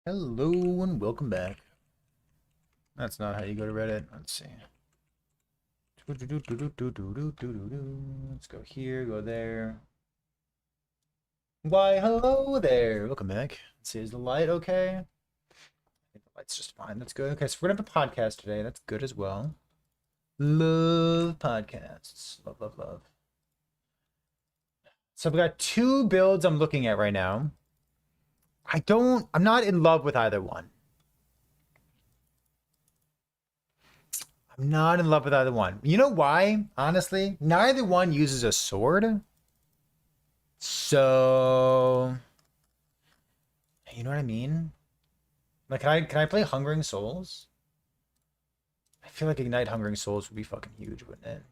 Hello and welcome back. That's not how you go to Reddit. Let's see. Let's go here, go there. Why, hello there. Welcome back. Let's see, is the light okay? I think the light's just fine. That's good. Okay, so we're gonna have a podcast today. That's good as well. Love podcasts. Love, love, love. So I've got two builds I'm looking at right now. I'm not in love with either one. I'm not in love with either one. You know why? Honestly, neither one uses a sword. So, you know what I mean? Like, can I play Hungering Souls? I feel like Ignite Hungering Souls would be fucking huge, wouldn't it?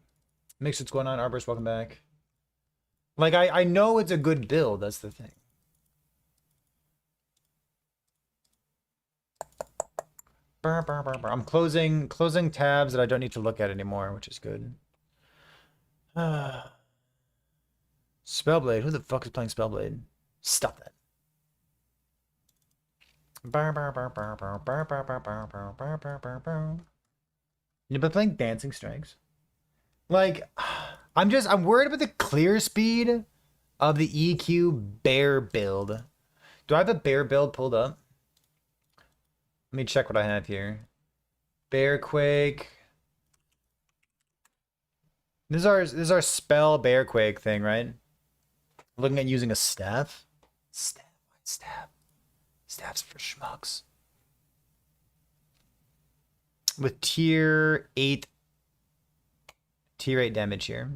Mix, what's going on? Arborist, welcome back. Like, I know it's a good build. That's the thing. I'm closing tabs that I don't need to look at anymore, which is good. Spellblade. Who the fuck is playing Spellblade? Stop that. You've been playing Dancing Strikes. Like, I'm worried about the clear speed of the EQ bear build. Do I have a bear build pulled up? Let me check what I have here. Bearquake. This is our spell Bearquake thing, right? Looking at using a staff. Staff. Staffs for schmucks. With tier 8 damage here.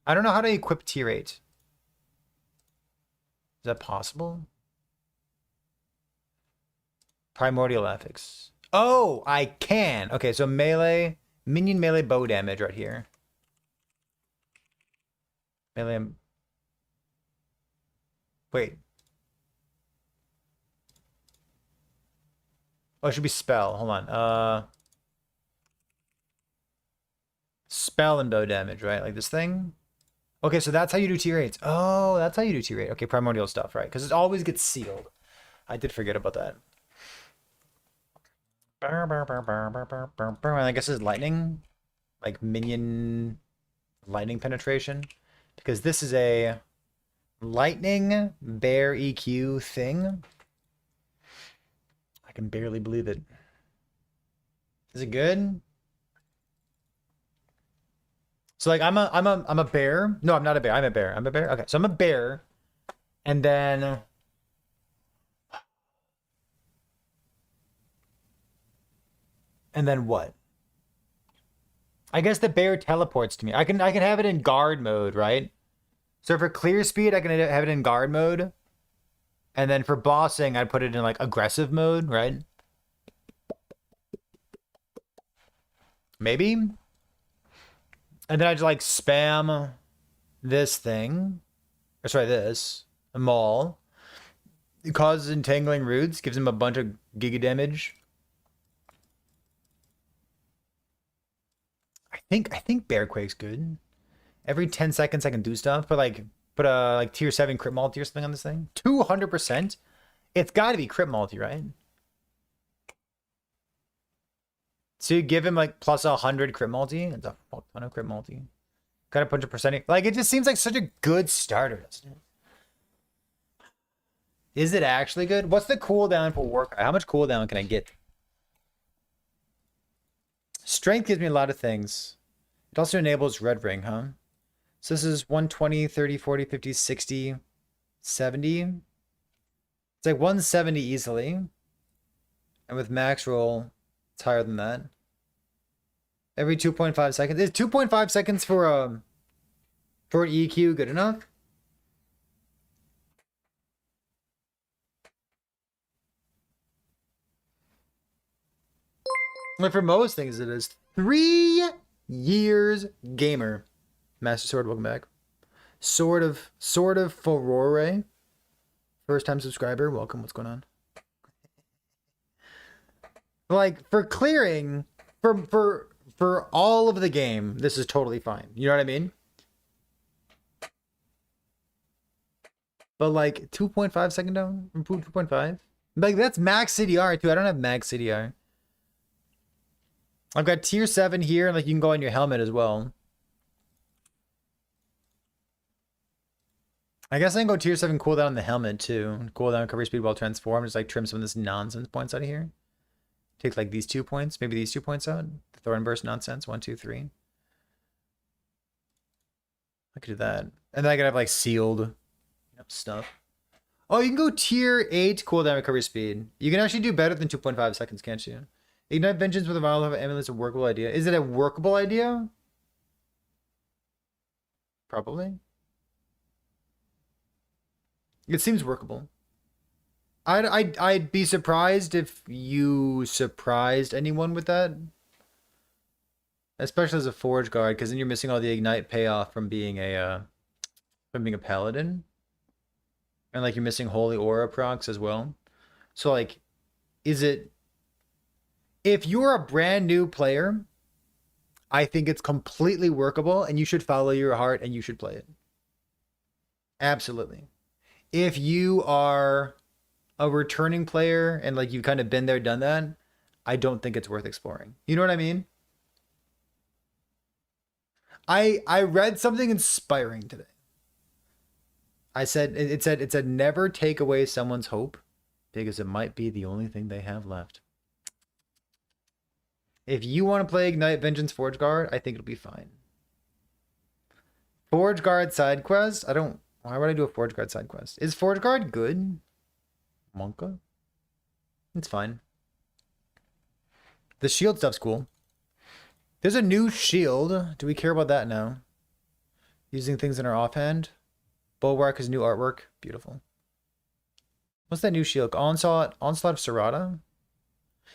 I don't know how to equip tier 8. Is that possible? Primordial Ethics. Oh, I can. Okay, so melee, minion melee bow damage right here. Melee. Wait. Oh, it should be spell. Hold on. Spell and bow damage, right? Like this thing? Okay, so that's how you do tier 8s. Oh, that's how you do tier 8. Okay, primordial stuff, right? Because it always gets sealed. I did forget about that. I guess it's lightning. Like minion lightning penetration. Because this is a lightning bear EQ thing. I can barely believe it. Is it good? So like I'm a bear. No, I'm not a bear. I'm a bear. I'm a bear. Okay, so I'm a bear. And then what? I guess the bear teleports to me. I can have it in guard mode, right? So for clear speed, I can have it in guard mode. And then for bossing, I'd put it in like aggressive mode, right? Maybe. And then I'd like spam this thing. Or sorry, this. A maul. It causes entangling roots, gives him a bunch of giga damage. I think Bearquake's good. Every 10 seconds I can do stuff, but like put a like tier 7 crit multi or something on this thing. 200%. It's got to be crit multi, right? So you give him like plus 100 crit multi. It's a fuck ton of crit multi. Got a bunch of percentage. Like it just seems like such a good starter, doesn't it? Is it actually good? What's the cooldown for work? How much cooldown can I get? Strength gives me a lot of things. It also enables red ring, huh? So this is 120, 30, 40, 50, 60, 70. It's like 170 easily. And with max roll, it's higher than that. Every 2.5 seconds. Is 2.5 seconds for an EQ good enough? But for most things it is. 3 years gamer. Master Sword, welcome back. Sword of Furore. First time subscriber, welcome. What's going on? Like for clearing, for all of the game, this is totally fine. You know what I mean? But like 2.5 second down, improved 2.5. Like, that's max CDR too. I don't have max CDR. I've got tier 7 here, and like you can go on your helmet as well. I guess I can go tier 7 cooldown on the helmet too. Cooldown recovery speed while transformed. Just like trim some of this nonsense points out of here. Take like these 2 points, maybe these 2 points out. The Thorn Burst nonsense. 1, 2, 3. I could do that. And then I could have like sealed stuff. Oh, you can go tier 8 cooldown recovery speed. You can actually do better than 2.5 seconds, can't you? Ignite Vengeance with a vial of amulet is a workable idea. Is it a workable idea? Probably. It seems workable. I'd be surprised if you surprised anyone with that. Especially as a Forge Guard, because then you're missing all the Ignite payoff from being a Paladin. And like you're missing Holy Aura procs as well. So like, is it... If you're a brand new player, I think it's completely workable and you should follow your heart and you should play it. Absolutely. If you are a returning player and like you've kind of been there, done that, I don't think it's worth exploring. You know what I mean? I read something inspiring today. It said never take away someone's hope because it might be the only thing they have left. If you want to play Ignite Vengeance Forge Guard, I think it'll be fine. Forge Guard side quest? Why would I do a Forge Guard side quest? Is Forge Guard good? Monka? It's fine. The shield stuff's cool. There's a new shield. Do we care about that now? Using things in our offhand. Bulwark is new artwork. Beautiful. What's that new shield? Onslaught of Serata?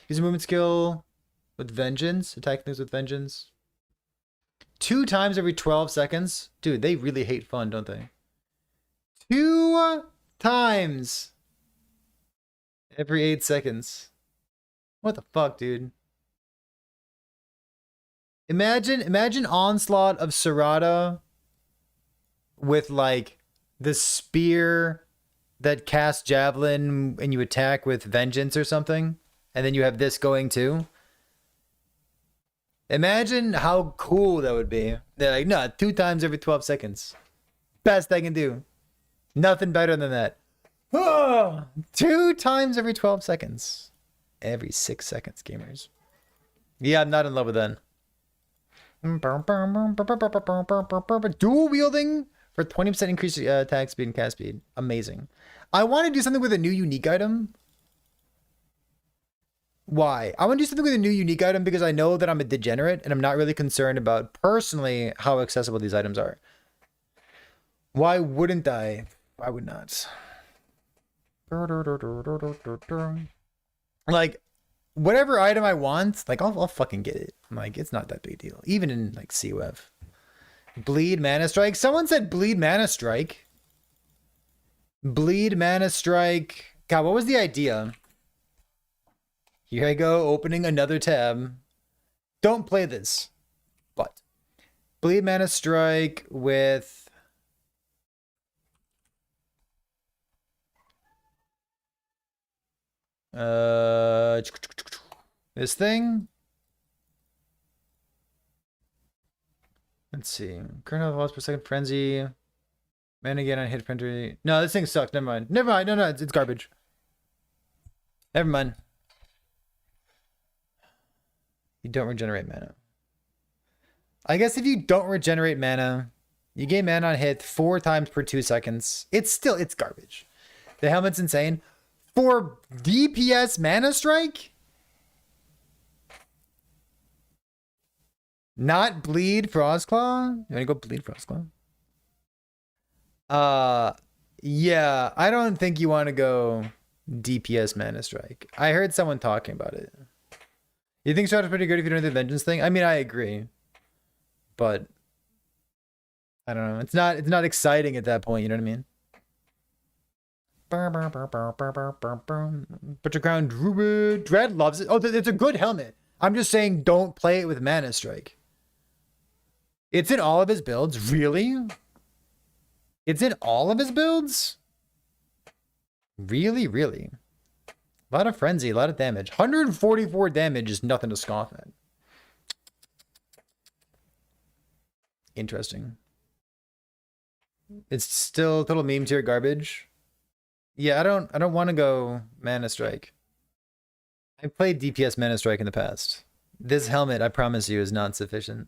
Use a movement skill with Vengeance. Attack things with Vengeance. 2 times every 12 seconds. Dude, they really hate fun, don't they? 2 times every 8 seconds. What the fuck, dude? Imagine Onslaught of Serata with like the spear that casts Javelin and you attack with Vengeance or something. And then you have this going too. Imagine how cool that would be. They're like, no, 2 times every 12 seconds. Best I can do. Nothing better than that. Oh, 2 times every 12 seconds. Every 6 seconds, gamers. Yeah, I'm not in love with that. Dual wielding for 20% increased attack speed and cast speed. Amazing. I want to do something with a new unique item. Why? I want to do something with a new unique item because I know that I'm a degenerate and I'm not really concerned about personally how accessible these items are. Why wouldn't I? I would not. Like, whatever item I want, like, I'll fucking get it. Like, it's not that big a deal. Even in, like, COF. Bleed Mana Strike. Someone said Bleed Mana Strike. Bleed Mana Strike. God, what was the idea? Here I go, opening another tab. Don't play this. But Bleed Mana Strike with... this thing. Let's see. Current health loss per second frenzy. Man again on hit printer. No, this thing sucks. Never mind. Never mind. No, it's garbage. Never mind. You don't regenerate mana. I guess if you don't regenerate mana, you gain mana on hit 4 times per 2 seconds. It's garbage. The helmet's insane. For DPS Mana Strike? Not Bleed Frostclaw? You wanna go Bleed Frostclaw? Yeah, I don't think you want to go DPS Mana Strike. I heard someone talking about it. You think Strata's pretty good if you don't do the Vengeance thing? I mean, I agree. But I don't know. It's not exciting at that point, you know what I mean? Put your crown Druid. Dread loves it. Oh, it's a good helmet. I'm just saying don't play it with Mana Strike. It's in all of his builds. Really? It's in all of his builds? Really? Really? A lot of frenzy, a lot of damage. 144 damage is nothing to scoff at. Interesting. It's still total meme tier garbage. Yeah, I don't want to go Mana Strike. I played DPS Mana Strike in the past. This helmet, I promise you, is not sufficient.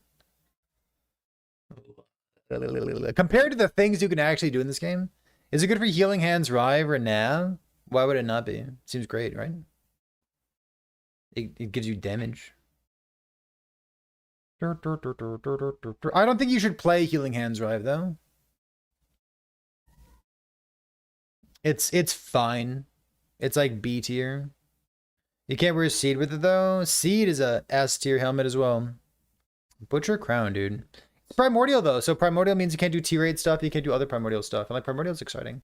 Compared to the things you can actually do in this game, is it good for Healing Hands, Rive, or Nav? Why would it not be? Seems great, right? It gives you damage. I don't think you should play Healing Hands, Rive, though. It's fine. It's like B tier. You can't wear Seed with it though. Seed is a S tier helmet as well. Butcher Crown, dude. It's Primordial though, so Primordial means you can't do T-rate stuff, you can't do other Primordial stuff. And like Primordial's exciting.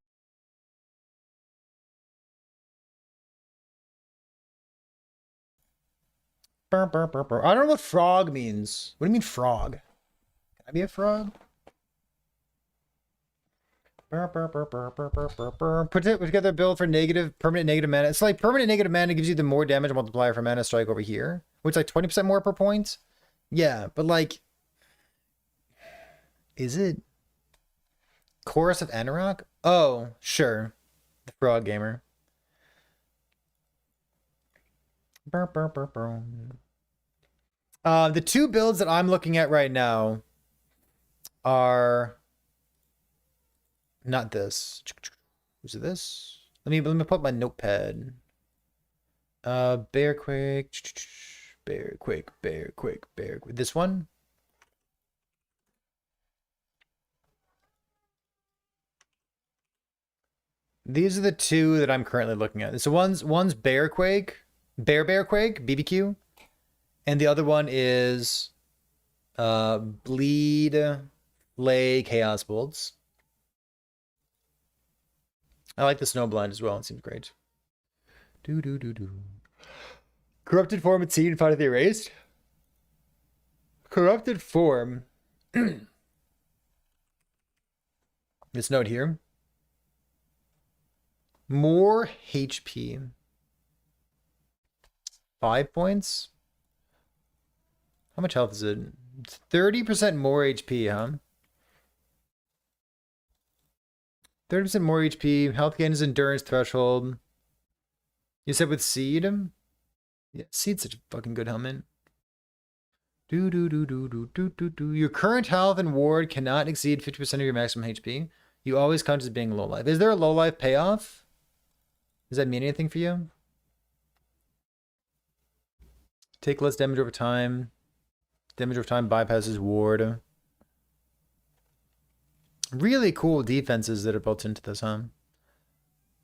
I don't know what frog means. What do you mean frog? Can I be a frog? Put it together build for permanent negative mana. It's like permanent negative mana gives you the more damage multiplier for Mana Strike over here, which is like 20% more per point. Yeah, but like, is it Chorus of Anurok? Oh, sure. The Frog Gamer. The two builds that I'm looking at right now are not this. Was it this? Let me put my notepad. Bear Quake. This one? These are the two that I'm currently looking at. So one's Bear Quake, BBQ, and the other one is Bleed Lay Chaos Bolts. I like the Snowblind as well. It seems great. Corrupted Form and Seed finally erased. Corrupted Form. This note here. More HP. 5 points? How much health is it? 30% more HP, huh? 30% more HP. Health gain is endurance threshold. You said with Seed? Yeah, Seed's such a fucking good helmet. Your current health and ward cannot exceed 50% of your maximum HP. You always count as being low life. Is there a low life payoff? Does that mean anything for you? Take less damage over time. Damage over time bypasses ward. Really cool defenses that are built into this, huh?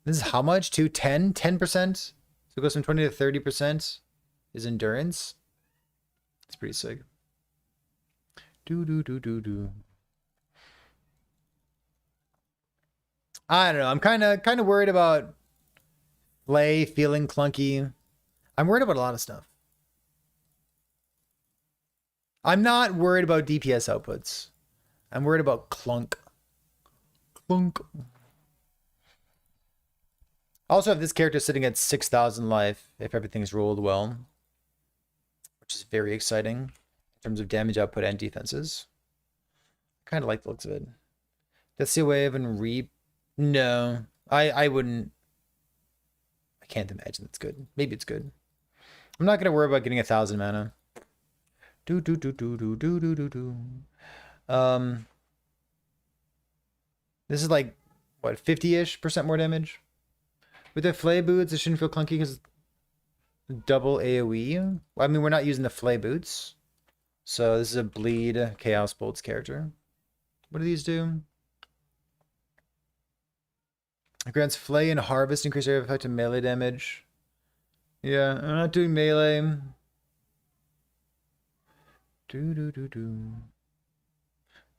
This is how much? 10%? 10%? So it goes from 20 to 30% is endurance. It's pretty sick. I don't know. I'm kind of worried about Flay feeling clunky. I'm worried about a lot of stuff. I'm not worried about DPS outputs. I'm worried about clunk. Clunk. I also have this character sitting at 6,000 life if everything's rolled well, which is very exciting in terms of damage output and defenses. I kind of like the looks of it. Let's see a wave and reap. No, I wouldn't. I can't imagine that's good. Maybe it's good. I'm not gonna worry about getting 1,000 mana. This is like what, 50-ish% more damage. With the Flay boots, it shouldn't feel clunky because double AoE. I mean, we're not using the Flay boots, so this is a Bleed Chaos Bolts character. What do these do? It grants Flay and Harvest, increase area of effect and melee damage. Yeah, I'm not doing melee.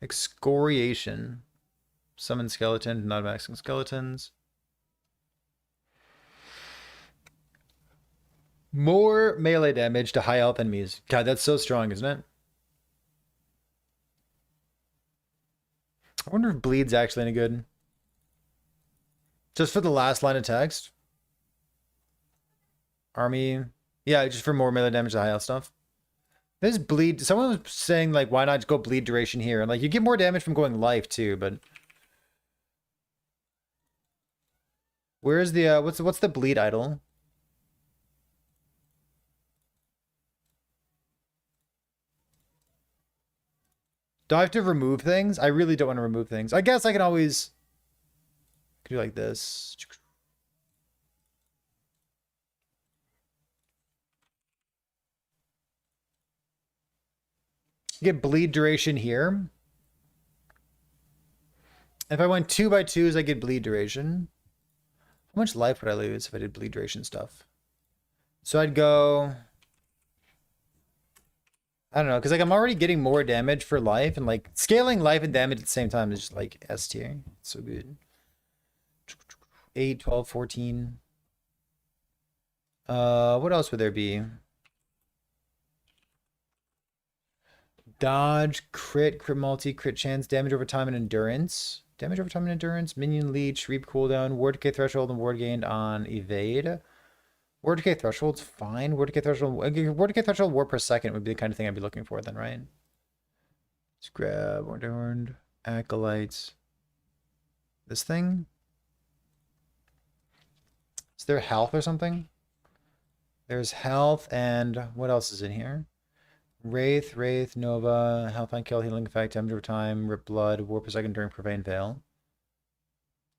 Excoriation. Summon skeleton, not maxing skeletons. More melee damage to high health enemies. God, that's so strong, isn't it? I wonder if Bleed's actually any good. Just for the last line of text. Army. Yeah, just for more melee damage to high health stuff. This bleed. Someone was saying like, why not go bleed duration here? And like, you get more damage from going life too. But where's the what's the bleed idol? Do I have to remove things? I really don't want to remove things. I guess I can always do like this. Get bleed duration here. If I went 2x2s, I get bleed duration. How much life would I lose if I did bleed duration stuff? So I'd go... I don't know, because like I'm already getting more damage for life, and like scaling life and damage at the same time is just like S tier. It's so good. 8, 12, 14. What else would there be? Dodge, crit multi, crit chance, damage over time and endurance. Damage over time and endurance, minion leech, reap cooldown, ward decay threshold, and ward gained on evade. Ward decay threshold's fine. Ward decay threshold, ward per second would be the kind of thing I'd be looking for then, right? Let's grab Adorned, Acolytes. This thing? Is there health or something? There's health, and what else is in here? Wraith, Nova, health on kill, healing effect, damage over time, rip blood, war per second during Profane Veil.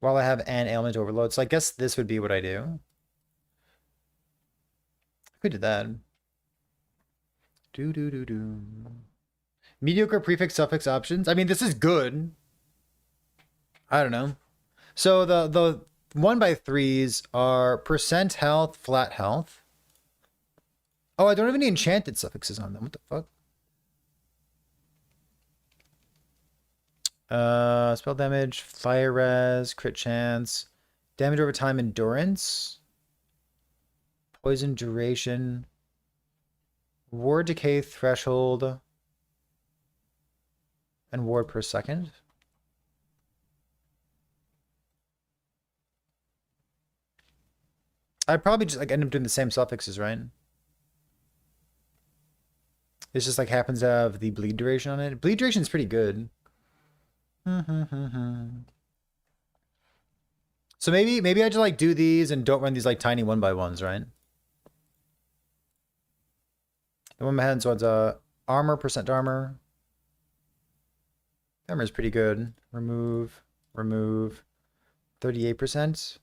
While I have an ailment overload, so I guess this would be what I do. I could do that. Mediocre prefix suffix options. I mean, this is good. I don't know. So the 1x3s are percent health, flat health. Oh, I don't have any enchanted suffixes on them. What the fuck? Spell damage, fire res, crit chance, damage over time, endurance, poison duration, ward decay threshold, and ward per second. I'd probably just like end up doing the same suffixes, right? It's just like happens to have the bleed duration on it. Bleed duration is pretty good. So maybe I just like do these and don't run these like tiny 1x1s, right? The one behind one's armor, percent armor. Armor is pretty good. Remove, 38%.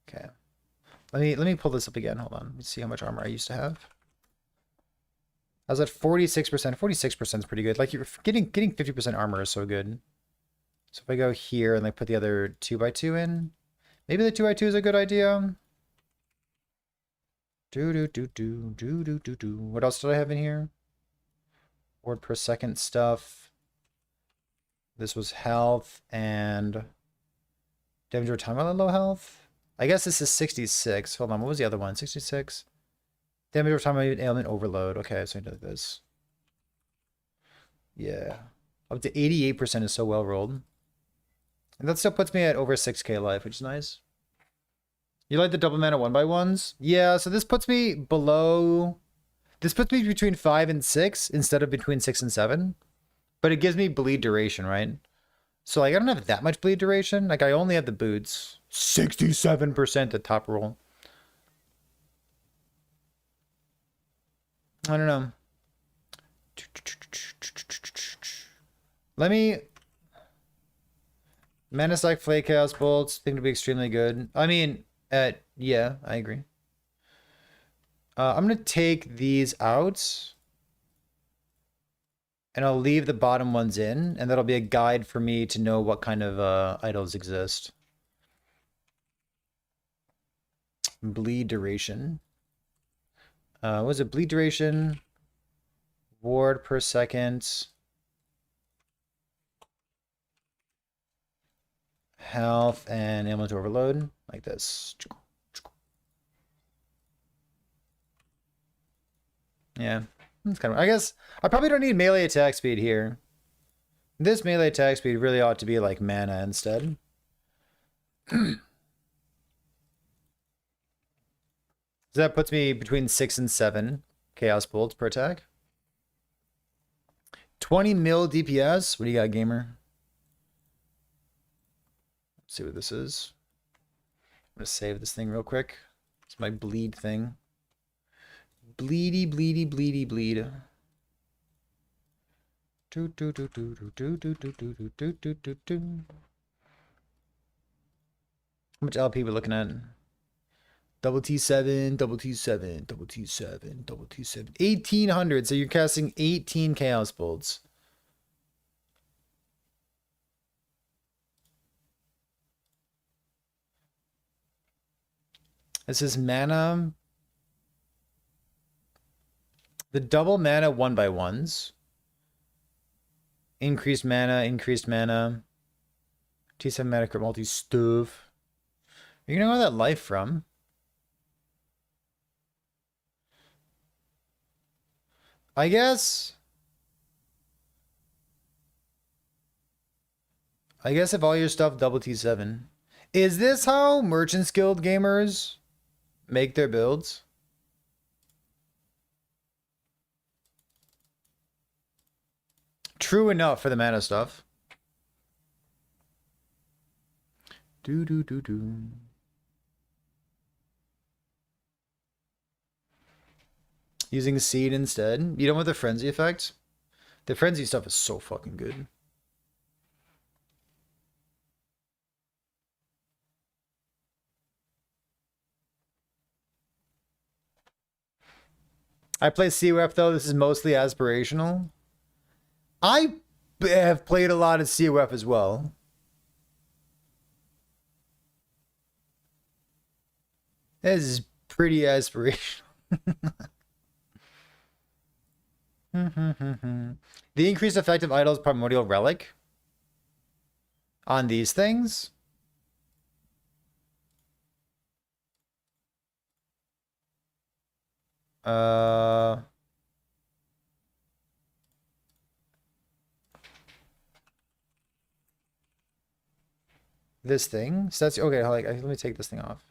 Okay. Let me pull this up again. Hold on. Let's see how much armor I used to have. I was at 46%. 46% is pretty good. Like you're getting 50% armor is so good. So if I go here and like put the other 2x2 in, maybe the 2x2 is a good idea. What else did I have in here? Ward per second stuff. This was health and damage over time on low health. I guess this is 66. Hold on, what was the other one? 66. Damage over time on ailment overload. Okay, so I do this. Yeah. Up to 88% is so well rolled. And that still puts me at over 6k life, which is nice. You like the double mana 1x1s? Yeah, so this puts me below... This puts me between 5 and 6 instead of between 6 and 7. But it gives me bleed duration, right? So like I don't have that much bleed duration. Like I only have the boots. 67% at top roll. I don't know. Let me... Menacite Flake Chaos Bolts. Think to be extremely good. I mean, yeah, I agree. I'm going to take these out. And I'll leave the bottom ones in. And that'll be a guide for me to know what kind of idols exist. Bleed duration. What was it? Bleed duration. Ward per second. Health and ailment overload. Like this. Yeah. That's kind of, I guess I probably don't need melee attack speed here. This melee attack speed really ought to be like mana instead. So that puts me between 6 and 7 Chaos Bolts per attack. 20 mil DPS. What do you got, gamer? Let's see what this is. I'm going to save this thing real quick. It's my bleed thing. Bleedy, bleedy, bleedy, bleed. Do, do, do, do, do, do, do, do, do, do, do, do, do. How much LP we looking at? Double T7, double T7, double T7, double T7. 1800. So you're casting 18 Chaos Bolts. This is mana. The double mana 1x1s. Increased mana, increased mana. T7 mana crit multi stuff. You're gonna know that life from? I guess if all your stuff double T7. Is this how Merchants Guild gamers make their builds? True enough for the mana stuff. Do do do do. Using seed instead. You don't want the frenzy effect? The frenzy stuff is so fucking good. I play CWF though. This is mostly aspirational. I have played a lot of CWF as well. This is pretty aspirational. The increased effective idols primordial relic on these things. This thing. So that's okay. Like, let me take this thing off.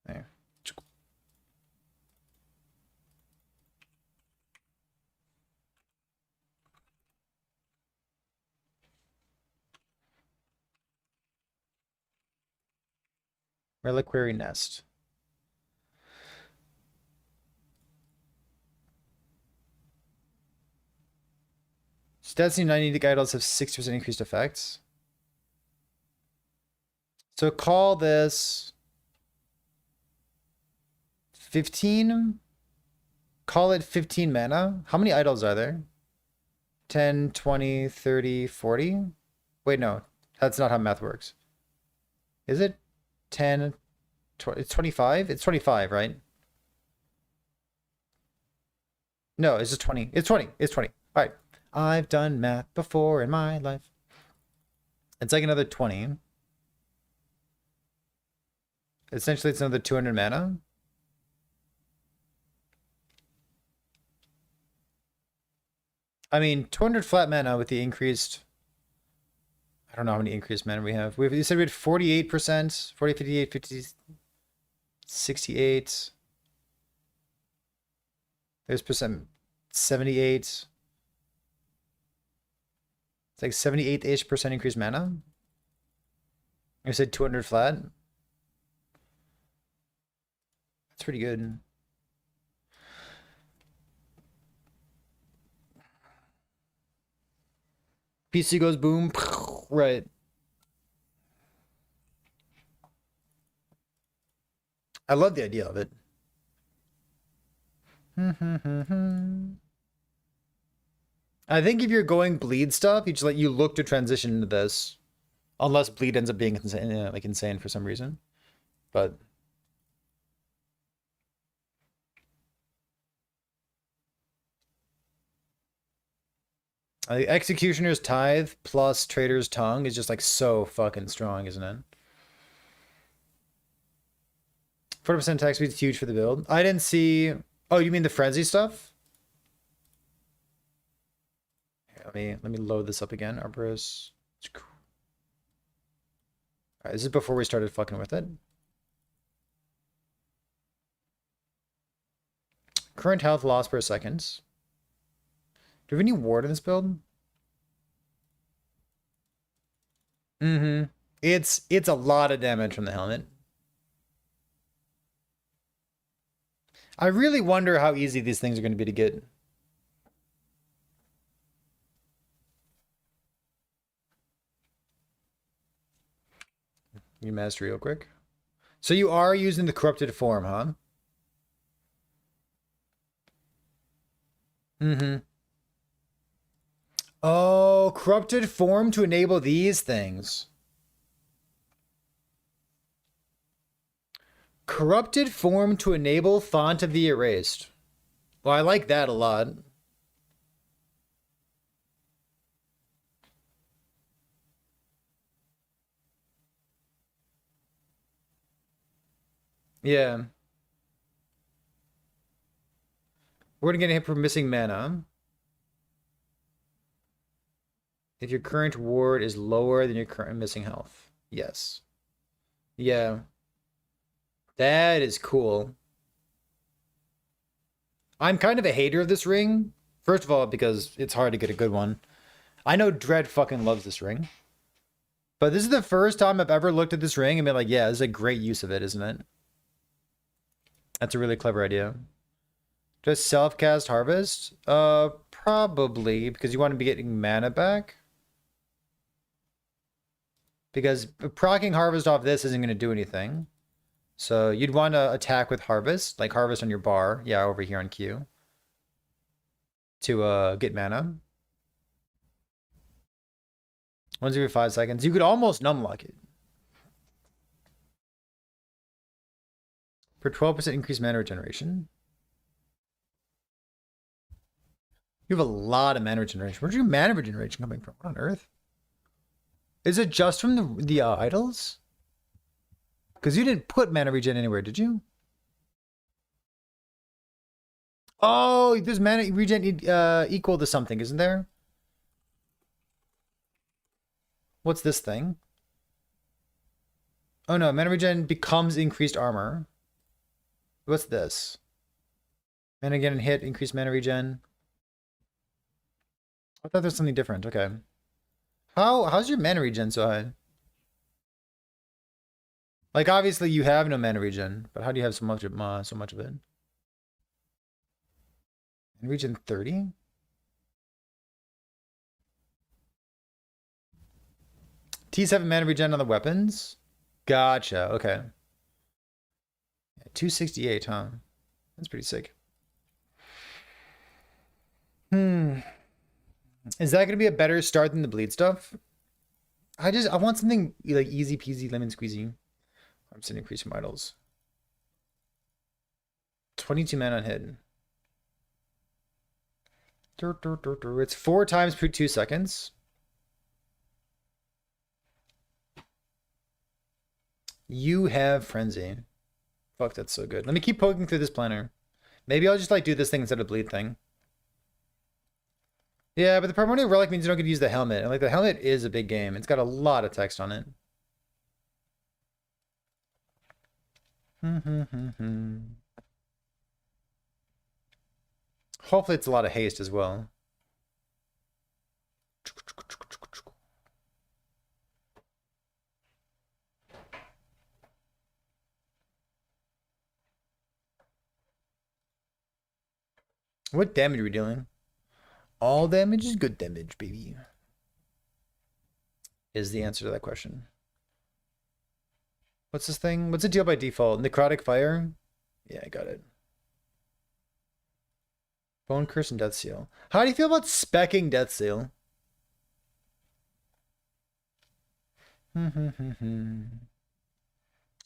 There. Reliquary nest. Stats 90 idols have 60% increased effects. So call this 15. Call it 15 mana. How many idols are there? 10, 20, 30, 40? Wait, no. That's not how math works. Is it? 10, 20, it's 25? It's 25, right? No, it's just 20. It's 20. It's 20. All right. I've done math before in my life. It's like another 20. Essentially, it's another 200 mana. I mean, 200 flat mana with the increased... I don't know how many increased mana we have. You said we had 48%, 40, 58, 50, 68. There's percent 78. It's like 78-ish percent increased mana. I said 200 flat. That's pretty good. PC goes boom. Right. I love the idea of it. I think if you're going bleed stuff, you just like you look to transition into this, unless bleed ends up being insane, like insane for some reason. But Executioner's Tithe plus Trader's Tongue is just like so fucking strong, isn't it? 40% attack speed is huge for the build. I didn't see. Oh, you mean the frenzy stuff? Here, let me load this up again. Arborist. Alright, this is before we started fucking with it. Current health loss per second. Do we have any ward in this build? Mm-hmm. It's a lot of damage from the helmet. I really wonder how easy these things are going to be to get. You master real quick. So you are using the corrupted form, huh? Mm-hmm. Oh, corrupted form to enable these things. Corrupted form to enable font of the erased. Well, I like that a lot. Yeah. We're gonna get hit for missing mana. If your current ward is lower than your current missing health. Yes. Yeah. That is cool. I'm kind of a hater of this ring. First of all, because it's hard to get a good one. I know Dread fucking loves this ring. But this is the first time I've ever looked at this ring and been like, yeah, this is a great use of it, isn't it? That's a really clever idea. Just self-cast Harvest? Probably, because you want to be getting mana back. Because proccing Harvest off this isn't going to do anything. So you'd want to attack with Harvest, like Harvest on your bar. Yeah, over here on Q. To get mana. Once every 5 seconds. You could almost numlock it. For 12% increased mana regeneration. You have a lot of mana regeneration. Where's your mana regeneration coming from? What on earth? Is it just from the idols? Because you didn't put mana regen anywhere, did you? Oh, there's mana regen equal to something, isn't there? What's this thing? Oh no, mana regen becomes increased armor. What's this? Mana again and hit, increased mana regen. I thought there's something different. Okay. How's your mana regen so high? Like obviously you have no mana regen, but how do you have so much of it? Mana regen 30? T7 mana regen on the weapons? Gotcha. Okay. 268, huh? That's pretty sick. Is that going to be a better start than the bleed stuff? I want something like easy peasy lemon squeezy. I'm sending increase from idols. 22 mana on hit. It's 4 times per 2 seconds. You have frenzy. Fuck, that's so good. Let me keep poking through this planner. Maybe I'll just like do this thing instead of bleed thing. Yeah, but the primordial relic means you don't get to use the helmet. And like the helmet is a big game. It's got a lot of text on it. Hopefully it's a lot of haste as well. What damage are we dealing? All damage is good damage, baby. Is the answer to that question. What's this thing? What's the deal by default? Necrotic Fire? Yeah, I got it. Bone Curse and Death Seal. How do you feel about speccing Death Seal?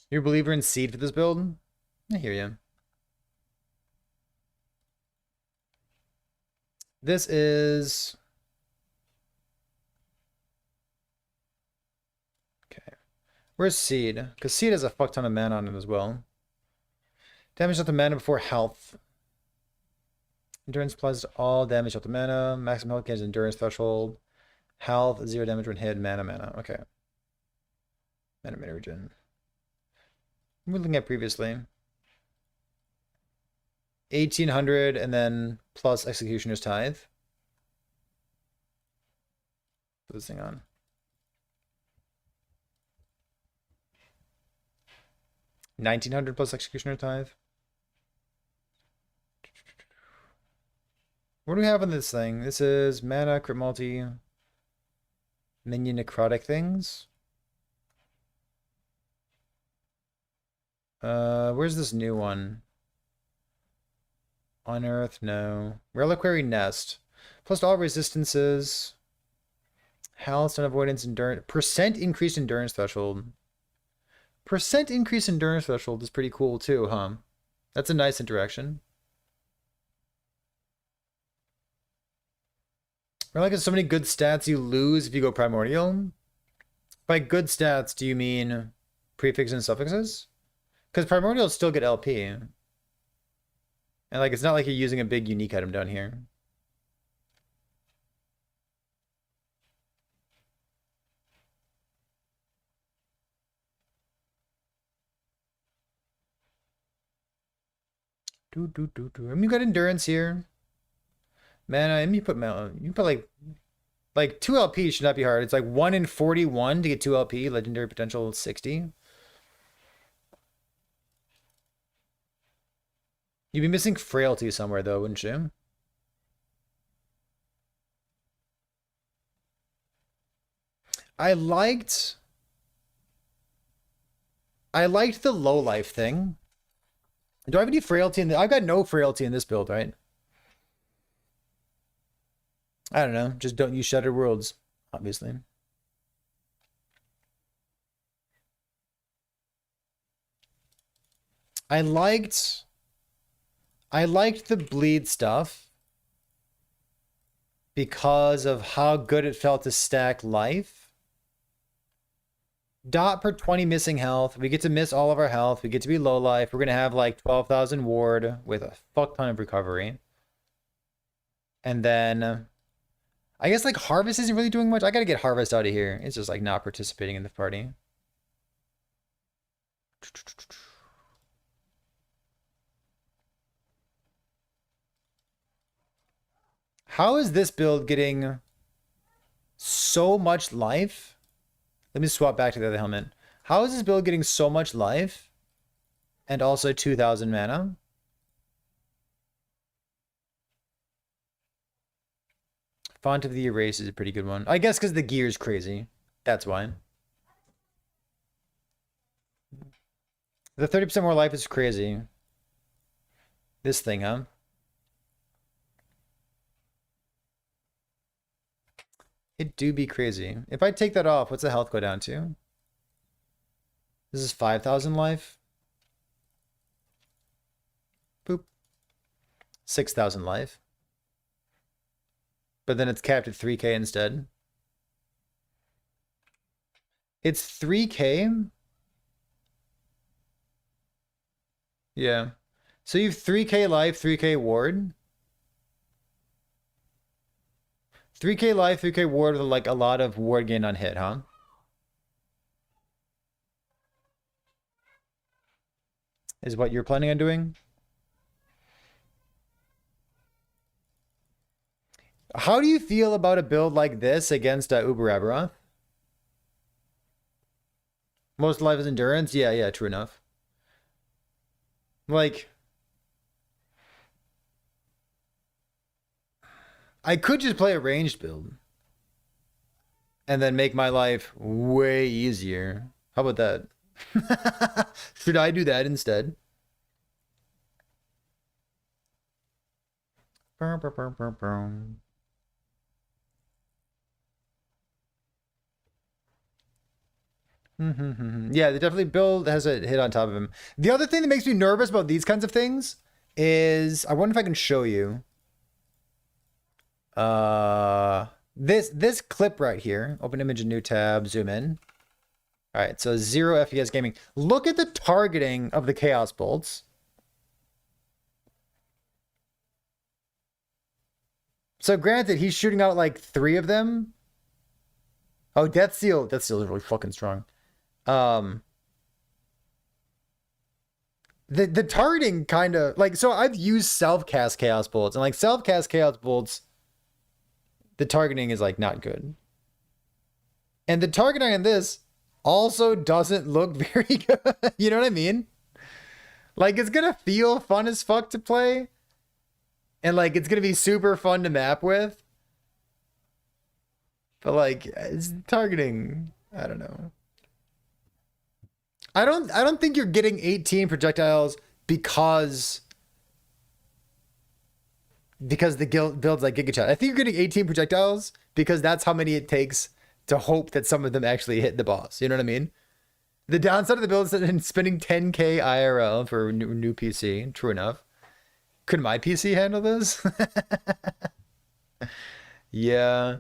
You're a believer in seed for this build? I hear you. This is... Okay. Where's seed? Because seed has a fuck ton of mana on it as well. Damage out the mana before health. Endurance applies to all damage out the mana. Maximum health gains endurance threshold. Health, 0 damage when hit. Mana. Okay. Mana regen. We're looking at previously. 1800 and then plus Executioner's Tithe. Put this thing on. $1,900 plus Executioner Tithe. What do we have on this thing? This is mana, crit multi, minion necrotic things. Where's this new one? Unearth, no. Reliquary Nest. Plus all resistances. Health, stun avoidance, endurance. Percent increased endurance threshold. Percent increase endurance threshold is pretty cool too, huh? That's a nice interaction. Relic has so many good stats you lose if you go primordial. By good stats, do you mean prefixes and suffixes? Because primordials still get LP. And like, it's not like you're using a big unique item down here. I mean, you got endurance here. Mana, and you put like 2 LP should not be hard. It's like 1 in 41 to get 2 LP, legendary potential 60. You'd be missing frailty somewhere though, wouldn't you? I liked the low life thing. Do I have any frailty in the I've got no frailty in this build, right? I don't know. Just don't use Shattered Worlds, obviously. I liked the bleed stuff because of how good it felt to stack life. Dot per 20 missing health. We get to miss all of our health. We get to be low life. We're going to have like 12,000 ward with a fuck ton of recovery. And then I guess like Harvest isn't really doing much. I got to get Harvest out of here. It's just like not participating in the party. How is this build getting so much life? Let me swap back to the other helmet. How is this build getting so much life and also 2,000 mana? Font of the Erase is a pretty good one. I guess because the gear is crazy. That's why. The 30% more life is crazy. This thing, huh? It do be crazy. If I take that off, what's the health go down to? This is 5,000 life. Boop. 6,000 life. But then it's capped at 3k instead. It's 3k? Yeah. So you have 3k life, 3k ward. 3k life, 3k ward with like a lot of ward gain on hit, huh? Is what you're planning on doing? How do you feel about a build like this against Uber Aberoth? Most life is endurance? Yeah, true enough. Like, I could just play a ranged build and then make my life way easier. How about that? Should I do that instead? Yeah, the definitely build has a hit on top of him. The other thing that makes me nervous about these kinds of things is I wonder if I can show you. This clip right here. Open image, a new tab, zoom in. All right, so 0 FPS gaming. Look at the targeting of the Chaos Bolts. So granted, he's shooting out like 3 of them. Oh, Death Seal. Death Seal is really fucking strong. Um, the targeting kind of like, so I've used self-cast chaos bolts, and like self-cast chaos bolts, the targeting is like not good. And the targeting on this also doesn't look very good. You know what I mean? Like, it's gonna feel fun as fuck to play, and like it's gonna be super fun to map with. But like, it's targeting, I don't know. I don't think you're getting 18 projectiles because the guild builds like Giga Chad. I think you're getting 18 projectiles because that's how many it takes to hope that some of them actually hit the boss. You know what I mean? The downside of the build is spending 10k IRL for a new PC. True enough. Could my PC handle this? Yeah.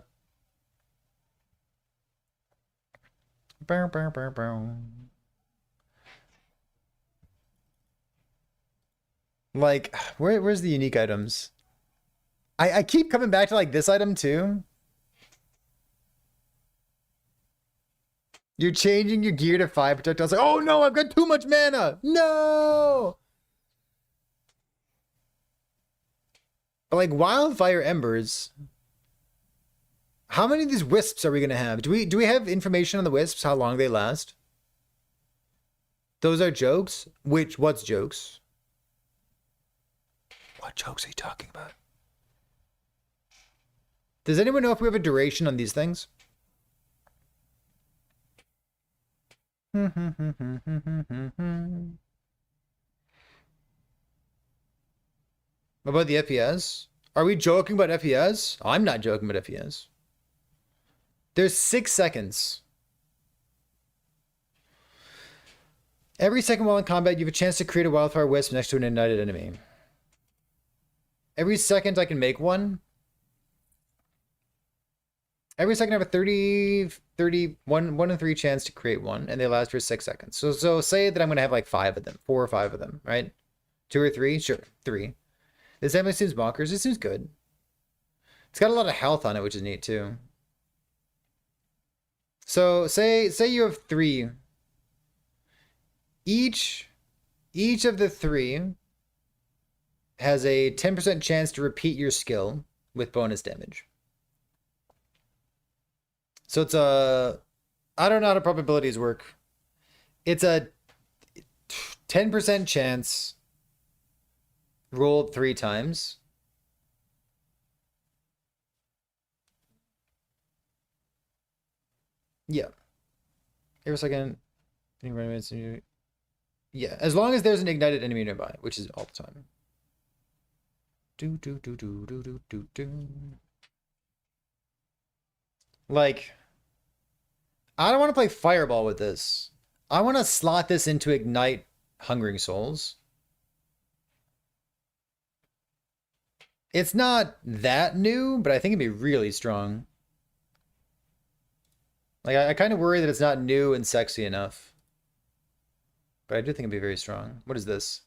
Bow, bow, bow, bow. Like, where's the unique items? I keep coming back to like this item too. You're changing your gear to 5 projectiles. Like, oh no, I've got too much mana. No. But like wildfire embers. How many of these wisps are we gonna have? Do we have information on the wisps? How long they last? Those are jokes. What's jokes? What jokes are you talking about? Does anyone know if we have a duration on these things? What about the FPS? Are we joking about FPS? I'm not joking about FPS. There's 6 seconds. Every second while in combat, you have a chance to create a wildfire wisp next to an ignited enemy. Every second I can make one. Every second I have a 1 in 3 chance to create one, and they last for 6 seconds. So say that I'm going to have like 5 of them, 4 or 5 of them, right? 2 or 3? Sure, 3. This enemy seems bonkers. It seems good. It's got a lot of health on it, which is neat too. So say you have 3. Each of the 3 has a 10% chance to repeat your skill with bonus damage. So it's a, I don't know how the probabilities work. It's a 10% chance rolled 3 times. Yeah. Every second. Yeah, as long as there's an ignited enemy nearby, which is all the time. Like, I don't want to play Fireball with this. I want to slot this into Ignite Hungering Souls. It's not that new, but I think it'd be really strong. Like, I kind of worry that it's not new and sexy enough. But I do think it'd be very strong. What is this?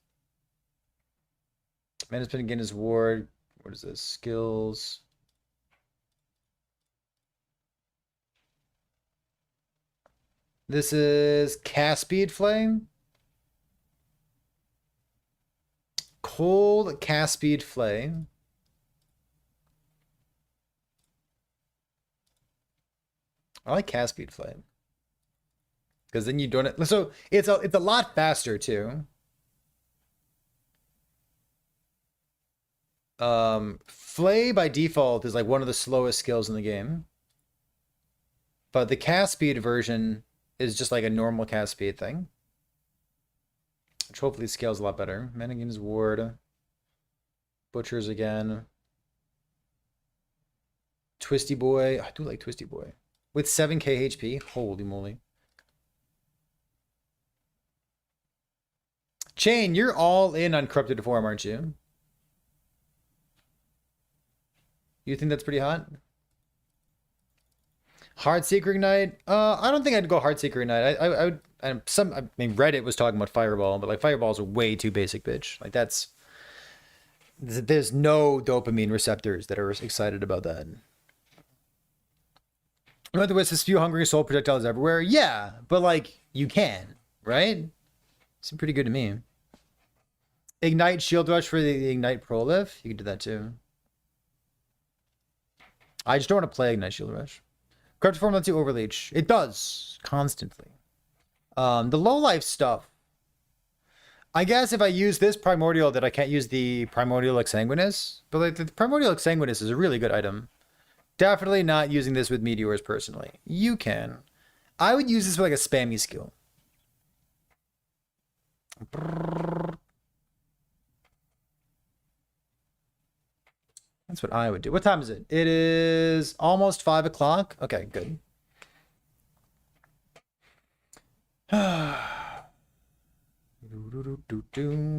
Man has been again his ward. What is this? Skills. This is cast speed flame. Cold cast speed flame. I like cast speed flame. Because then you don't, so it's a lot faster too. Flay by default is like one of the slowest skills in the game. But the cast speed version is just like a normal cast speed thing. Which hopefully scales a lot better. Mannequin's ward. Butchers again. Twisty Boy. I do like Twisty Boy. With 7k HP. Holy moly. Chain, you're all in on Corrupted Form, aren't you? You think that's pretty hot? Heartseeker Ignite? I don't think I'd go Heartseeker Ignite. I would. I mean, Reddit was talking about Fireball, but like Fireball's a way too basic, bitch. Like that's. There's no dopamine receptors that are excited about that. You know, the Wisp is spew hungry soul projectiles everywhere. Yeah, but like you can, right? Seems pretty good to me. Ignite Shield Rush for the Ignite Prolif. You can do that too. I just don't want to play Ignite Shield Rush. Corrupted Form lets you overleech. It does. Constantly. The low life stuff. I guess if I use this Primordial, that I can't use the Primordial Exsanguinous. But like, the Primordial Exsanguinous is a really good item. Definitely not using this with Meteors personally. You can. I would use this with like a spammy skill. That's what I would do. What time is it? It is almost 5 o'clock. Okay, good.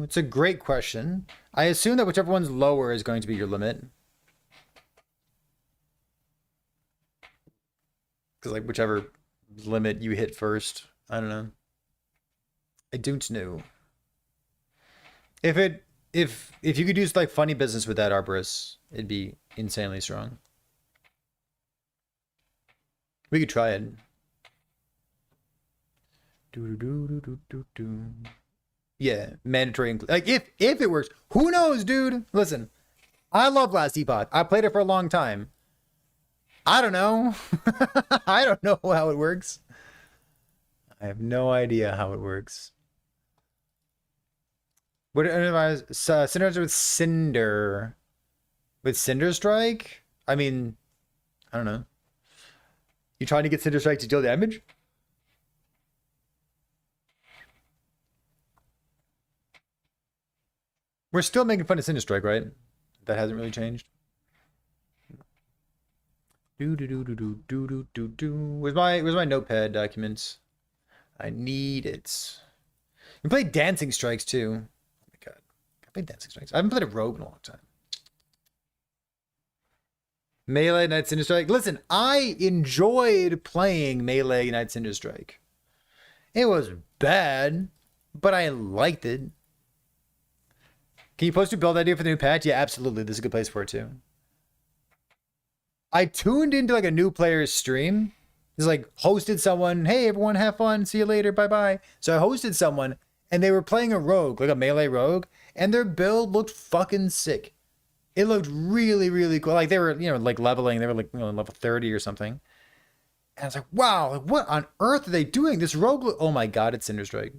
It's a great question. I assume that whichever one's lower is going to be your limit. Because like whichever limit you hit first. I don't know. I don't know. If you could use like funny business with that Arborist, it'd be insanely strong. We could try it. Yeah, mandatory. Like if it works, who knows, dude? Listen, I love Last Epoch. I played it for a long time. I don't know. I don't know how it works. I have no idea how it works. What advise Cinders with Cinder? With Cinder Strike? I mean, I don't know. You trying to get Cinder Strike to deal damage? We're still making fun of Cinder Strike, right? That hasn't really changed. Where's my notepad documents? I need it. You play Dancing Strikes too. Oh my god. I played Dancing Strikes. I haven't played a Rogue in a long time. Melee Night Cinder Strike. Listen, I enjoyed playing Melee Night Cinder Strike. It was bad, but I liked it. Can you post your build idea for the new patch? Yeah, absolutely. This is a good place for it too. I tuned into like a new player's stream. It's like hosted someone. Hey, everyone, have fun. See you later. Bye-bye. So I hosted someone and they were playing a rogue, like a melee rogue, and their build looked fucking sick. It looked really, really cool. Like they were, like leveling. They were like, level 30 or something. And I was like, wow, like what on earth are they doing? This rogue, oh my god, it's Cinder Strike.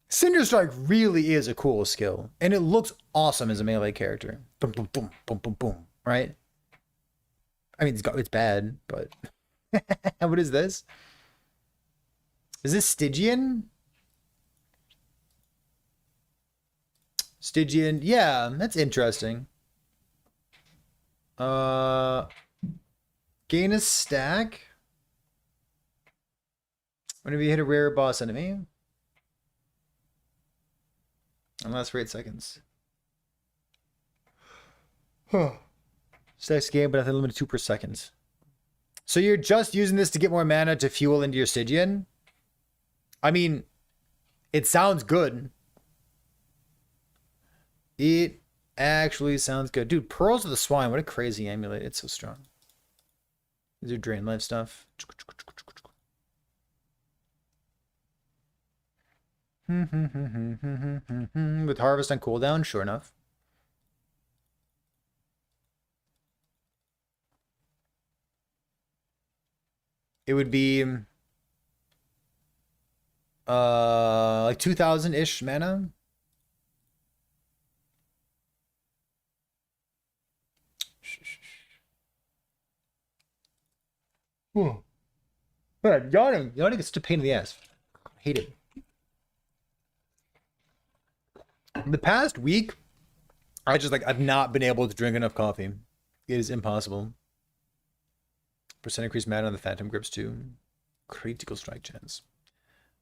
Cinder Strike really is a cool skill, and it looks awesome as a melee character. Boom, boom, boom, boom, boom, boom. Right? I mean, it's bad, but what is this? Is this Stygian? Stygian, yeah, that's interesting. Gain a stack whenever you hit a rare boss enemy. And lasts for 8 seconds. Huh. Stacks game, but I think limited 2 per second. So you're just using this to get more mana to fuel into your Stygian? I mean, it sounds good. It actually sounds good. Dude, Pearls of the Swine, what a crazy amulet. It's so strong. These are drain life stuff. With Harvest on cooldown, sure enough. It would be like 2,000-ish mana. Man, yawning is such a pain in the ass. I hate it. The past week, I've not been able to drink enough coffee. It is impossible. Percent increased mana on the Phantom Grips too. Critical strike chance.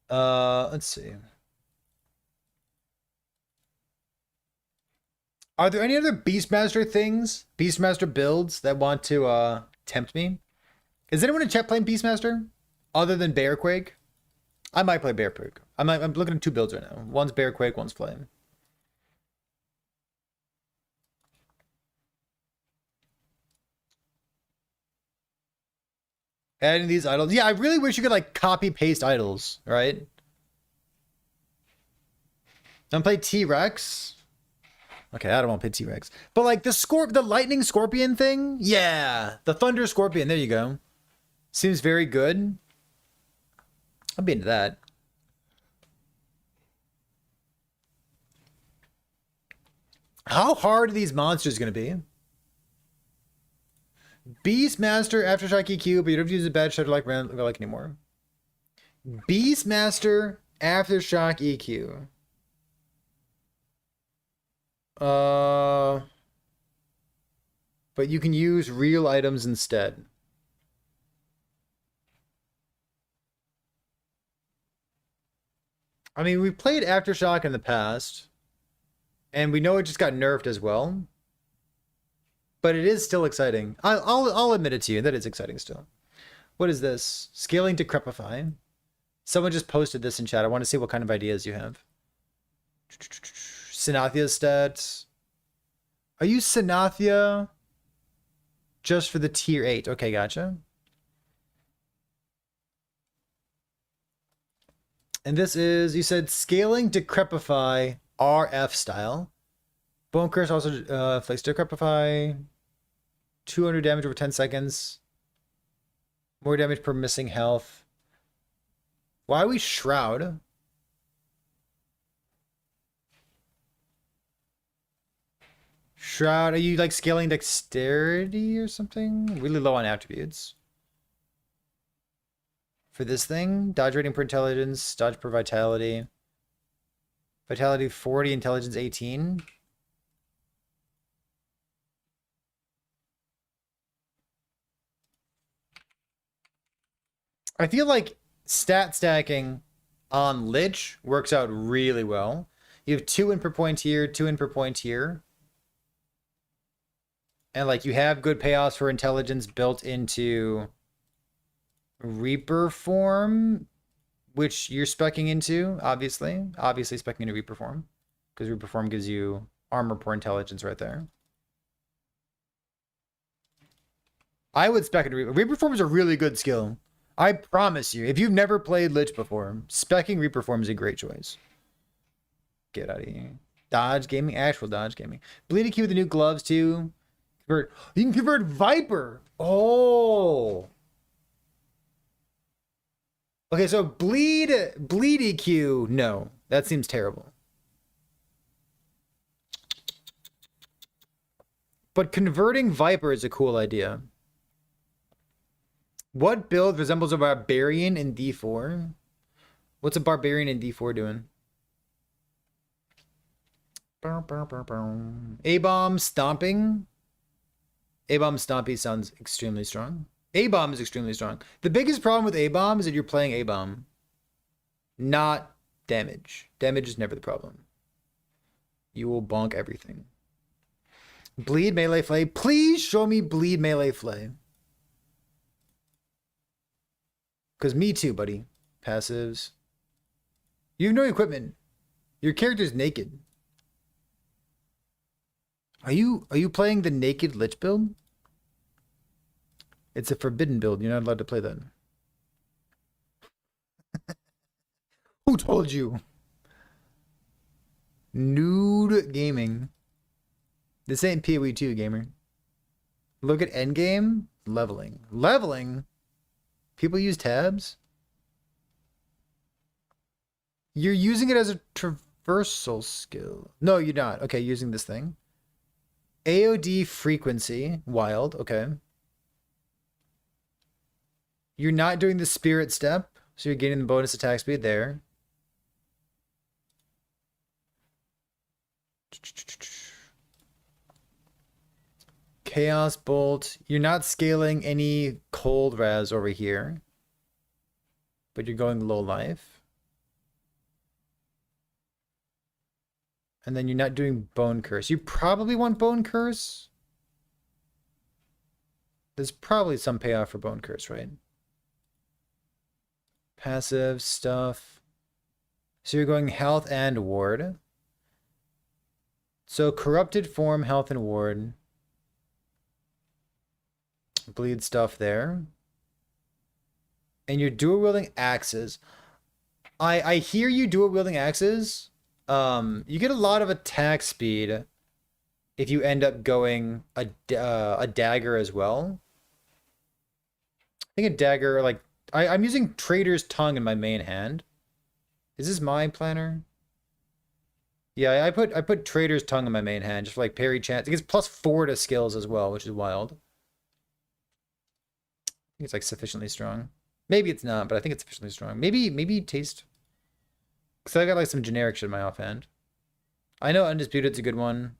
Let's see. Are there any other Beastmaster things, Beastmaster builds that want to tempt me? Is anyone in chat playing Beastmaster other than Bearquake? I might play Bearquake. I'm looking at 2 builds right now. One's Bearquake, one's Flame. Adding these idols. Yeah, I really wish you could like copy paste idols, right? I'm play T-Rex. Okay, I don't want to play T-Rex. But like the lightning scorpion thing? Yeah. The thunder scorpion. There you go. Seems very good. I'll be into that. How hard are these monsters going to be? Beastmaster Aftershock EQ, but you don't have to use a bad shadow like anymore. Beastmaster Aftershock EQ. But you can use real items instead. I mean, we played Aftershock in the past, and we know it just got nerfed as well. But it is still exciting. I'll admit it to you that it's exciting still. What is this? Scaling to Crepify. Someone just posted this in chat. I want to see what kind of ideas you have. Sinathia stats. Are you Sinathia just for the tier 8? Okay, gotcha. And this is, you said, Scaling Decrepify RF style. Bone Curse also inflicts Decrepify. 200 damage over 10 seconds. More damage per missing health. Why are we Shroud? Shroud, are you like scaling dexterity or something? Really low on attributes. For this thing, dodge rating per intelligence, dodge per vitality. Vitality 40, intelligence 18. I feel like stat stacking on Lich works out really well. You have 2 in per point here, 2 in per point here. And like you have good payoffs for intelligence built into Reaper form, which you're speccing into, obviously. Obviously speccing into Reaper form. Because Reaper form gives you armor per intelligence right there. I would spec into Reaper. Reaper form is a really good skill. I promise you, if you've never played Lich before, specking Reaper form is a great choice. Get out of here. Dodge gaming, actual dodge gaming. Bleed EQ with the new gloves too. You can convert Viper. Oh. Okay, so bleed EQ, no. That seems terrible. But converting Viper is a cool idea. What build resembles a barbarian in D4? What's a barbarian in D4 doing? A-bomb stomping. A-bomb stompy sounds extremely strong. A-bomb is extremely strong. The biggest problem with A-bomb is that you're playing A-bomb, not damage. Damage is never the problem. You will bonk everything. Bleed melee flay. Please show me bleed melee flay. Because me too, buddy. Passives. You have no equipment. Your character's naked. Are you playing the naked Lich build? It's a forbidden build. You're not allowed to play that. Who told you? Nude gaming. This ain't PoE 2, gamer. Look at endgame. Leveling. Leveling? People use tabs? You're using it as a traversal skill. No, you're not. Okay, using this thing. AOD frequency. Wild. Okay. You're not doing the spirit step, so you're getting the bonus attack speed there. Chaos Bolt. You're not scaling any cold raz over here, but you're going low life. And then you're not doing Bone Curse. You probably want Bone Curse. There's probably some payoff for Bone Curse, right? Passive stuff. So you're going health and ward. So corrupted form, health and ward. Bleed stuff there. and you're dual wielding axes. I hear you dual wielding axes. You get a lot of attack speed if you end up going a dagger as well. I think a dagger, like I'm using Trader's Tongue in my main hand. Is this my planner? Yeah, I put Trader's Tongue in my main hand just for like parry chance. It gets +4 to skills as well, which is wild. I think it's like sufficiently strong. Maybe it's not, but I think it's sufficiently strong. Maybe taste. Because I got like some generic shit in my offhand. I know Undisputed's a good one.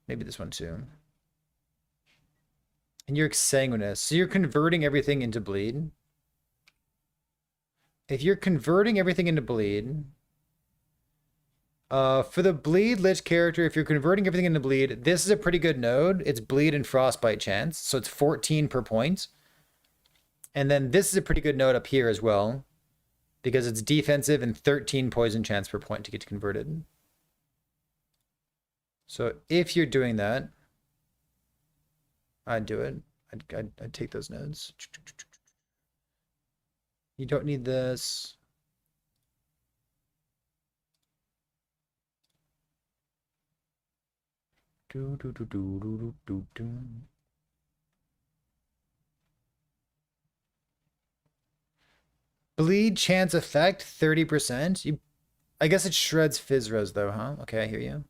Maybe this one too. And you're exsanguinous. So you're converting everything into bleed. If you're converting everything into bleed, for the bleed lich character, if you're converting everything into bleed, this is a pretty good node. It's bleed and frostbite chance, so it's 14 per point. And then this is a pretty good node up here as well, because it's defensive and 13 poison chance per point to get converted. So if you're doing that, I'd do it. I'd take those nodes. You don't need this. Bleed chance effect 30%. I guess it shreds Fizzros though, huh? Okay, I hear you.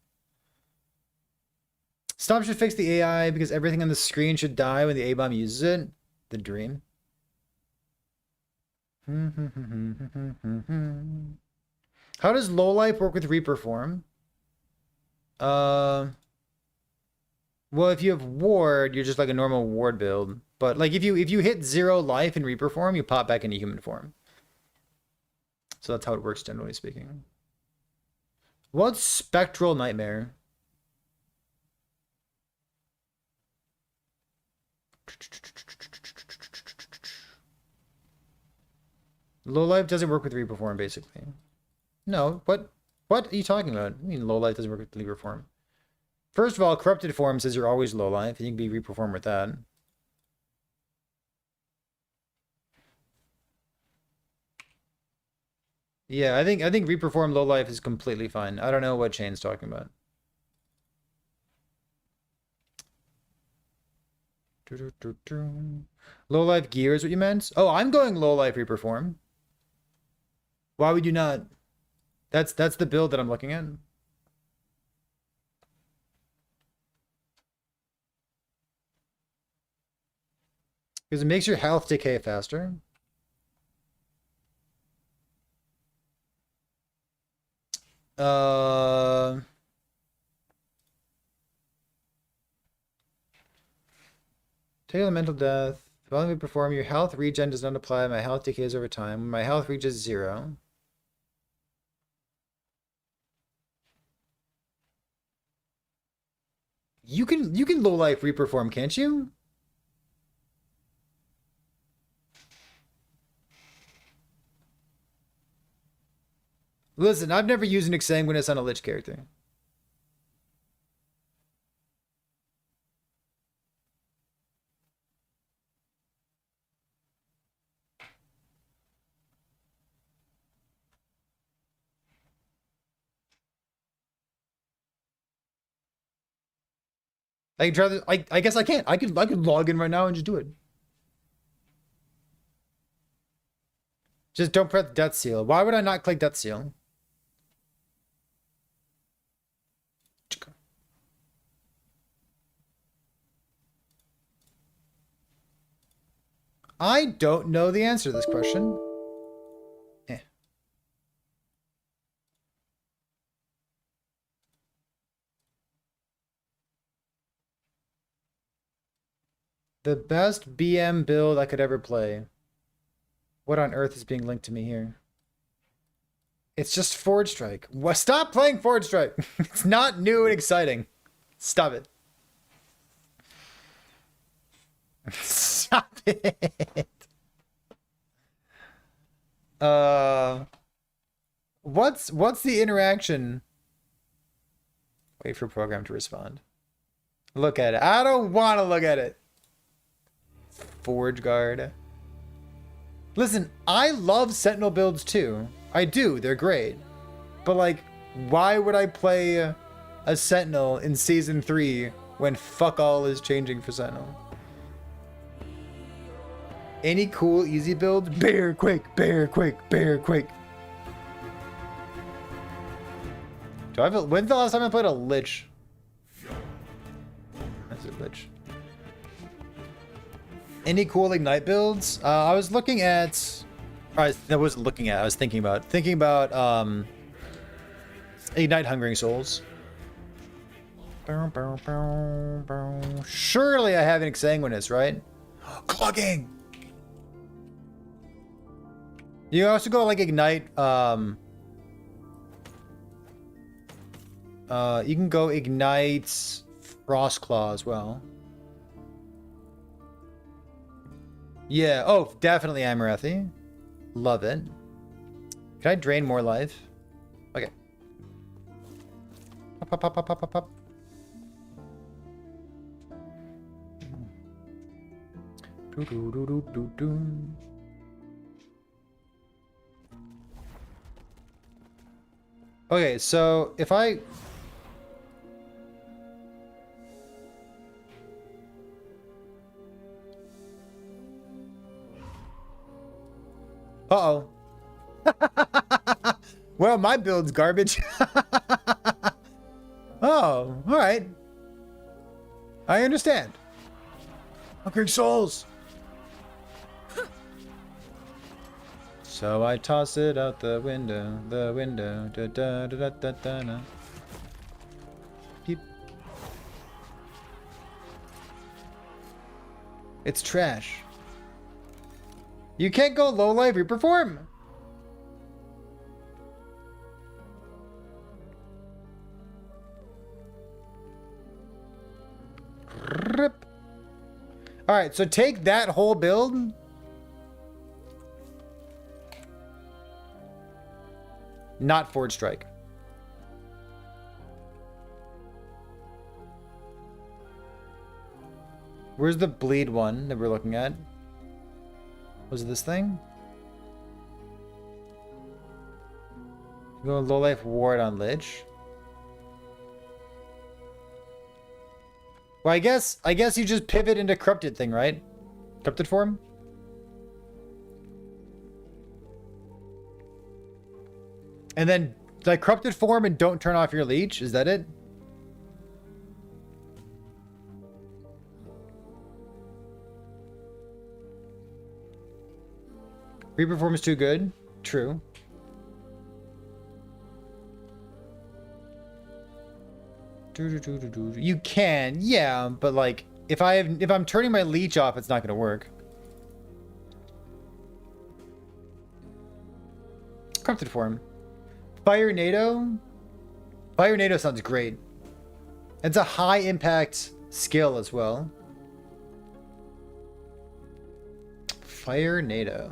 Stomp should fix the AI because everything on the screen should die when the A-bomb uses it. The dream. How does low life work with Reaper form? Well, if you have ward, you're just like a normal ward build. But like if you hit 0 life in Reaper form, you pop back into human form. So that's how it works, generally speaking. What's Spectral Nightmare? Low life doesn't work with Reaper form, basically. No, what are you talking about? I mean, low life doesn't work with Reaper form. First of all, corrupted form says you're always low life, and you can be Reaper form with that. Yeah, I think Reaper form low life is completely fine. I don't know what Chain's talking about. Low life gear is what you meant? Oh, I'm going low life Reaper form. Why would you not? That's the build that I'm looking at. Because it makes your health decay faster. Take elemental death. While we perform, your health regen does not apply. My health decays over time. When my health reaches 0. You can low life Reaper form, can't you? Listen, I've never used an Exsanguinous on a Lich character. I can try this. I guess I can't. I could log in right now and just do it. Just don't press Death Seal. Why would I not click Death Seal? I don't know the answer to this question. Eh. The best BM build I could ever play. What on earth is being linked to me here? It's just Forge Strike. What? Stop playing Forge Strike. It's not new and exciting. Stop it. Stop it. What's the interaction? Wait for program to respond. Look at it. I don't want to look at it. Forge Guard. Listen, I love Sentinel builds too. I do, they're great. But like, why would I play a Sentinel in Season 3 when fuck all is changing for Sentinel? Any cool easy builds? Bear Quake, Bear Quake, Bear Quake. When's the last time I played a Lich? That's a Lich. Any cool Ignite builds? I was looking at... I wasn't looking at, I was thinking about Ignite Hungering Souls. Surely I have an Exsanguinous, right? Clogging! You also go like Ignite, you can go Ignite Frostclaw as well. Yeah, oh, definitely Amarethi. Love it. Can I drain more life? Okay. Pop, pop, pop, pop, pop, pop. Do, do, do, do, do, do. Okay, so if I... Uh-oh. Well, my build's garbage. Oh, alright. I understand. Hungry souls. So I toss it out the window, da da da da da da. Peep. It's trash. You can't go low life, reperform. Rip. All right, so take that whole build. Not Forge Strike. Where's the bleed one that we're looking at? Was it this thing? Go low life ward on Lich. Well, I guess you just pivot into corrupted thing, right? Corrupted form? And then like corrupted form and don't turn off your leech. Is that it? Reaper form is too good. True. You can, yeah, but like if I'm turning my leech off, it's not gonna work. Corrupted form. Fire NATO? Fire NATO sounds great. It's a high impact skill as well. Fire NATO.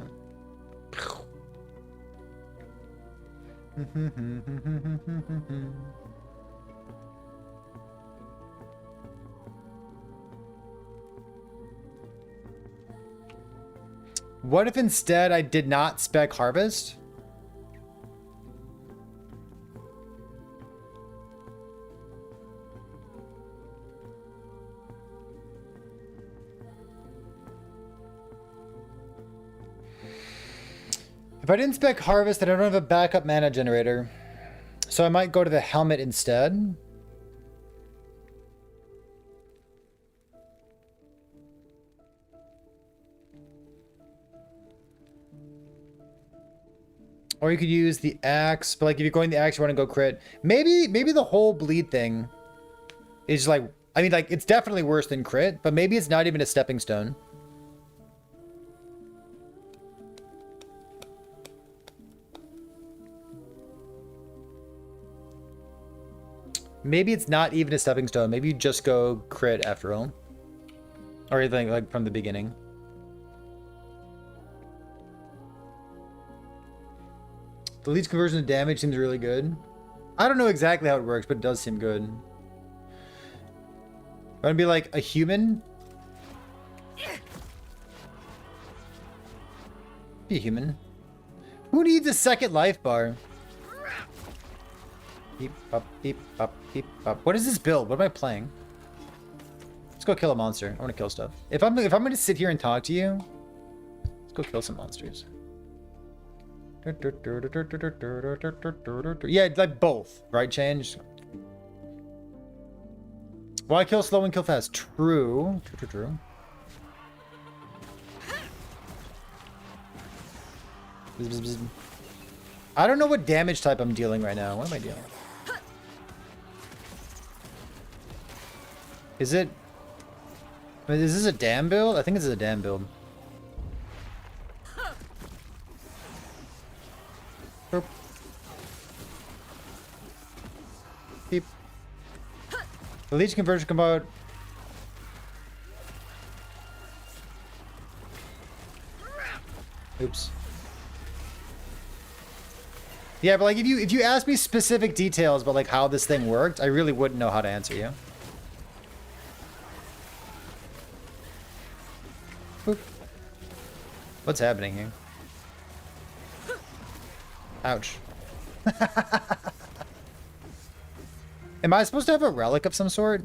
What if instead I did not spec Harvest? If I didn't spec Harvest, then I don't have a backup mana generator. So I might go to the Helmet instead. Or you could use the Axe, but like if you're going the Axe, you want to go crit. Maybe the whole bleed thing is like, I mean like it's definitely worse than crit, but maybe it's not even a stepping stone. Maybe it's not even a stepping stone. Maybe you just go crit after all. Or you think like from the beginning. The leech conversion to damage seems really good. I don't know exactly how it works, but it does seem good. I'm gonna be like a human. Be human. Who needs a second life bar? Beep, bop, beep, bop, beep, bop. What is this build? What am I playing? Let's go kill a monster. I want to kill stuff. If I'm gonna sit here and talk to you, let's go kill some monsters. Yeah, like both, right? Change. Why kill slow and kill fast? True. True. I don't know what damage type I'm dealing right now. What am I dealing? Is it... Is this a dam build? I think this is a dam build. Boop. Beep. The leech conversion come out. Oops. Yeah, but like if you ask me specific details about like how this thing worked, I really wouldn't know how to answer you. Boop. What's happening here? Ouch. Am I supposed to have a relic of some sort?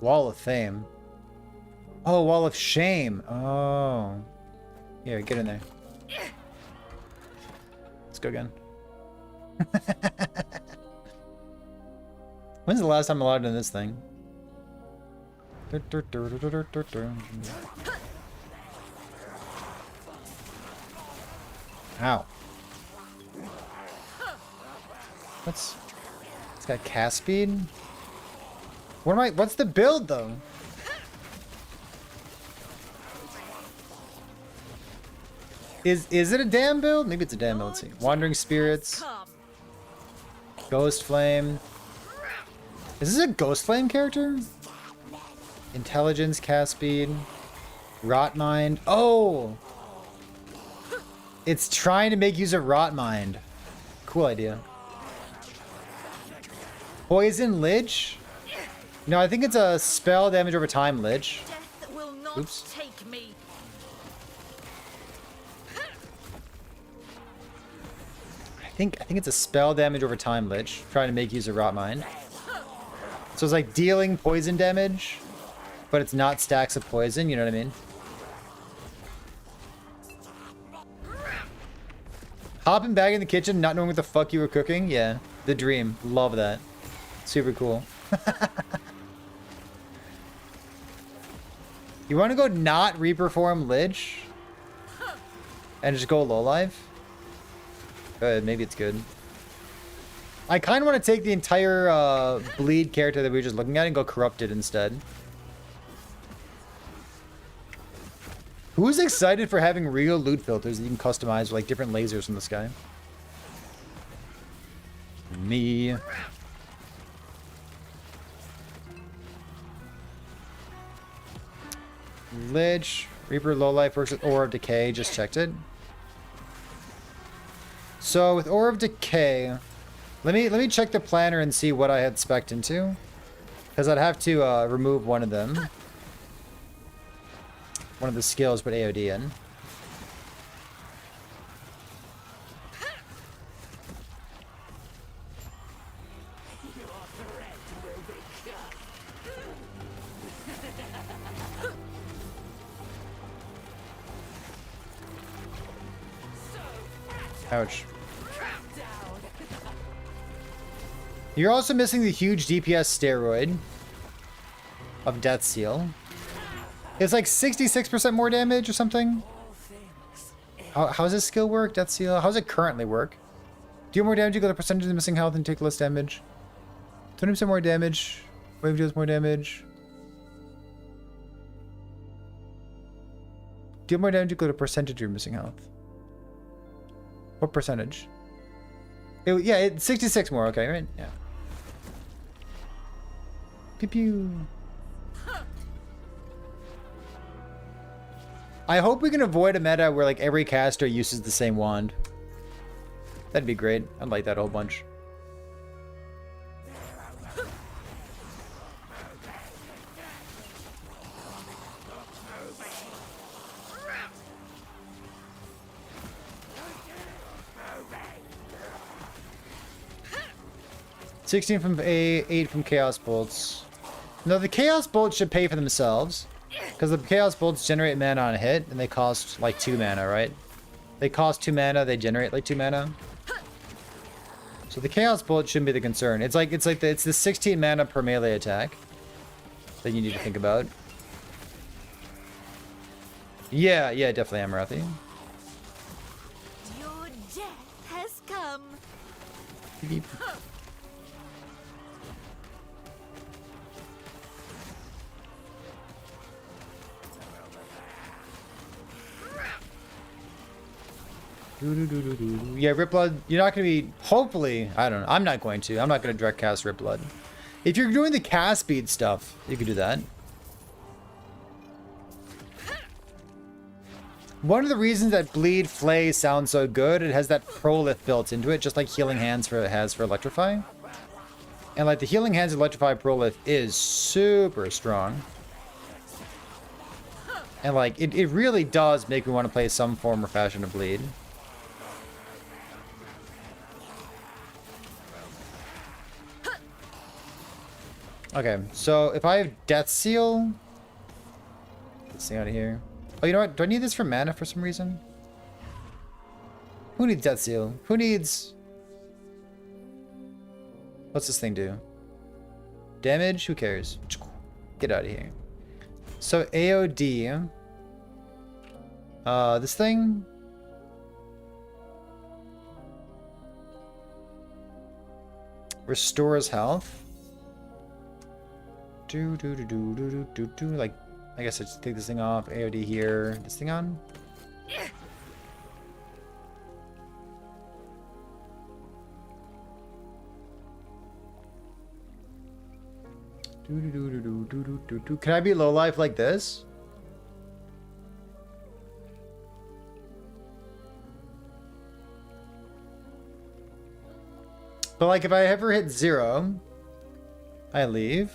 Wall of Fame. Oh, Wall of Shame. Oh. Here, get in there. Let's go again. When's the last time I logged in this thing? Ow. It's got cast speed? What's the build though? Is it a dam build? Maybe it's a dam build. Let's see. Wandering Spirits. Ghost Flame. Is this a Ghost Flame character? Intelligence, cast speed. Rot Mind. Oh! It's trying to make use of Rot Mind. Cool idea. Poison Lich? No, I think it's a spell damage over time Lich. Oops. I think it's a spell damage over time Lich, trying to make use of Rot Mind. So it's like dealing poison damage, but it's not stacks of poison, you know what I mean? Hopping back in the kitchen, not knowing what the fuck you were cooking? Yeah, the dream. Love that. Super cool. You want to go not reperform Lich? And just go low life? Good, maybe it's good. I kind of want to take the entire bleed character that we were just looking at and go corrupted instead. Who's excited for having real loot filters that you can customize with like different lasers from the sky? Me. Lich, Reaper low life works with Aura of Decay, just checked it. So with Aura of Decay, let me check the planner and see what I had spec'd into. Because I'd have to remove one of them. One of the skills, put AOD in. Ouch. You're also missing the huge DPS steroid of Death Seal. It's like 66% more damage or something. How does this skill work, Death Seal? How does it currently work? Deal more damage, you get a percentage of the missing health and take less damage. 20% more damage. Wave deals more damage. Deal more damage, you get a percentage of your missing health. What percentage? Yeah, it's 66 more, okay, right? Yeah. Pew pew. I hope we can avoid a meta where like every caster uses the same wand. That'd be great. I'd like that a whole bunch. $16 from A, 8 from Chaos Bolts. No, the Chaos Bolts should pay for themselves. Because the Chaos Bolts generate mana on a hit, and they cost like 2 mana, right? They cost 2 mana, they generate like 2 mana. So the Chaos Bolt shouldn't be the concern. It's the 16 mana per melee attack that you need to think about. Yeah, definitely Amarathi. Your death has come. Beep. Yeah, Rip Blood, you're not going to be... Hopefully, I don't know. I'm not going to. I'm not going to direct cast Rip Blood. If you're doing the cast speed stuff, you could do that. One of the reasons that Bleed Flay sounds so good, it has that prolif built into it, just like Healing Hands has for Electrify. And like the Healing Hands Electrify prolif is super strong. And like, it really does make me want to play some form or fashion of Bleed. Okay, so if I have Death Seal... Let's see out of here. Oh, you know what? Do I need this for mana for some reason? Who needs Death Seal? Who needs... What's this thing do? Damage? Who cares? Get out of here. So AOD... this thing... Restores health. Like, I guess I just take this thing off. AOD here. This thing on? Can I be low life like this? But like if I ever hit 0, I leave.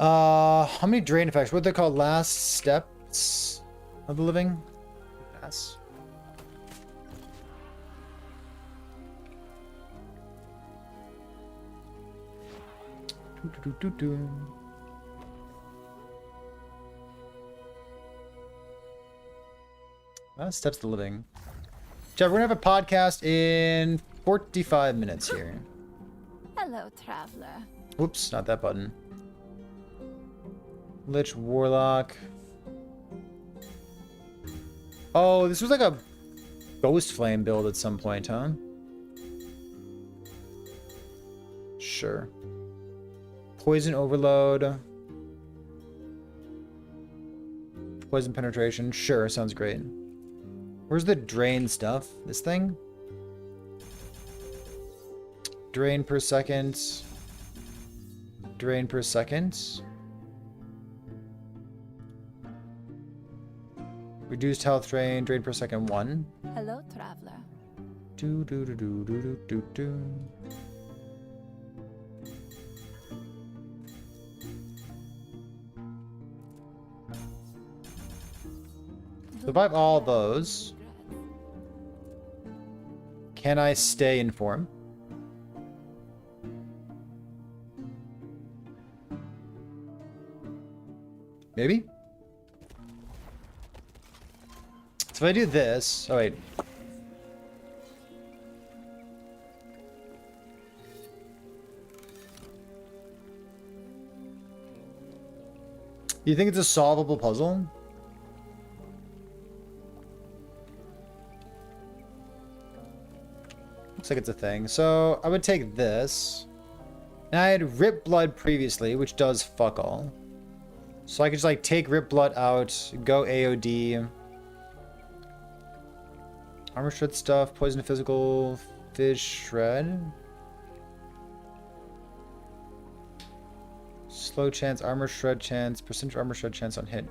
How many drain effects? What they call last steps of the living? Yes. Last steps of the living. Jeff, we're gonna have a podcast in 45 minutes here. Hello, traveler. Whoops, not that button. Lich Warlock. Oh, this was like a Ghost Flame build at some point, huh? Sure. Poison Overload. Poison Penetration. Sure, sounds great. Where's the drain stuff? This thing? Drain per second. Drain per second. Reduced health drain. Drain per second 1. Hello, traveler. Do do do do do do do do. Survive all those. Can I stay in form? Maybe? So if I do this... Oh, wait. You think it's a solvable puzzle? Looks like it's a thing. So I would take this. Now I had Rip Blood previously, which does fuck all. So I could just like take Rip Blood out, go AOD. Armor Shred stuff, Poison Physical, Fish Shred. Slow chance, Armor Shred chance, percentage Armor Shred chance on hit.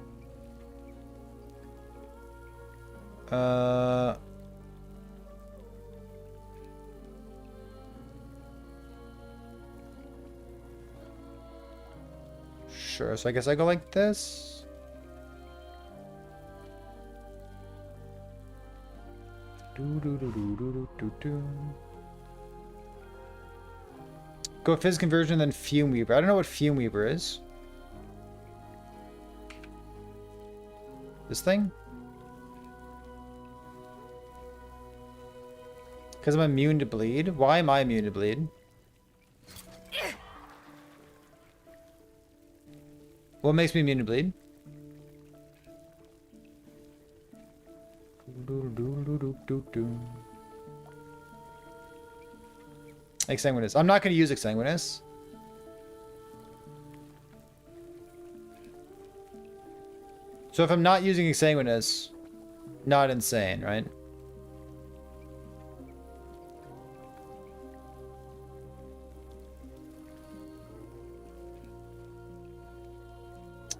Sure, so I guess I go like this. Go Fizz Conversion, then Fume Weaver. I don't know what Fume Weaver is. This thing? Because I'm immune to bleed? Why am I immune to bleed? What makes me immune to bleed? Exsanguinous. I'm not going to use Exsanguinous. So if I'm not using Exsanguinous, not insane, right?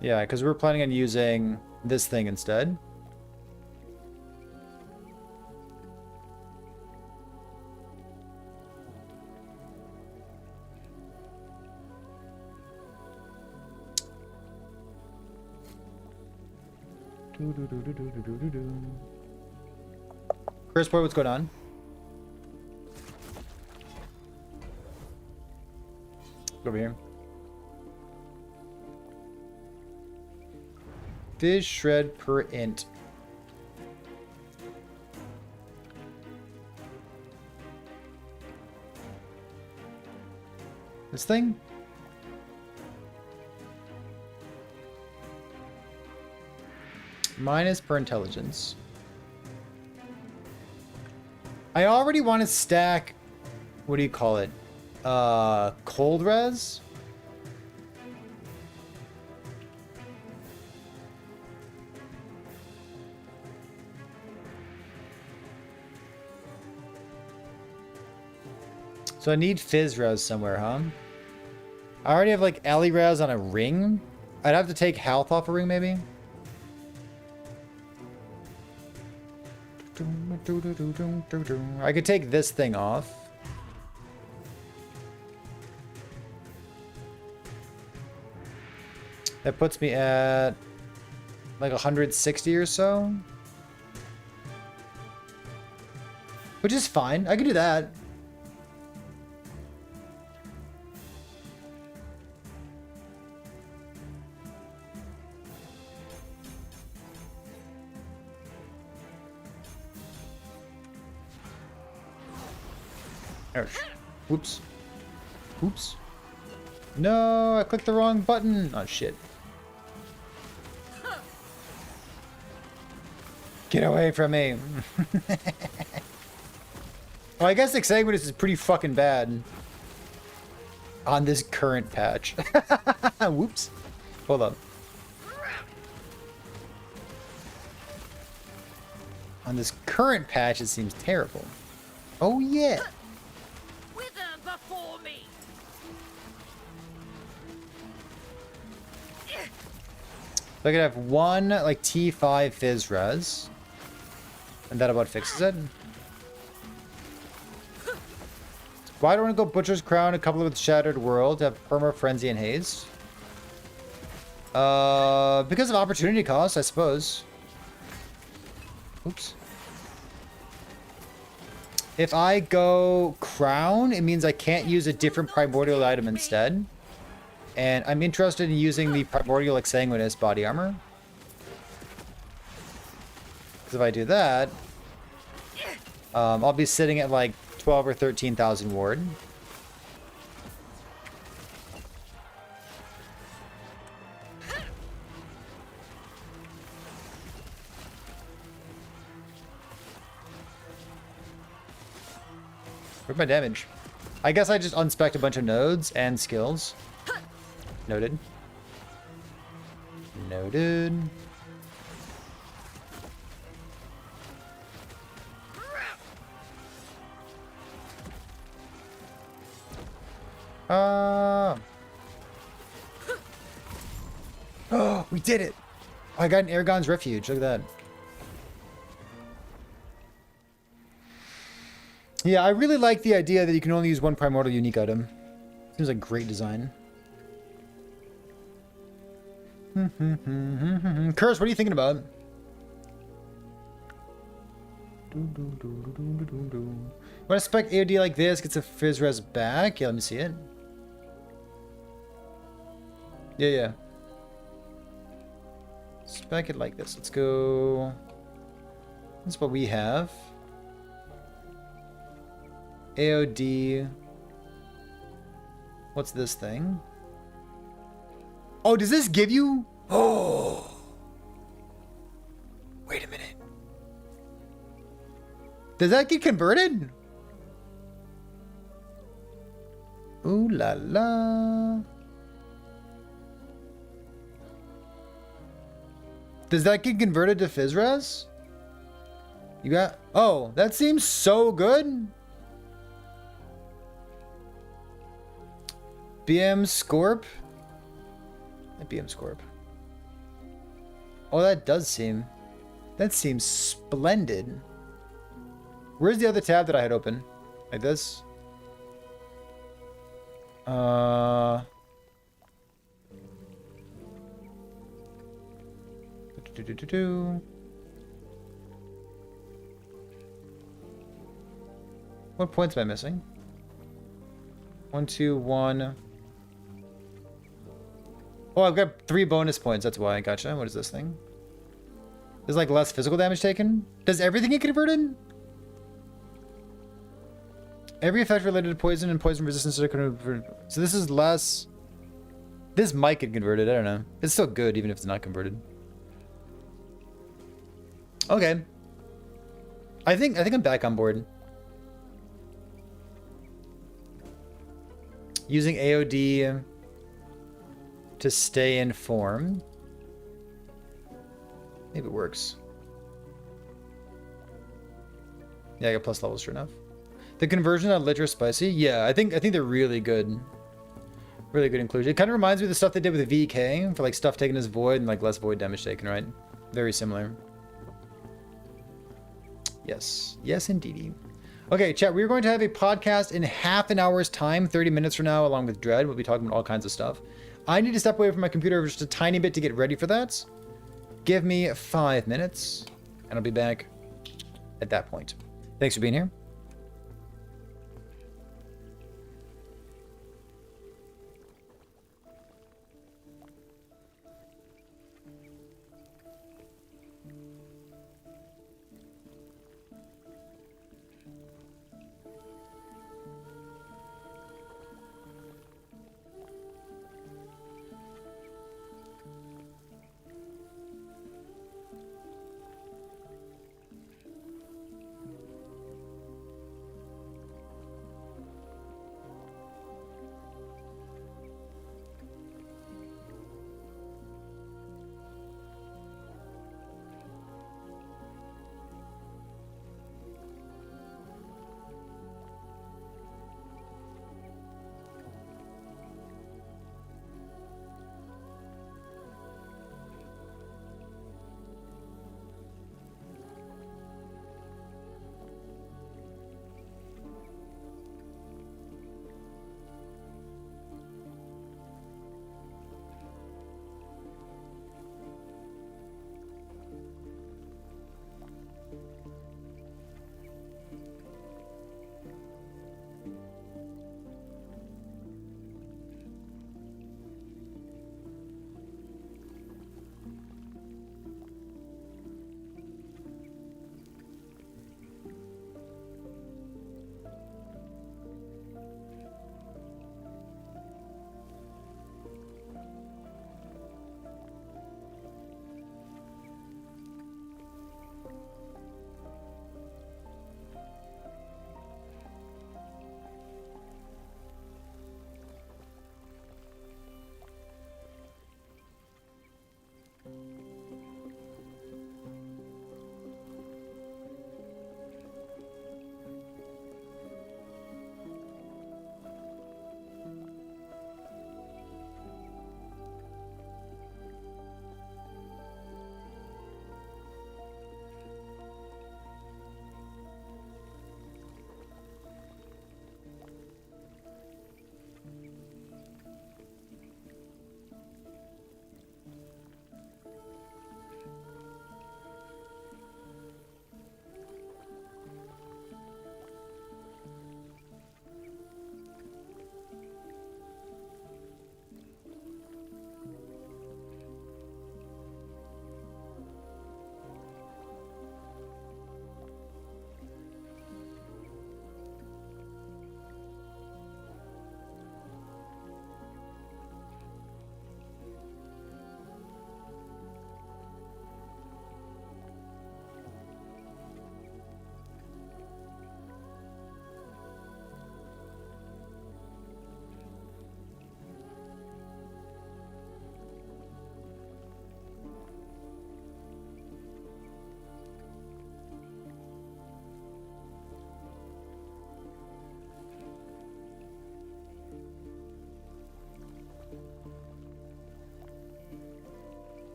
Yeah, because we're planning on using this thing instead. Chris Boy, what's going on? Over here. Fizz shred per int. This thing? Minus per intelligence. I already want to stack, what do you call it? Cold res? So I need Fizz res somewhere, huh? I already have like Alley res on a ring. I'd have to take health off a ring maybe. I could take this thing off. That puts me at like 160 or so. Which is fine. I can do that. Whoops. Oops. No, I clicked the wrong button. Oh, shit. Get away from me. Well, I guess Exsanguinous is pretty fucking bad on this current patch. Whoops. Hold up. On this current patch, it seems terrible. Oh, yeah. So I could have one, like, T5 Fizz res. And that about fixes it. Why do I want to go Butcher's Crown, a couple with Shattered World, to have Perma, Frenzy, and Haste? Because of opportunity cost, I suppose. Oops. If I go Crown, it means I can't use a different Primordial item instead. And I'm interested in using the Primordial Exsanguinous body armor. Because if I do that, I'll be sitting at like 12 or 13,000 ward. Where's my damage? I guess I just unspec'd a bunch of nodes and skills. Noted. Noted. Oh, we did it! I got an Aragon's Refuge. Look at that. Yeah, I really like the idea that you can only use one Primordial unique item. Seems like great design. Curse, what are you thinking about? When I spec AOD like this, gets a fizz res back. Yeah, let me see it. Yeah. Spec it like this. Let's go. That's what we have. AOD. What's this thing? Oh, does this give you? Oh. Wait a minute. Does that get converted? Ooh la la. Does that get converted to Fizzres? You got... Oh, that seems so good. BM Scorp? BM Scorp. Oh, that does seem... That seems splendid. Where's the other tab that I had open? Like this? What points am I missing? 1, 2, 1. Oh, I've got 3 bonus points. That's why. Gotcha. What is this thing? There's like less physical damage taken. Does everything get converted? Every effect related to poison and poison resistance are converted. So this is less. This might get converted. I don't know. It's still good even if it's not converted. Okay. I think I'm back on board. Using AOD to stay in form. Maybe it works. Yeah, I got plus levels, sure enough. The conversion on Litra Spicy? Yeah, I think they're really good. Really good inclusion. It kind of reminds me of the stuff they did with VK for like stuff taken as void and like less void damage taken, right? Very similar. Yes. Yes, indeedy. Okay, chat, we're going to have a podcast in half an hour's time, 30 minutes from now, along with Dread. We'll be talking about all kinds of stuff. I need to step away from my computer just a tiny bit to get ready for that. Give me 5 minutes, and I'll be back at that point. Thanks for being here.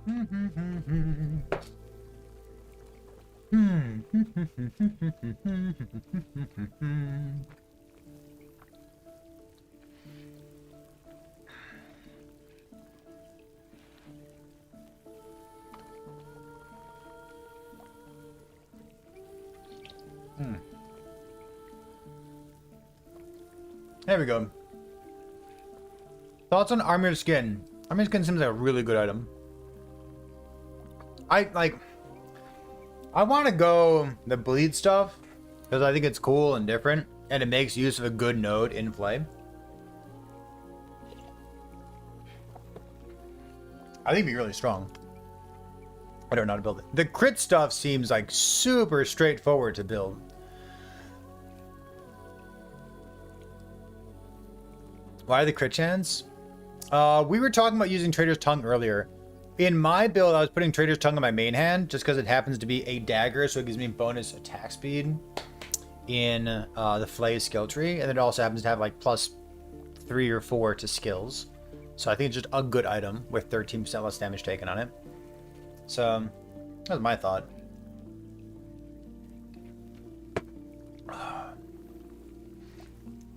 There we go. Thoughts on Armored Skin? Armored Skin seems like a really good item. I want to go the bleed stuff because I think it's cool and different, and it makes use of a good node in play. I think it'd be really strong. I don't know how to build it. The crit stuff seems like super straightforward to build. Why the crit chance? We were talking about using Trader's Tongue earlier. In my build, I was putting Trader's Tongue on my main hand just because it happens to be a dagger, so it gives me bonus attack speed in the Flay skill tree, and it also happens to have like +3 or 4 to skills. So I think it's just a good item with 13% less damage taken on it. So that was my thought.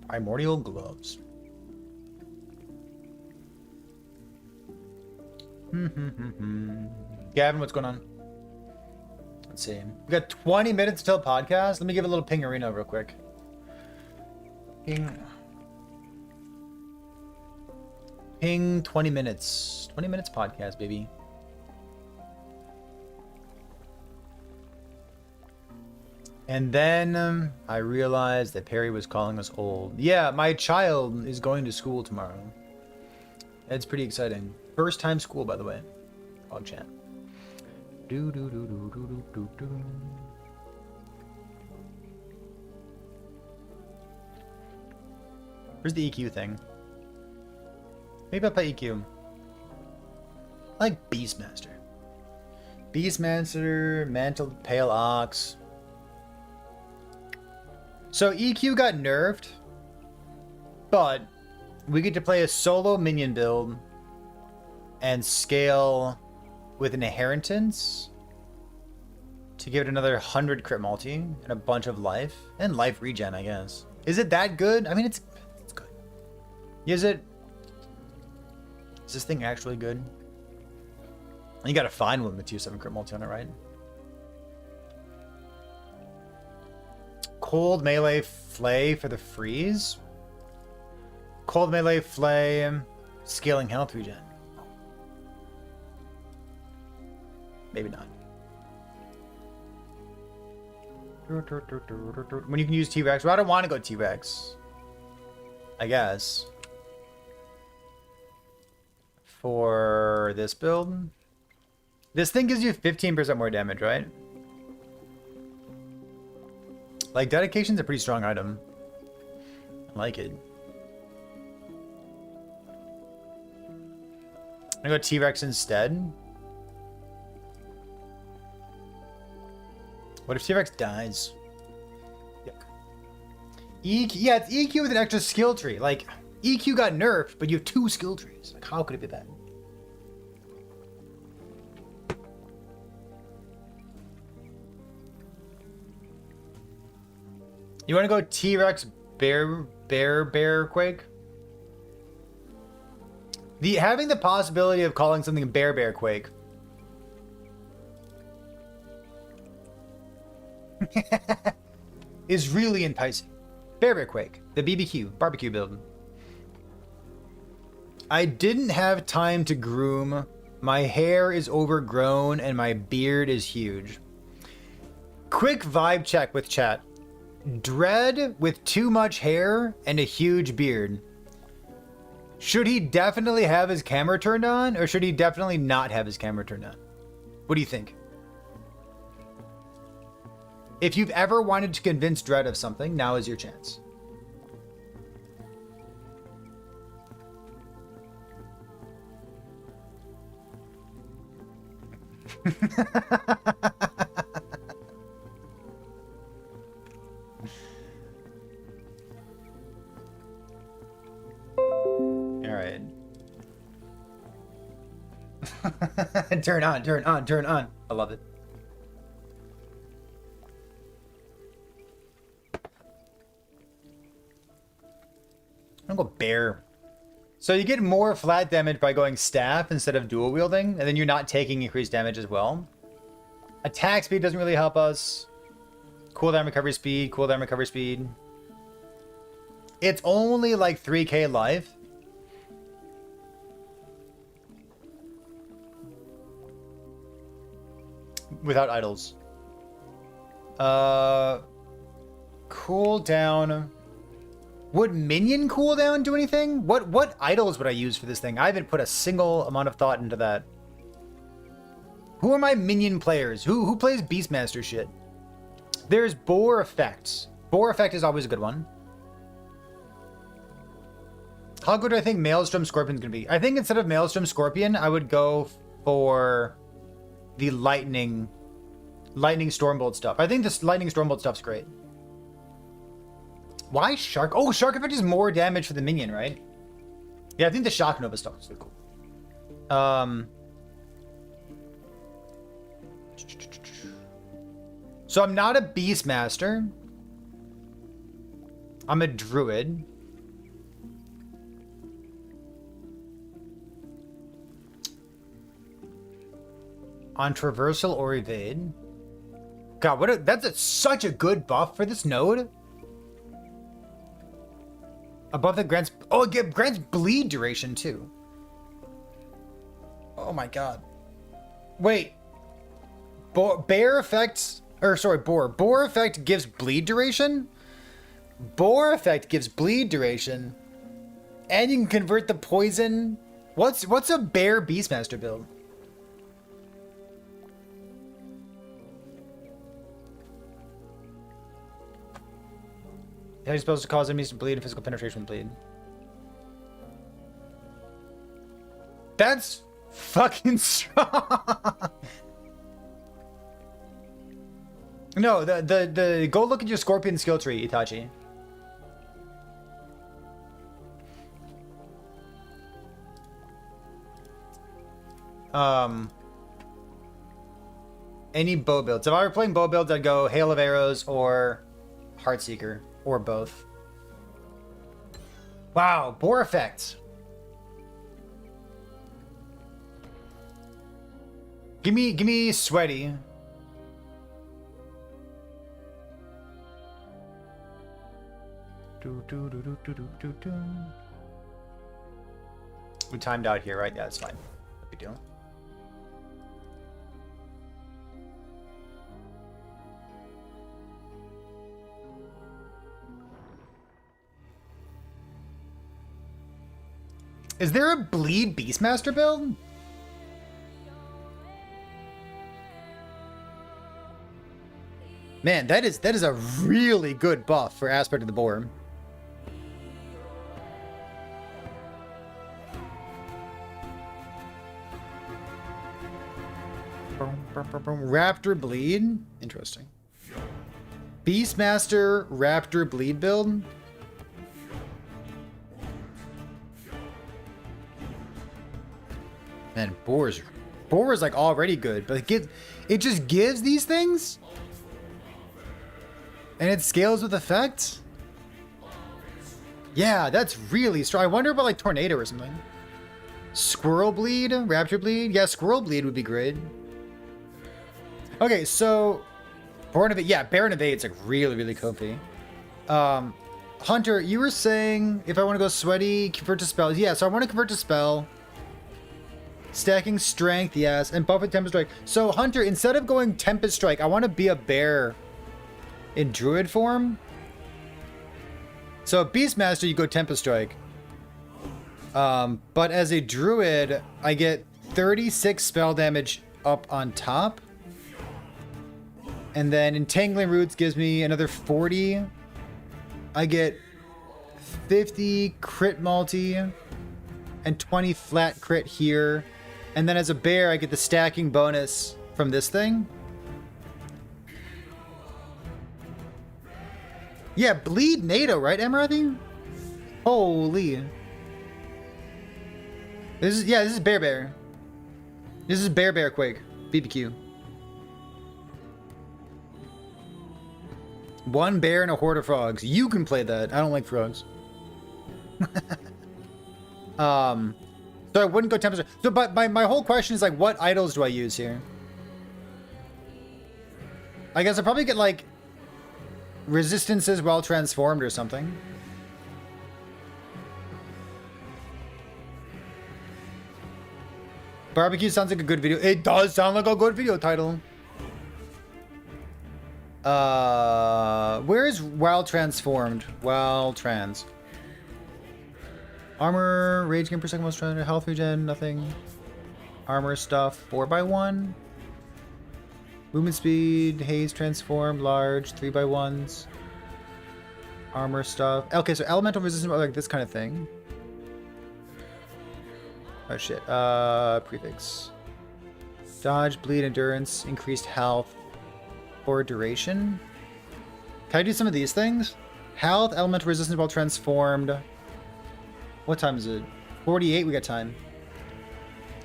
Primordial gloves. Gavin, what's going on? Let's see. We got 20 minutes till podcast. Let me give a little ping arena real quick. Ping 20 minutes. 20 minutes podcast, baby. And then I realized that Perry was calling us old. Yeah, my child is going to school tomorrow. It's pretty exciting. First time school, by the way. Log chat. Where's the EQ thing? Maybe I'll play EQ. I like Beastmaster. Beastmaster, Mantled Pale Ox. So EQ got nerfed, but we get to play a solo minion build and scale with an inheritance to give it another 100 crit multi and a bunch of life and life regen, I guess. Is it that good? I mean, it's good. Is it? Is this thing actually good? You gotta find one with 2/7 crit multi on it, right? Cold melee flay for the freeze. Cold melee flay, scaling health regen. Maybe not. When you can use T-Rex. Well, I don't want to go T-Rex. I guess. For this build. This thing gives you 15% more damage, right? Like, Dedication's a pretty strong item. I like it. I'm gonna go T-Rex instead. What if T-Rex dies? Yuck. EQ, yeah, it's EQ with an extra skill tree. Like, EQ got nerfed, but you have 2 skill trees. Like, how could it be bad? You want to go T-Rex bear quake? Having the possibility of calling something bear quake is really enticing. Bear quake, the BBQ barbecue build. I didn't have time to groom. My hair is overgrown and my beard is huge. Quick vibe check with chat. Dread with too much hair and a huge beard. Should he definitely have his camera turned on, or should he definitely not have his camera turned on? What do you think? If you've ever wanted to convince Dread of something, now is your chance. All right. Turn on, turn on, turn on. I love it. I'm gonna go bear. So you get more flat damage by going staff instead of dual wielding, and then you're not taking increased damage as well. Attack speed doesn't really help us. Cooldown recovery speed, cooldown recovery speed. It's only like 3k life. Without idols. Cooldown. Would minion cooldown do anything? What idols would I use for this thing? I haven't put a single amount of thought into that. Who are my minion players? Who plays Beastmaster shit? There's Boar Effect. Boar Effect is always a good one. How good do I think Maelstrom Scorpion's gonna be? I think instead of Maelstrom Scorpion, I would go for the Lightning Stormbolt stuff. I think this Lightning Stormbolt stuff's great. Why Shark? Oh, Shark Effect is more damage for the minion, right? Yeah, I think the Shock Nova stuff is really cool. So I'm not a Beastmaster. I'm a Druid. On Traversal or Evade. God, that's such a good buff for this node. Above the grants... Oh, it grants bleed duration, too. Oh my god. Wait. Bear effect... Or, sorry, Boar. Boar effect gives bleed duration? Boar effect gives bleed duration. And you can convert the poison... What's a Bear Beastmaster build? How are you supposed to cause enemies to bleed and physical penetration bleed? That's fucking strong. No, the go look at your Scorpion skill tree, Itachi. Any bow builds. If I were playing bow builds, I'd go Hail of Arrows or Heartseeker. Or both. Wow, Boar Effect. Give me Sweaty. We timed out here, right? Yeah, that's fine. No big deal. Is there a bleed Beastmaster build? Man, that is a really good buff for Aspect of the Boar. Raptor Bleed? Interesting. Beastmaster Raptor Bleed build? Man, Boar is like already good, but it just gives these things? And it scales with effect? Yeah, that's really strong. I wonder about like Tornado or something. Squirrel Bleed? Raptor Bleed? Yeah, Squirrel Bleed would be great. Okay, so... Born of it, yeah, Baron of Eight's like really, really comfy. Hunter, you were saying if I want to go Sweaty, convert to spell. Yeah, so I want to convert to spell. Stacking Strength, yes, and buff with Tempest Strike. So, Hunter, instead of going Tempest Strike, I want to be a bear in Druid form. So, Beastmaster, you go Tempest Strike. But as a Druid, I get 36 spell damage up on top. And then Entangling Roots gives me another 40. I get 50 crit multi and 20 flat crit here. And then as a bear, I get the stacking bonus from this thing. Yeah, bleed NATO, right, Emeraldy? Holy. This is Bear. This is Bear Quake. BBQ. One bear and a horde of frogs. You can play that. I don't like frogs. So I wouldn't go 10%. So, but my whole question is like, what idols do I use here? I guess I'll probably get like resistances well transformed or something. Barbecue sounds like a good video. It does sound like a good video title. Where is well transformed? Well trans. Armor, rage gain per second, most strength, health regen, nothing. Armor stuff, 4x1. Movement speed, haze transformed, large, 3x1s. Armor stuff. Okay, so elemental resistance, like this kind of thing. Oh shit. Prefix. Dodge, bleed, endurance, increased health, or duration. Can I do some of these things? Health, elemental resistance while transformed. What time is it? 48, we got time.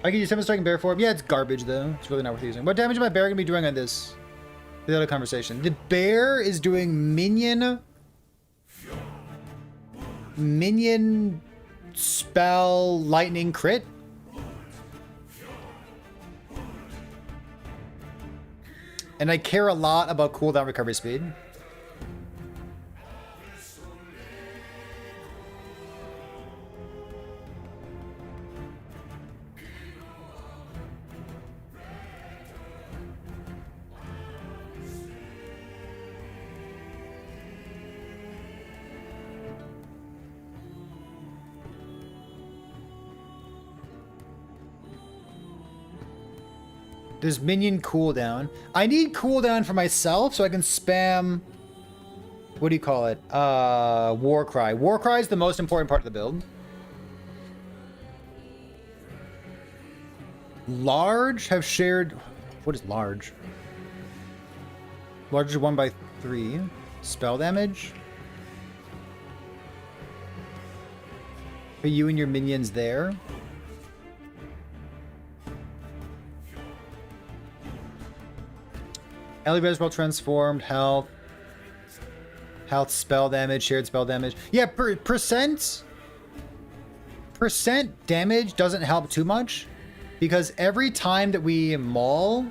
I can use 7 striking bear form. Yeah, it's garbage though. It's really not worth using. What damage is my bear gonna be doing on this? The other conversation. The bear is doing minion spell lightning crit. And I care a lot about cooldown recovery speed. There's minion cooldown. I need cooldown for myself so I can spam... What do you call it? War Cry. War Cry is the most important part of the build. Large have shared... What is large? Large is 1/3. Spell damage. Are you and your minions there? Ellie well transformed, health, spell damage, shared spell damage. Yeah, percent damage doesn't help too much because every time that we maul,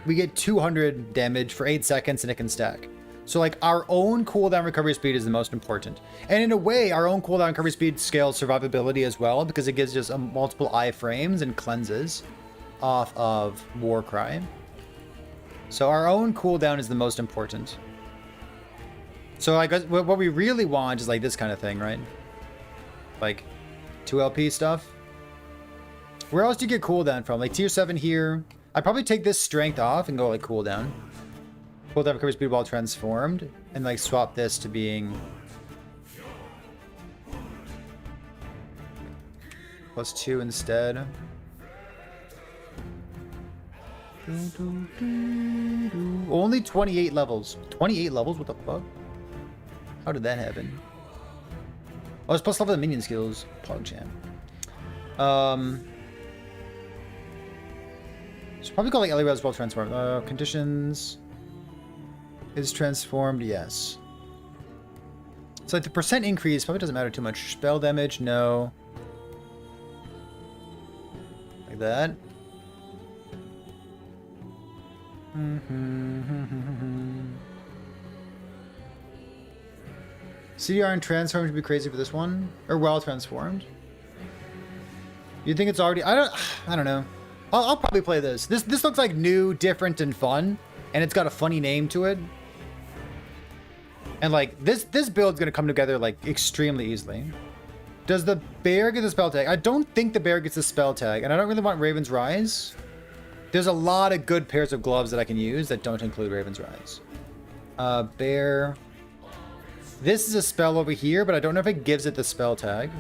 we get 200 damage for 8 seconds and it can stack. So like our own cooldown recovery speed is the most important. And in a way, our own cooldown recovery speed scales survivability as well because it gives us multiple iframes and cleanses off of War Cry. So our own cooldown is the most important. So I guess what we really want is like this kind of thing, right? Like 2 LP stuff. Where else do you get cooldown from? Like tier 7 here. I'd probably take this strength off and go like cooldown. Cooldown recovery speed while transformed. And like swap this to being +2 instead. Only 28 levels. 28 levels? What the fuck? How did that happen? Oh, it's plus level the minion skills. PogChamp. Should probably call like Ellie as well transformed. Conditions is transformed, yes. So like the percent increase probably doesn't matter too much. Spell damage, no. Like that. CDR and transformed would be crazy for this one, or well transformed. You think it's already? I don't know. I'll probably play this. This looks like new, different, and fun, and it's got a funny name to it. And like this build's gonna come together like extremely easily. Does the bear get the spell tag? I don't think the bear gets the spell tag, and I don't really want Raven's Rise. There's a lot of good pairs of gloves that I can use that don't include Raven's Rise. Bear. This is a spell over here, but I don't know if it gives it the spell tag.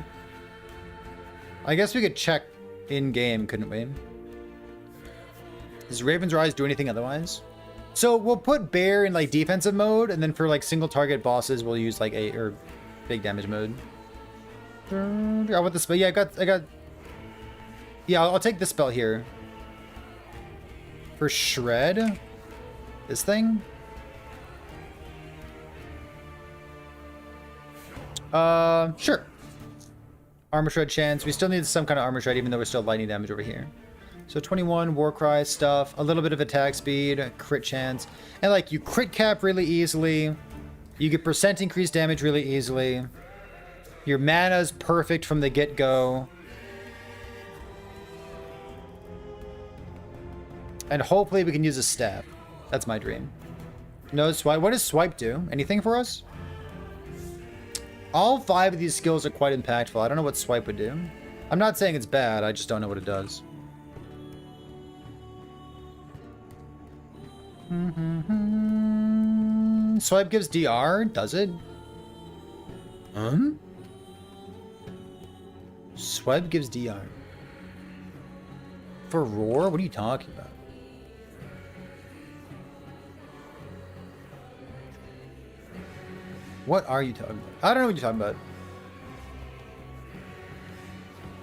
I guess we could check in-game, couldn't we? Does Raven's Rise do anything otherwise? So we'll put Bear in like defensive mode, and then for like single target bosses, we'll use like big damage mode. I want the spell. Yeah, I got. Yeah, I'll take this spell here. For shred? This thing? Sure. Armor shred chance. We still need some kind of armor shred, even though we're still lightning damage over here. So 21 war cry stuff, a little bit of attack speed, crit chance, and like you crit cap really easily. You get percent increased damage really easily. Your mana's perfect from the get-go. And hopefully we can use a stab. That's my dream. No swipe. What does swipe do? Anything for us? All 5 of these skills are quite impactful. I don't know what swipe would do. I'm not saying it's bad. I just don't know what it does. Swipe gives DR? Does it? Swipe gives DR. For roar? What are you talking about? What are you talking about? I don't know what you're talking about.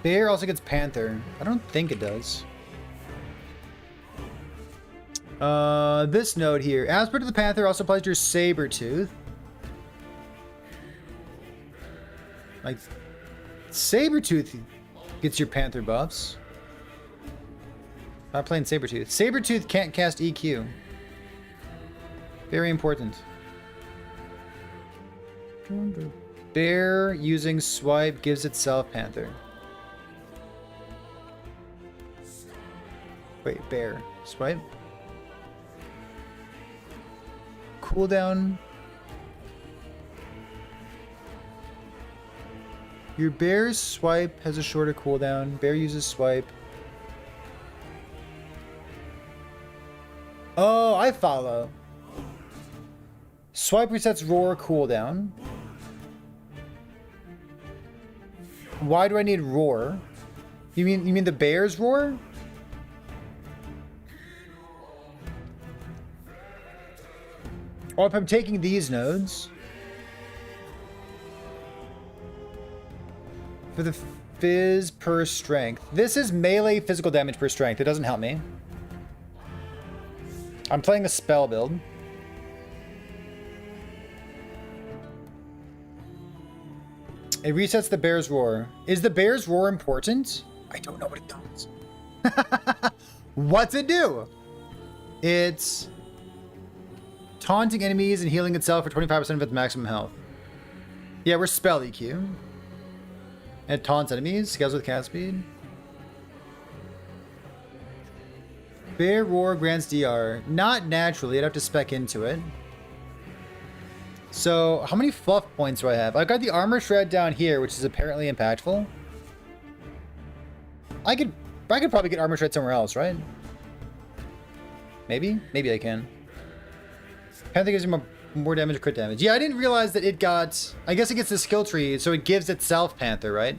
Bear also gets Panther. I don't think it does. This note here. Aspect of the Panther also applies to your saber tooth. Like, saber tooth gets your Panther buffs. Not playing saber tooth. Saber tooth can't cast EQ. Very important. Bear using swipe gives itself Panther. Wait, bear. Swipe? Cooldown. Your bear's swipe has a shorter cooldown. Bear uses swipe. Oh, I follow. Swipe resets roar cooldown. Why do I need roar? You mean the bear's roar? Or if I'm taking these nodes for the fizz per strength. This is melee physical damage per strength. It doesn't help me. I'm playing a spell build. It resets the bear's roar. Is the bear's roar important? I don't know what it does. What's it do? It's taunting enemies and healing itself for 25% of its maximum health. Yeah, we're spell EQ. And it taunts enemies, scales with cast speed. Bear roar grants DR. Not naturally, I'd have to spec into it. So, how many fluff points do I have? I've got the armor shred down here, which is apparently impactful. I could probably get armor shred somewhere else, right? Maybe? Maybe I can. Panther gives you more damage or crit damage. Yeah, I didn't realize that it got... I guess it gets the skill tree, so it gives itself Panther, right?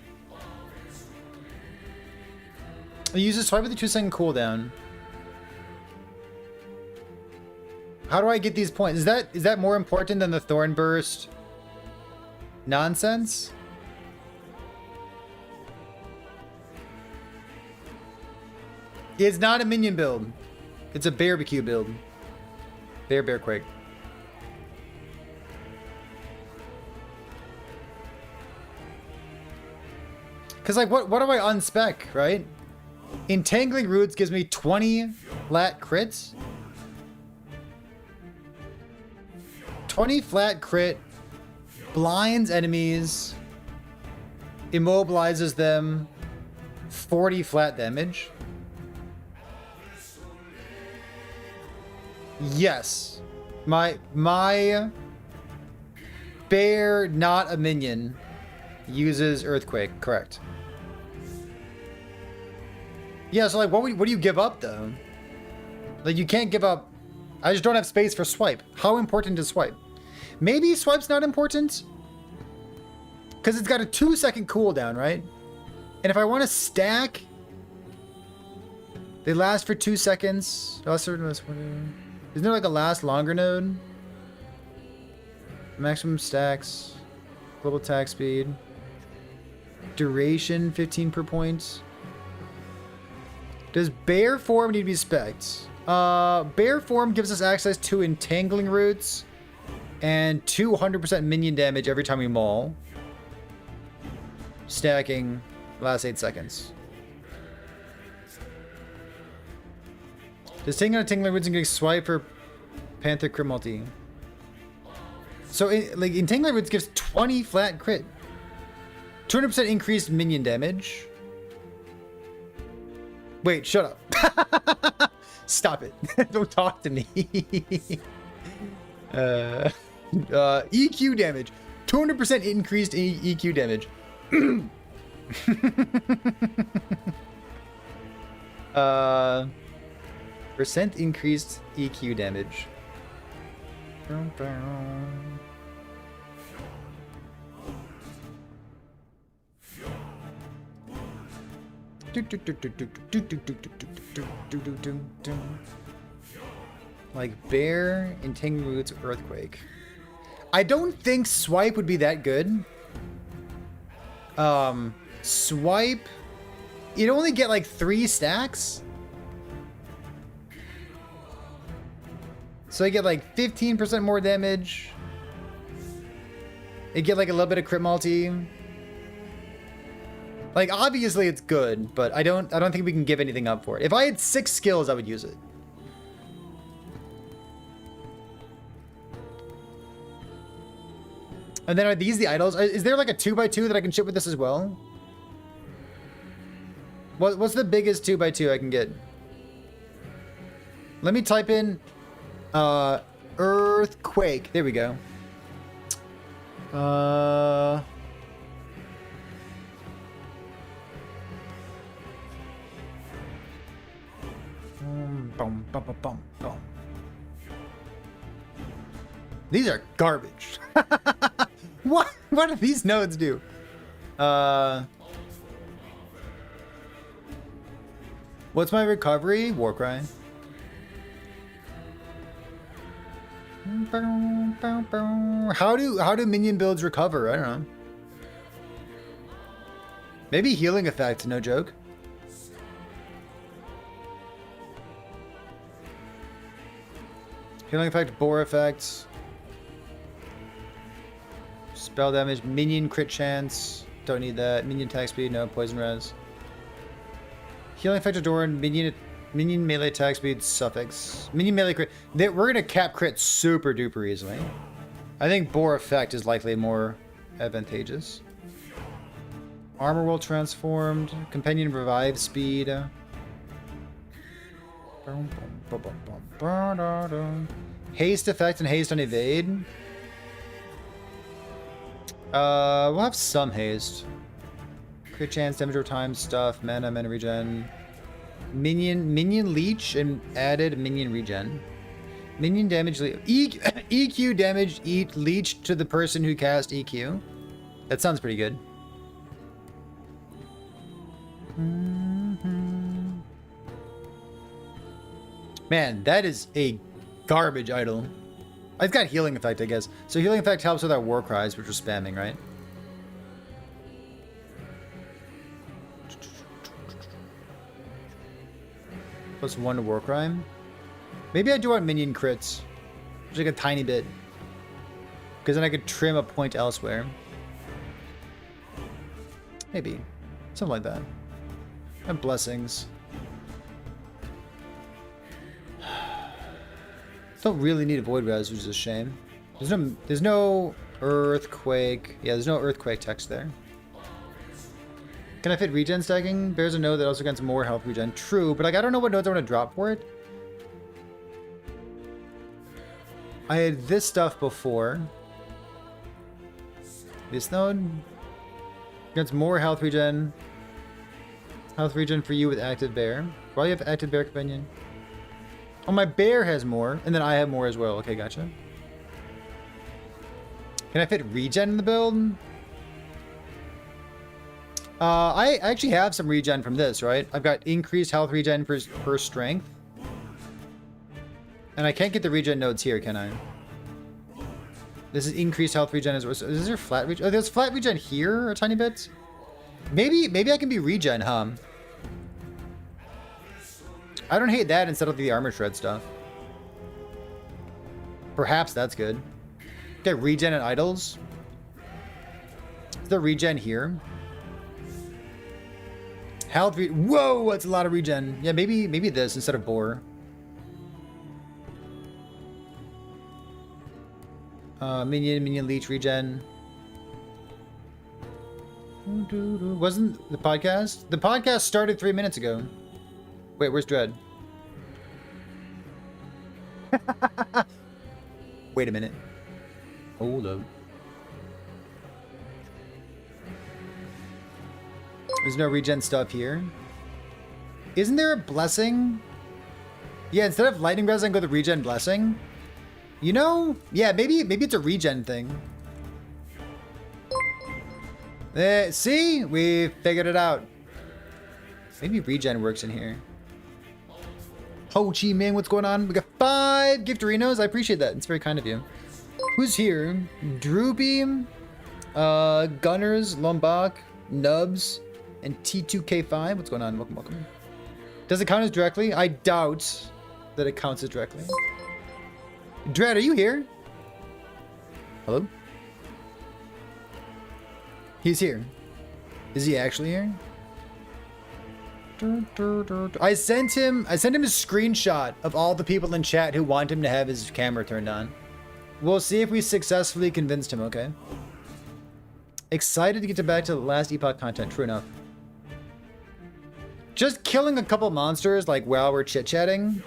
It uses swipe with a 2-second cooldown. How do I get these points? Is that more important than the Thorn Burst nonsense? It's not a minion build. It's a barbecue build. Bear quake. Cause like what do I unspec, right? Entangling Roots gives me 20 flat crits. 20 flat crit, blinds enemies, immobilizes them, 40 flat damage. Yes. My bear, not a minion, uses Earthquake, correct. Yeah, so like what do you give up though? Like you can't give up. I just don't have space for swipe. How important is swipe? Maybe swipe's not important because it's got a 2-second cooldown, right? And if I want to stack, they last for 2 seconds. Isn't there like a last longer node? Maximum stacks, global attack speed, duration 15 per point. Does bear form need to be spec'd? Bear form gives us access to entangling roots and 200% minion damage every time we maul. Stacking last 8 seconds. Does taking on entangling roots and getting swipe for Panther crit multi? So like entangling roots gives 20 flat crit. 200% increased minion damage. Wait, shut up. Stop it. Don't talk to me. EQ damage. 200% increased EQ damage. Percent increased EQ damage. Like bear, entangling roots, earthquake. I don't think swipe would be that good. Swipe, you'd only get like 3 stacks. So you get like 15% more damage. You get like a little bit of crit multi. Like obviously it's good, but I don't think we can give anything up for it. If I had 6 skills, I would use it. And then are these the idols? Is there like a 2x2 that I can ship with this as well? What's the biggest 2x2 I can get? Let me type in earthquake. There we go. Boom, boom, boom, boom, boom. These are garbage. What do these nodes do? What's my recovery? Warcry. How do minion builds recover? I don't know. Maybe healing effect, no joke. Healing effect, bore effects. Spell damage, minion crit chance. Don't need that. Minion attack speed, no. Poison res. Healing effect, Adoran. Minion melee attack speed, suffix. Minion melee crit. We're gonna cap crit super duper easily. I think bore effect is likely more advantageous. Armor will transformed. Companion revive speed. Haste effect and haste on evade. We'll have some haste. Crit chance, damage over time, stuff, mana regen. Minion leech and added minion regen. Minion damage, EQ damage, leech to the person who cast EQ. That sounds pretty good. Man, that is a garbage idol. It's got healing effect, I guess. So healing effect helps with our war cries, which we're spamming, right? +1 to war cry. Maybe I do want minion crits. Just like a tiny bit. Because then I could trim a point elsewhere. Maybe. Something like that. And blessings. Don't really need a void res, which is a shame. There's no earthquake. Yeah, there's no earthquake text there. Can I fit regen stacking? Bears a node that also gets more health regen. True, but like I don't know what nodes I want to drop for it. I had this stuff before. This node gets more health regen. Health regen for you with active bear. Why do you have active bear companion? Oh, my bear has more, and then I have more as well. Okay, gotcha. Can I fit regen in the build? I actually have some regen from this, right? I've got increased health regen per strength. And I can't get the regen nodes here, can I? This is increased health regen as well. So is there flat regen? Oh, there's flat regen here a tiny bit. Maybe I can be regen, huh? I don't hate that instead of the armor shred stuff. Perhaps that's good. Okay, regen and idols. Is there regen here? Health whoa, that's a lot of regen. Yeah, maybe this instead of boar. Minion leech regen. Wasn't the podcast? The podcast started 3 minutes ago. Wait, where's Dread? Wait a minute. Hold up. There's no regen stuff here. Isn't there a blessing? Yeah, instead of lightning resin, go the regen blessing. You know? Yeah, maybe it's a regen thing. See? We figured it out. Maybe regen works in here. Ho Chi Minh, what's going on? We got 5 gifterinos. I appreciate that. It's very kind of you. Who's here? Droopy, Gunners, Lombok, Nubs, and T2K5. What's going on? Welcome, welcome. Does it count as directly? I doubt that it counts as directly. Dread, are you here? Hello? He's here. Is he actually here? I sent him a screenshot of all the people in chat who want him to have his camera turned on. We'll see if we successfully convinced him, okay? Excited to get back to the last epoch content, true enough. Just killing a couple monsters like while we're chit-chatting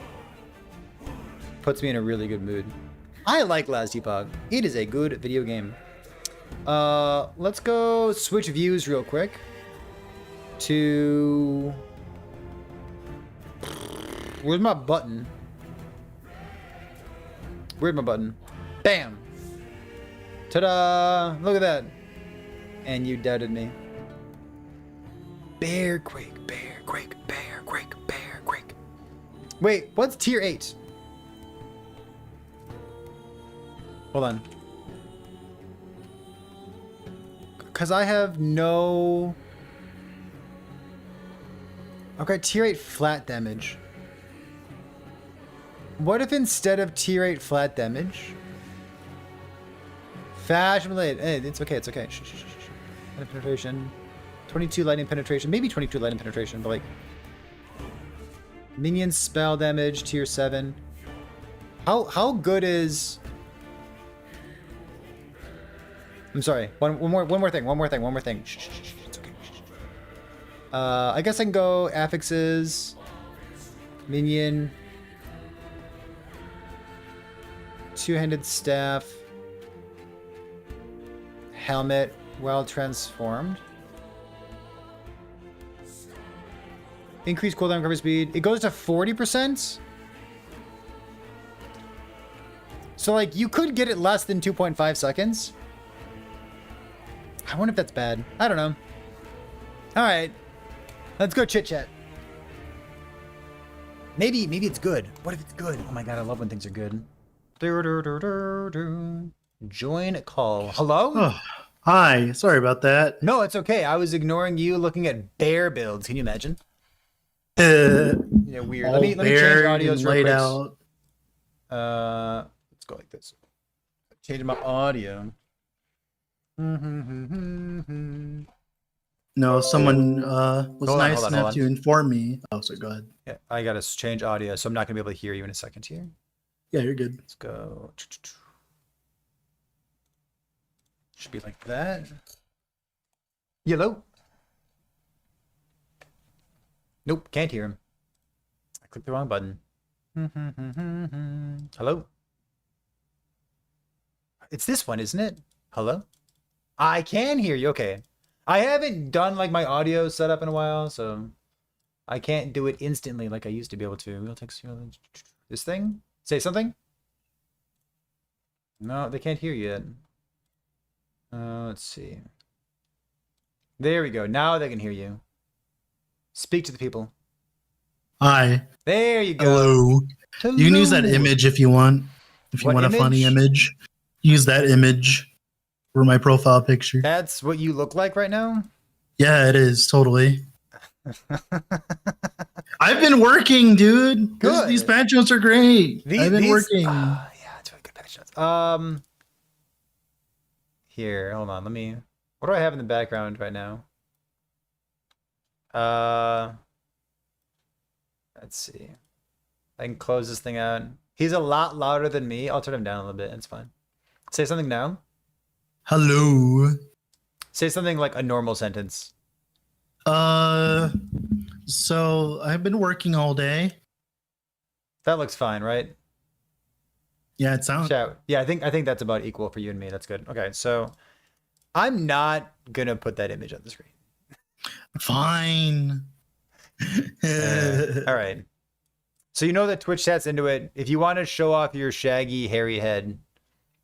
puts me in a really good mood. I like Last Epoch. It is a good video game. Let's go switch views real quick to... Where's my button? Where's my button? Bam! Ta-da! Look at that. And you doubted me. Bear Quake, Bear Quake, Bear Quake, Bear Quake. Wait, what's tier 8? Hold on. Because I have no... Okay, tier 8 flat damage. What if instead of tier 8 flat damage... Fashion related. Hey, it's okay, it's okay. Shh, shh, shh, shh. Penetration. 22 lightning penetration. Maybe 22 lightning penetration, but like... Minion spell damage, tier 7. How good is... I'm sorry. One more thing. Shh, shh, shh, it's okay. Shh, shh. I guess I can go affixes, minion, two-handed staff, helmet, well transformed. Increase cooldown cover speed. It goes to 40%. So like you could get it less than 2.5 seconds. I wonder if that's bad. I don't know. All right, let's go chit chat. Maybe it's good. What if it's good? Oh my god, I love when things are good. Join a call. Hello? Oh, hi. Sorry about that. No, it's okay. I was ignoring you looking at bear builds. Can you imagine? Yeah, Weird. Let me change audios real quick. Out. Let's go like this. Change my audio. No, someone was Hold on, nice hold on, enough hold to inform me. Oh, so go ahead. Yeah, I gotta change audio, so I'm not gonna be able to hear you in a second here. Yeah, you're good. Let's go. Should be like that. Yellow. Nope, can't hear him. I clicked the wrong button. Hello? It's this one, isn't it? Hello? I can hear you. Okay. I haven't done like my audio setup in a while, so I can't do it instantly like I used to be able to. We'll text you. This thing? Say something? No, they can't hear you yet. Let's see. There we go. Now they can hear you. Speak to the people. Hi. There you go. Hello. Hello. You can use that image if you want. If you What want image? a funny image, use that image for my profile picture. That's what you look like right now? Yeah, it is totally. I've been working, dude. Good. These patch notes are great. I've been working. Yeah, it's really good patch notes. Here, hold on. What do I have in the background right now? Let's see. I can close this thing out. He's a lot louder than me. I'll turn him down a little bit. It's fine. Say something now. Hello. Say something like a normal sentence. So I've been working all day. That looks fine, right? Yeah, it sounds. Shout. Yeah, I think that's about equal for you and me. That's good. Okay, so I'm not gonna put that image on the screen. Fine. All right. So you know that Twitch chat's into it. If you want to show off your shaggy, hairy head,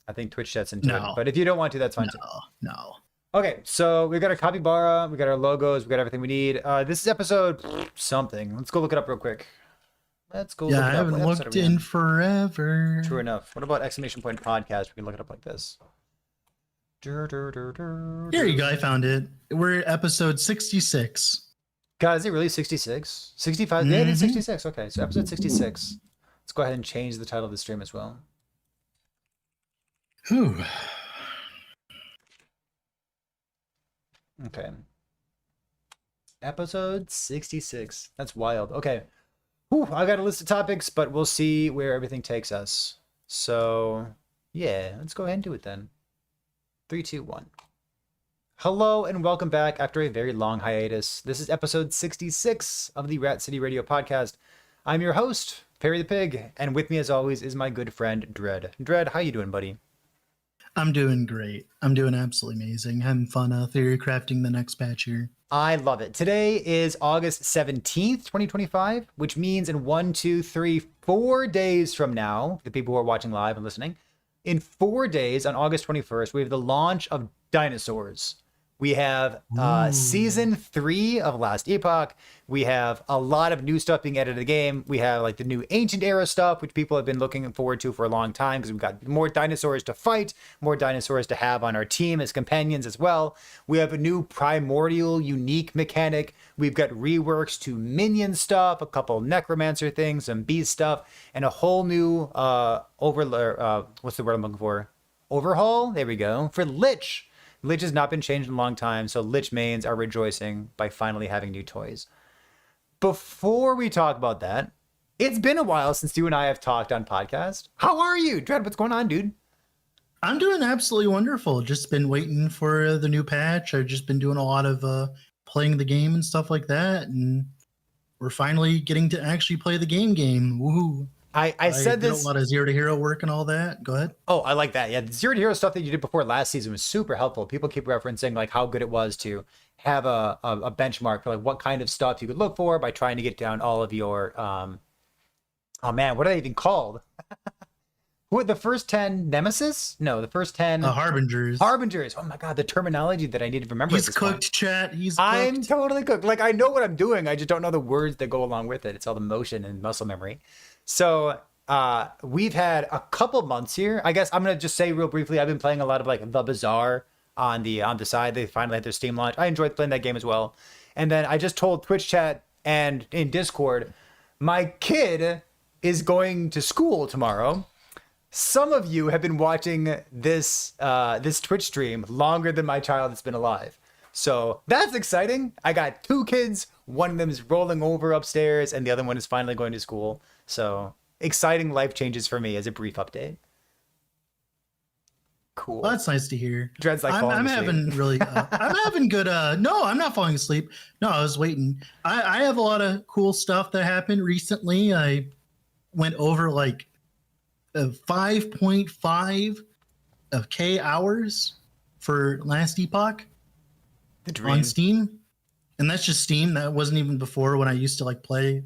I think Twitch chat's into it. But if you don't want to, that's fine too. No. Okay, so we've got our capybara, we got our logos, we got everything we need. This is episode something. Let's go look it up real quick. Let's go look it up. I haven't What episode looked are we in on? forever. True enough. What about exclamation point podcast? We can look it up like this. Here you go. I found it. We're at episode 66. God, is it really 66? 65? Yeah, it is 66. Okay, so episode 66. Let's go ahead and change the title of the stream as well. Whew. Okay. Episode 66. That's wild. Okay. Whew, I got a list of topics, but we'll see where everything takes us. So, yeah, let's go ahead and do it then. 3, 2, 1. Hello and welcome back after a very long hiatus. This is episode 66 of the Rat City Radio podcast. I'm your host, Perry the Pig, and with me as always is my good friend Dread. Dread, how you doing, buddy? I'm doing great. I'm doing absolutely amazing. Having fun theory crafting the next patch here. I love it. Today is August 17th, 2025, which means in 4 days from now, the people who are watching live and listening, in 4 days on August 21st, we have the launch of Dinosaurs. We have season 3 of Last Epoch. We have a lot of new stuff being added to the game. We have like the new Ancient Era stuff, which people have been looking forward to for a long time because we've got more dinosaurs to fight, more dinosaurs to have on our team as companions as well. We have a new primordial unique mechanic. We've got reworks to minion stuff, a couple necromancer things, some beast stuff, and a whole new what's the word I'm looking for? Overhaul? There we go. For Lich. Lich has not been changed in a long time, so Lich mains are rejoicing by finally having new toys. Before we talk about that, it's been a while since you and I have talked on podcast. How are you? Dread, what's going on, dude? I'm doing absolutely wonderful. Just been waiting for the new patch. I've just been doing a lot of playing the game and stuff like that, and we're finally getting to actually play the game. Woohoo! I said did this. A lot of Zero to Hero work and all that. Go ahead. Oh, I like that. Yeah, the Zero to Hero stuff that you did before last season was super helpful. People keep referencing like how good it was to have a benchmark for like what kind of stuff you could look for by trying to get down all of your oh man, what are they even called? What, the first 10 Nemesis? No, the first 10 Harbingers. Harbingers. Oh my god, the terminology that I need to remember. He's cooked, chat. He's cooked. I'm totally cooked. Like I know what I'm doing. I just don't know the words that go along with it. It's all the motion and muscle memory. So we've had a couple months here. I guess I'm gonna just say real briefly, I've been playing a lot of like The Bazaar on the side. They finally had their Steam launch. I enjoyed playing that game as well. And then I just told Twitch chat and in Discord, my kid is going to school tomorrow. Some of you have been watching this Twitch stream longer than my child has been alive. So that's exciting. I got 2 kids. One of them is rolling over upstairs and the other one is finally going to school. So exciting life changes for me as a brief update. Cool. Well, that's nice to hear. Dread's like I'm asleep. having really, I'm having good. No, I'm not falling asleep. No, I was waiting. I have a lot of cool stuff that happened recently. I went over like 5.5 of K hours for Last Epoch The dream. on Steam. And that's just Steam. That wasn't even before when I used to like play,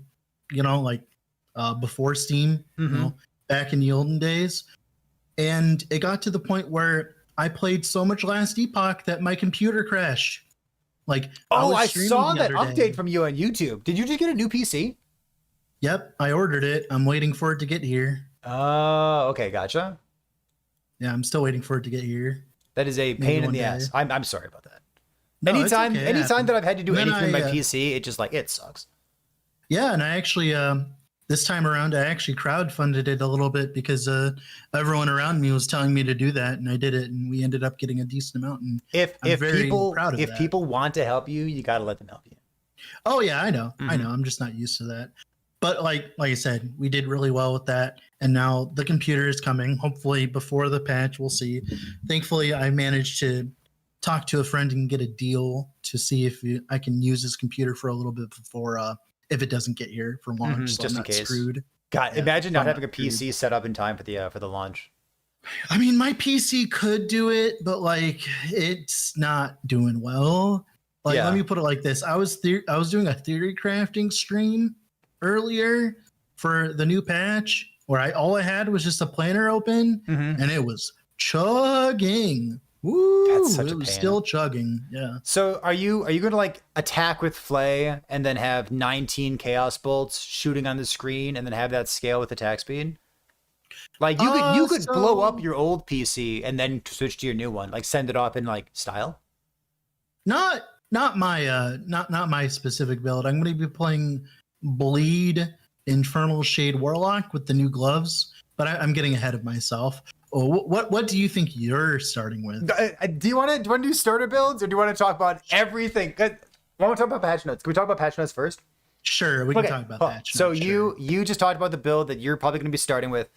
like before Steam, back in the olden days. And it got to the point where I played so much Last Epoch that my computer crashed. Like, I streaming saw the that other update day. from you on YouTube. Did you just get a new PC? Yep, I ordered it. I'm waiting for it to get here. Oh, okay, gotcha. Yeah, I'm still waiting for it to get here. That is a Maybe pain in one the day. ass. I'm sorry about that. No, it's okay. Anytime that I've had to do And then anything with my I, PC, it just like it sucks. Yeah, and I actually this time around I actually crowdfunded it a little bit because everyone around me was telling me to do that, and I did it, and we ended up getting a decent amount, and I'm very proud of if that. people want to help you, you got to let them help you. Oh yeah, I know, I Mhm. know. I'm just not used to that. But like I said, we did really well with that, and now the computer is coming. Hopefully before the patch, we'll see. Thankfully, I managed to talk to a friend and get a deal to see if I can use his computer for a little bit before if it doesn't get here for launch, so Just I'm in not case. screwed. God, Yeah, imagine so not I'm having a screwed. PC set up in time for the launch. I mean, my PC could do it, but like it's not doing well. Like, let Yeah. me put it like this: I was doing a theory crafting stream earlier for the new patch, where all I had was just a planner open, Mhm. and it was chugging. That's Woo! such It a was pain. still chugging. Yeah. So are you going to like attack with Flay and then have 19 chaos bolts shooting on the screen and then have that scale with attack speed? Like you could blow up So your old PC and then switch to your new one, like send it off in like style. not not my specific build. I'm going to be playing Bleed Infernal Shade Warlock with the new gloves, but I'm getting ahead of myself. Oh, what do you think you're starting with? Do you want to do starter builds or do you want to talk about everything? I want to talk about patch notes. Can we talk about patch notes first? Sure, we can talk about cool. that. So sure. you just talked about the build that you're probably going to be starting with.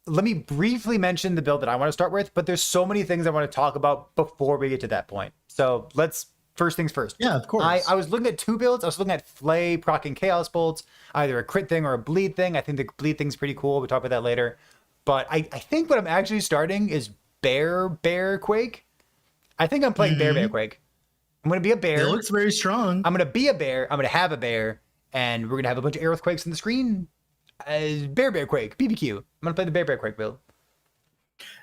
Let me briefly mention the build that I want to start with, but there's so many things I want to talk about before we get to that point. So let's first things first. Yeah, of course. I was looking at two builds. I was looking at Flay proccing Chaos Bolts, either a crit thing or a bleed thing. I think the bleed thing's pretty cool. We'll talk about that later. But I think what I'm actually starting is Bear Quake. I think I'm playing Bear Quake. I'm going to be a bear. It looks very strong. I'm going to be a bear. I'm going to have a bear. And we're going to have a bunch of earthquakes on the screen. Bear Quake, BBQ. I'm going to play the Bear Quake build.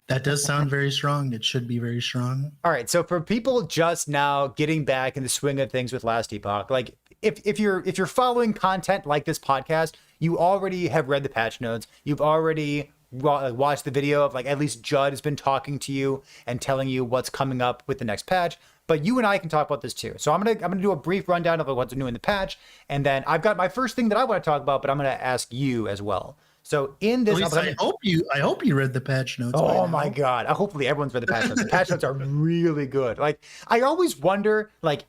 That does sound very strong. It should be very strong. All right, so for people just now getting back in the swing of things with Last Epoch, like if you're following content like this podcast, you already have read the patch notes. You've already watched the video of like at least Judd has been talking to you and telling you what's coming up with the next patch. But you and I can talk about this too. So I'm gonna do a brief rundown of what's new in the patch, and then I've got my first thing that I want to talk about, but I'm gonna ask you as well. So in this, I hope you read the patch notes. oh my God. Hopefully everyone's read the patch notes. The patch notes are really good. Like, I always wonder, like,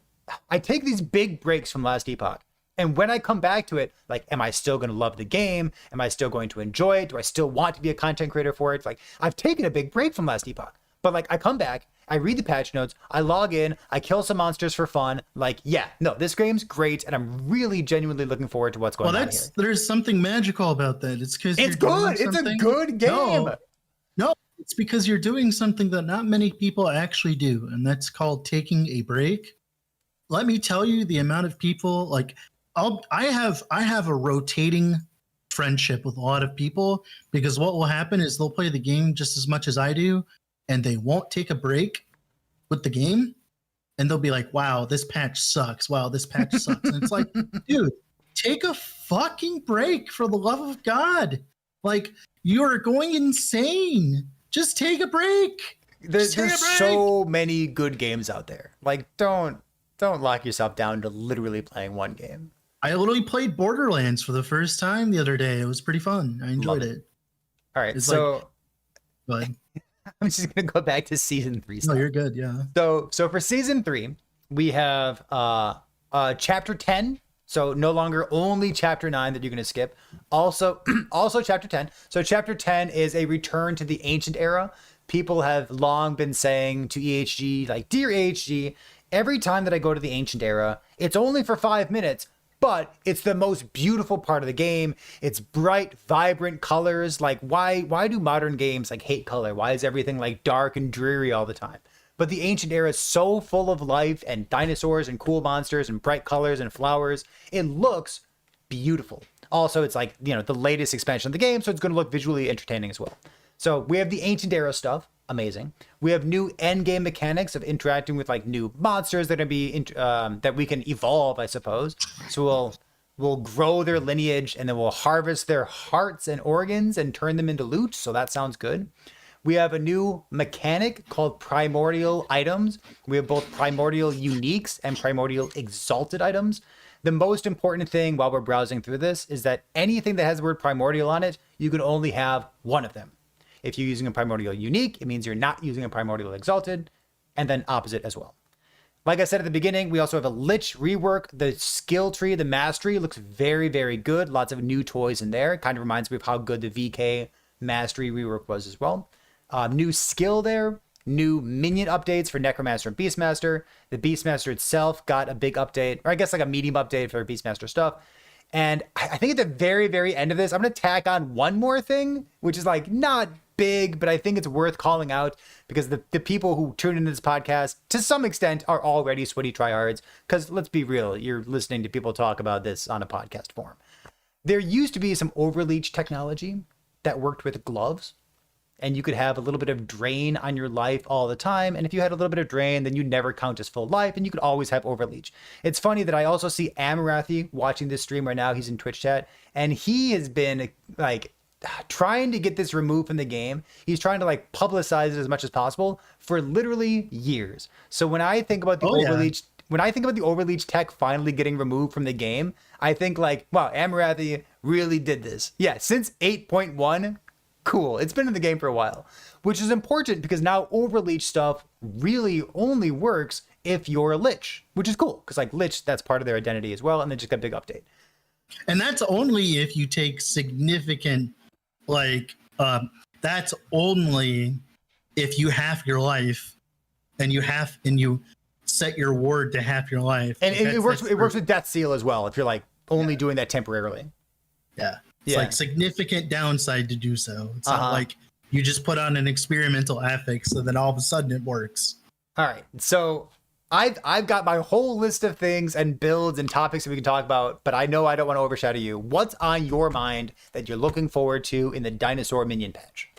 I take these big breaks from Last Epoch. And when I come back to it, like, am I still going to love the game? Am I still going to enjoy it? Do I still want to be a content creator for it? It's like, I've taken a big break from Last Epoch. But, like, I come back, I read the patch notes, I log in, I kill some monsters for fun. Like, yeah, no, this game's great, and I'm really genuinely looking forward to what's going on here. There's something magical about that. It's because It's good. It's a good game. No, it's because you're doing something that not many people actually do, and that's called taking a break. Let me tell you, the amount of people like I have a rotating friendship with a lot of people, because what will happen is they'll play the game just as much as I do, and they won't take a break with the game, and they'll be like, wow, this patch sucks. Wow, this patch sucks. And it's like, dude, take a fucking break, for the love of God. Like, you are going insane. Just take a break. There's so many good games out there. Like, don't lock yourself down to literally playing one game. I literally played Borderlands for the first time the other day. It was pretty fun. I enjoyed it. All right, It's so But I'm just gonna go back to season 3 stuff. no, you're good. Yeah. So for season 3, we have chapter 10. So no longer only chapter 9 that you're gonna skip. Also chapter 10. So chapter 10 is a return to the ancient era. People have long been saying to EHG, like, dear EHG, every time that I go to the ancient era, it's only for 5 minutes, but it's the most beautiful part of the game. It's bright, vibrant colors. Like, why do modern games like hate color? Why is everything like dark and dreary all the time? But the ancient era is so full of life and dinosaurs and cool monsters and bright colors and flowers. It looks beautiful. Also, it's like, you know, the latest expansion of the game, so it's going to look visually entertaining as well. So we have the ancient era stuff. Amazing. We have new end game mechanics of interacting with like new monsters that are be that we can evolve, I suppose. So we'll grow their lineage, and then we'll harvest their hearts and organs and turn them into loot. So that sounds good. We have a new mechanic called primordial items. We have both primordial uniques and primordial exalted items. The most important thing while we're browsing through this is that anything that has the word primordial on it, you can only have one of them. If you're using a primordial unique, it means you're not using a primordial exalted, and then opposite as well. Like I said at the beginning, we also have a Lich rework. The skill tree, the mastery looks very, very good. Lots of new toys in there. It kind of reminds me of how good the VK mastery rework was as well. New skill there. New minion updates for Necromancer and Beastmaster. The Beastmaster itself got a big update, or I guess like a medium update for Beastmaster stuff. And I think at the very, very end of this, I'm going to tack on one more thing, which is like not big, but I think it's worth calling out because the people who tune into this podcast to some extent are already sweaty tryhards. Because let's be real, you're listening to people talk about this on a podcast form. There used to be some overleach technology that worked with gloves, and you could have a little bit of drain on your life all the time. And if you had a little bit of drain, then you'd never count as full life, and you could always have overleach. It's funny that I also see Amarathi watching this stream right now. He's in Twitch chat, and he has been like trying to get this removed from the game. He's trying to like publicize it as much as possible for literally years. So when I think about the overleach, when I think about the overleach tech finally getting removed from the game, I think like, wow, Amarathi really did this. Yeah, since 8.1, cool. It's been in the game for a while, which is important because now overleach stuff really only works if you're a Lich, which is cool because like Lich, that's part of their identity as well. And they just got a big update. And that's only if you take significant, that's only if you half your life and you set your ward to half your life. And it works with Death Seal as well if you're like only doing that temporarily. Yeah. It's like significant downside to do so. It's not like you just put on an experimental affix so that all of a sudden it works. All right. So I've got my whole list of things and builds and topics that we can talk about, but I know I don't want to overshadow you. What's on your mind that you're looking forward to in the dinosaur minion patch?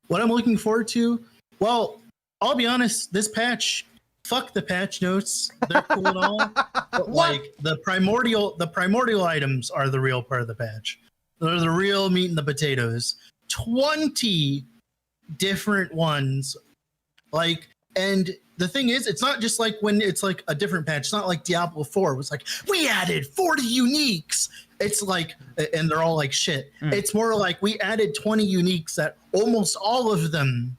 What I'm looking forward to? Well, I'll be honest, this patch, fuck the patch notes. They're cool and all. But like the primordial items are the real part of the patch. They're the real meat and the potatoes. 20 different ones. Like, and the thing is, it's not just like when it's like a different patch. It's not like Diablo 4 was like, we added 40 uniques. It's like, and they're all like shit. It's more like we added 20 uniques that almost all of them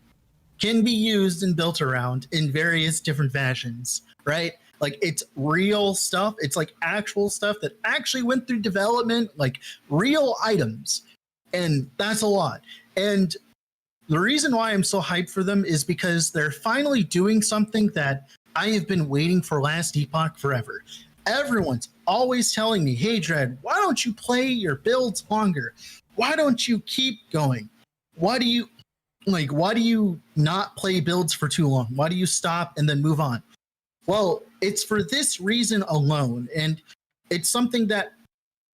can be used and built around in various different fashions, right? Like it's real stuff. It's like actual stuff that actually went through development, like real items. And that's a lot. And the reason why I'm so hyped for them is because they're finally doing something that I have been waiting for Last Epoch forever. Everyone's always telling me, hey, Dread, why don't you play your builds longer? Why don't you keep going? Why do you not play builds for too long? Why do you stop and then move on? Well, it's for this reason alone. And it's something that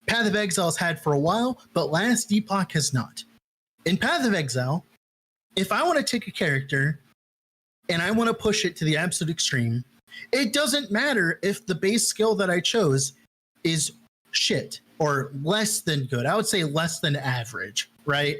Path of Exile has had for a while, but Last Epoch has not. In Path of Exile, if I want to take a character and I want to push it to the absolute extreme, it doesn't matter if the base skill that I chose is shit or less than good. I would say less than average, right?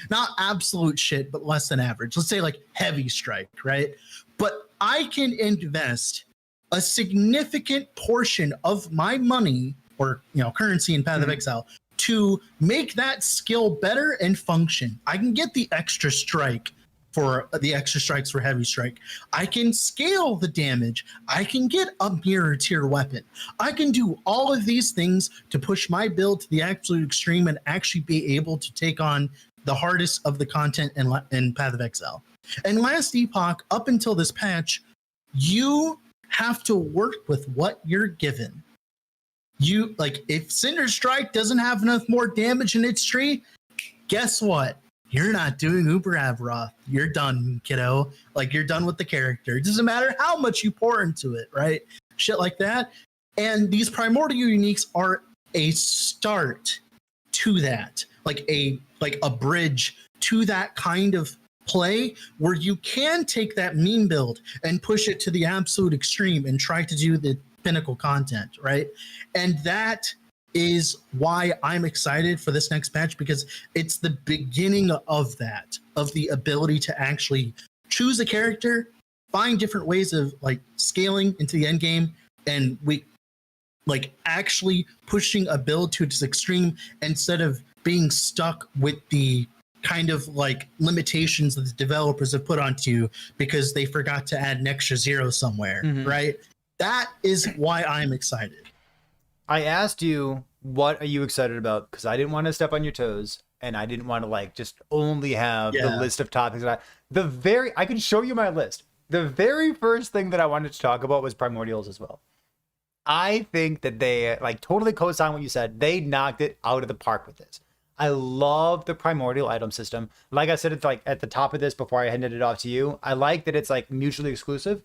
Not absolute shit, but less than average. Let's say like heavy strike, right? But I can invest a significant portion of my money or currency in Path of Exile to make that skill better and function. I can get the extra strike for the extra strikes for heavy strike. I can scale the damage. I can get a mirror tier weapon. I can do all of these things to push my build to the absolute extreme and actually be able to take on the hardest of the content in Path of Exile. And Last Epoch, up until this patch, you have to work with what you're given. You if Cinder Strike doesn't have enough more damage in its tree, guess what? You're not doing Uber Avroth. You're done, kiddo. Like you're done with the character. It doesn't matter how much you pour into it, right? Shit like that. And these primordial uniques are a start to that, like a bridge to that kind of play where you can take that meme build and push it to the absolute extreme and try to do the pinnacle content, right? And that is why I'm excited for this next patch, because it's the beginning of that, of the ability to actually choose a character, find different ways of like scaling into the end game, and like actually pushing a build to its extreme instead of being stuck with the kind of like limitations that the developers have put onto you because they forgot to add an extra zero somewhere, right? That is why I'm excited. I asked you, what are you excited about? Because I didn't want to step on your toes, and I didn't want to like just only have the list of topics. I can show you my list. The very first thing that I wanted to talk about was primordials as well. I think that they like totally co-sign what you said. They knocked it out of the park with this. I love the primordial item system. Like I said, it's like at the top of this before I handed it off to you. I like that it's like mutually exclusive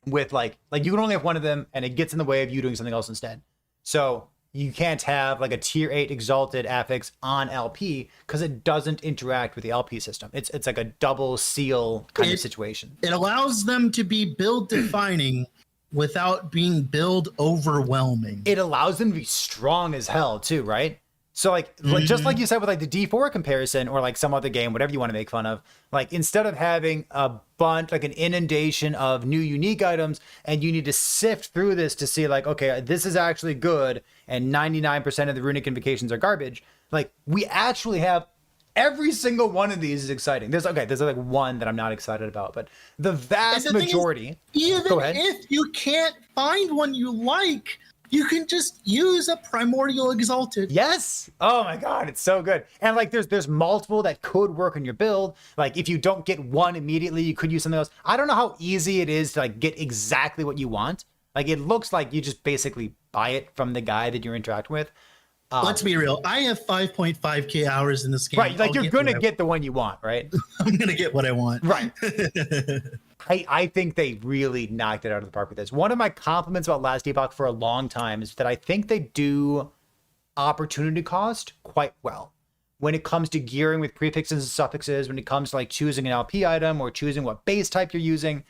with like you can only have one of them and it gets in the way of you doing something else instead. So you can't have like a tier 8 exalted affix on LP because it doesn't interact with the LP system. It's like a double seal kind of situation. It allows them to be build defining without being build overwhelming. It allows them to be strong as hell too, right? So like just like you said with like the D4 comparison or like some other game, whatever you want to make fun of, like instead of having a bunch, like an inundation of new unique items and you need to sift through this to see like, okay, this is actually good and 99% of the runic invocations are garbage. Like we actually have every single one of these is exciting. There's like one that I'm not excited about, but the vast majority. Even if you can't find one you like, you can just use a primordial exalted. Yes. Oh my god, it's so good. And like there's multiple that could work on your build. Like if you don't get one immediately, you could use something else. I don't know how easy it is to like get exactly what you want. Like it looks like you just basically buy it from the guy that you're interacting with. Let's be real. I have 5.5k hours in this game. Right, like you're gonna get the one you want, right? I'm gonna get what I want. Right. I think they really knocked it out of the park with this. One of my compliments about Last Epoch for a long time is that I think they do opportunity cost quite well when it comes to gearing with prefixes and suffixes, when it comes to like choosing an LP item or choosing what base type you're using.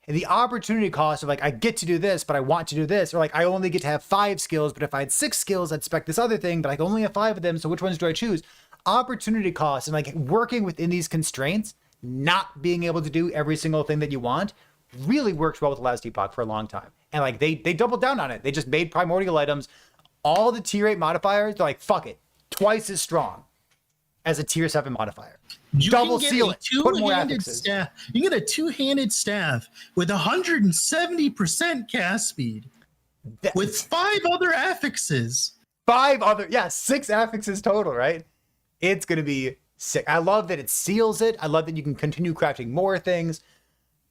And the opportunity cost of like, I get to do this, but I want to do this, or like, I only get to have 5 skills, but if I had 6 skills, I'd spec this other thing, but I can only have 5 of them. So which ones do I choose? Opportunity cost and like working within these constraints, not being able to do every single thing that you want really works well with Last Epoch for a long time. And like they doubled down on it. They just made primordial items, all the tier 8 modifiers, they're like, fuck it, twice as strong as a tier 7 modifier. Double seal it, put more affixes. Staff. You get a two-handed staff with 170% cast speed with 5 other affixes. 6 affixes total, right? It's going to be sick. I love that it seals it. I love that you can continue crafting more things.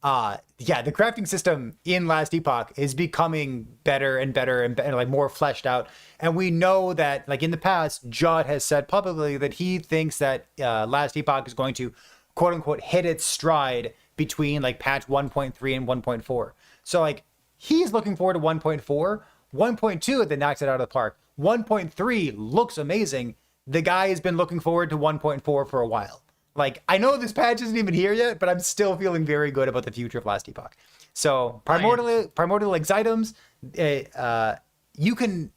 The crafting system in Last Epoch is becoming better and better and like more fleshed out. And we know that like in the past, Judd has said publicly that he thinks that Last Epoch is going to quote unquote hit its stride between like patch 1.3 and 1.4. So like he's looking forward to 1.4, 1.2 that knocks it out of the park. 1.3 looks amazing. The guy has been looking forward to 1.4 for a while. Like, I know this patch isn't even here yet, but I'm still feeling very good about the future of Last Epoch. So, primordial items, you can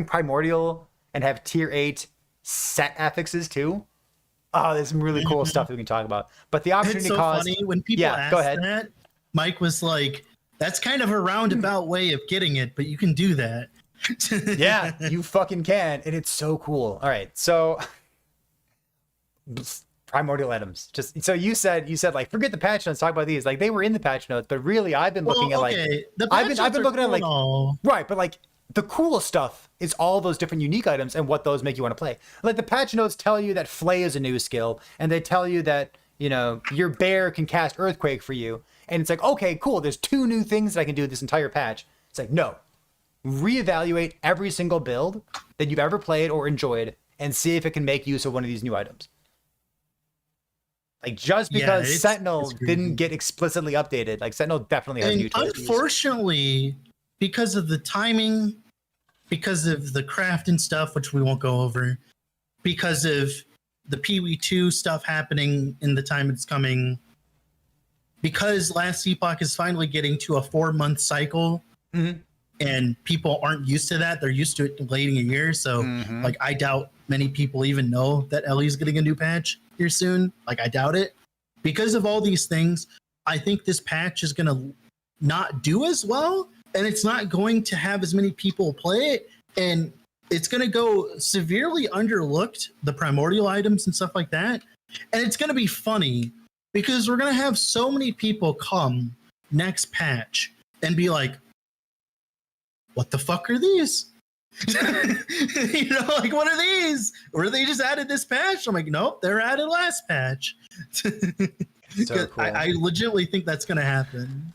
primordial and have tier 8 set affixes too. Oh, there's some really cool stuff we can talk about. But the opportunity cost. It's so funny when people ask that. Mike was like, "That's kind of a roundabout way of getting it, but you can do that." Yeah, you fucking can, and it's so cool. All right, so primordial items. Just so you said like forget the patch notes, talk about these. Like they were in the patch notes, but really I've been looking at like I've been looking at like right, but like the cool stuff is all those different unique items and what those make you want to play. Like the patch notes tell you that Flay is a new skill, and they tell you that, you know, your bear can cast Earthquake for you. And it's like, okay, cool, there's 2 new things that I can do this entire patch. It's like, no. Reevaluate every single build that you've ever played or enjoyed and see if it can make use of one of these new items. Like just because Sentinel didn't get explicitly updated, like Sentinel definitely has new tools. Unfortunately, because of the timing, because of the craft and stuff, which we won't go over, because of the PW2 stuff happening in the time it's coming, because Last Epoch is finally getting to a 4-month cycle, and people aren't used to that. They're used to it late in a year. So like, I doubt many people even know that Ellie's getting a new patch here soon. Like, I doubt it. Because of all these things, I think this patch is going to not do as well and it's not going to have as many people play it, and it's going to go severely underlooked, the primordial items and stuff like that. And it's going to be funny because we're going to have so many people come next patch and be like, what the fuck are these? You know, like, what are these? Or they just added this patch? I'm like, nope, they're added last patch. So cool. I legitimately think that's going to happen.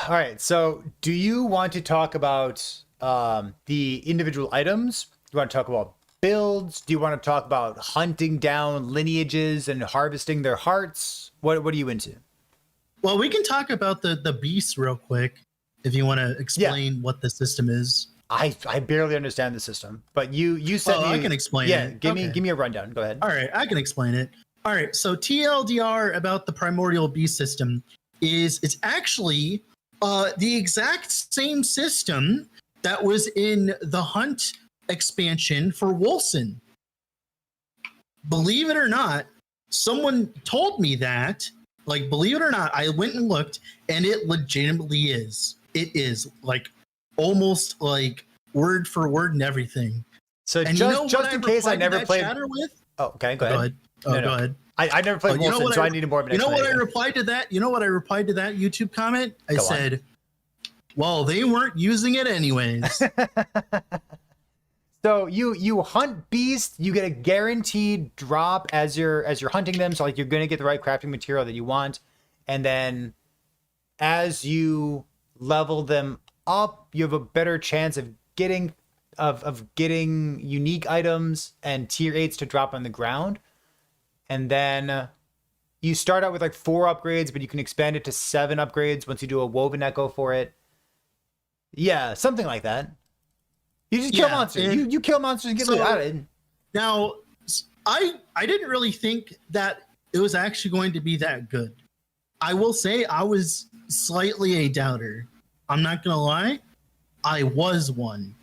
All right. So do you want to talk about the individual items? Do you want to talk about builds? Do you want to talk about hunting down lineages and harvesting their hearts? What are you into? Well, we can talk about the beasts real quick if you want to explain what the system is. I barely understand the system, but you said I can explain it. Yeah, give me a rundown. Go ahead. All right, I can explain it. All right, so TLDR about the primordial beast system is it's actually the exact same system that was in the hunt expansion for Wolcen. Believe it or not, someone told me that. Like, believe it or not, I went and looked, and it legitimately is. It is like almost like word for word and everything. So and just in case I never played. With? Oh, okay, go ahead. Go ahead. I never played Wolcen, so I needed more of an explanation. You know what I replied to that? You know what I replied to that YouTube comment? I said, well, they weren't using it anyways. So you hunt beasts, you get a guaranteed drop as you're hunting them. So like you're gonna get the right crafting material that you want, and then as you level them up, you have a better chance of getting unique items and tier 8s to drop on the ground. And then you start out with like 4 upgrades, but you can expand it to 7 upgrades once you do a woven echo for it. Yeah, something like that. You just kill monsters. You kill monsters and get rid of it. Now, I didn't really think that it was actually going to be that good. I will say I was slightly a doubter. I'm not going to lie. I was one.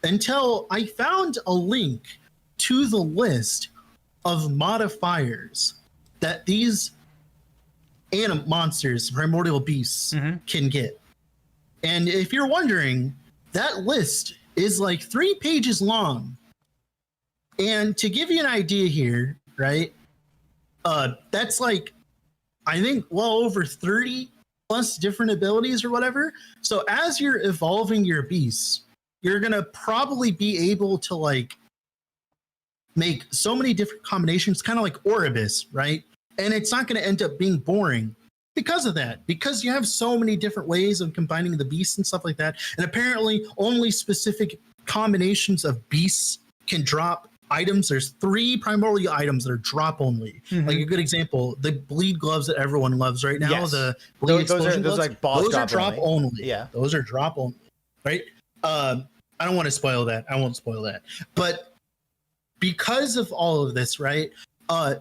Until I found a link to the list of modifiers that these monsters, primordial beasts, can get. And if you're wondering, that list is like 3 pages long. And to give you an idea here, right? That's like, I think, well over 30 plus different abilities or whatever. So as you're evolving your beasts, you're going to probably be able to like make so many different combinations, kind of like Oribus, right? And it's not going to end up being boring because of that, because you have so many different ways of combining the beasts and stuff like that. And apparently only specific combinations of beasts can drop items. There's 3 primordial items that are drop only. Like a good example, the bleed gloves that everyone loves right now, the bleed explosion gloves, like boss those are drop only. Yeah, those are drop only, right? I don't want to spoil that. I won't spoil that. But because of all of this, right,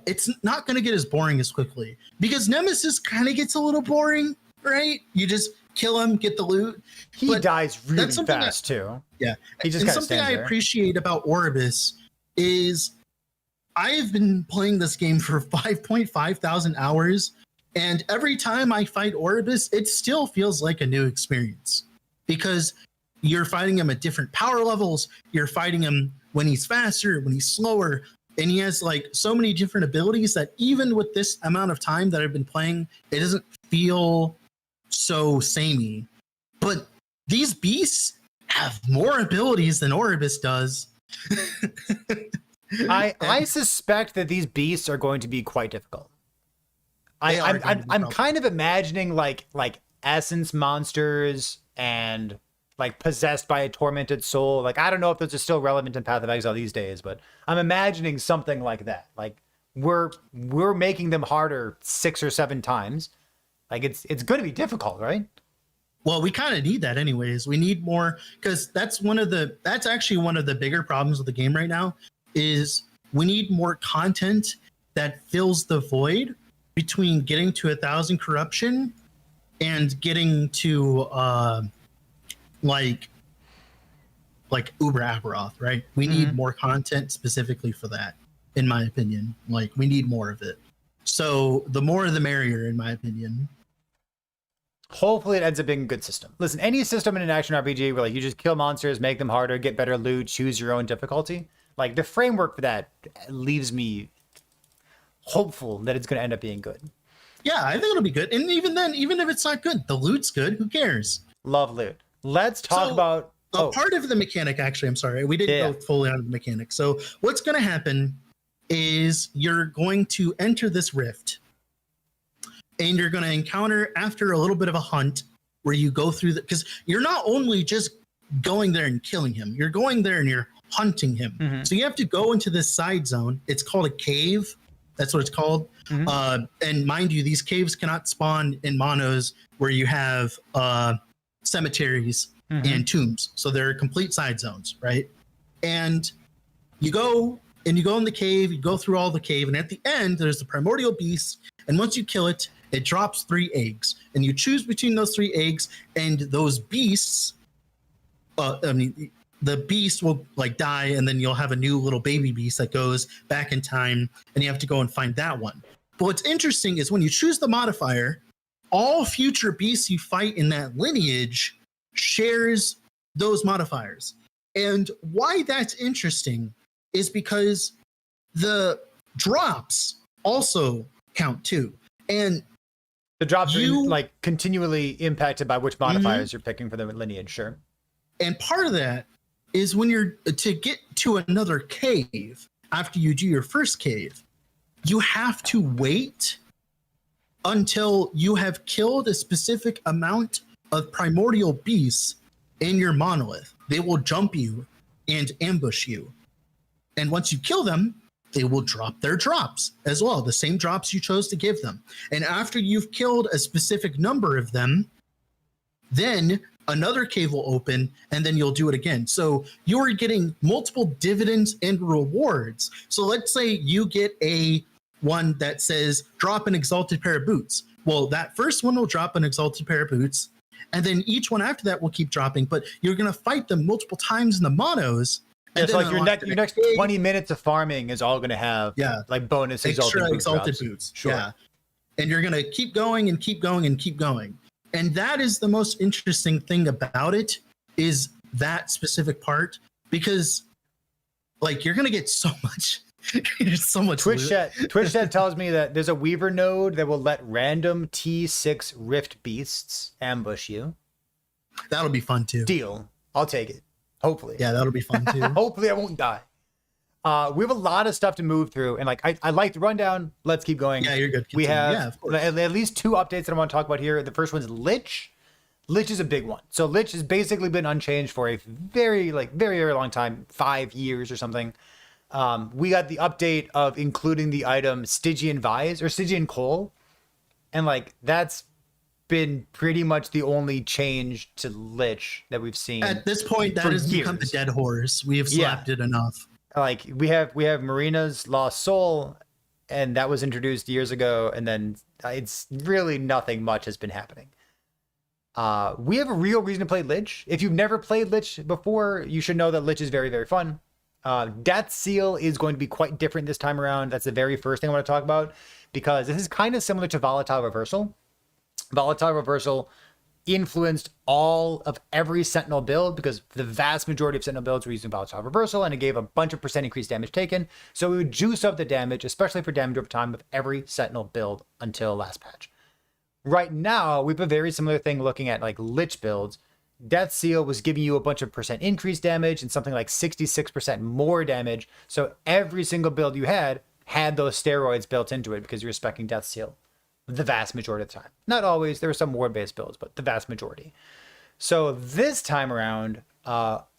it's not going to get as boring as quickly, because Nemesis kind of gets a little boring, right? You just kill him, get the loot. He dies really fast too. Yeah. He just kind of stands there. I appreciate about Oribus is I've been playing this game for 5.5 thousand hours, and every time I fight Oribus, it still feels like a new experience, because you're fighting him at different power levels. You're fighting him when he's faster, when he's slower, and he has like so many different abilities that even with this amount of time that I've been playing, it doesn't feel so samey. But these beasts have more abilities than Oribus does. I suspect that these beasts are going to be quite difficult. I'm kind of imagining like essence monsters and like possessed by a tormented soul. Like, I don't know if those are still relevant in Path of Exile these days, but I'm imagining something like that. Like we're making them harder 6 or 7 times. Like it's going to be difficult, right? Well, we kind of need that anyways. We need more, because that's actually one of the bigger problems with the game right now is we need more content that fills the void between getting to 1,000 corruption and getting to like Uber Aberoth, right? We need more content specifically for that, in my opinion. Like, we need more of it. So the more the merrier, in my opinion. Hopefully it ends up being a good system. Listen, any system in an action RPG where like you just kill monsters, make them harder, get better loot, choose your own difficulty, like the framework for that leaves me hopeful that it's going to end up being good. Yeah, I think it'll be good. And even then, even if it's not good, the loot's good. Who cares? Love loot. Let's talk about part of the mechanic. Actually, I'm sorry, we didn't go fully on the mechanic. So what's going to happen is you're going to enter this rift, and you're going to encounter, after a little bit of a hunt, where you go through the, because you're not only just going there and killing him, you're going there and you're hunting him. So you have to go into this side zone. It's called a cave. That's what it's called. And mind you, these caves cannot spawn in monos where you have cemeteries and tombs. So they're complete side zones, right? And you go in the cave, you go through all the cave, and at the end, there's the primordial beast. And once you kill it, it drops 3 eggs. And you choose between those 3 eggs, and those beasts, the beast will like die, and then you'll have a new little baby beast that goes back in time, and you have to go and find that one. But what's interesting is when you choose the modifier, all future beasts you fight in that lineage shares those modifiers. And why that's interesting is because the drops also count too. And the drops are like continually impacted by which modifiers you're picking for the lineage, sure. And part of that is when you're to get to another cave after you do your first cave, you have to wait until you have killed a specific amount of primordial beasts in your monolith. They will jump you and ambush you. And once you kill them, they will drop their drops as well, the same drops you chose to give them. And after you've killed a specific number of them, then another cave will open, and then you'll do it again. So you're getting multiple dividends and rewards. So let's say you get a one that says drop an exalted pair of boots. Well, that first one will drop an exalted pair of boots, and then each one after that will keep dropping, but you're going to fight them multiple times in the monos. It's like your next 20 minutes of farming is all going to have like bonus extra exalted boots. Sure. Yeah. And you're going to keep going and keep going and keep going. And that is the most interesting thing about it, is that specific part, because like you're going to get so much. There's so much. Twitch chat tells me that there's a Weaver node that will let random T6 Rift beasts ambush you. That'll be fun too. Deal. I'll take it. Hopefully. Yeah, that'll be fun too. Hopefully I won't die. We have a lot of stuff to move through, and like I like the rundown. Let's keep going. Yeah, you're good. We have of course. at least 2 updates that I want to talk about here. The first one's Lich. Lich is a big one. So Lich has basically been unchanged for a very long time, 5 years or something. We got the update of including the item Stygian Vise or Stygian Coal, and like that's been pretty much the only change to Lich that we've seen. At this point, that has become the dead horse. We have slapped it enough. Like we have Marina's Lost Soul, and that was introduced years ago, and then it's really nothing much has been happening. We have a real reason to play Lich. If you've never played Lich before, you should know that Lich is very, very fun. Death Seal is going to be quite different this time around. That's the very first thing I want to talk about, because this is kind of similar to Volatile Reversal. Volatile Reversal influenced all of every Sentinel build, because the vast majority of Sentinel builds were using Volatile Reversal, and it gave a bunch of % increased damage taken. So we would juice up the damage, especially for damage over time, of every Sentinel build until last patch. Right now, we have a very similar thing looking at like Lich builds. Death Seal was giving you a bunch of % increased damage and something like 66% more damage. So every single build you had those steroids built into it, because you were speccing Death Seal the vast majority of the time. Not always, there were some ward-based builds, but the vast majority. So this time around,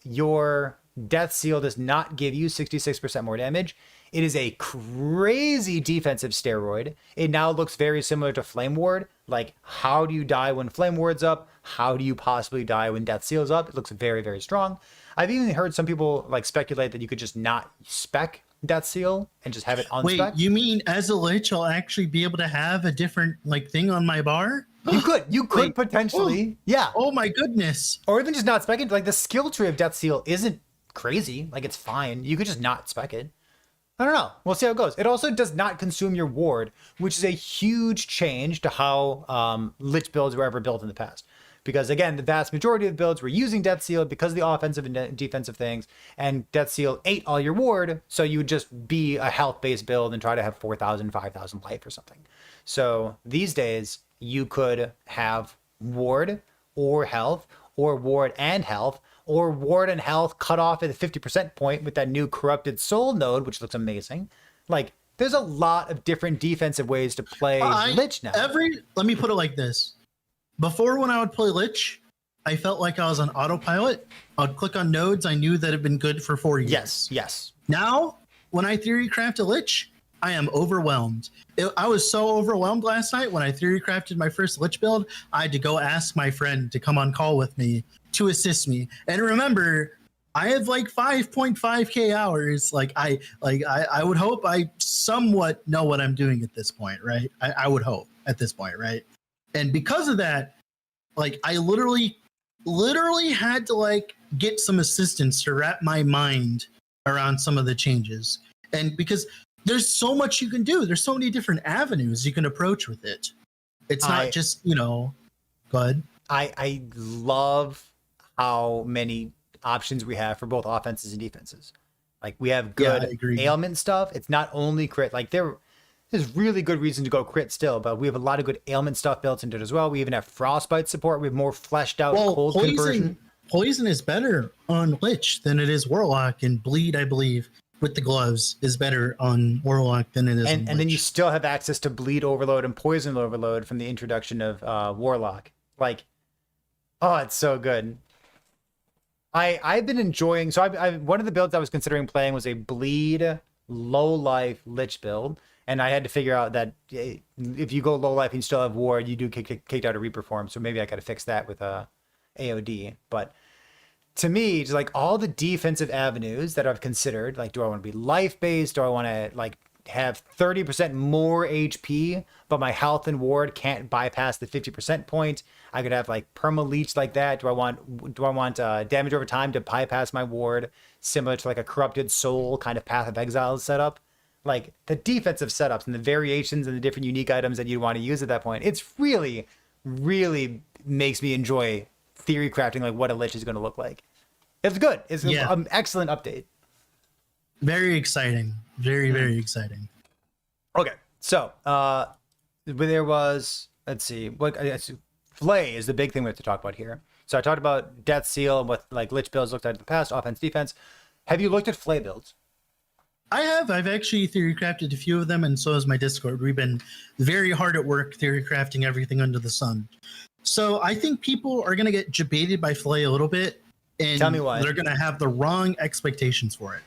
your Death Seal does not give you 66% more damage. It is a crazy defensive steroid. It now looks very similar to Flame Ward. Like, how do you die when Flame Ward's up? How do you possibly die when Death Seal's up? It looks very, very strong. I've even heard some people like speculate that you could just not spec Death Seal and just have it unspec. Wait, you mean as a Lich, I'll actually be able to have a different like thing on my bar? You could potentially. Yeah. Oh my goodness. Or even just not spec it. Like the skill tree of Death Seal isn't crazy. Like it's fine. You could just not spec it. I don't know. We'll see how it goes. It also does not consume your ward, which is a huge change to how Lich builds were ever built in the past. Because again, the vast majority of builds were using Death Seal because of the offensive and defensive things, and Death Seal ate all your ward, so you would just be a health-based build and try to have 4,000, 5,000 life or something. So these days, you could have ward or health, or ward and health, or ward and health cut off at the 50% point with that new Corrupted Soul node, which looks amazing. Like, there's a lot of different defensive ways to play Lich now. Let me put it like this. Before, when I would play Lich, I felt like I was on autopilot. I would click on nodes I knew that had been good for 4 years. Yes. Now, when I theory craft a Lich, I am overwhelmed. I was so overwhelmed last night when I theory crafted my first Lich build. I had to go ask my friend to come on call with me to assist me. And remember, I have like 5.5k hours. I would hope I somewhat know what I'm doing at this point, right? I would hope at this point, right? And because of that, like, I literally had to like get some assistance to wrap my mind around some of the changes. And because there's so much you can do, there's so many different avenues you can approach with it. It's not just, go ahead. I love how many options we have for both offenses and defenses. Like, we have good ailment stuff. It's not only crit. Like, there's really good reason to go crit still, but we have a lot of good ailment stuff built into it as well. We even have frostbite support. We have more fleshed out cold conversion. Poison is better on Lich than it is Warlock, and bleed, I believe, with the gloves is better on Warlock than it is on Lich. And then you still have access to bleed overload and poison overload from the introduction of Warlock. Like, oh, it's so good. I've been enjoying. So one of the builds I was considering playing was a bleed low life Lich build. And I had to figure out that if you go low life and you still have ward, you do get kicked out of Reaper form. So maybe I got to fix that with AOD. But to me, just like all the defensive avenues that I've considered, like, do I want to be life based? Do I want to like have 30% more HP, but my health and ward can't bypass the 50% point? I could have like perma leech like that. Do I want damage over time to bypass my ward, similar to like a Corrupted Soul kind of Path of Exile setup? Like, the defensive setups and the variations and the different unique items that you'd want to use at that point, it's really, really makes me enjoy theory crafting, like what a Lich is going to look like. It's good. It's an excellent update. Very exciting. Very, very exciting. Okay, so there was, let's see, Flay is the big thing we have to talk about here. So I talked about Death Seal and what like Lich builds looked like in the past, offense, defense. Have you looked at Flay builds? I have. I've actually theory crafted a few of them, and so has my Discord. We've been very hard at work theory crafting everything under the sun. So I think people are going to get debated by Flay a little bit, and tell me why. They're going to have the wrong expectations for it.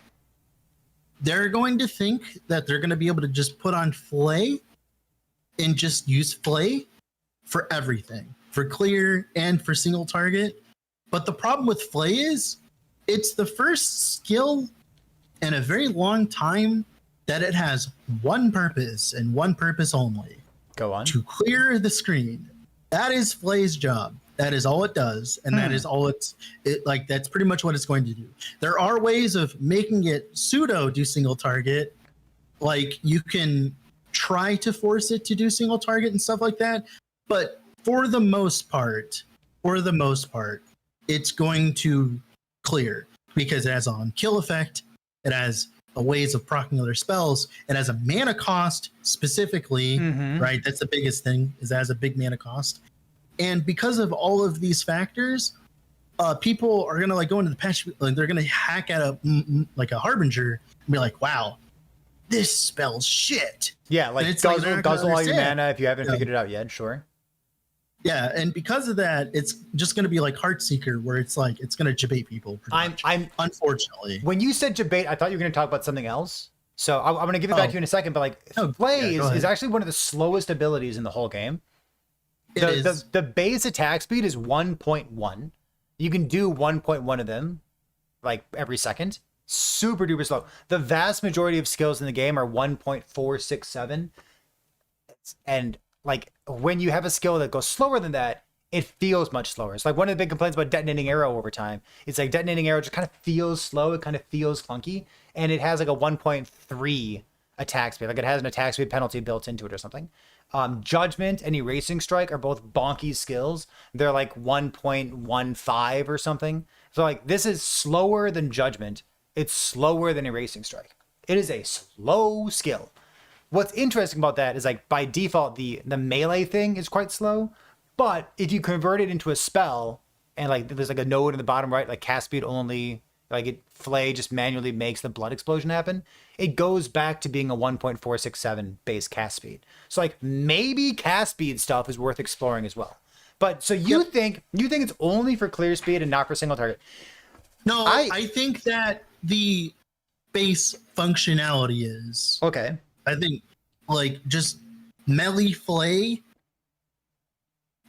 They're going to think that they're going to be able to just put on Flay and just use Flay for everything, for clear and for single target. But the problem with Flay is it's the first skill in a very long time that it has one purpose and one purpose only. Go on. To clear the screen. That is Flay's job. That is all it does. And that is all that's pretty much what it's going to do. There are ways of making it pseudo do single target. Like, you can try to force it to do single target and stuff like that. But for the most part, it's going to clear because it has an on-kill effect. It has a ways of proccing other spells. It has a mana cost specifically, right? That's the biggest thing, is it has a big mana cost. And because of all of these factors, people are gonna like go into the patch, like they're gonna hack at a Harbinger and be like, "Wow, this spell's shit." Yeah, like guzzle all your mana if you haven't figured it out yet. Sure. Yeah, and because of that, it's just going to be like Heartseeker, where it's like it's going to debate people. Unfortunately. When you said debate, I thought you were going to talk about something else. So I'm going to give it back to you in a second. But like, Flay is actually one of the slowest abilities in the whole game. The base attack speed is 1.1. You can do 1.1 of them, like every second. Super duper slow. The vast majority of skills in the game are 1.467, and like when you have a skill that goes slower than that, it feels much slower. It's like one of the big complaints about detonating arrow over time. It's like detonating arrow just kind of feels slow. It kind of feels clunky, and it has like a 1.3 attack speed. Like it has an attack speed penalty built into it or something. Judgment and Erasing Strike are both bonky skills. They're like 1.15 or something. So like this is slower than Judgment. It's slower than Erasing Strike. It is a slow skill. What's interesting about that is like by default, the melee thing is quite slow. But if you convert it into a spell and like there's like a node in the bottom right, like cast speed only, like it Flay just manually makes the blood explosion happen, it goes back to being a 1.467 base cast speed. So like maybe cast speed stuff is worth exploring as well. But so you think it's only for clear speed and not for single target? No, I think that the base functionality is Okay. I think like just melee Flay.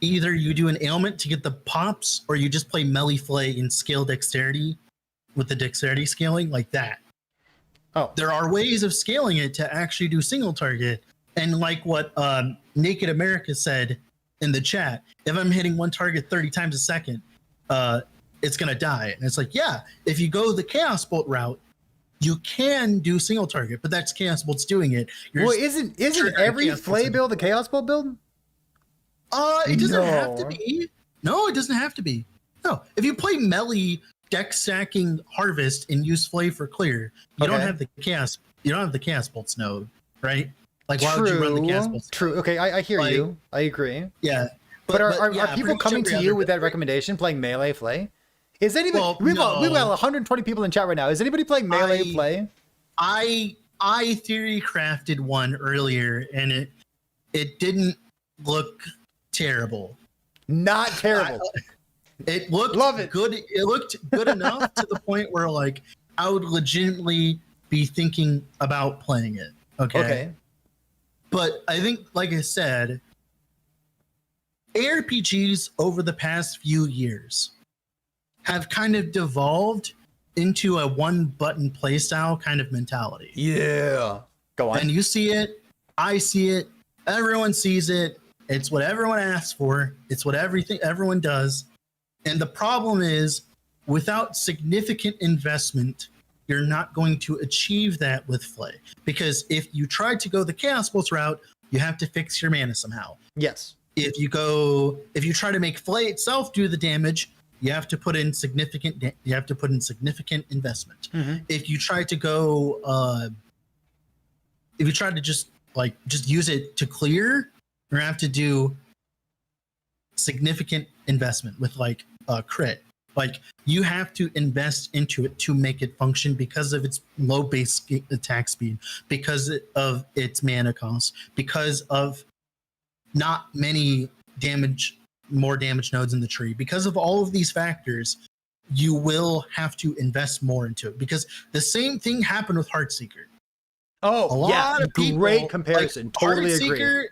Either you do an ailment to get the pops, or you just play melee Flay in scale dexterity with the dexterity scaling like that. Oh, There are ways of scaling it to actually do single target. And like what Naked America said in the chat, if I'm hitting one target 30 times a second, it's going to die. And it's like, yeah, if you go the Chaos Bolt route, you can do single target, but that's Chaos Bolt's doing it. well, isn't every Flay build a Chaos Bolt build? It doesn't have to No. be. No, it doesn't have to be. No, if you play melee deck stacking Harvest and use Flay for clear, you don't Okay. have the chaos. You don't have the Chaos Bolts node, right? Like, why would you run the Chaos Bolts? True. Okay, I hear Like- you. I agree. Yeah, But are yeah, people pretty coming much to every you other with that build- recommendation, playing melee Flay? Is anybody? Well, we've got no. 120 people in chat right now. Is anybody playing melee Flay? I theory crafted one earlier, and it didn't look terrible. Not terrible. It looked Love it. good. It looked good enough to the point where like I would legitimately be thinking about playing it. Okay. But I think, like I said, ARPGs over the past few years have kind of devolved into a one button playstyle kind of mentality. Yeah. Go on. And you see it, I see it, everyone sees it. It's what everyone asks for. It's what everyone does. And the problem is, without significant investment, you're not going to achieve that with Flay. Because if you try to go the Chaos Bolts route, you have to fix your mana somehow. Yes. If you try to make Flay itself do the damage, you have to put in significant investment. Mhm. If you try to go, if you try to just use it to clear, you have to do significant investment with like crit. Like you have to invest into it to make it function because of its low base attack speed, because of its mana cost, because of not many more damage nodes in the tree. Because of all of these factors, you will have to invest more into it. Because the same thing happened with Heartseeker. A Oh, lot yeah. of people, Great comparison. like, Totally agree. Heartseeker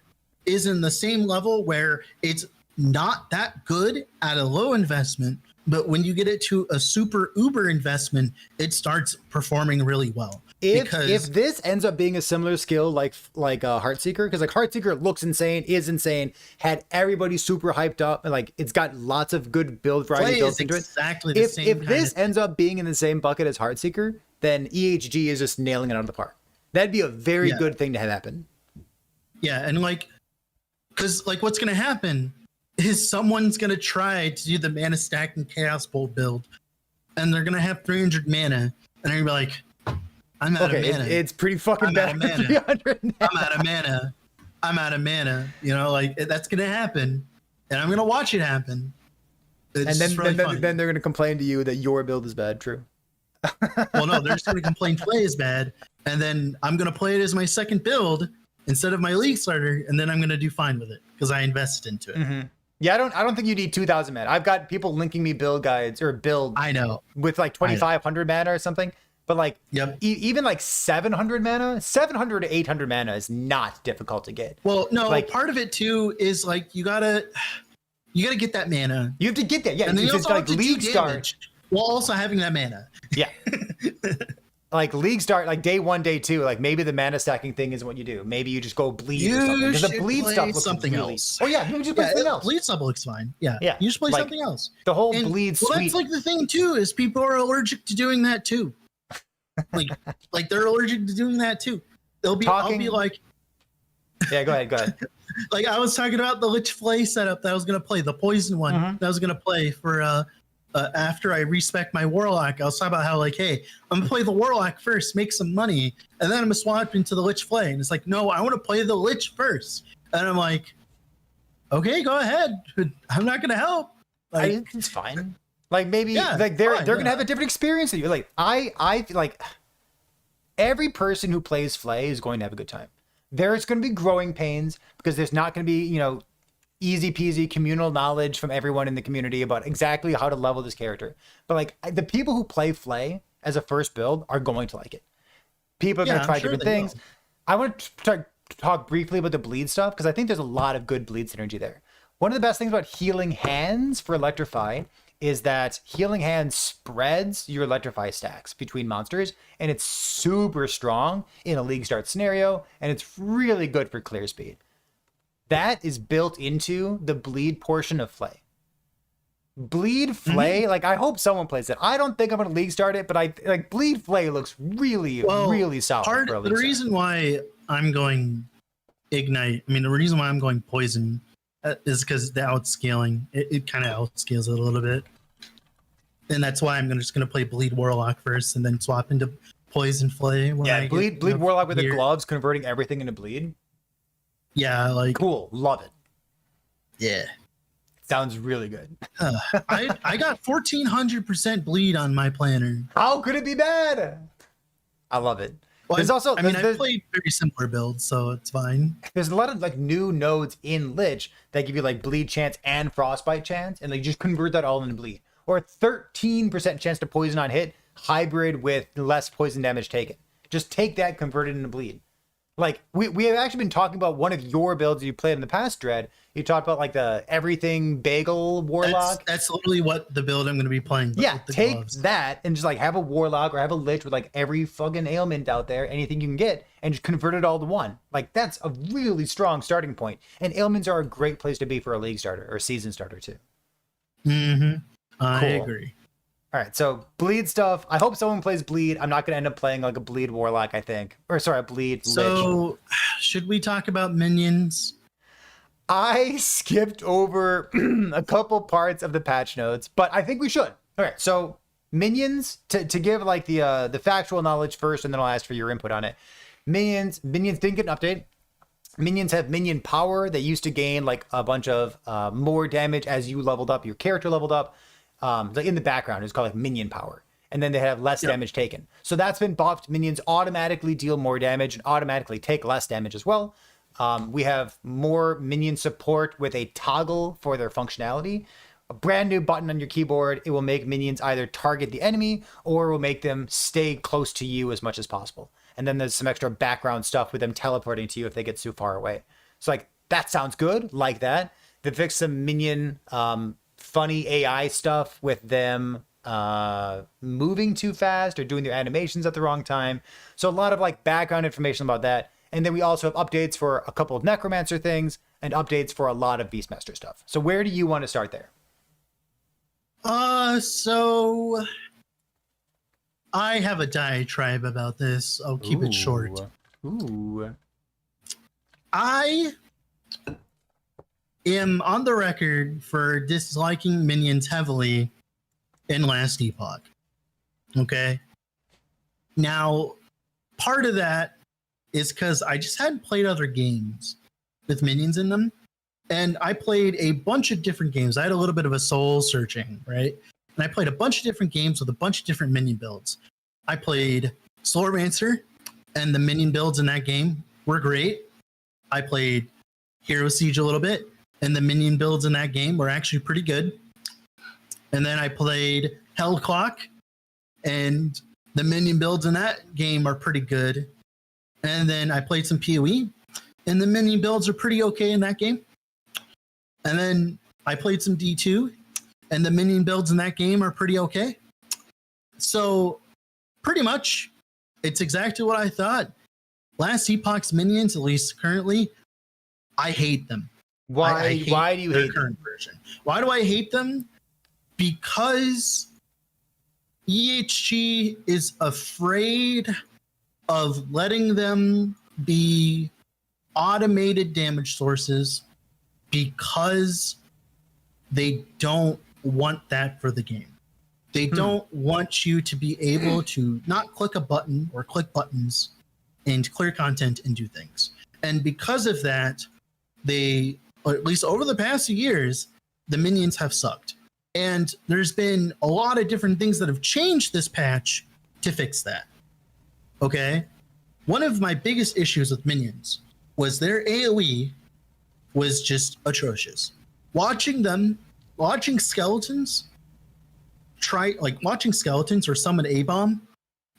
is in the same level where it's not that good at a low investment, but when you get it to a super uber investment, it starts performing really well. If this ends up being a similar skill like Heartseeker, because like Heartseeker looks insane, is insane, had everybody super hyped up, and like it's got lots of good build variety Play built is into exactly it. the If same if kind this of- ends up being in the same bucket as Heartseeker, then EHG is just nailing it out of the park. That'd be a very Yeah. good thing to have happen. Yeah, and like, because like what's gonna happen is someone's gonna try to do the mana stack and Chaos Bolt build, and they're gonna have 300 mana, and they're gonna be like, I'm out Okay, of mana. it's pretty fucking I'm bad. out of mana. 300 I'm out of mana. I'm out of mana. You know, like that's gonna happen, and I'm gonna watch it happen. It's and just really then funny. they're gonna complain to you that your build is bad. True. Well, no, they're just gonna complain Play is bad, and then I'm gonna play it as my second build instead of my league starter, and then I'm gonna do fine with it because I invested into it. Mm-hmm. Yeah, I don't think you need 2,000 mana. I've got people linking me build guides or build I know. with like 2,500 mana or something. But like Yep. even like 700 mana, 700 to 800 mana is not difficult to get. Well, no, Like- part of it too is like you gotta get that mana, You have to get that. Yeah, and then you it's also like have to league do start. damage while also having that mana. Yeah. like league start, like day 1, day 2, like maybe the mana stacking thing isn't what you do. Maybe you just go bleed or something. You Because the should bleed play stuff looks something really... else. Oh yeah, maybe just play something else. Bleed stuff looks fine. Yeah. Yeah, You just play like, something else. The whole And, bleed well, suite. that's like the thing too, is people are allergic to doing that too. like they're allergic to doing that too. I'll be like, yeah, go ahead. like I was talking about the Lich Flay setup that I was gonna play, the poison one that I was gonna play for after I respec my Warlock. I was talking about how like, hey, I'm gonna play the Warlock first, make some money, and then I'm gonna swap into the Lich Flay. And it's like, no, I want to play the Lich first. And I'm like, okay, go ahead. I'm not gonna help. Like, It's fine. Like maybe Yeah, like they're fine, gonna yeah. have a different experience than you. Like I feel like every person who plays Flay is going to have a good time. There's going to be growing pains because there's not going to be, easy peasy communal knowledge from everyone in the community about exactly how to level this character. But like the people who play Flay as a first build are going to like it. People are going to I'm try sure different they things. will. I want to talk briefly about the bleed stuff because I think there's a lot of good bleed synergy there. One of the best things about healing hands for Electrify is that healing hand spreads your electrify stacks between monsters, and it's super strong in a league start scenario, and it's really good for clear speed. That is built into the bleed portion of Flay. Bleed Flay, like I hope someone plays it. I don't think I'm gonna league start it, but I like Bleed Flay looks really solid for a league the start. reason why I'm going Ignite, I mean, the reason why I'm going Poison is because the outscaling. It kind of outscales it a little bit. And that's why I'm just going to play Bleed Warlock first and then swap into Poison Flay. When I Bleed Warlock with the gloves, converting everything into bleed. Yeah, like... Cool, love it. Yeah. Sounds really good. I got 1,400% bleed on my planner. How could it be bad? I love it. Well, There's also, I played very similar builds, so it's fine. There's a lot of like new nodes in Lich that give you like bleed chance and frostbite chance, and like just convert that all into bleed. Or a 13% chance to poison on hit, hybrid with less poison damage taken. Just take that, convert it into bleed. Like we have actually been talking about one of your builds you played in the past, Dread. You talked about like the everything bagel warlock. That's literally what the build I'm going to be playing. Yeah, with the take gloves. that and just like have a warlock or have a lich with like every fucking ailment out there, anything you can get, and just convert it all to one. Like that's a really strong starting point. And ailments are a great place to be for a league starter or a season starter too. I Cool. agree. All right, so bleed stuff. I hope someone plays bleed. I'm not going to end up playing like a bleed warlock, I think. Or sorry, a bleed lich. So, should we talk about minions? I skipped over a couple parts of the patch notes, but I think we should. All right, so minions, to give like the factual knowledge first, and then I'll ask for your input on it. Minions didn't get an update. Minions have minion power. They used to gain like a bunch of more damage as you leveled up, your character leveled up. Like in the background, it's called like minion power. And then they have less damage taken. So that's been buffed. Minions automatically deal more damage and automatically take less damage as well. We have more minion support with a toggle for their functionality. A brand new button on your keyboard. It will make minions either target the enemy or will make them stay close to you as much as possible. And then there's some extra background stuff with them teleporting to you if they get too far away. So like that sounds good, like that. They fixed some minion funny AI stuff with them moving too fast or doing their animations at the wrong time. So a lot of like background information about that. And then we also have updates for a couple of Necromancer things and updates for a lot of Beastmaster stuff. So where do you want to start there? So I have a diatribe about this. I'll keep it short. Ooh. I am on the record for disliking minions heavily in Last Epoch. Okay. Now, part of that is because I just hadn't played other games with minions in them. And I played a bunch of different games. I had a little bit of a soul searching, right? And I played a bunch of different games with a bunch of different minion builds. I played Soulrancer, and the minion builds in that game were great. I played Hero Siege a little bit, and the minion builds in that game were actually pretty good. And then I played Hellclock, and the minion builds in that game are pretty good. And then I played some PoE, and the minion builds are pretty okay in that game. And then I played some D2, and the minion builds in that game are pretty okay. So pretty much It's exactly what I thought. Last Epoch's minions, at least currently, I hate them. I hate Why do you their hate them? current version? Why do I hate them? Because EHG is afraid of letting them be automated damage sources because they don't want that for the game. They don't want you to be able to not click a button or click buttons and clear content and do things. And because of that, they, or at least over the past few years, the minions have sucked. And there's been a lot of different things that have changed this patch to fix that. Okay? One of my biggest issues with minions was their AoE was just atrocious. Watching skeletons or summon A-bomb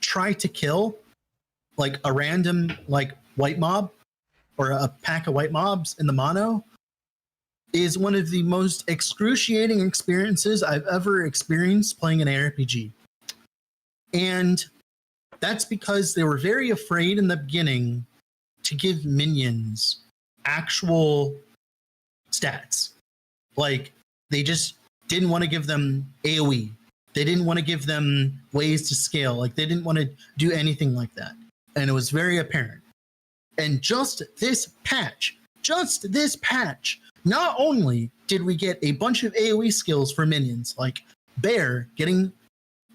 try to kill like a random like white mob or a pack of white mobs in the mono is one of the most excruciating experiences I've ever experienced playing an ARPG. And that's because they were very afraid in the beginning to give minions actual stats. Like, they just didn't want to give them AoE. They didn't want to give them ways to scale. Like, they didn't want to do anything like that. And it was very apparent. And just this patch, not only did we get a bunch of AoE skills for minions, like Bear getting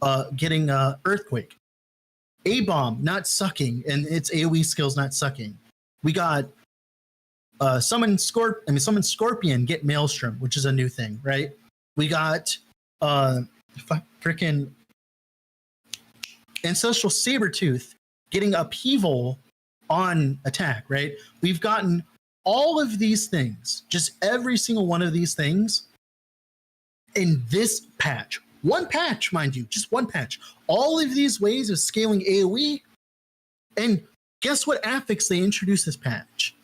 Earthquake, A-Bomb not sucking, and its AoE skills not sucking. We got summon Scorpion get Maelstrom, which is a new thing, right? We got freaking Ancestral Sabertooth getting Upheaval on attack, right? We've gotten all of these things, just every single one of these things in this patch. One patch, mind you, just one patch. All of these ways of scaling AoE. And guess what affix they introduced this patch?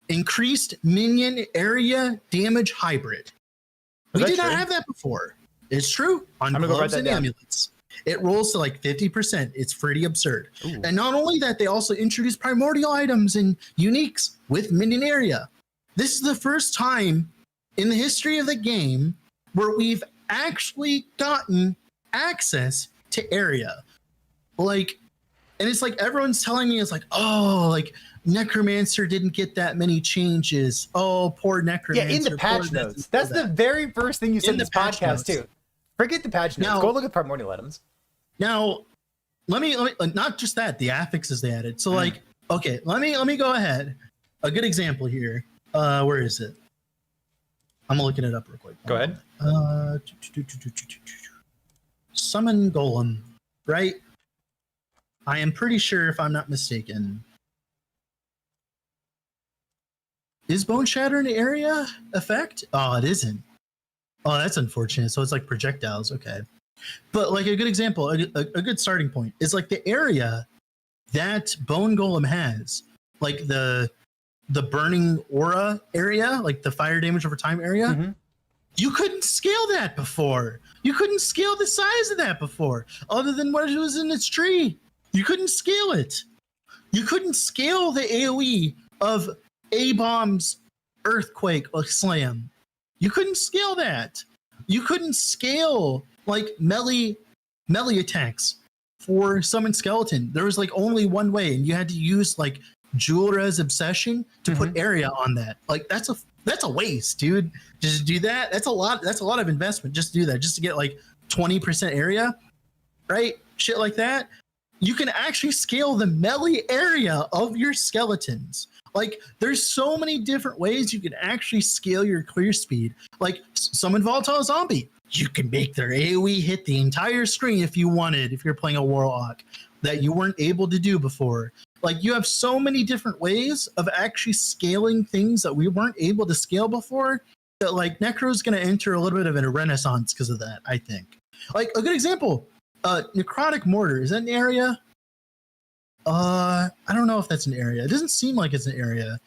Increased minion area damage hybrid. We did not have that before. It's true. On gloves and amulets. It rolls to like 50%. It's pretty absurd. Ooh. And not only that, they also introduced primordial items and uniques with minion area. This is the first time in the history of the game where we've actually gotten access to area. Like, and it's like everyone's telling me, it's like, oh, like Necromancer didn't get that many changes. Oh, poor Necromancer. Yeah, in the patch notes. That's the very first thing you said in this podcast too. Forget the patch notes. Go look at primordial items. Now, let me not just that, the affixes they added. So like, okay, let me go ahead. A good example here. Where is it? I'm looking it up real quick. Go ahead. Summon Golem, right? I am pretty sure, if I'm not mistaken, is Bone Shatter an area effect? Oh, it isn't. Oh, that's unfortunate. So it's like projectiles. Okay. But like a good example, a good starting point is like the area that Bone Golem has, like the burning aura area, like the fire damage over time area. Mm-hmm. You couldn't scale that before. You couldn't scale the size of that before, other than what it was in its tree. You couldn't scale it. You couldn't scale the AoE of A-Bomb's Earthquake or Slam. You couldn't scale that. You couldn't scale like melee attacks for Summon Skeleton. There was like only one way, and you had to use like Julra's Obsession to put area on that. Like that's a waste, dude. Just do that. That's a lot of investment. Just do that, just to get like 20% area, right? Shit like that. You can actually scale the melee area of your skeletons. Like, there's so many different ways you can actually scale your clear speed. Like, summon Volatile Zombie. You can make their AoE hit the entire screen if you wanted, if you're playing a Warlock, that you weren't able to do before. Like, you have so many different ways of actually scaling things that we weren't able to scale before, that, like, Necro's going to enter a little bit of a renaissance because of that, I think. Like, a good example, Necrotic Mortar. Is that an area? I don't know if that's an area. It doesn't seem like it's an area.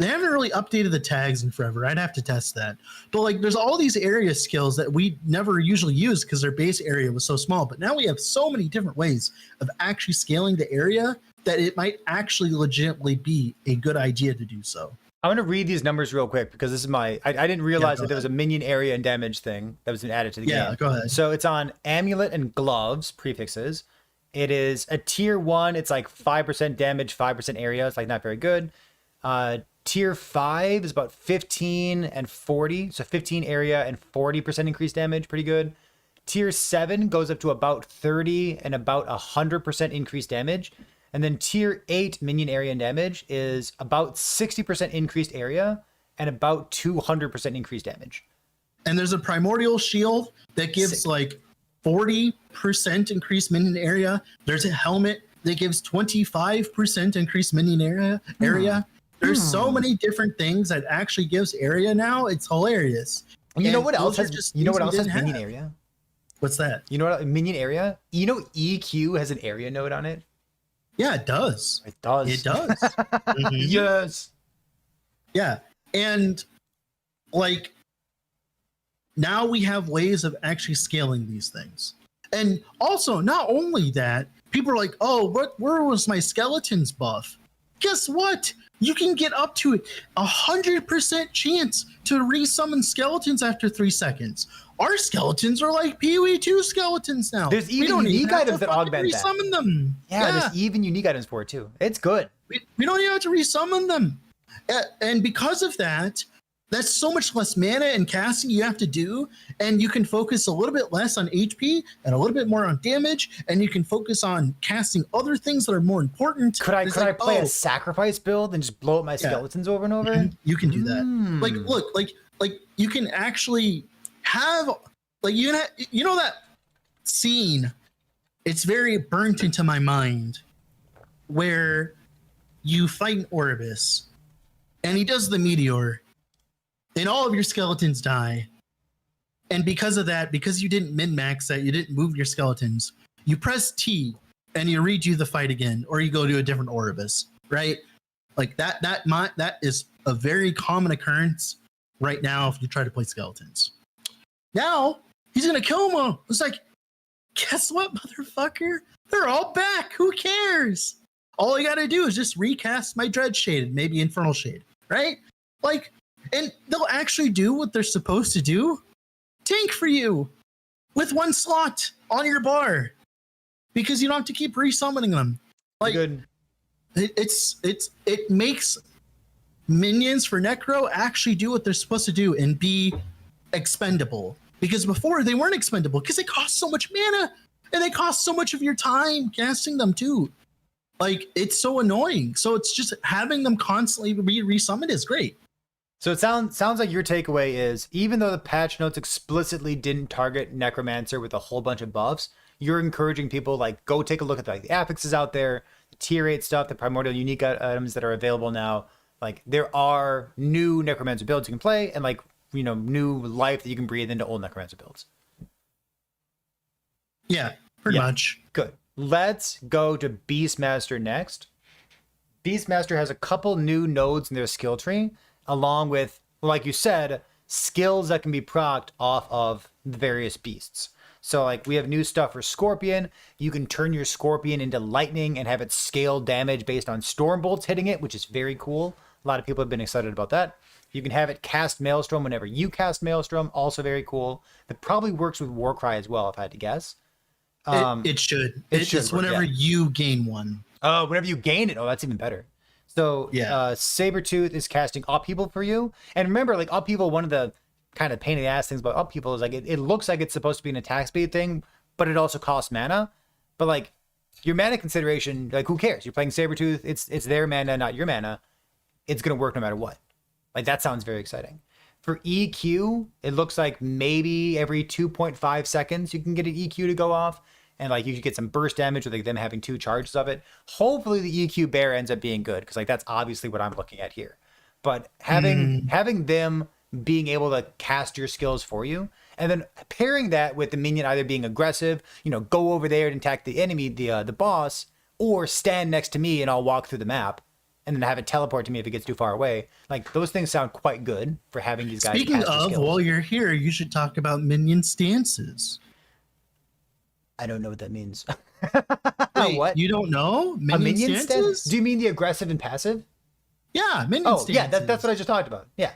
They haven't really updated the tags in forever. I'd have to test that. But like, there's all these area skills that we never usually use because their base area was so small. But now we have so many different ways of actually scaling the area that it might actually legitimately be a good idea to do so. I'm going to read these numbers real quick because this is I didn't realize that there was a minion area and damage thing that was been added to the game. Yeah, go ahead. So it's on amulet and gloves prefixes. It is a tier 1. It's like 5% damage, 5% area. It's like not very good. Tier 5 is about 15 and 40. So 15 area and 40% increased damage. Pretty good. Tier 7 goes up to about 30 and about 100% increased damage. And then tier 8 minion area and damage is about 60% increased area and about 200% increased damage. And there's a primordial shield that gives like 40% increased minion area. There's a helmet that gives 25% increased minion area. There's so many different things that actually gives area now. It's hilarious. And you know what else those are has just you know things what we else has didn't minion have. area? What's that? You know what minion area? You know EQ has an area node on it? Yeah, it does. It does. It does. Mhm. Yes. Yeah. And like now we have ways of actually scaling these things. And also, not only that, people are like, oh, where was my skeletons buff? Guess what? You can get up to 100% chance to resummon skeletons after 3 seconds. Our skeletons are like PoE 2 skeletons now. There's We even don't unique even have items to that fucking augment that. resummon them. Yeah, there's even unique items for it too. It's good. We don't even have to resummon them. And because of that, that's so much less mana and casting you have to do. And you can focus a little bit less on HP and a little bit more on damage. And you can focus on casting other things that are more important. Could I It's play like, a sacrifice build and just blow up my skeletons over and over? You can do that. Like, Mm. look, like you can actually have, like, you know that scene, it's very burnt into my mind where you fight an Orbis and he does the meteor and all of your skeletons die. And because of that, because you didn't min-max that, you didn't move your skeletons, you press T and you redo the fight again, or you go to a different Orbis, right? Like that is a very common occurrence right now if you try to play skeletons. Now he's gonna kill them all. It's like, guess what, motherfucker? They're all back. Who cares? All I gotta do is just recast my Dread Shade, maybe Infernal Shade, right? Like, and they'll actually do what they're supposed to do. Tank for you with 1 slot on your bar because you don't have to keep resummoning them. Like, Good. it makes minions for Necro actually do what they're supposed to do and be expendable. Because before they weren't expendable because they cost so much mana and they cost so much of your time casting them too. Like, it's so annoying. So it's just having them constantly be resummoned is great. So it sounds like your takeaway is, even though the patch notes explicitly didn't target Necromancer with a whole bunch of buffs, you're encouraging people, like, go take a look at the affixes out there, the tier 8 stuff, the primordial unique items that are available now. Like, there are new Necromancer builds you can play, and, like, you know, new life that you can breathe into old Necromancer builds. Yeah, pretty much. Good. Let's go to Beastmaster next. Beastmaster has a couple new nodes in their skill tree, along with, like you said, skills that can be procced off of the various beasts. So, like, we have new stuff for Scorpion. You can turn your Scorpion into lightning and have it scale damage based on storm bolts hitting it, which is very cool. A lot of people have been excited about that. You can have it cast Maelstrom whenever you cast Maelstrom, also very cool. That probably works with Warcry as well, if I had to guess. It should. It should It's work, whenever yeah. you gain one. Oh, whenever you gain it. Oh, that's even better. So, Yeah. Sabretooth is casting Upheaval for you. And remember, like, Upheaval, one of the kind of pain in the ass things about Upheaval is, like, it looks like it's supposed to be an attack speed thing, but it also costs mana. But, like, your mana consideration, like, who cares? You're playing Sabretooth. It's their mana, not your mana. It's going to work no matter what. Like, that sounds very exciting. For EQ, it looks like maybe every 2.5 seconds you can get an EQ to go off. And, like, you could get some burst damage with, like, them having 2 charges of it. Hopefully the EQ bear ends up being good, because, like, that's obviously what I'm looking at here. But having them being able to cast your skills for you, and then pairing that with the minion either being aggressive, you know, go over there and attack the enemy, the boss, or stand next to me and I'll walk through the map. and then have it teleport to me if it gets too far away. Like those things sound quite good for having these guys. Speaking cast their of, skills. while you're here, you should talk about minion stances. I don't know what that means. Wait, What? you don't know A minion stances? stance? Do you mean the aggressive and passive? Yeah, minion Oh, stances. yeah, that's what I just talked about. Yeah,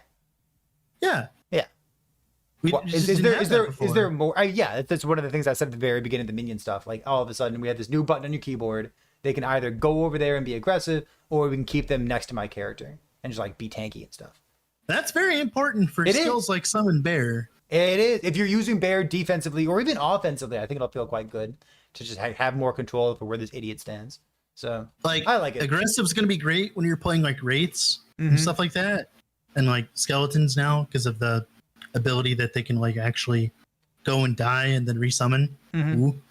Yeah. yeah. We Well, just is didn't there have is that there before. is there more? Yeah, that's one of the things I said at the very beginning of the minion stuff. Like all of a sudden we have this new button on your keyboard. They can either go over there and be aggressive, or we can keep them next to my character and just like be tanky and stuff. That's very important for It skills is. like summon bear. It is. If you're using bear defensively or even offensively, I think it'll feel quite good to just have more control over where this idiot stands. So Like I like it. aggressive's gonna be great when you're playing like wraiths Mhm. and stuff like that, and like skeletons now because of the ability that they can like actually go and die and then resummon. Mhm. Ooh.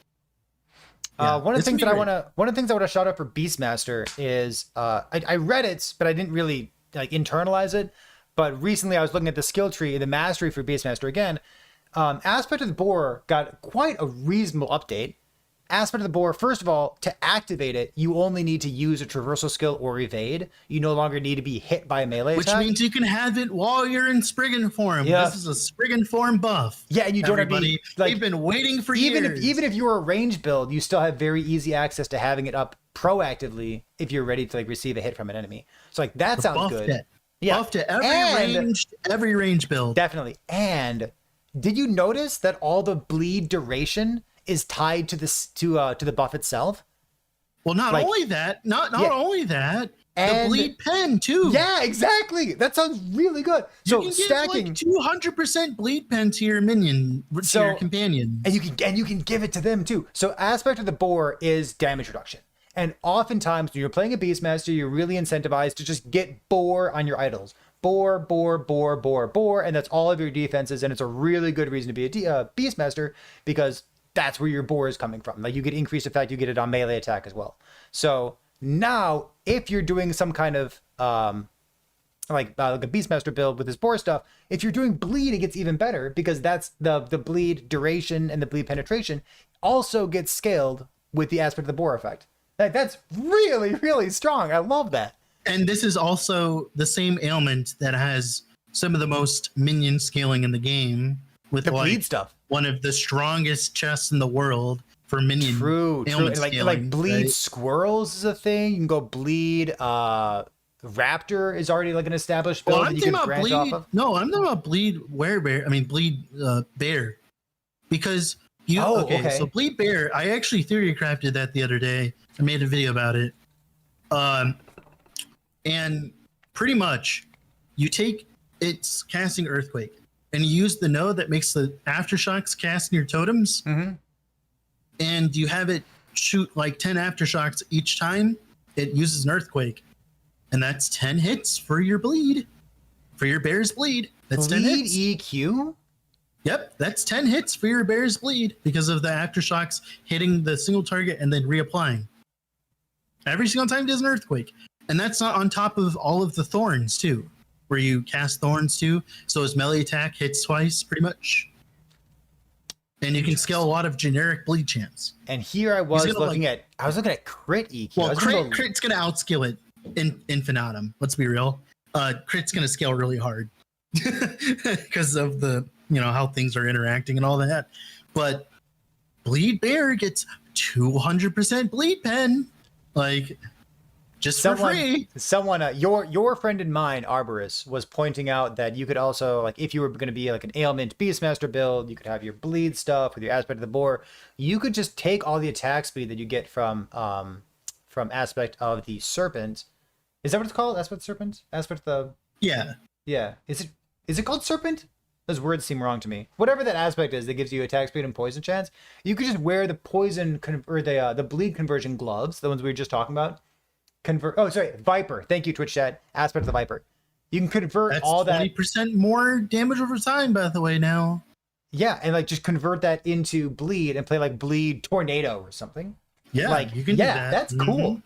Yeah, One of the it's things gonna that be one of the things I want to shout out for Beastmaster is I read it, but I didn't really like internalize it. But recently I was looking at the skill tree and the mastery for Beastmaster again. Aspect of the Boar got quite a reasonable update. Aspect of the Boar, first of all, to activate it, you only need to use a traversal skill or evade. You no longer need to be hit by a melee Which attack. means you can have it while you're in Spriggan form. Yeah. This is a Spriggan form buff. Yeah, and you don't have to Everybody, be like we've been waiting for even years. if you're a range build, you still have very easy access to having it up proactively if you're ready to like receive a hit from an enemy. So like that sounds buffed good. it. Yeah, Buffed it. And- Every range build. Definitely. And did you notice that all the bleed duration is tied to this to the buff itself? Well, not like- only that, not Yeah. only that, the And- bleed pen too. Yeah, exactly. That sounds really good. You So can stacking, give like 200% bleed pen to your minion, to So- your companion. and you can give it to them too. So aspect of the Boar is damage reduction. And oftentimes when you're playing a Beastmaster, you're really incentivized to just get Boar on your idols. Boar, Boar, Boar, Boar, Boar, and that's all of your defenses. And it's a really good reason to be a Beastmaster because that's where your Boar is coming from. Like you get increased effect, you get it on melee attack as well. So now, if you're doing some kind of like a Beastmaster build with this Boar stuff, if you're doing bleed, it gets even better because that's the bleed duration and the bleed penetration also gets scaled with the aspect of the Boar effect. Like that's really, really strong. I love that. And this is also the same ailment that has some of the most minion scaling in the game with The like bleed stuff. one of the strongest chests in the world for minion True. ailment And like scaling, bleed right? squirrels is a thing. You can go bleed. Raptor is already like an established build Well, that I'm you thinking can about branch bleed. off of. No, I'm talking about bleed werebear. I mean bleed bear, because you. Oh, okay, okay. so bleed bear. I actually theory crafted that the other day. I made a video about it. And pretty much, you take it's casting earthquake, and you use the node that makes the aftershocks cast in your totems, Mm-hmm. and you have it shoot like 10 aftershocks each time. It uses an earthquake, and that's 10 hits for your bleed, for your bear's bleed. That's 10 Bleed hits. EQ. Yep, that's 10 hits for your bear's bleed because of the aftershocks hitting the single target and then reapplying. Every single time it does an earthquake. And that's not on top of all of the thorns too, where you cast thorns too. So his melee attack hits twice pretty much. And you can scale a lot of generic bleed chance. And here I was gonna, looking at crit EQ. I Well, was gonna go- crit's gonna outskill it in infinitum. Let's be real. Crit's gonna scale really hard because of the how things are interacting and all that. But bleed bear gets 200% bleed pen, like just for free. Someone, your friend and mine, Arborus, was pointing out that you could also, like, if you were going to be like an ailment Beastmaster build, you could have your bleed stuff with your aspect of the Boar. You could just take all the attack speed that you get from aspect of the Serpent. Is that what it's called? Aspect of the Serpent? Aspect of the Yeah. Is it called Serpent? Those words seem wrong to me. Whatever that aspect is that gives you attack speed and poison chance, you could just wear the poison or the bleed conversion gloves, the ones we were just talking about. Viper. Thank you, Twitch chat. Aspect of the Viper. You can convert That's all that. 20% more damage over time, by the way, now. Yeah, and like just convert that into bleed and play like bleed tornado or something. Yeah, like you can do that. That's cool.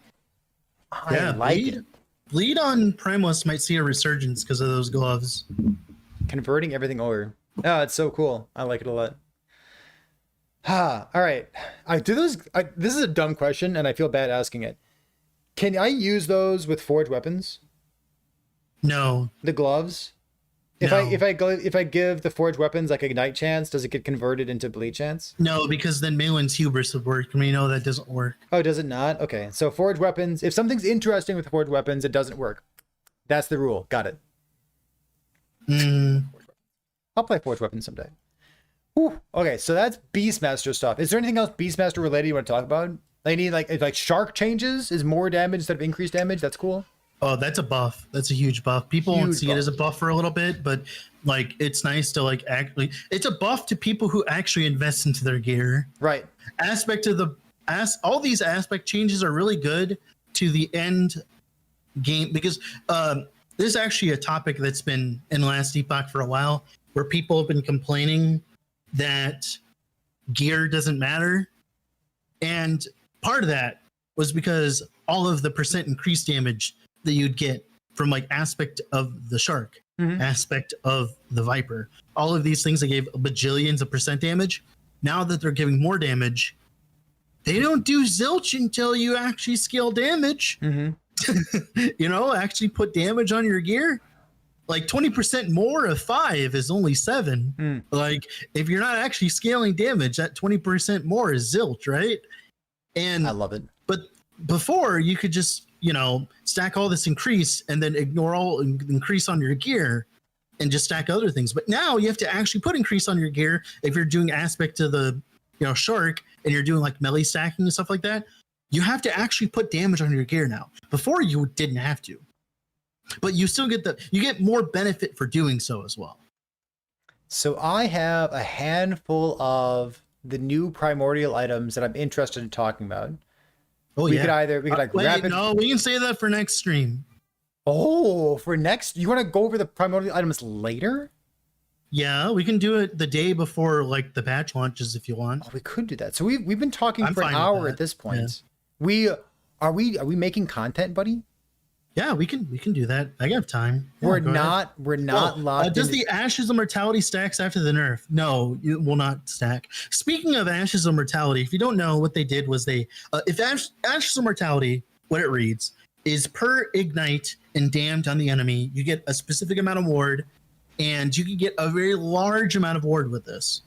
I Yeah, like bleed, it. Bleed on Primalist might see a resurgence because of those gloves. Converting everything over. Oh, it's so cool. I like it a lot. All right. This is a dumb question, and I feel bad asking it. Can I use those with forged weapons? No. The gloves? If No. I give the forged weapons like ignite chance, does it get converted into bleed chance? No, because then Malin's hubris would work, and we know that doesn't work. Oh, does it not? Okay, so forged weapons. If something's interesting with forged weapons, it doesn't work. That's the rule. Got it. I'll play forged weapons someday. Whew. Okay, so that's Beastmaster stuff. Is there anything else Beastmaster related you want to talk about? They need like shark changes is more damage instead of increased damage. That's cool. Oh, that's a buff. That's a huge buff. People won't see it as a buff for a little bit, but like it's nice to like actually. It's a buff to people who actually invest into their gear. Right. All these aspect changes are really good to the end game because this is actually a topic that's been in Last Epoch for a while, where people have been complaining that gear doesn't matter, and part of that was because all of the percent increased damage that you'd get from like aspect of the shark, aspect of the viper, all of these things that gave bajillions of percent damage. Now that they're giving more damage, they don't do zilch until you actually scale damage. Actually put damage on your gear. Like 20% more of 5 is only 7. Like if you're not actually scaling damage, that 20% more is zilch, right? And I love it. But before you could just stack all this increase and then ignore all increase on your gear and just stack other things. But now you have to actually put increase on your gear if you're doing aspect to the shark and you're doing like melee stacking and stuff like that. You have to actually put damage on your gear now. Before you didn't have to, but you still get you get more benefit for doing so as well. So I have a handful of the new primordial items that I'm interested in talking about. Oh, we yeah. could like rapid. No, we can say that for next stream. Oh, for next, you want to go over the primordial items later? Yeah, we can do it the day before like the patch launches if you want. Oh, we could do that. So we've been talking I'm for an fine with hour that. at this point. Yeah. Are we making content, buddy? Yeah, we can do that. I got time. Yeah, We're go ahead. not locked. Does the Ashes of Mortality stacks after the nerf? No, it will not stack. Speaking of Ashes of Mortality, if you don't know what they did was they, if Ashes of Mortality, what it reads is per ignite and damned on the enemy, you get a specific amount of ward, and you can get a very large amount of ward with this.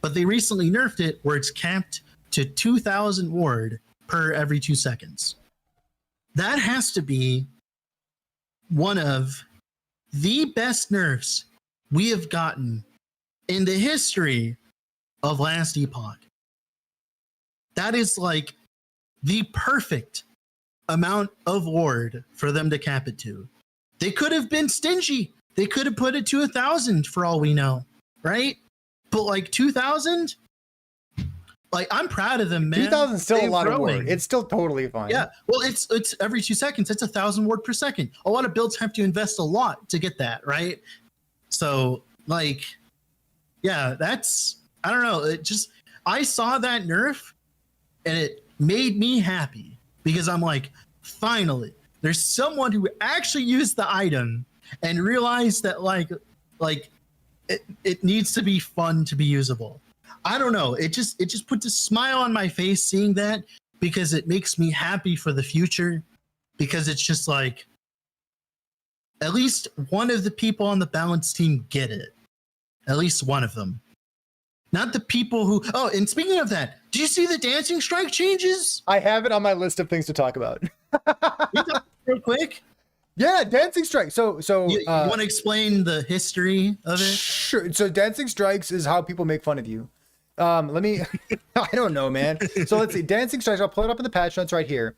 But they recently nerfed it where it's capped to 2,000 ward per every 2 seconds. That has to be one of the best nerfs we have gotten in the history of Last Epoch. That is like the perfect amount of ward for them to cap it to. They could have been stingy. They could have put it to 1,000 for all we know, right? But like 2,000? Like, I'm proud of them, man. 2,000 is still They're a lot of growing. ward. It's still totally fine. Yeah, well, it's every 2 seconds. It's 1,000 ward per second. A lot of builds have to invest a lot to get that, right? So, like, yeah, that's, I don't know. It just, I saw that nerf and it made me happy because I'm like, finally, there's someone who actually used the item and realized that like it needs to be fun to be usable. I don't know. It just puts a smile on my face seeing that because it makes me happy for the future because it's just like at least one of the people on the balance team get it. At least one of them. Not the people who, oh, and speaking of that, did you see the dancing strike changes? I have it on my list of things to talk about. You talk real quick. Yeah, dancing strike. So You want to explain the history of it? Sure. So dancing strikes is how people make fun of you. Let me, I don't know, man. So let's see. Dancing strikes, I'll pull it up in the patch notes right here.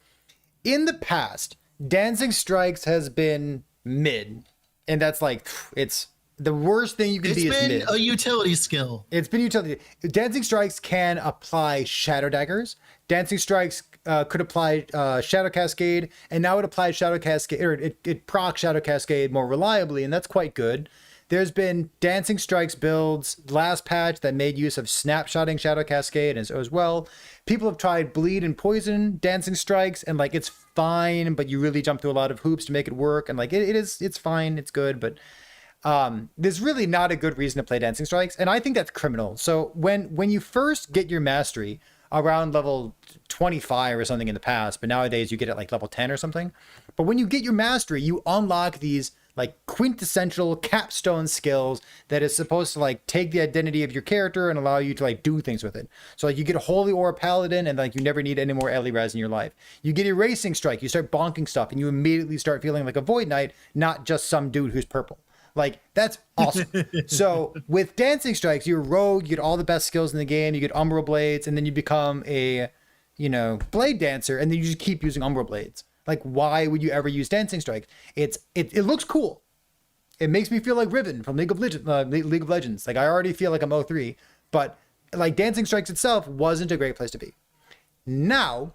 In the past, dancing strikes has been mid. And that's like, it's the worst thing you can be is mid. It's been a utility skill. It's been utility. Dancing strikes can apply shadow daggers. Dancing strikes could apply shadow cascade, and now it applies shadow cascade, or it procs shadow cascade more reliably, and that's quite good. There's been dancing strikes builds last patch that made use of snapshotting shadow cascade as well. People have tried bleed and poison dancing strikes, and like it's fine, but you really jump through a lot of hoops to make it work, and like it's fine, it's good, but there's really not a good reason to play dancing strikes, and I think that's criminal. So when you first get your mastery, around level 25 or something in the past, but nowadays you get it like level 10 or something. But when you get your mastery, you unlock these like quintessential capstone skills that is supposed to like take the identity of your character and allow you to like do things with it. So like you get a Holy Aura Paladin and like you never need any more Ellie-Res in your life. You get Erasing Strike, you start bonking stuff and you immediately start feeling like a Void Knight, not just some dude who's purple. Like, that's awesome. So with Dancing Strikes, you're a rogue, you get all the best skills in the game, you get Umbral Blades, and then you become a, you know, Blade Dancer, and then you just keep using Umbral Blades. Like, why would you ever use Dancing Strikes? It looks cool. It makes me feel like Riven from League of Legends. Like, I already feel like I'm 03, but like Dancing Strikes itself wasn't a great place to be. Now,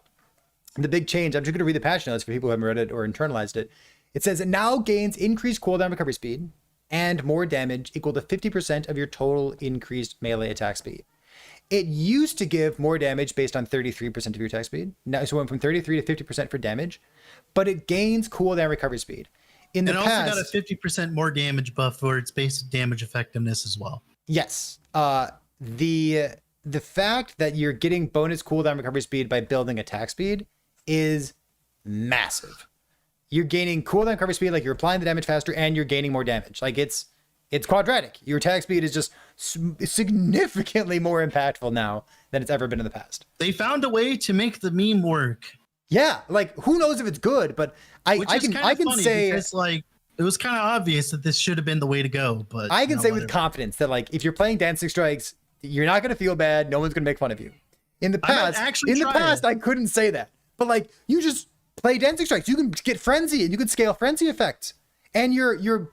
the big change, I'm just going to read the patch notes for people who haven't read it or internalized it. It says it now gains increased cooldown recovery speed and more damage equal to 50% of your total increased melee attack speed. It used to give more damage based on 33% of your attack speed. Now so it went from 33 to 50% for damage, but it gains cooldown recovery speed. In the past, also got a 50% more damage buff for its basic damage effectiveness as well. Yes. The fact that you're getting bonus cooldown recovery speed by building attack speed is massive. You're gaining cooldown recovery speed, like you're applying the damage faster, and you're gaining more damage. Like it's quadratic. Your attack speed is just significantly more impactful now than it's ever been in the past. They found a way to make the meme work. Yeah, like who knows if it's good, but I can say it's like it was kind of obvious that this should have been the way to go. But I can say with confidence that like if you're playing Dancing Strikes, you're not gonna feel bad. No one's gonna make fun of you. In the past, I couldn't say that, but like you just play Dancing Strikes. You can get Frenzy and you can scale Frenzy effects. And your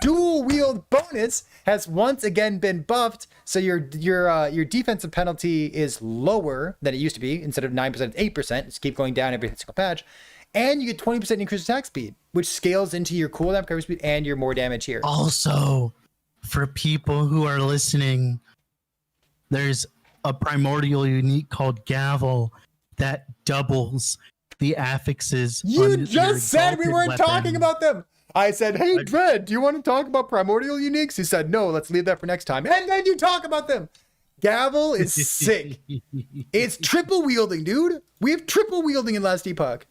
dual wield bonus has once again been buffed. So your defensive penalty is lower than it used to be. Instead of 9%, it's 8%. Just keep going down every single patch. And you get 20% increased attack speed, which scales into your cooldown recovery speed and your more damage here. Also, for people who are listening, there's a primordial unique called Gavel that doubles the affixes. You just said we weren't talking about them. I said, hey, Dread, do you want to talk about primordial uniques? He said, no, let's leave that for next time. And then you talk about them. Gavel is sick. It's triple wielding, dude. We have triple wielding in Last Epoch.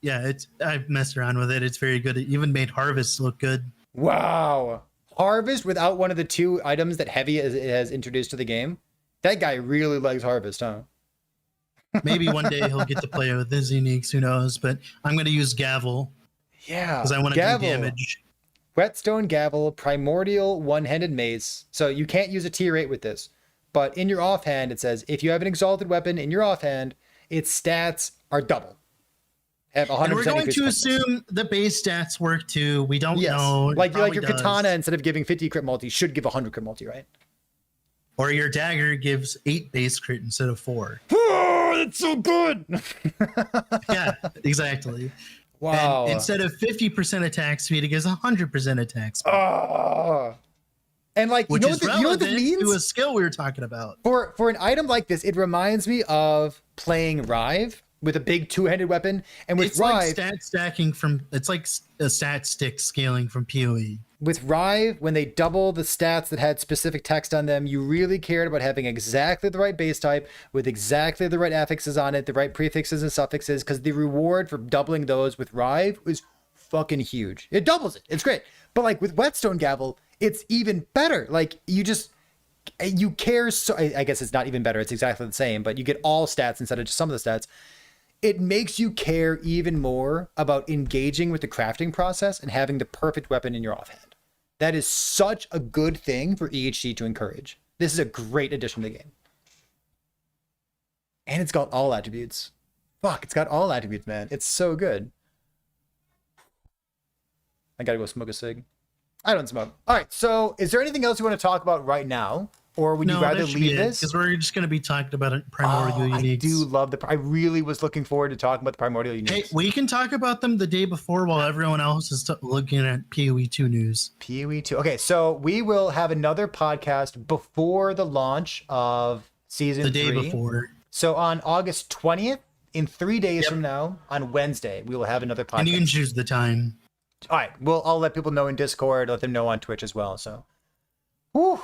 Yeah, I've messed around with it. It's very good. It even made Harvest look good. Wow. Harvest without one of the two items that Heavy has introduced to the game. That guy really likes Harvest, huh? Maybe one day he'll get to play with his uniques. Who knows? But I'm going to use Gavel. Yeah, because I want to do damage. Whetstone Gavel, Primordial One-Handed Mace. So you can't use a tier 8 with this. But in your offhand, it says, if you have an exalted weapon in your offhand, its stats are double. Have 100% and we're going to assume the base stats work too. We don't know. Like your katana, instead of giving 50 crit multi, should give 100 crit multi, right? Or your dagger gives 8 base crit instead of 4. Oh, that's so good! Yeah, exactly. Wow. And instead of 50% attack speed, it gives 100% attack speed. Oh. And like, which is relevant what this means? To a skill we were talking about. For an item like this, it reminds me of playing Rive with a big two-handed weapon. And with Rive, like stat stacking it's like a stat stick scaling from PoE. With Rive, when they double the stats that had specific text on them, you really cared about having exactly the right base type with exactly the right affixes on it, the right prefixes and suffixes, because the reward for doubling those with Rive was fucking huge. It doubles it. It's great. But like with Whetstone Gavel, it's even better. Like you care so, I guess it's not even better. It's exactly the same, but you get all stats instead of just some of the stats. It makes you care even more about engaging with the crafting process and having the perfect weapon in your offhand. That is such a good thing for EHC to encourage. This is a great addition to the game. And it's got all attributes. Fuck, it's got all attributes, man. It's so good. I gotta go smoke a cig. I don't smoke. All right, so is there anything else you want to talk about right now? Or would you rather leave this? Because we're just going to be talking about primordial uniques. I do love I really was looking forward to talking about the primordial uniques. Hey, we can talk about them the day before while everyone else is looking at PoE 2 news. PoE 2. Okay, so we will have another podcast before the launch of season 3. The day before. So on August 20th, in 3 days from now, on Wednesday, we will have another podcast. And you can choose the time. All right, I'll let people know in Discord, let them know on Twitch as well. So, whew,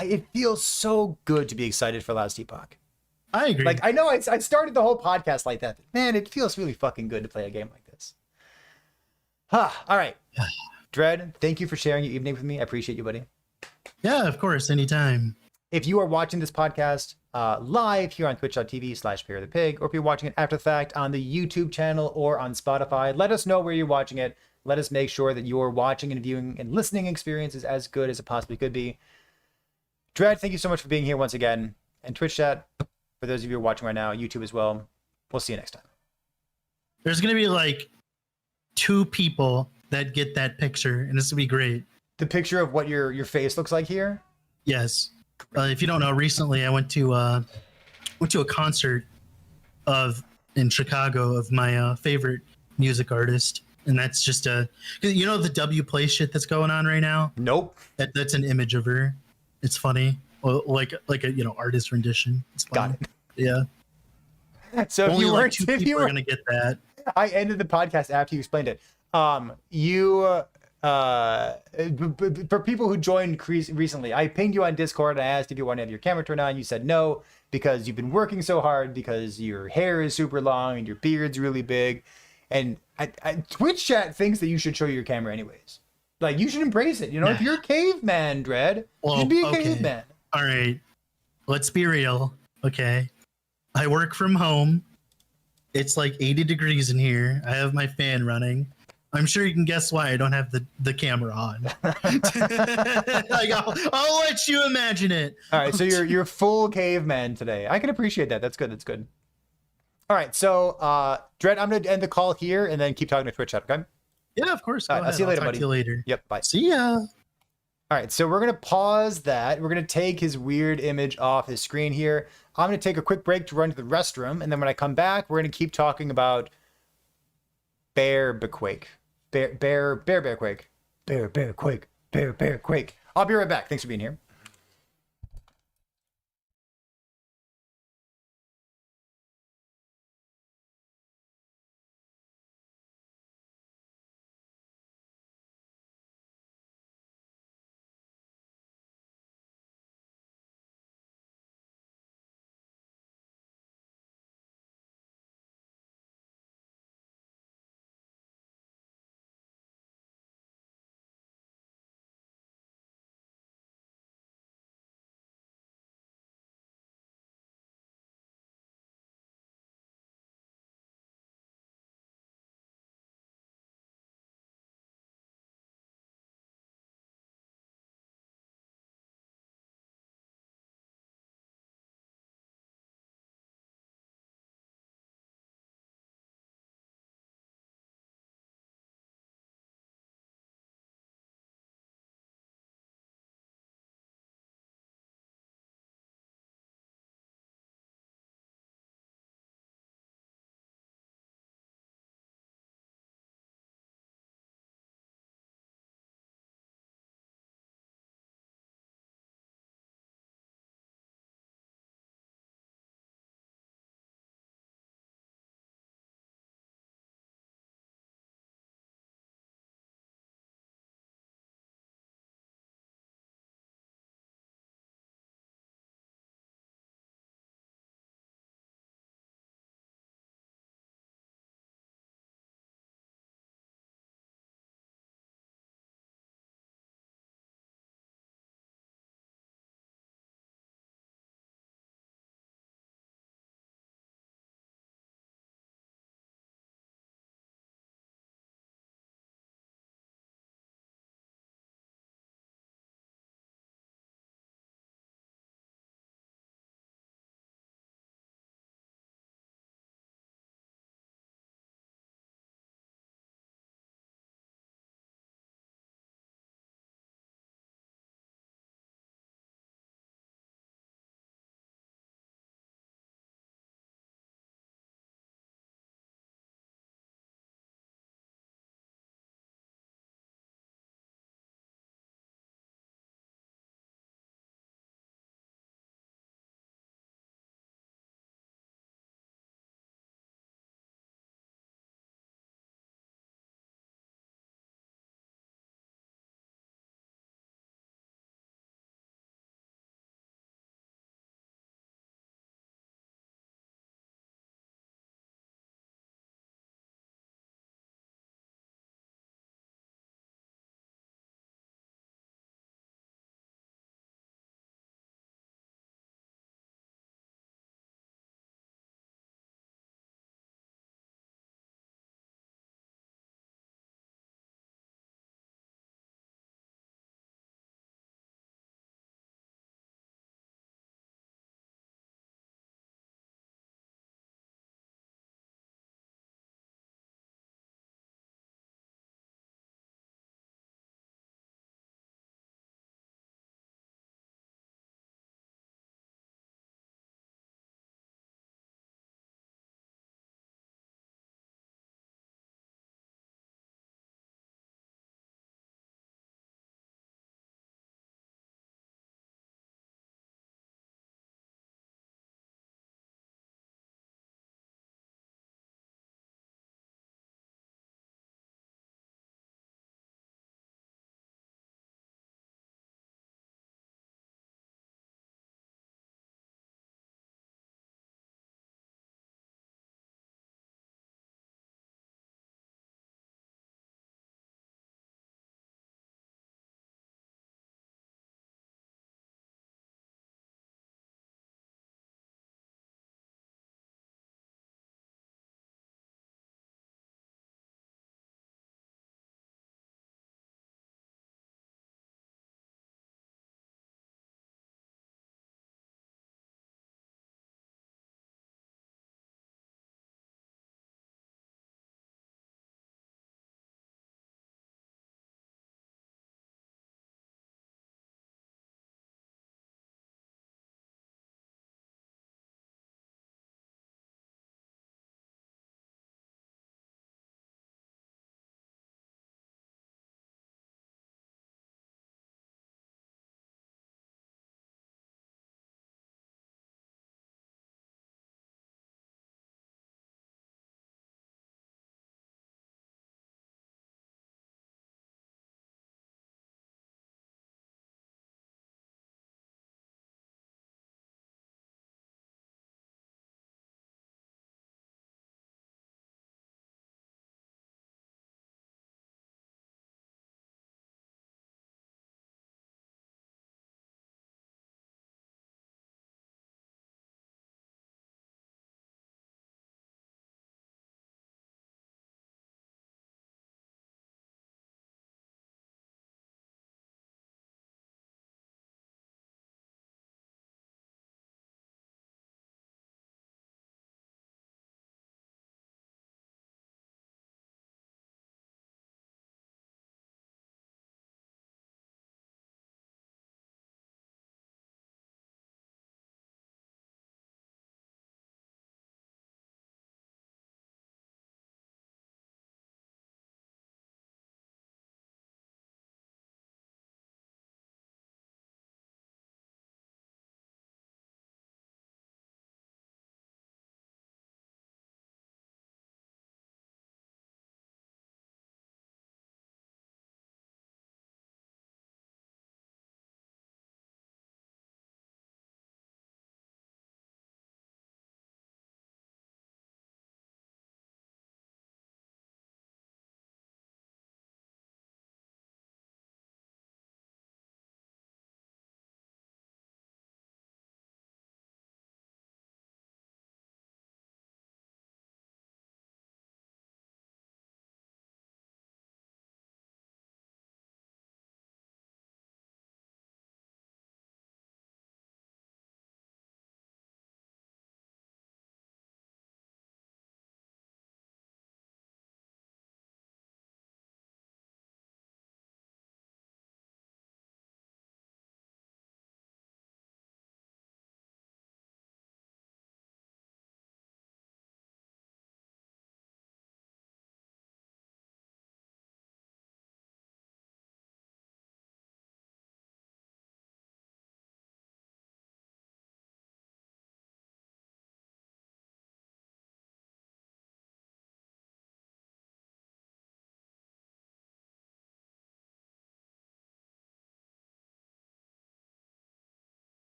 it feels so good to be excited for Last Epoch. I agree. Like, I know I started the whole podcast like that. Man, it feels really fucking good to play a game like this. All right. Dread, thank you for sharing your evening with me. I appreciate you, buddy. Yeah, of course, anytime. If you are watching this podcast live here on twitch.tv/PairThePig, or if you're watching it after the fact on the YouTube channel or on Spotify, let us know where you're watching it. Let us make sure that your watching and viewing and listening experience is as good as it possibly could be. Dread, thank you so much for being here once again. And Twitch chat, for those of you who are watching right now, YouTube as well. We'll see you next time. There's gonna be like 2 people that get that picture, and this will be great. The picture of what your face looks like here? Yes. If you don't know, recently I went to a concert in Chicago of my favorite music artist, and that's just the W play shit that's going on right now. Nope. That's an image of her. It's funny, like a artist rendition. It's funny. Got it. Yeah. So if Only you like weren't, 2 if people you are were, gonna get that. I ended the podcast after you explained it. For people who joined recently, I pinged you on Discord and I asked if you want to have your camera turned on. You said no because you've been working so hard, because your hair is super long and your beard's really big, and Twitch chat thinks that you should show your camera anyways. Like, you should embrace it. You know, if you're a caveman, Dread, you should be a caveman. All right, let's be real. Okay, I work from home. It's like 80 degrees in here. I have my fan running. I'm sure you can guess why I don't have the camera on. Like, I'll let you imagine it. All right, so you're full caveman today. I can appreciate that. That's good. That's good. All right, so Dread, I'm gonna end the call here and then keep talking to Twitch chat. Okay. Yeah, of course. All right, I'll see you later, buddy. Talk to you later. Yep. Bye. See ya. All right, so we're going to pause that. We're going to take his weird image off his screen here. I'm going to take a quick break to run to the restroom, and then when I come back, we're going to keep talking about Bear Quake. Bear Quake. Bear Quake. I'll be right back. Thanks for being here.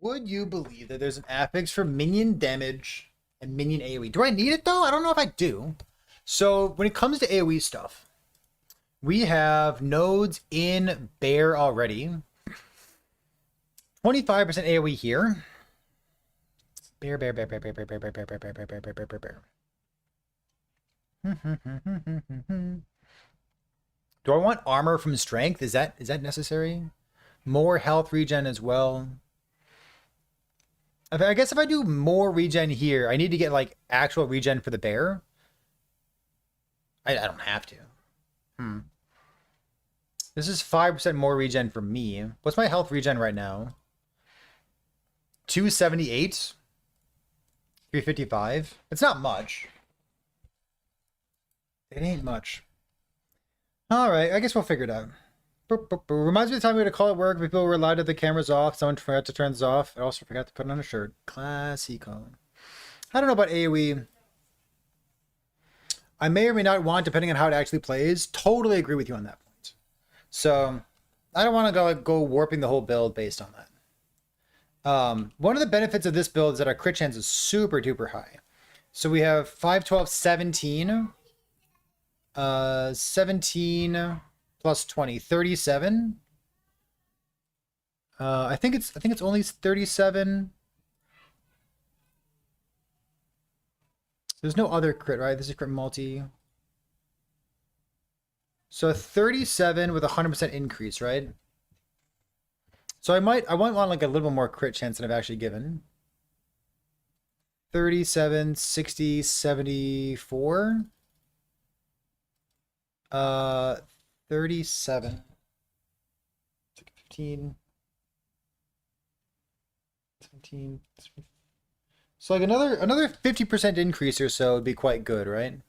Would you believe that there's an affix for minion damage and minion AoE? Do I need it though? I don't know if I do. So when it comes to AoE stuff, we have nodes in bear already. 25% AoE here. Bear. Do I want armor from strength? Is that necessary? More health regen as well. I guess if I do more regen here, I need to get like actual regen for the bear. I don't have to. This is 5% more regen for me. What's my health regen right now? 278. 355. It's not much. It ain't much. All right, I guess we'll figure it out. Reminds me of the time we had to call at work. People were allowed to have the cameras off. Someone forgot to turn this off. I also forgot to put on a shirt. Classico. I don't know about AoE. I may or may not want, depending on how it actually plays. Totally agree with you on that point. So I don't want to go warping the whole build based on that. One of the benefits of this build is that our crit chance is super duper high. So we have 5, 12, 17. 17 plus 20, 37. I think it's only 37. There's no other crit, right? This is crit multi. So 37 with 100% increase, right? So I might want like a little bit more crit chance than I've actually given. 37, 60, 74. 37. 15. 17. So like another 50% increase or so would be quite good, right?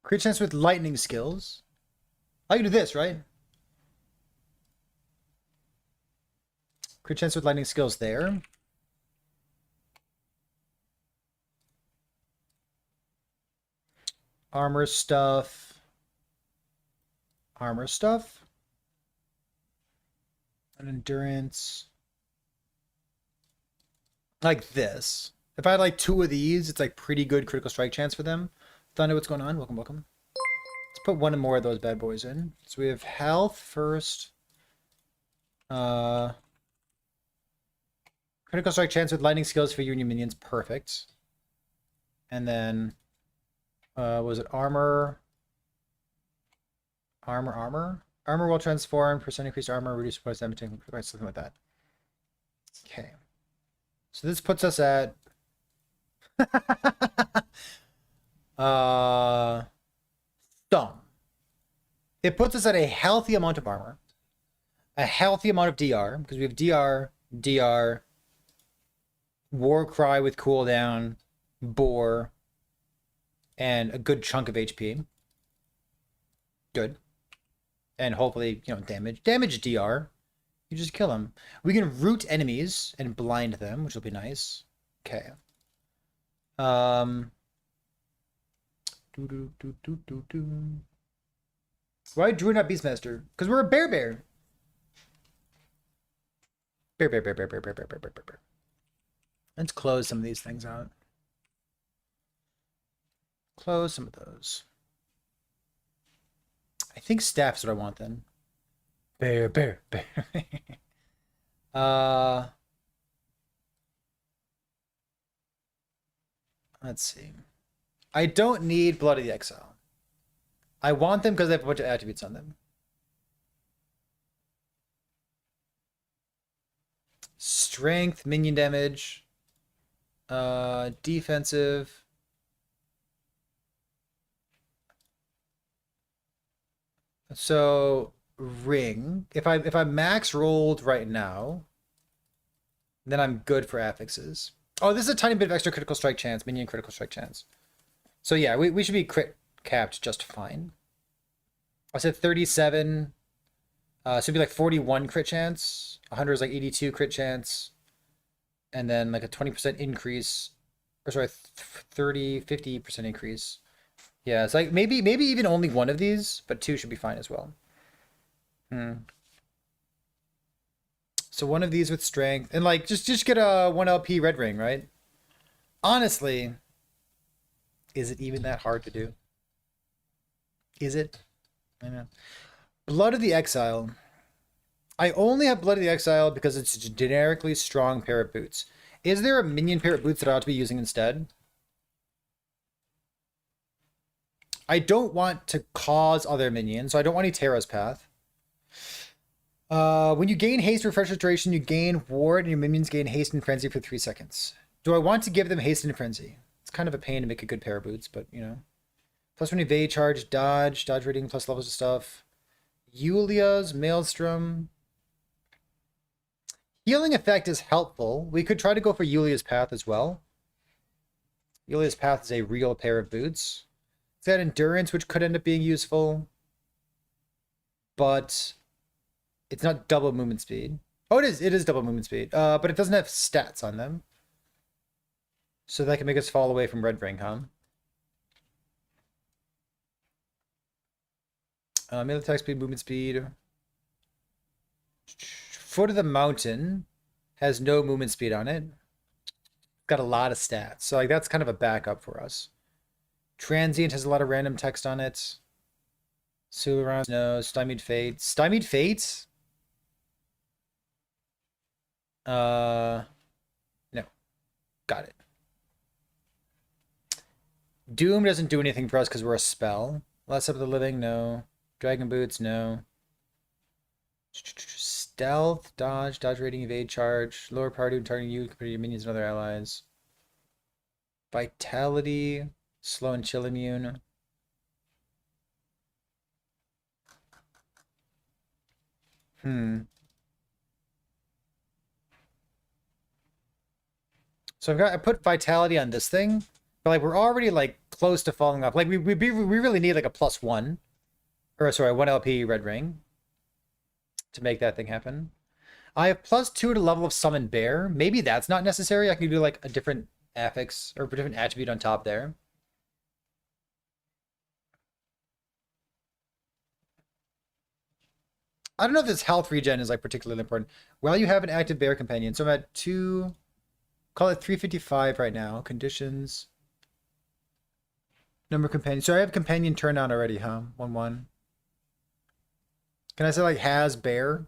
Crit chance with lightning skills. I can do this, right? Crit chance with lightning skills there. Armor stuff. Armor stuff. And endurance. Like this. If I had like 2 of these, it's like pretty good critical strike chance for them. Thunder, what's going on? Welcome, welcome. Let's put one more of those bad boys in. So we have health first. Critical strike chance with lightning skills for you and your minions. Perfect. And then, was it armor? Armor will transform, percent increased armor, reduce points damage, something like that. Okay. So this puts us at thumb. It puts us at a healthy amount of armor, a healthy amount of DR, because we have DR, War Cry with cooldown, Boar, and a good chunk of HP. Good. And hopefully, damage. Damage DR. You just kill them. We can root enemies and blind them, which will be nice. Okay. Why Druid not Beastmaster? Because we're a bear. Bear. Let's close some of these things out. Close some of those. I think staff's what I want then. Bear. Let's see. I don't need Blood of the Exile. I want them because they have a bunch of attributes on them. Strength, minion damage, defensive. So ring. If I max rolled right now, then I'm good for affixes. Oh, this is a tiny bit of extra critical strike chance, minion critical strike chance. So yeah, we should be crit capped just fine. I said 37. So it'd be like 41 crit chance. 100 is like 82 crit chance. And then like a 20% increase Or sorry, 30, 50% increase. Yeah, it's like maybe even only one of these, but two should be fine as well. So one of these with strength, and like just get a 1 LP red ring, right? Honestly, is it even that hard to do? Is it? I know. Blood of the Exile. I only have Blood of the Exile because it's a generically strong pair of boots. Is there a minion pair of boots that I ought to be using instead? I don't want to cause other minions, so I don't want any Terra's Path. When you gain haste, refresh duration, you gain ward, and your minions gain haste and frenzy for 3 seconds. Do I want to give them haste and frenzy? It's kind of a pain to make a good pair of boots, but you know. +1 evade, charge, dodge rating, plus levels of stuff. Yulia's Maelstrom. Healing effect is helpful. We could try to go for Yulia's Path as well. Yulia's Path is a real pair of boots. It's got endurance, which could end up being useful. But it's not double movement speed. Oh, it is. It is double movement speed. But it doesn't have stats on them. So that can make us fall away from Red Ring, huh? Melee attack speed, movement speed. Foot of the Mountain has no movement speed on it. Got a lot of stats. So like that's kind of a backup for us. Transient has a lot of random text on it. Sularan, no. Stymied Fate. Stymied Fate? No. Got it. Doom doesn't do anything for us because we're a spell. Less of the Living, no. Dragon Boots, no. Stealth, dodge rating, evade, charge. Lower party targeting you compared to your minions and other allies. Vitality, slow and chill immune. So I put vitality on this thing, but like we're already like close to falling off. Like we really need like a +1, or sorry, 1 LP red ring to make that thing happen. I have +2 to level of summon bear. Maybe that's not necessary. I can do like a different affix or a different attribute on top there. I don't know if this health regen is like particularly important. Well, you have an active bear companion, so I'm at 2. Call it 355 right now. Conditions. Number of companions. So I have companion turned on already, huh? 1-1. Can I say like has bear?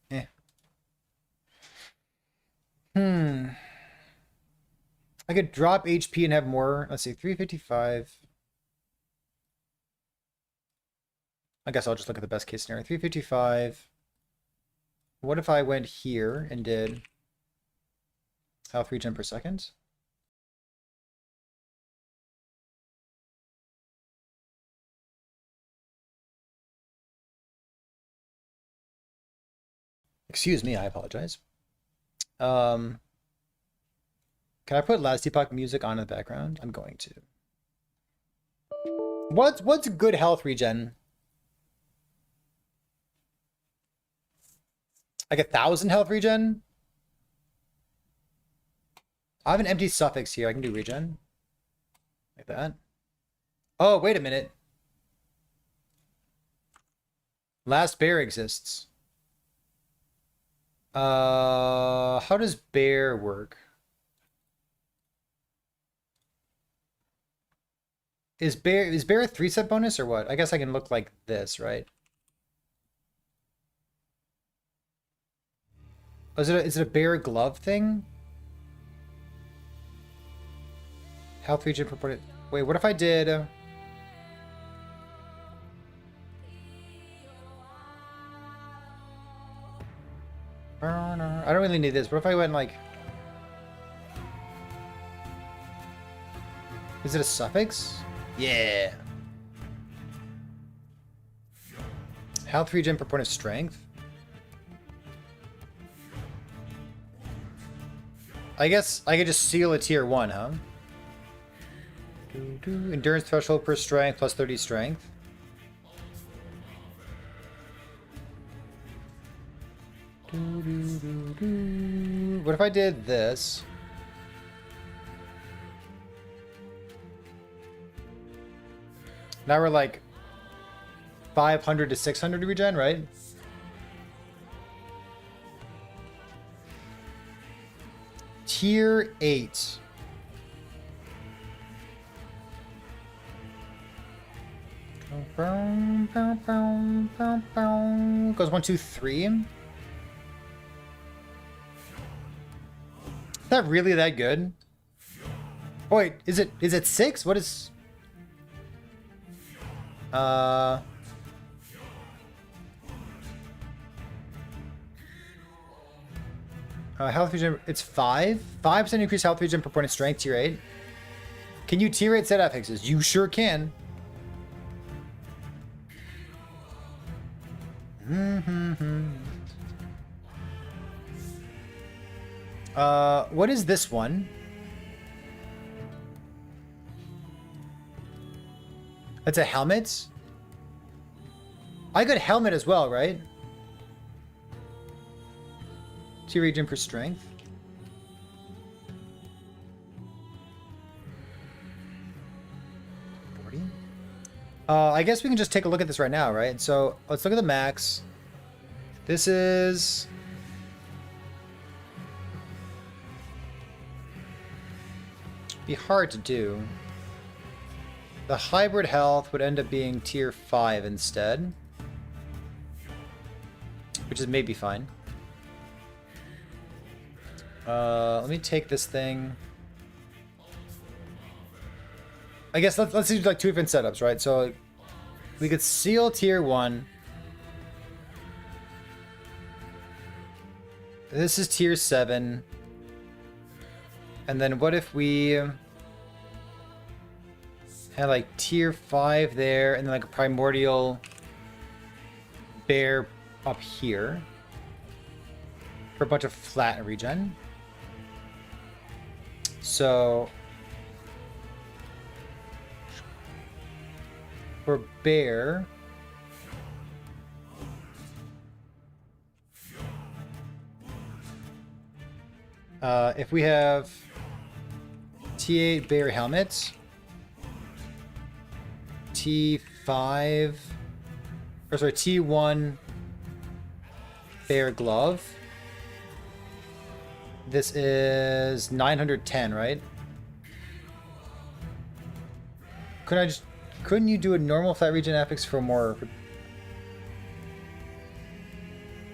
Eh. I could drop HP and have more. Let's see, 355. I guess I'll just look at the best case scenario. 355. What if I went here and did health regen per second? Excuse me, I apologize. Can I put Last Epoch music on in the background? I'm going to. What's good health regen? Like 1,000 health regen? I have an empty suffix here. I can do regen. Like that. Oh, wait a minute. Last bear exists. How does bear work? Is bear a 3-set bonus or what? I guess I can look like this, right? Oh, is it a bear glove thing? Health regen purported. Wait, what if I did? I don't really need this. What if I went like? Is it a suffix? Yeah. Health regen per point of strength. I guess I could just seal a tier 1, huh? Endurance threshold per strength plus 30 strength. What if I did this? Now we're like 500 to 600 regen, right? Tier 8. Goes 1, 2, 3. Is that really that good? Oh, wait, is it 6? What is health regen, it's 5? 5% increased health regen per point of strength, tier 8. Can you tier 8 set affixes? You sure can. What is this one? That's a helmet? I got helmet as well, right? Tier regen for strength. I guess we can just take a look at this right now, right? So let's look at the max. This is... be hard to do. The hybrid health would end up being tier 5 instead. Which is maybe fine. Let me take this thing. I guess let's do like 2 different setups, right? So we could seal tier 1. This is tier 7. And then what if we had like tier 5 there and then like a primordial bear up here for a bunch of flat regen. So for bear, if we have T8 bear helmet, T5, or sorry, T1 bear glove. This is 910, right? Couldn't you do a normal flat regen affix for more?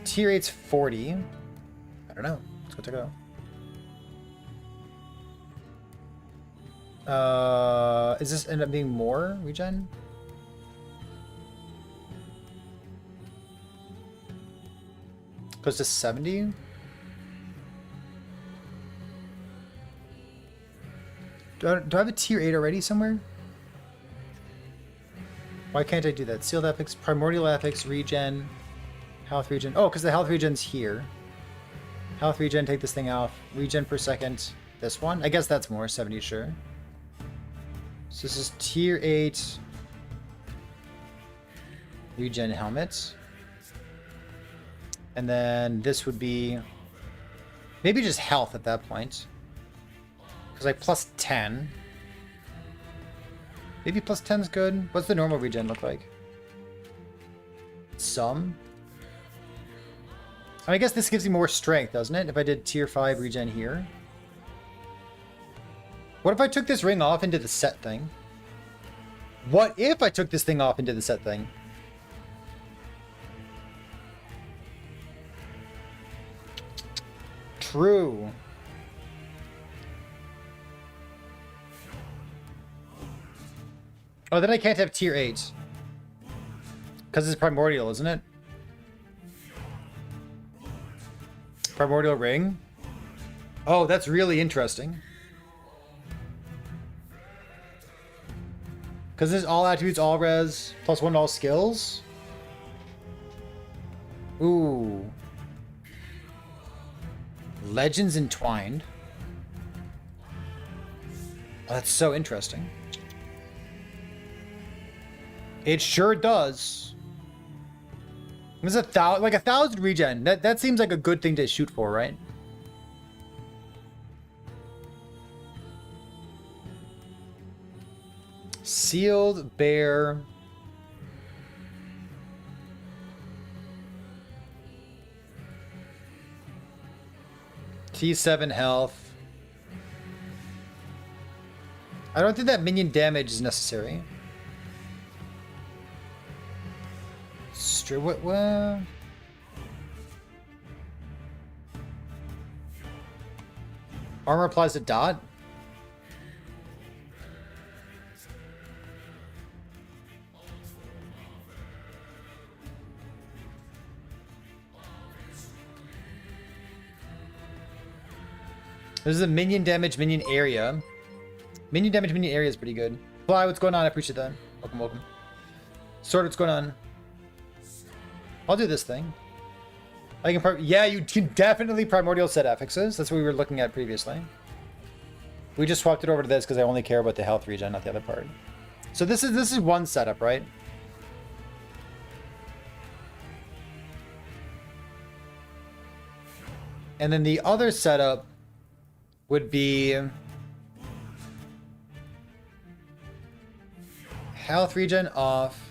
Tier 8's 40. I don't know. Let's go check it out. Is this end up being more regen? Goes to 70? Do I have a tier 8 already somewhere? Why can't I do that? Sealed affix, primordial affix, regen, health regen. Oh, because the health regen's here. Health regen, take this thing off. Regen per second. This one? I guess that's more, 70 sure. So this is tier 8 regen helmet. And then this would be maybe just health at that point. Because like plus 10. Maybe plus 10's good. What's the normal regen look like? Some. I guess this gives you more strength, doesn't it? If I did tier 5 regen here. What if I took this ring off into the set thing? What if I took this thing off into the set thing? True. Oh, then I can't have tier 8. Because it's primordial, isn't it? Primordial ring? Oh, that's really interesting. Because this is all attributes, all res, +1 to all skills? Ooh. Legends entwined. Oh, that's so interesting. It sure does. There's like 1,000 regen. That seems like a good thing to shoot for, right? Sealed bear. T7 health. I don't think that minion damage is necessary. What? Armor applies to dot. This is a minion damage, minion area. Minion damage, minion area is pretty good. Fly, what's going on? I appreciate that. Welcome, welcome. Sword, what's going on? I'll do this thing. I can yeah, you can definitely primordial set affixes. That's what we were looking at previously. We just swapped it over to this because I only care about the health regen, not the other part. So this is one setup, right? And then the other setup would be health regen off.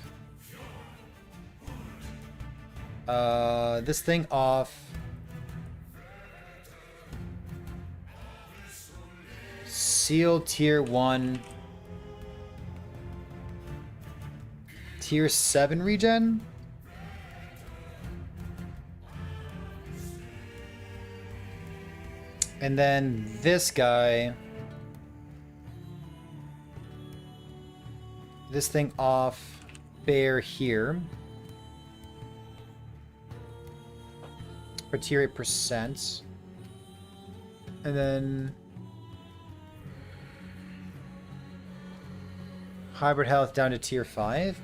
This thing off. Seal tier 1. Tier 7 regen. And then this guy. This thing off bear here. For tier 8%. And then hybrid health down to tier 5.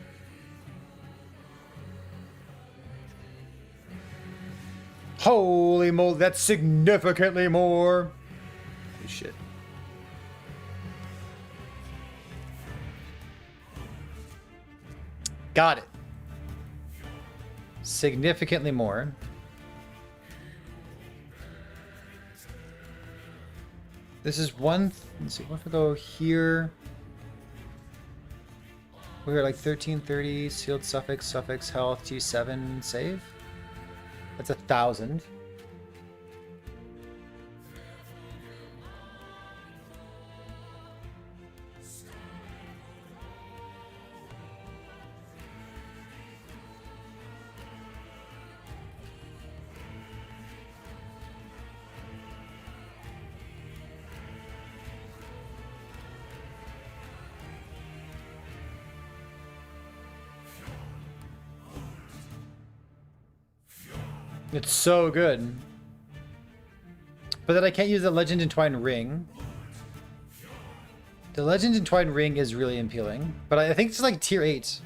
Holy moly, that's significantly more. Holy shit. Got it. Significantly more. This is one. Let's see. What if I go here? We're like 1330 sealed suffix health G7 save. That's 1,000. It's so good. But then I can't use the Legend Entwined Ring. The Legend Entwined Ring is really appealing. But I think it's like tier 8.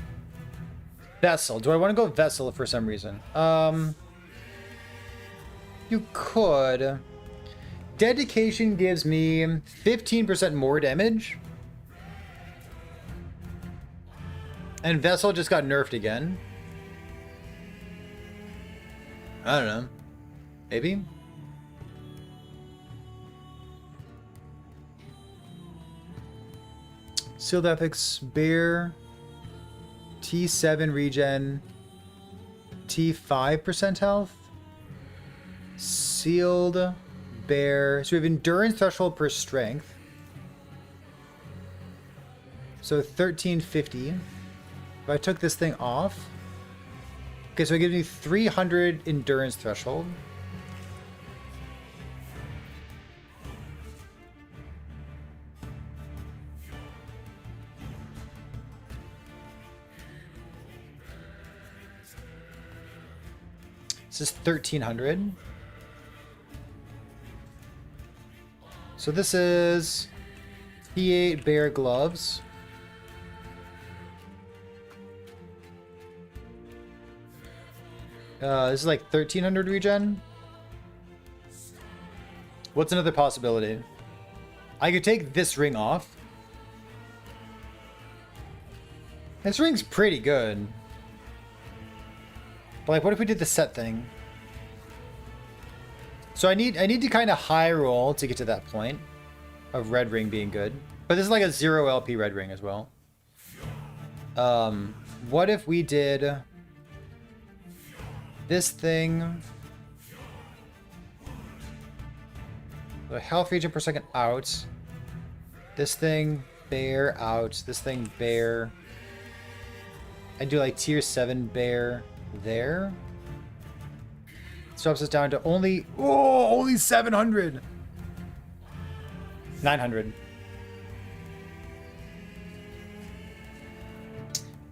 Vessel. Do I want to go Vessel for some reason? You could. Dedication gives me 15% more damage. And Vessel just got nerfed again. I don't know. Maybe? Sealed Ethics, Bear, T7 regen, T5% health, Sealed Bear. So we have Endurance Threshold per Strength. So 1350. If I took this thing off. Okay, so it gives me 300 endurance threshold. This is 1300. So this is T8 bear gloves. This is like 1300 regen. What's another possibility? I could take this ring off. This ring's pretty good. But like, what if we did the set thing? So I need to kind of high roll to get to that point of red ring being good. But this is like a 0 LP red ring as well. What if we did this thing? The health region per second out. This thing bear out. This thing bear. I do like tier 7 bear there. Drops us down to only 700. 900.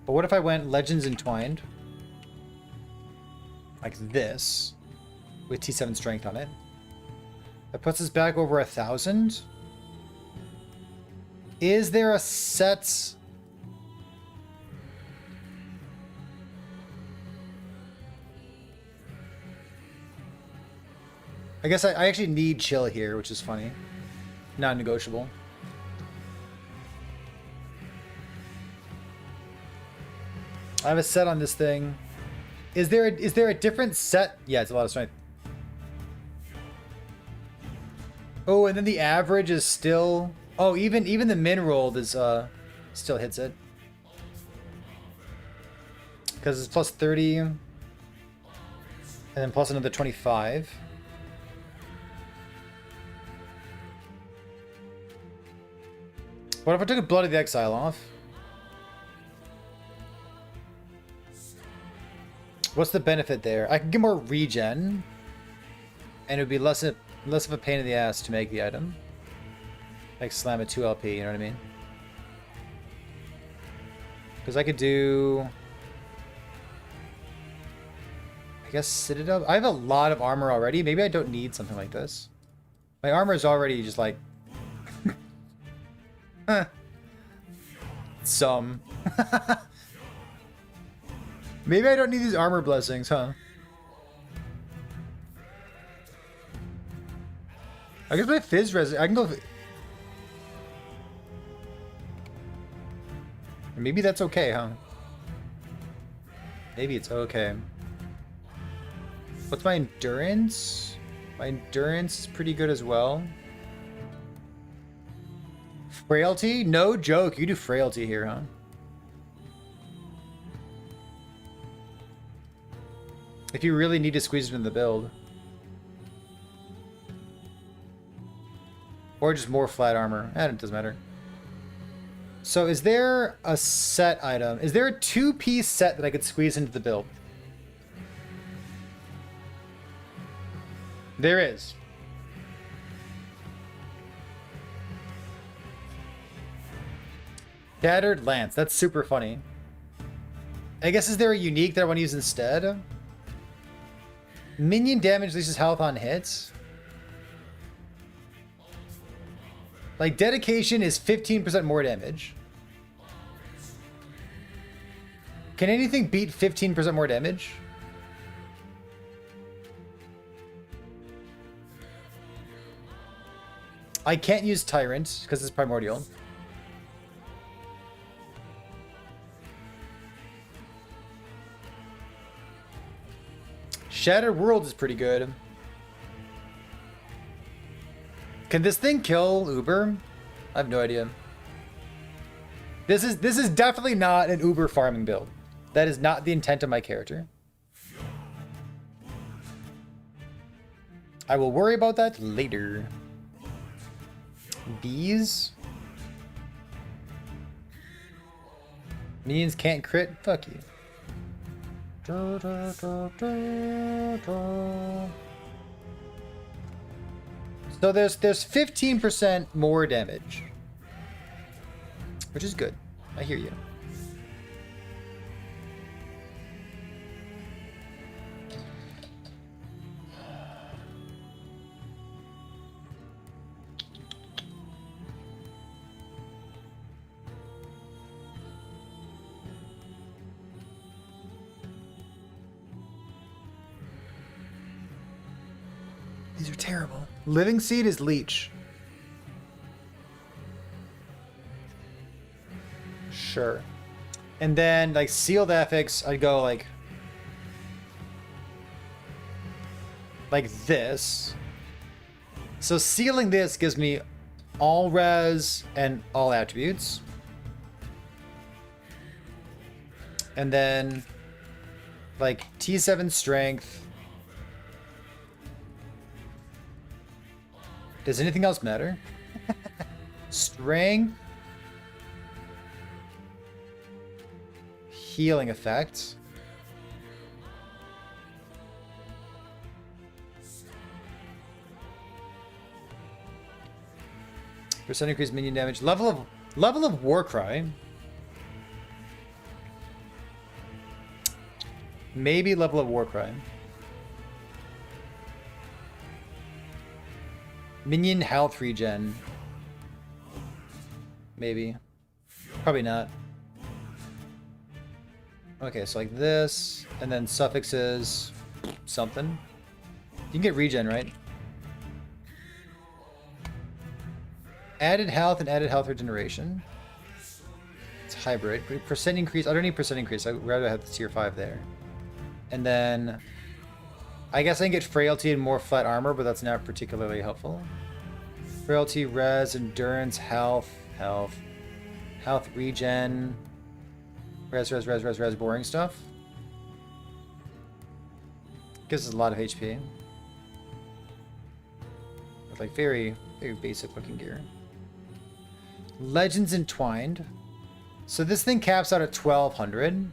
But what if I went Legends Entwined? Like this. With T7 strength on it. That puts us back over 1,000. Is there a set? I guess I actually need chill here, which is funny. Not negotiable. I have a set on this thing. Is there a different set? Yeah, it's a lot of strength. Oh, and then the average is still. Oh, even the min rolled is still hits it. Because it's plus 30. And then plus another 25. What if I took a Blood of the Exile off? What's the benefit there? I can get more regen. And it would be less of a pain in the ass to make the item. Like slam a 2 LP, you know what I mean? Because I could do... I guess Citadel? I have a lot of armor already. Maybe I don't need something like this. My armor is already just like... Some. Maybe I don't need these armor blessings, huh? I guess my fizz res. I can go. Maybe that's okay, huh? Maybe it's okay. What's my endurance? My endurance is pretty good as well. Frailty? No joke. You do frailty here, huh? If you really need to squeeze it in the build. Or just more flat armor. It doesn't matter. So is there a set item? Is there a 2-piece set that I could squeeze into the build? There is. Shattered Lance. That's super funny. I guess is there a unique that I want to use instead? Minion damage releases health on hits. Like, dedication is 15% more damage. Can anything beat 15% more damage? I can't use Tyrant because it's primordial. Shattered World is pretty good. Can this thing kill Uber? I have no idea. This is definitely not an Uber farming build. That is not the intent of my character. I will worry about that later. Bees? Minions can't crit? Fuck you. So there's 15% more damage. Which is good. I hear you. These are terrible. Living Seed is Leech. Sure. And then, like, Sealed Affix, I'd go, like... like this. So sealing this gives me all res and all attributes. And then like T7 strength. Does anything else matter? Strength. Healing effect. Percent increased minion damage. Level of Warcry. Maybe level of Warcry. Minion health regen. Maybe. Probably not. Okay, so like this, and then suffixes something. You can get regen, right? Added health and added health regeneration. It's hybrid. Percent increase. I don't need percent increase. I'd rather have the tier 5 there. And then I guess I can get frailty and more flat armor, but that's not particularly helpful. Frailty, res, endurance, health, regen. Res, boring stuff. Gives us a lot of HP. With like very basic looking gear. Legends Entwined. So this thing caps out at 1200.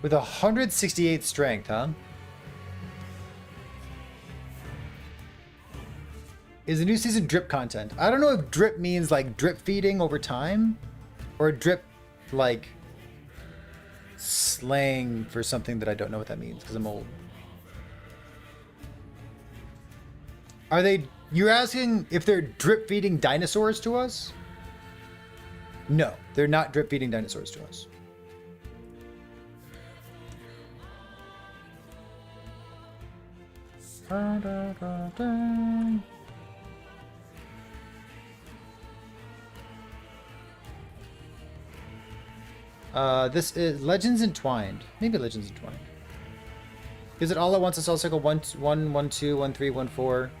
With 168 strength, huh? Is the new season drip content? I don't know if drip means like drip feeding over time, or drip like slang for something that I don't know what that means because I'm old. Are they? You're asking if they're drip feeding dinosaurs to us? No, they're not drip feeding dinosaurs to us. This is Legends Entwined. Maybe Legends Entwined. Is it all at once? It's all cycle 1, 1, 1, 2, 1, 3, 1, 4.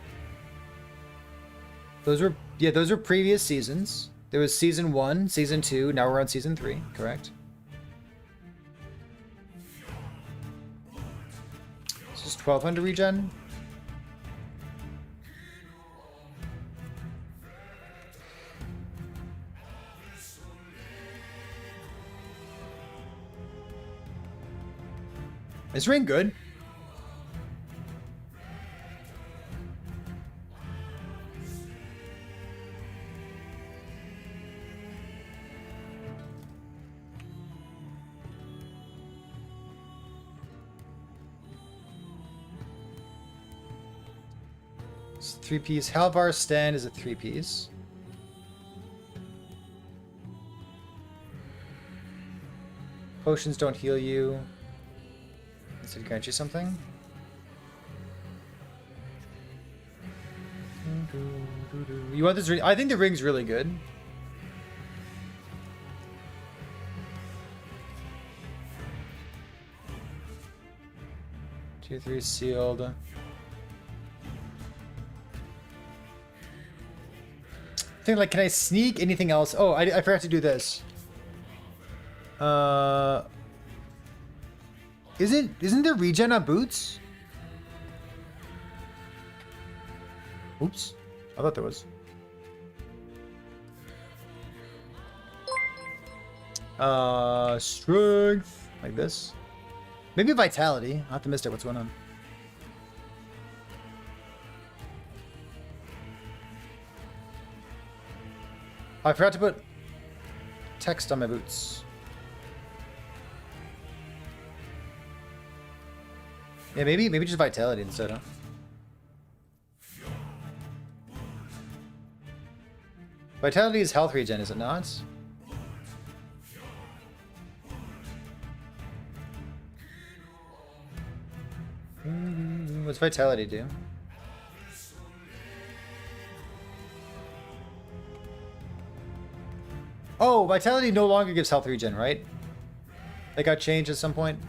Those were previous seasons. There was season 1, season 2. Now we're on season 3. Correct. This is 1200 regen. Is ring good? It's 3-piece. Halvar stand is a 3-piece. Potions don't heal you. Instead grant you something. You want this ring? I think the ring's really good. Tier 3 sealed. I think like, can I sneak anything else? Oh, I forgot to do this. Isn't there regen on boots? Oops. I thought there was. Strength. Like this. Maybe vitality. I'll have to miss it. What's going on? I forgot to put text on my boots. Yeah, maybe just vitality instead, huh? Vitality is health regen, is it not? What's vitality do? Oh, vitality no longer gives health regen, right? That got changed at some point.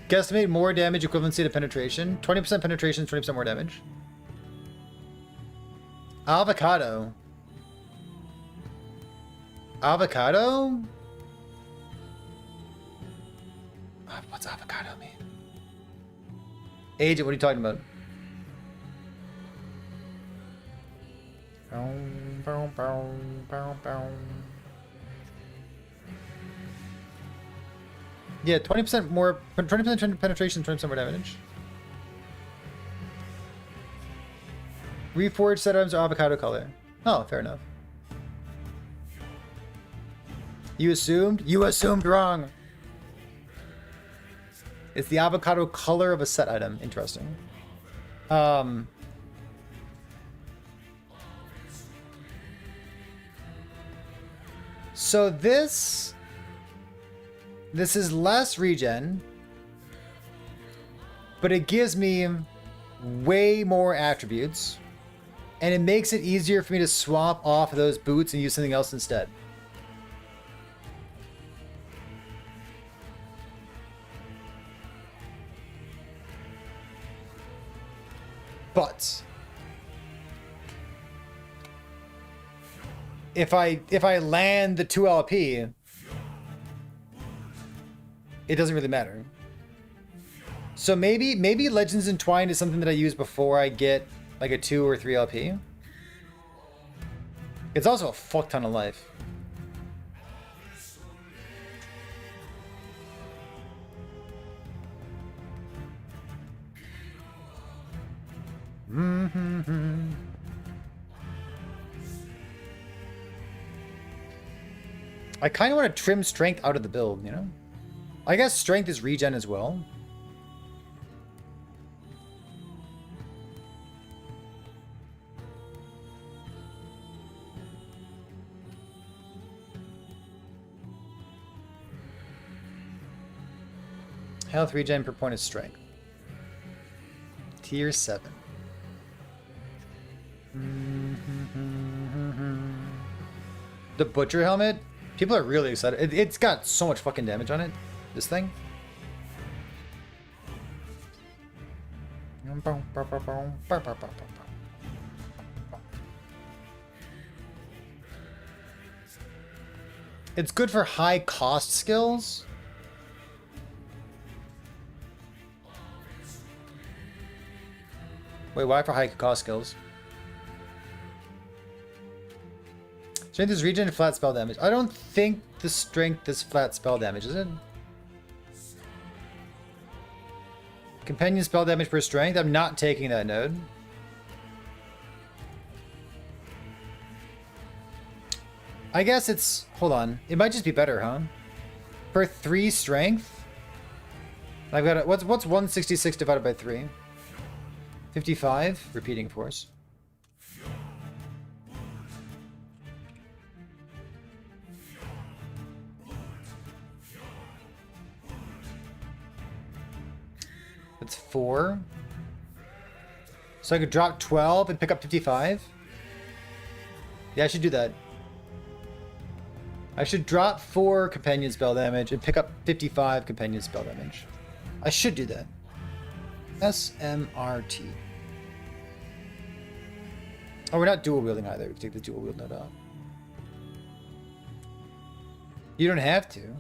Guesstimate more damage equivalency to penetration. 20% penetration, 20% more damage. Avocado. Avocado? What's avocado mean? Agent, what are you talking about? Yeah, 20% more, 20% penetration, 20% more damage. Reforged set items are avocado color. Oh, fair enough. You assumed? You assumed wrong. It's the avocado color of a set item. Interesting. So this is less regen, but it gives me way more attributes, and it makes it easier for me to swap off those boots and use something else instead. But if I land the 2 LP, it doesn't really matter. So maybe Legends Entwined is something that I use before I get like a 2 or 3 LP. It's also a fuck ton of life. I kind of want to trim strength out of the build, you know? I guess strength is regen as well. Health regen per point of strength. Tier 7. The Butcher Helmet? People are really excited. It's got so much fucking damage on it. This thing. It's good for high cost skills. Wait, why for high cost skills? Strength is regen and flat spell damage. I don't think the strength is flat spell damage, is it? Companion spell damage per strength? I'm not taking that node. I guess it's... Hold on. It might just be better, huh? For 3 strength? I've got... What's 166 divided by 3? 55? Repeating force. That's 4. So I could drop 12 and pick up 55? Yeah, I should do that. I should drop 4 companion spell damage and pick up 55 companion spell damage. I should do that. SMRT. Oh, we're not dual wielding either. We can take the dual wield node out. You don't have to.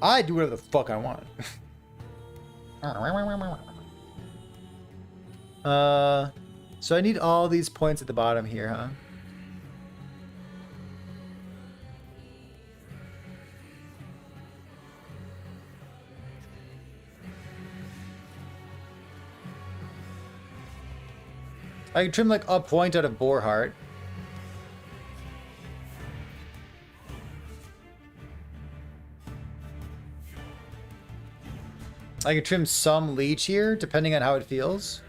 I do whatever the fuck I want. So I need all these points at the bottom here, huh? I can trim like a point out of Boar Heart. I can trim some Leech here, depending on how it feels.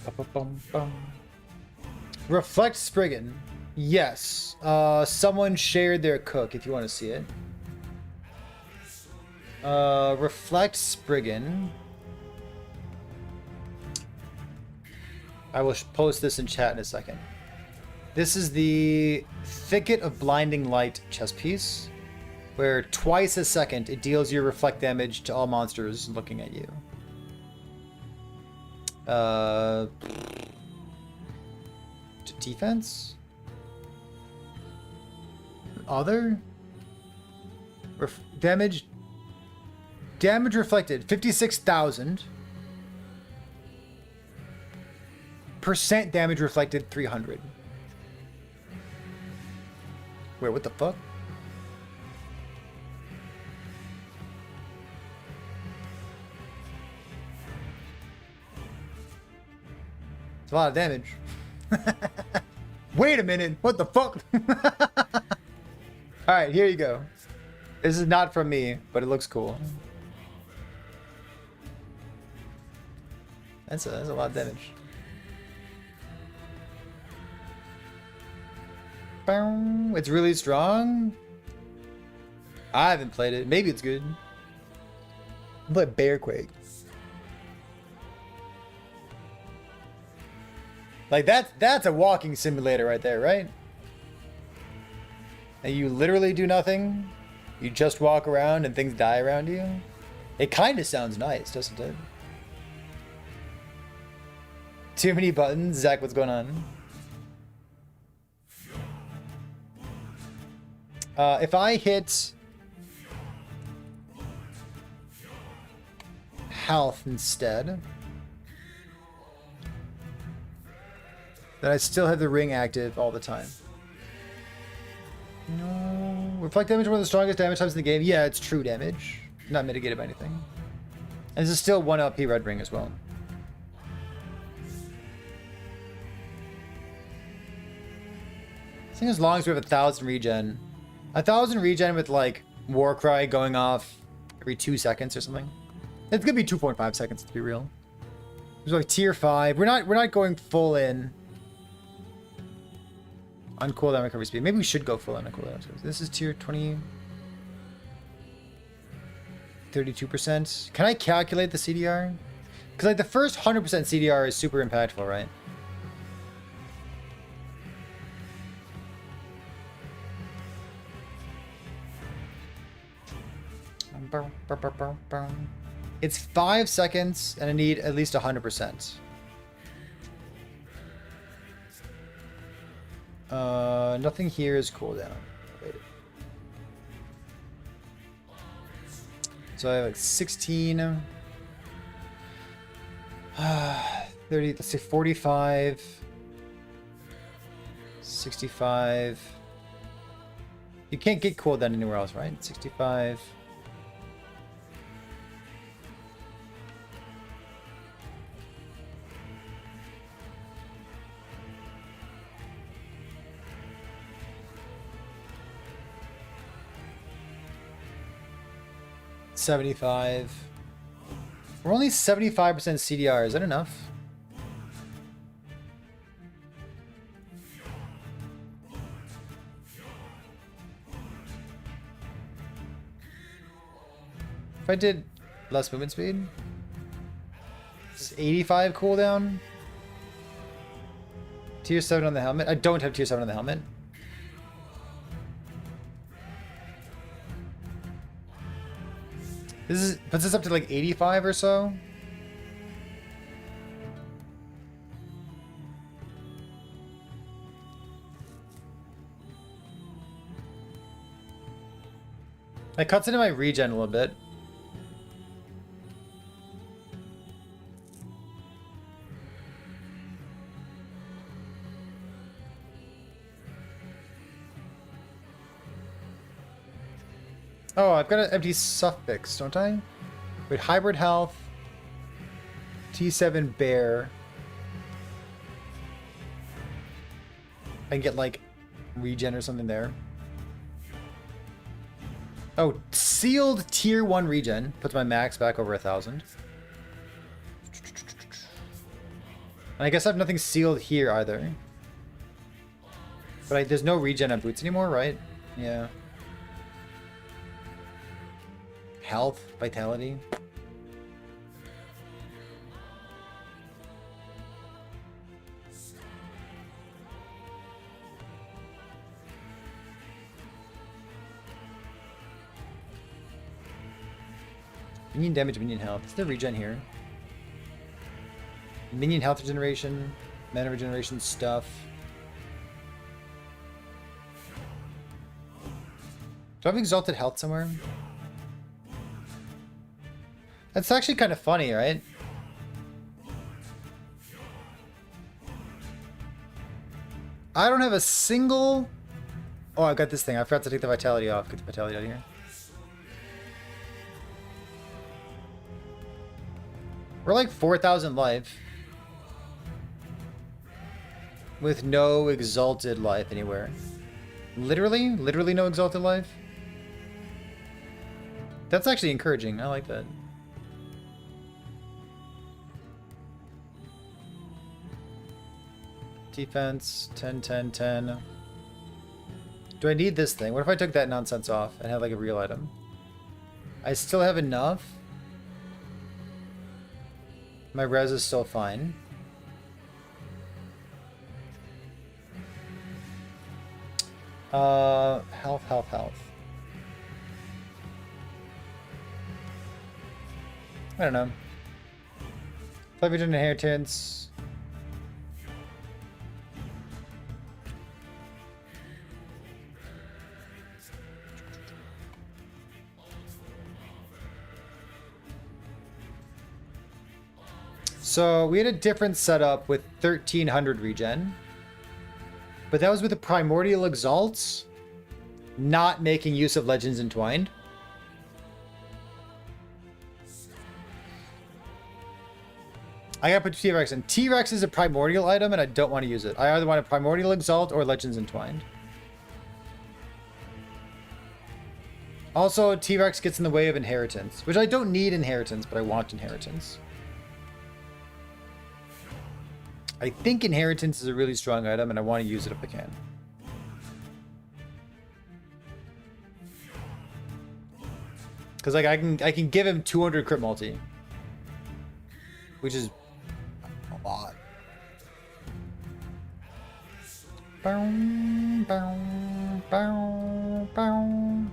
Ba-ba-bum-bum. Reflect Spriggan. Yes. Someone shared their cook if you want to see it. Reflect Spriggan. I will post this in chat in a second. This is the Thicket of Blinding Light chess piece, where twice a second it deals your reflect damage to all monsters looking at you. To defense? Other? Damage reflected 56,000. Percent damage reflected 300. Wait, what the fuck? It's a lot of damage. Wait a minute, what the fuck? Alright, here you go. This is not from me, but it looks cool. That's a lot of damage. It's really strong. I haven't played it. Maybe it's good. But Bearquake. Like that's a walking simulator right there, right? And you literally do nothing. You just walk around and things die around you. It kind of sounds nice, doesn't it? Too many buttons. Zach, what's going on? If I hit health instead, then I still have the ring active all the time. No. Reflect damage, one of the strongest damage types in the game. Yeah, it's true damage. Not mitigated by anything. And this is still 1 LP red ring as well. I think as long as we have 1,000 regen. 1,000 regen with like Warcry going off every 2 seconds or something. It's gonna be 2.5 seconds to be real. There's like tier 5. We're not going full in on cooldown recovery speed. Maybe we should go full in on cooldown. This is tier 20. 32%. Can I calculate the CDR? Because like the first 100% CDR is super impactful, right? It's 5 seconds and I need at least 100%. Nothing here is cooldown. So I have like 16, 30, let's say 45, 65. You can't get cooldown anywhere else, right? 65. $75. We're only 75% CDR. Is that enough? If I did less movement speed, it's 85 cooldown. Tier 7 on the helmet. I don't have tier 7 on the helmet. This puts us up to like 85 or so. It cuts into my regen a little bit. Oh, I've got an empty suffix, don't I? Wait, hybrid health. T7 bear. I can get like regen or something there. Oh, sealed tier 1 regen. Puts my max back over 1,000. I guess I have nothing sealed here either. But there's no regen on boots anymore, right? Yeah. Health, vitality. Minion damage, minion health. Is there regen here? Minion health regeneration, mana regeneration stuff. Do I have exalted health somewhere? That's actually kind of funny, right? I don't have a single... Oh, I got this thing. I forgot to take the vitality off. Get the vitality out of here. We're like 4,000 life. With no exalted life anywhere. Literally? Literally no exalted life? That's actually encouraging. I like that. Defense, 10, 10, 10. Do I need this thing? What if I took that nonsense off and had like a real item? I still have enough. My res is still fine. Health, health, health. I don't know. Leverage and inheritance. So we had a different setup with 1300 regen. But that was with the Primordial Exalts, not making use of Legends Entwined. I gotta put T-Rex in. T-Rex is a primordial item and I don't want to use it. I either want a Primordial Exalt or Legends Entwined. Also, T-Rex gets in the way of Inheritance, which I don't need Inheritance, but I want Inheritance. I think Inheritance is a really strong item, and I want to use it if I can. Because like I can give him 200 crit multi, which is a lot. Bow, bow, bow, bow.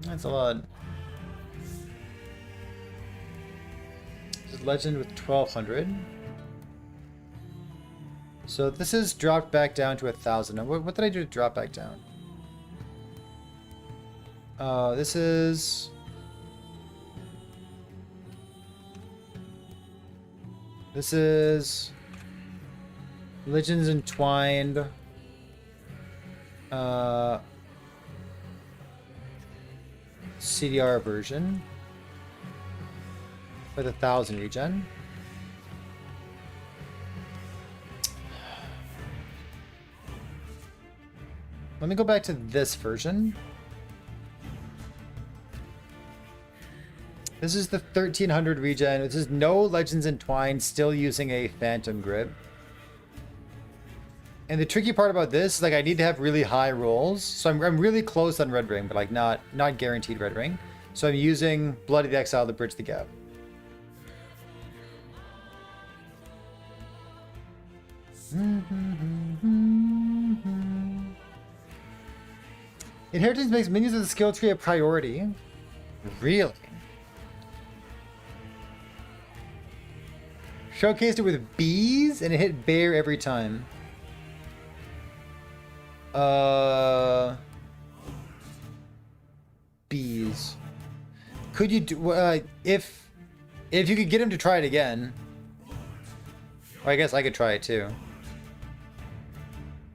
That's a lot. Legend with 1200. So this is dropped back down to 1,000. What did I do to drop back down? This is... This is... Legends Entwined. CDR version. With 1,000 regen. Let me go back to this version. This is the 1300 regen. This is no Legends Entwined, still using a Phantom Grip. And the tricky part about this is like I need to have really high rolls. So I'm really close on Red Ring, but like not guaranteed Red Ring. So I'm using Blood of the Exile to bridge the gap. Inheritance makes minions of the skill tree a priority. Really? Showcased it with bees and it hit bear every time. Bees. Could you do if you could get him to try it again? Or I guess I could try it too.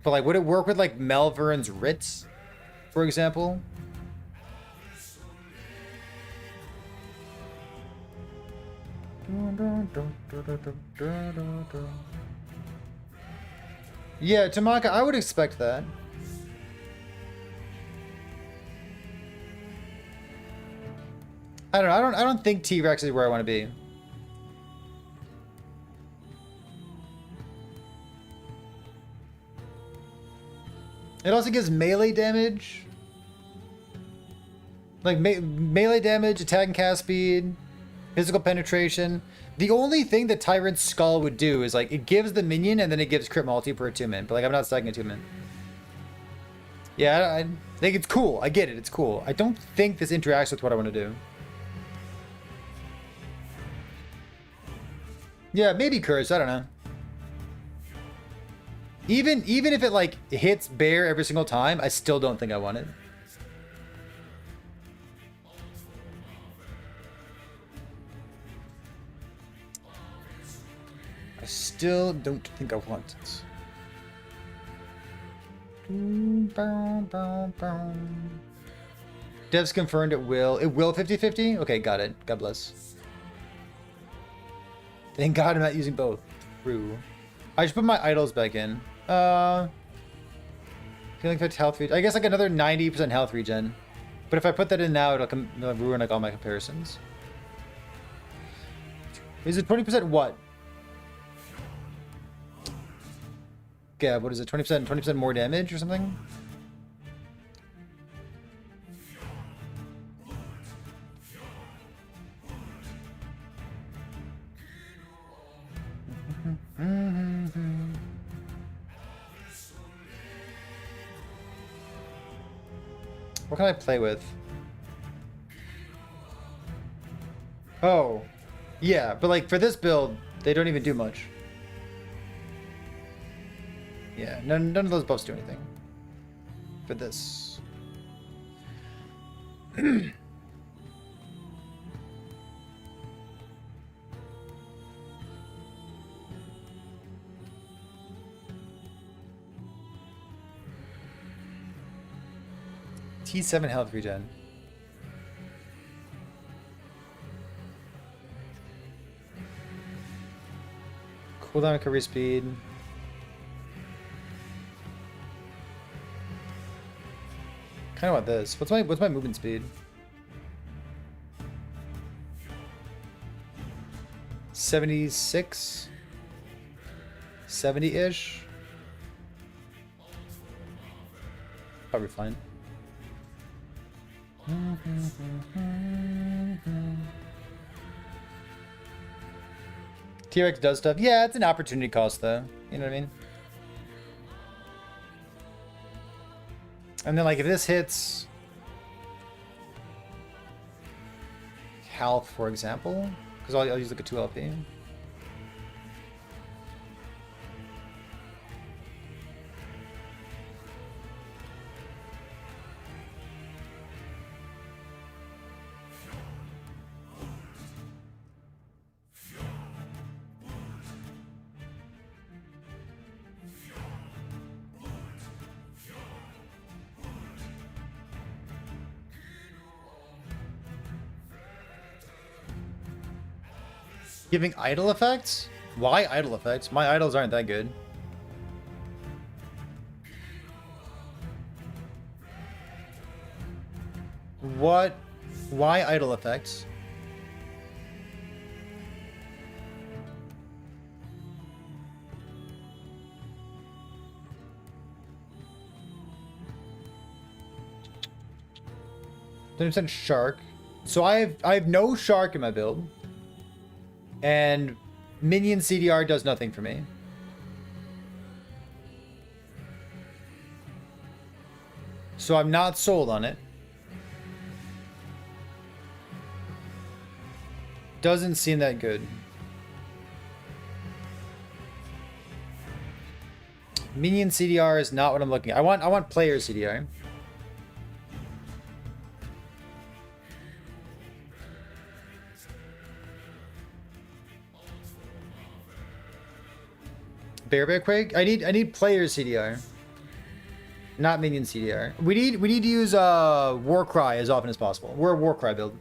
But like, would it work with like Malvern's Ritz, for example? Yeah, Tamaka, I would expect that. I don't know. I don't think T-Rex is where I want to be. It also gives melee damage. Like melee damage, attack and cast speed, physical penetration. The only thing that Tyrant's Skull would do is like it gives the minion and then it gives crit multi per attunement. But like I'm not stacking attunement. Yeah, I think it's cool. I get it. It's cool. I don't think this interacts with what I want to do. Yeah, maybe curse. I don't know. Even if it like hits bear every single time, I still don't think I want it. I still don't think I want it. Devs confirmed it will. It will 50-50? Okay, got it. God bless. Thank God I'm not using both. True. I should put my idols back in. Healing effect, health regen. I guess like another 90% health regen. But if I put that in now, it'll ruin like all my comparisons. Is it 20% what? Yeah, what is it? 20%? 20% more damage or something? What can I play with? Oh, yeah, but like for this build, they don't even do much. Yeah, none of those buffs do anything for this. T7 health regen. Cooldown recovery speed. Kind of want this. What's my movement speed? 76? 70-ish? Probably fine. T-Rex does stuff. Yeah, it's an opportunity cost though. You know what I mean? And then like if this hits health, for example, because I'll use like a 2 LP. Giving idle effects? Why idle effects? My idols aren't that good. What? Why idle effects? %, shark. So I have no shark in my build. And minion CDR does nothing for me. So I'm not sold on it. Doesn't seem that good. Minion CDR is not what I'm looking at. I want player CDR. Bear Quake? I need player CDR. Not minion CDR. We need to use Warcry as often as possible. We're a Warcry build.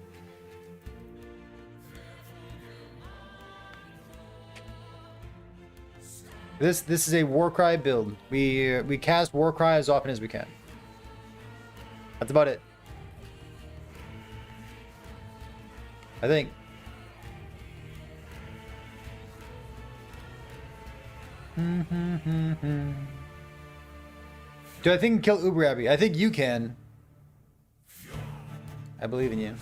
This is a Warcry build. We cast Warcry as often as we can. That's about it. I think. Do I think I can kill Uber Abbey? I think you can. I believe in you.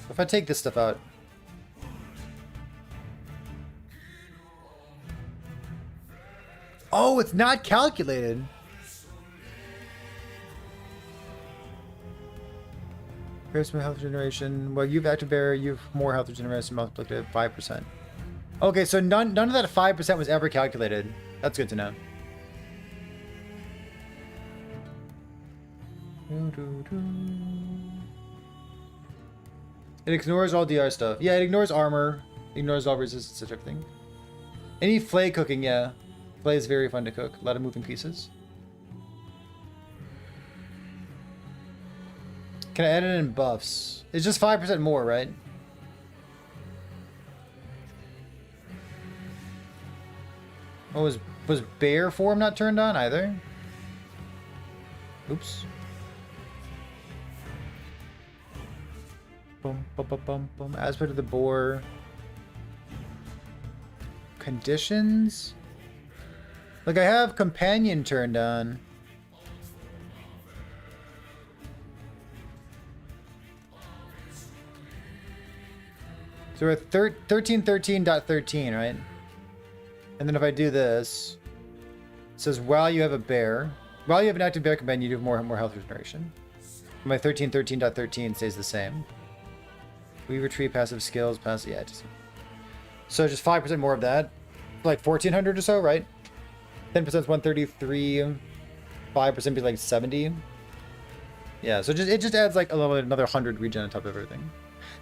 If I take this stuff out. Oh, it's not calculated. Here's some health regeneration. Well, you've active bear, you've more health regeneration multiplied at 5%. Okay, so none of that 5% was ever calculated. That's good to know. It ignores all DR stuff. Yeah, it ignores armor, ignores all resistance to everything. Any flay cooking, yeah. Flay is very fun to cook. A lot of moving pieces. Can I add it in buffs? It's just 5% more, right? Oh, was bear form not turned on either? Oops. Boom, bum, bum, bum, bum. Aspect of the boar. Conditions? Like, I have companion turned on. So we're at 1313.13, right? And then if I do this, it says while you have a bear, while you have an active bear companion, you do more health regeneration. My 1313.13 stays the same. We retrieve passive skills, passive, yeah. So just 5% more of that, like 1400 or so, right? 10% is 133, 5% be like 70. Yeah, so it just adds like another 100 regen on top of everything.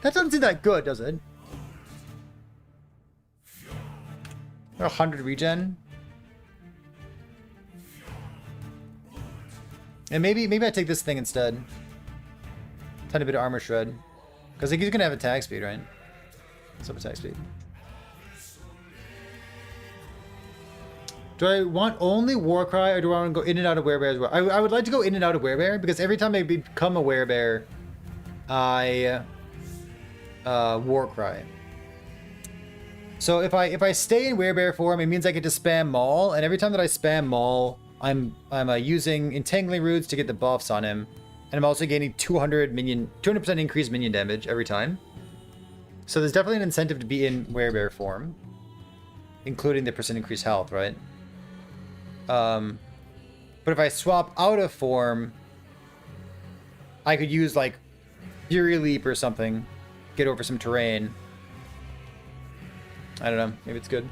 That doesn't seem that good, does it? 100 regen. And maybe I take this thing instead. Tiny bit of armor shred. Because he's gonna have attack speed, right? Some attack speed. Do I want only Warcry, or do I want to go in and out of Werebear as well? I would like to go in and out of Werebear, because every time I become a Werebear, I Warcry. So if I stay in Werebear form, it means I get to spam Maul, and every time that I spam Maul, I'm using Entangling Roots to get the buffs on him, and I'm also gaining 200% increased minion damage every time. So there's definitely an incentive to be in Werebear form, including the percent increased health, right? But if I swap out of form, I could use like Fury Leap or something, get over some terrain. I don't know, maybe it's good.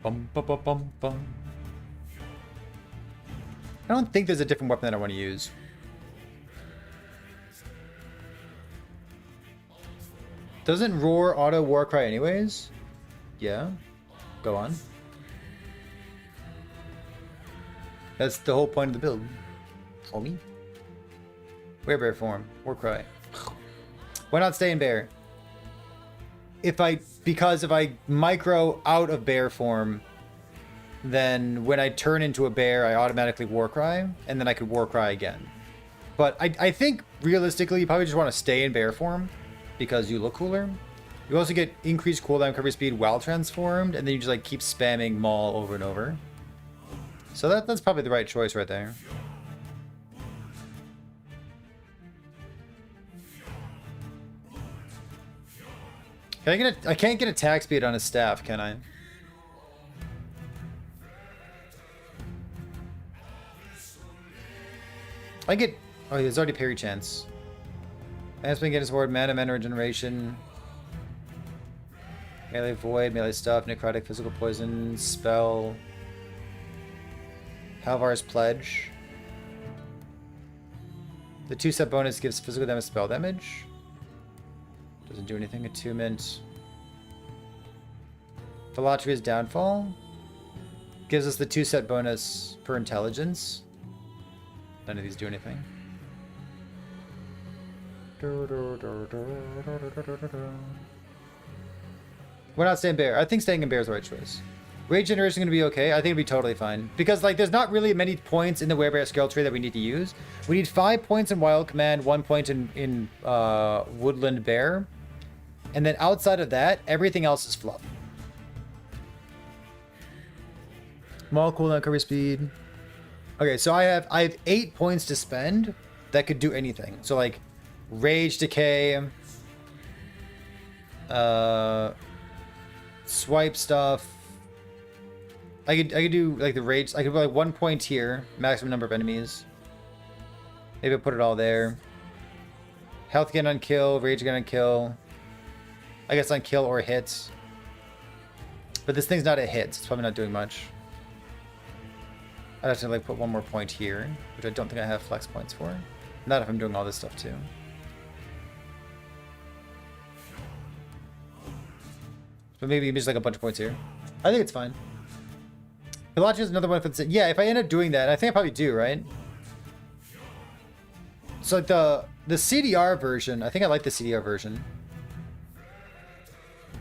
Bum, bum, bum, bum, bum. I don't think there's a different weapon that I want to use. Doesn't Roar auto Warcry anyways? Yeah. Go on. That's the whole point of the build. For me. Werebear form. Warcry. Why not stay in bear? Because if I micro out of bear form, then when I turn into a bear, I automatically Warcry, and then I could Warcry again. But I think realistically, you probably just want to stay in bear form because you look cooler. You also get increased cooldown recovery speed while transformed, and then you just like keep spamming Maul over and over. So that's probably the right choice right there. I can't get attack speed on his staff, can I? I get... Oh, there's already parry chance. Enhancement against ward, mana regeneration. Melee void, melee stuff, necrotic, physical poison, spell. Halvar's pledge. The 2-set bonus gives physical damage, spell damage. Doesn't do anything. Attunement. Philotrea's downfall. Gives us the 2-set bonus per intelligence. None of these do anything. We're not staying bear. I think staying in bear is the right choice. Rage generation is going to be okay. I think it'll be totally fine. Because, like, there's not really many points in the Werebear skill tree that we need to use. We need 5 points in Wild Command, 1 point in Woodland Bear. And then outside of that, everything else is fluff. Small cooldown, recovery speed. Okay, so I have 8 points to spend that could do anything. So, like, Rage Decay, swipe stuff. I could do like the rage. I could put like 1 point here, maximum number of enemies. Maybe I'll put it all there. Health gain on kill, rage gain on kill. I guess on kill or hits. But this thing's not a hit, so it's probably not doing much. I'd have to like put 1 more point here, which I don't think I have flex points for. Not if I'm doing all this stuff too. But maybe just like a bunch of points here. I think it's fine. Pilates is another one for the... Yeah, if I end up doing that, I think I probably do, right? So like the CDR version, I think I like the CDR version.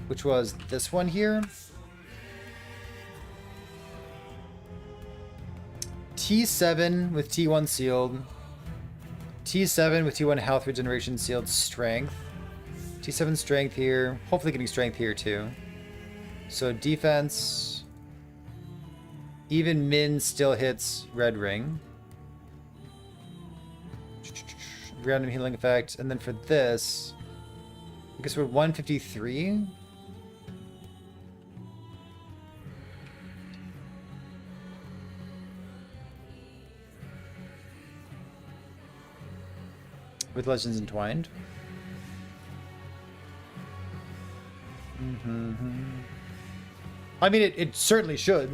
Which was this one here. T7 with T1 sealed. T7 with T1 health regeneration sealed strength. T7 strength here. Hopefully getting strength here too. So defense... Even min still hits red ring. Random healing effect. And then for this, I guess we're 153. With Legends Entwined. I mean, it certainly should.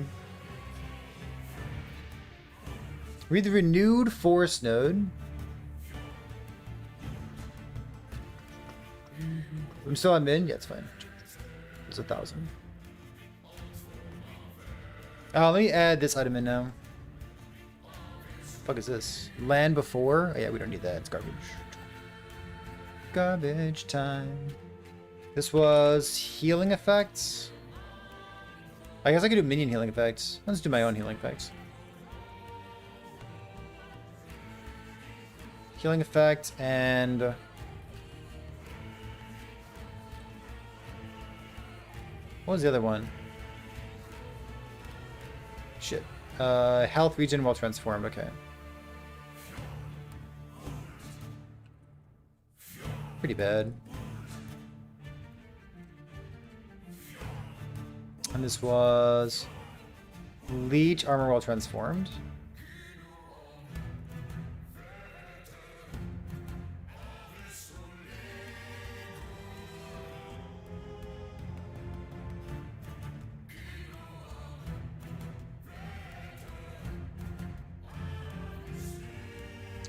Read the renewed force node. I'm still on min? Yeah, it's fine. It's 1,000. Let me add this item in now. Fuck is this? Land before? Oh, yeah, we don't need that. It's garbage. Garbage time. This was healing effects. I guess I could do minion healing effects. Let's do my own healing effects. Healing effect and what was the other one? Shit. Health regen while transformed. Okay. Pretty bad. And this was leech armor while transformed.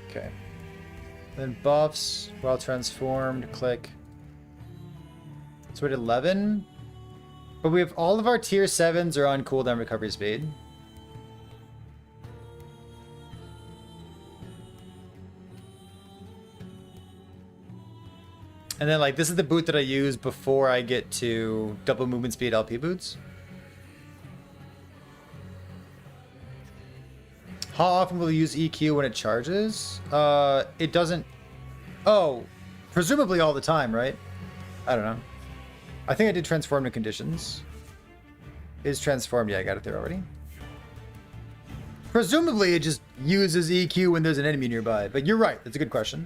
Okay. Then buffs while transformed, click. So we're at 11. But we have all of our tier 7s are on cooldown recovery speed. And then like this is the boot that I use before I get to double movement speed LP boots. How often will you use EQ when it charges? It doesn't... Oh, presumably all the time, right? I don't know. I think I did transform to conditions. Is transformed? Yeah, I got it there already. Presumably it just uses EQ when there's an enemy nearby, but you're right. That's a good question.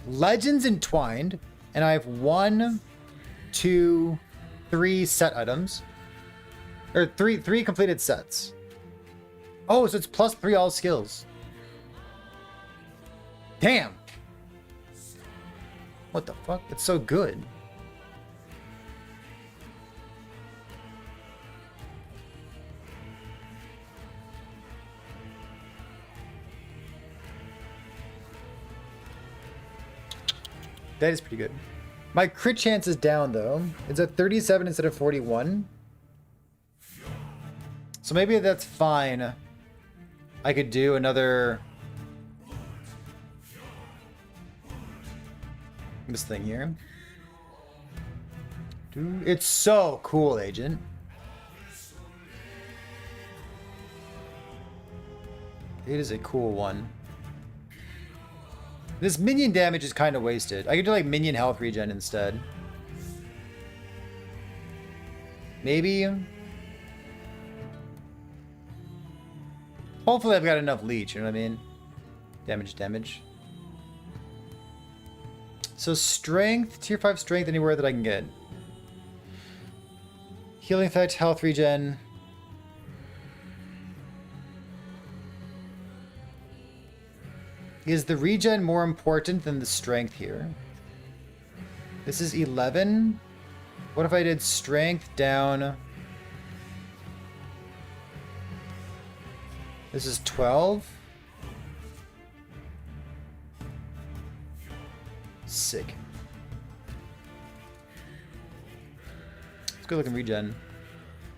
Legends Entwined, and I have 1, 2, 3 set items. Or three completed sets. Oh, so it's +3 all skills. Damn. What the fuck? It's so good. That is pretty good. My crit chance is down though. It's at 37 instead of 41. So maybe that's fine. I could do another... this thing here. Dude, it's so cool, Agent. It is a cool one. This minion damage is kind of wasted. I could do like minion health regen instead. Maybe. Hopefully I've got enough leech, you know what I mean? Damage. So strength, tier 5 strength anywhere that I can get. Healing effect, health regen. Is the regen more important than the strength here? This is 11. What if I did strength down? This is 12. Sick. Let's go look in regen.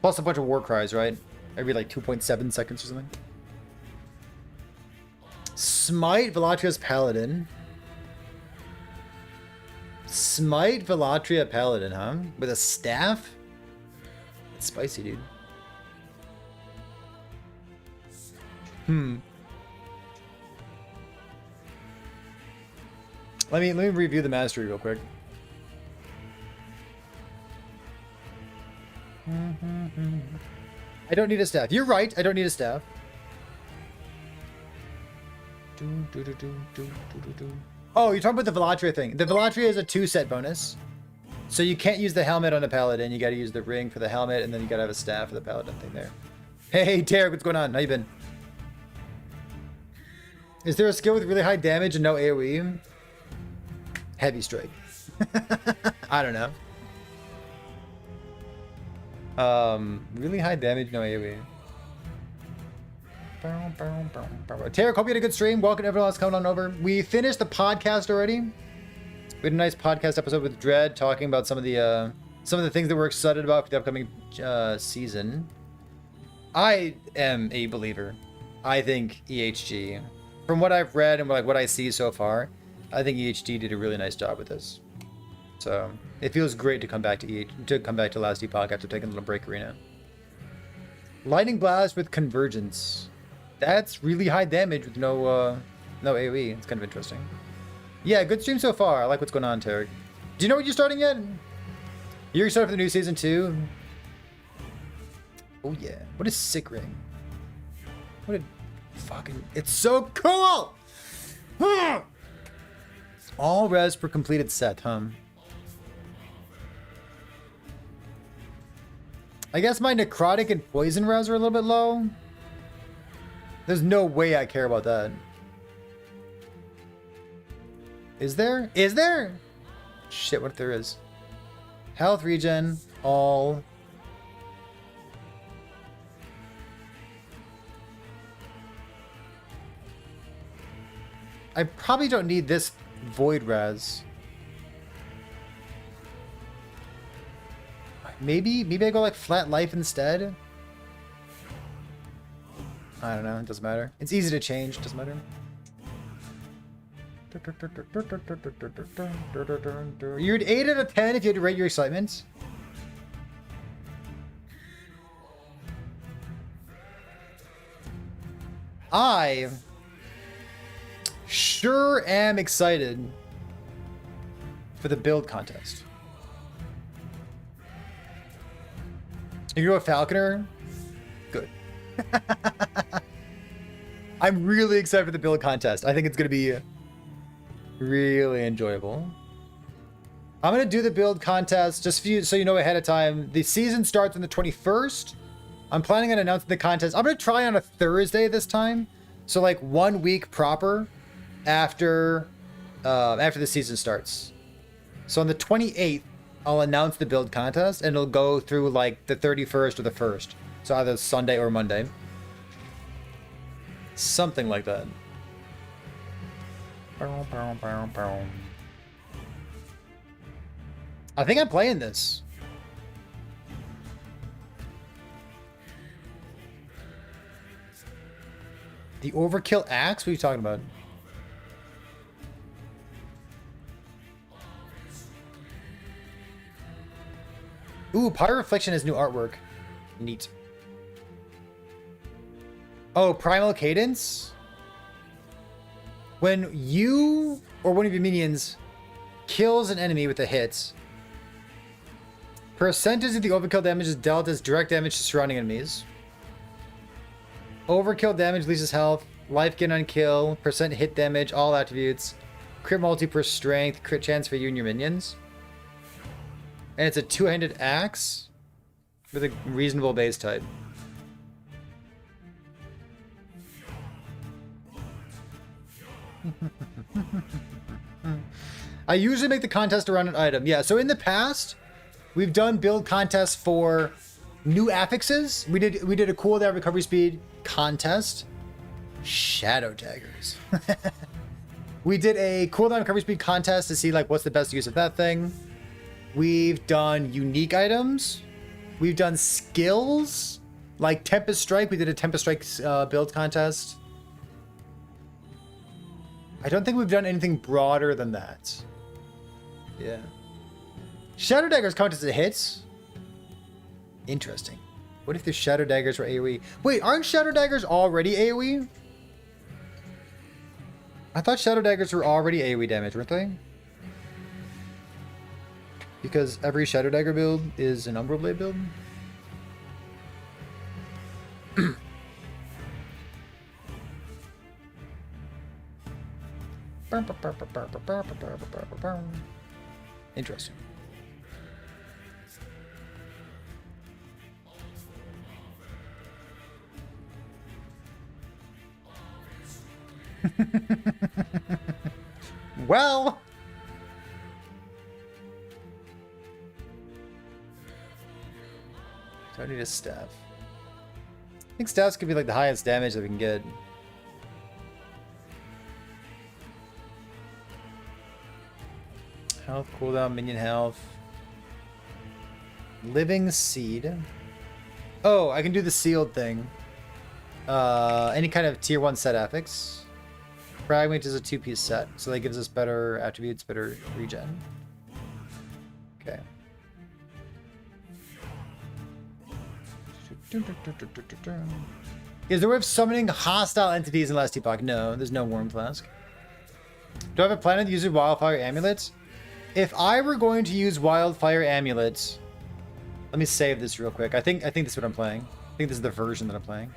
Plus a bunch of war cries, right? Every like 2.7 seconds or something. Smite Velatria's Paladin. Smite Velatria Paladin, huh? With a staff? It's spicy, dude. Let me review the mastery real quick. I don't need a staff. You're right, I don't need a staff. Oh, you're talking about the Velatria thing. The Velatria is a 2-set bonus. So you can't use the helmet on a paladin. You gotta use the ring for the helmet, and then you gotta have a staff for the paladin thing there. Hey, Tarek, what's going on? How you been? Is there a skill with really high damage and no AoE? Heavy strike. I don't know. Really high damage, no AoE. Tarek, hope you had a good stream. Welcome to everyone else coming on over. We finished the podcast already. We had a nice podcast episode with Dread talking about some of the things that we're excited about for the upcoming season. I am a believer. I think EHG, from what I've read and what I see so far, I think EHG did a really nice job with this. So it feels great to come back to Last Epoch after taking a little break arena. Lightning Blast with Convergence. That's really high damage with no AoE. It's kind of interesting. Yeah, good stream so far. I like what's going on, Tarek. Do you know what you're starting yet? You're excited for the new season too? Oh yeah. What is Sick Ring? What a fucking... It's so cool! All res per completed set, huh? I guess my necrotic and poison res are a little bit low. There's no way I care about that. Is there? Is there? Shit, what if there is? Health regen, all. I probably don't need this void res. Maybe I go like flat life instead. I don't know, it doesn't matter. It's easy to change, doesn't matter. You're an 8 out of 10 if you had to rate your excitement. I sure am excited for the build contest. You go with Falconer? Good. I'm really excited for the build contest. I think it's going to be really enjoyable. I'm going to do the build contest just so you know ahead of time. The season starts on the 21st. I'm planning on announcing the contest. I'm going to try on a Thursday this time. So like 1 week proper after the season starts. So on the 28th, I'll announce the build contest, and it'll go through like the 31st or the 1st. So either Sunday or Monday. Something like that. I think I'm playing this. The Overkill Axe? What are you talking about? Ooh, Pyroflexion has new artwork. Neat. Oh, Primal Cadence? When you or one of your minions kills an enemy with a hit, percentage of the overkill damage is dealt as direct damage to surrounding enemies. Overkill damage loses health, life gain on kill, percent hit damage, all attributes, crit multi per strength, crit chance for you and your minions. And it's a two-handed axe with a reasonable base type. I usually make the contest around an item. Yeah, so in the past, we've done build contests for new affixes. We did a cooldown recovery speed contest. Shadow daggers. We did a cooldown recovery speed contest to see like what's the best use of that thing. We've done unique items. We've done skills like Tempest Strike. We did a Tempest Strike build contest. I don't think we've done anything broader than that. Yeah. Shadow daggers count as a hit. Interesting. What if the shadow daggers were AoE? Wait, aren't shadow daggers already AoE? I thought shadow daggers were already AoE damage, weren't they? Because every shadow dagger build is an Umbral Blade build. Interesting. Well, do I need a staff? I think staffs could be like the highest damage that we can get. Health, cooldown, minion health. Living Seed. Oh, I can do the sealed thing. Any kind of tier 1 set affix. Fragment is a 2-piece set, so that gives us better attributes, better regen. Okay. Is there a way of summoning hostile entities in Last Epoch? No, there's no Worm Flask. Do I have a plan to use Wildfire Amulet? If I were going to use Wildfire Amulet, let me save this real quick. I think this is what I'm playing. I think this is the version that I'm playing.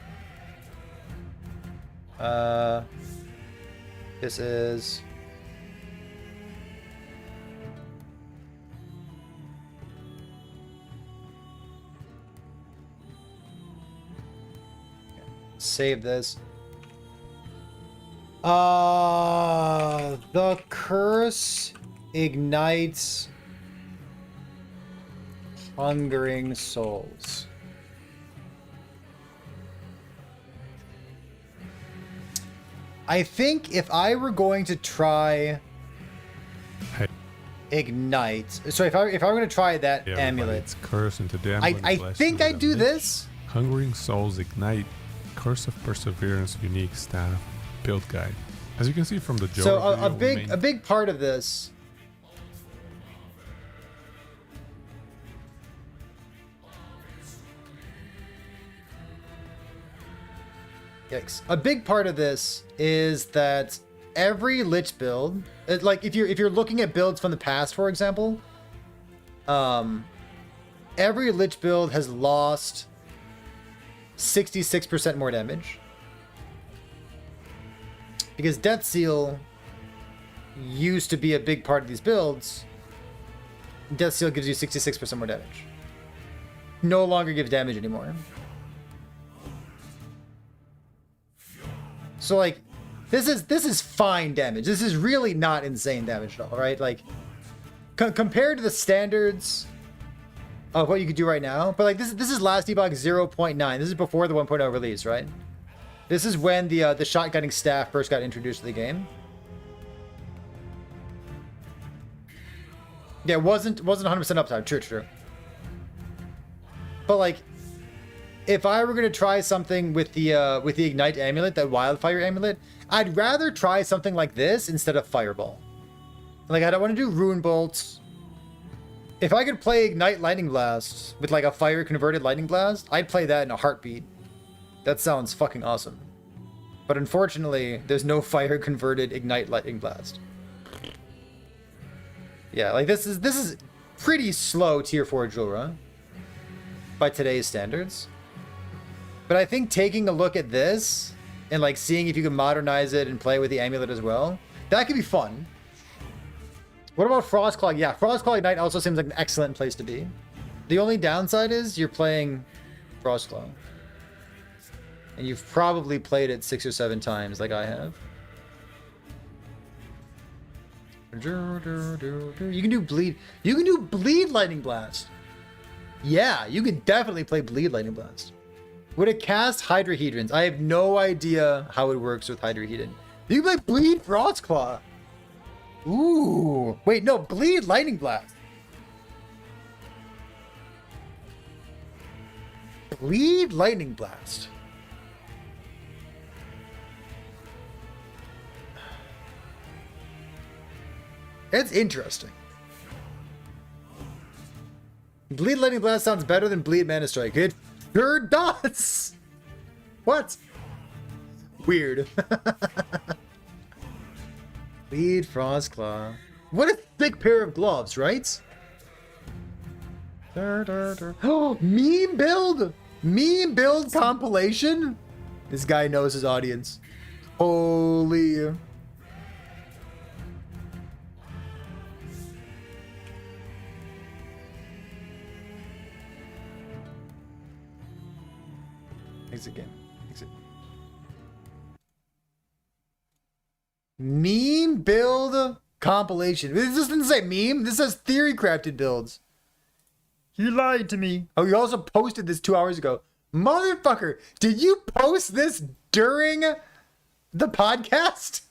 This is save this. The curse ignites hungering souls. I think if I were going to try ignite, so if I were going to try that amulet, it's curse into the I think I'd do this. Hungering Souls Ignite, Curse of Perseverance, unique staff, build guide. As you can see from the Joe So a video, big part of this. Yikes. A big part of this is that every Lich build, like if you're looking at builds from the past, for example, every Lich build has lost 66% more damage. Because Death Seal used to be a big part of these builds. Death Seal gives you 66% more damage. No longer gives damage anymore. So like, this is fine damage. This is really not insane damage at all, right? Like, compared to the standards of what you could do right now, but like this is Last Epoch 0.9. This is before the 1.0 release, right? This is when the shotgunning staff first got introduced to the game. Yeah, it wasn't 100% uptime. True. But like, if I were gonna try something with the Ignite Amulet, that Wildfire Amulet, I'd rather try something like this instead of Fireball. Like, I don't want to do Rune Bolts. If I could play Ignite Lightning Blast with like a fire converted Lightning Blast, I'd play that in a heartbeat. That sounds fucking awesome. But unfortunately, there's no fire converted Ignite Lightning Blast. Yeah, like this is pretty slow tier 4 Julra by today's standards. But I think taking a look at this and like seeing if you can modernize it and play with the amulet as well, that could be fun. What about Frostclaw? Yeah, Frostclaw Ignite also seems like an excellent place to be. The only downside is you're playing Frostclaw. And you've probably played it 6 or 7 times like I have. You can do bleed. You can do bleed Lightning Blast. Yeah, you can definitely play bleed Lightning Blast. Would it cast Hydrohedrons? I have no idea how it works with Hydrohedron. You can play bleed Frostclaw. Ooh. Wait, no, bleed Lightning Blast. Bleed Lightning Blast. It's interesting. Bleed Lightning Blast sounds better than Bleed Mana Strike. It sure does. What? Weird. Bleed Frostclaw. What a thick pair of gloves, right? Oh, meme build! Meme build compilation? This guy knows his audience. Holy. Exit game. Exit. Meme build compilation. This doesn't say meme. This says theory crafted builds. You lied to me. Oh, you also posted this 2 hours ago. Motherfucker, did you post this during the podcast?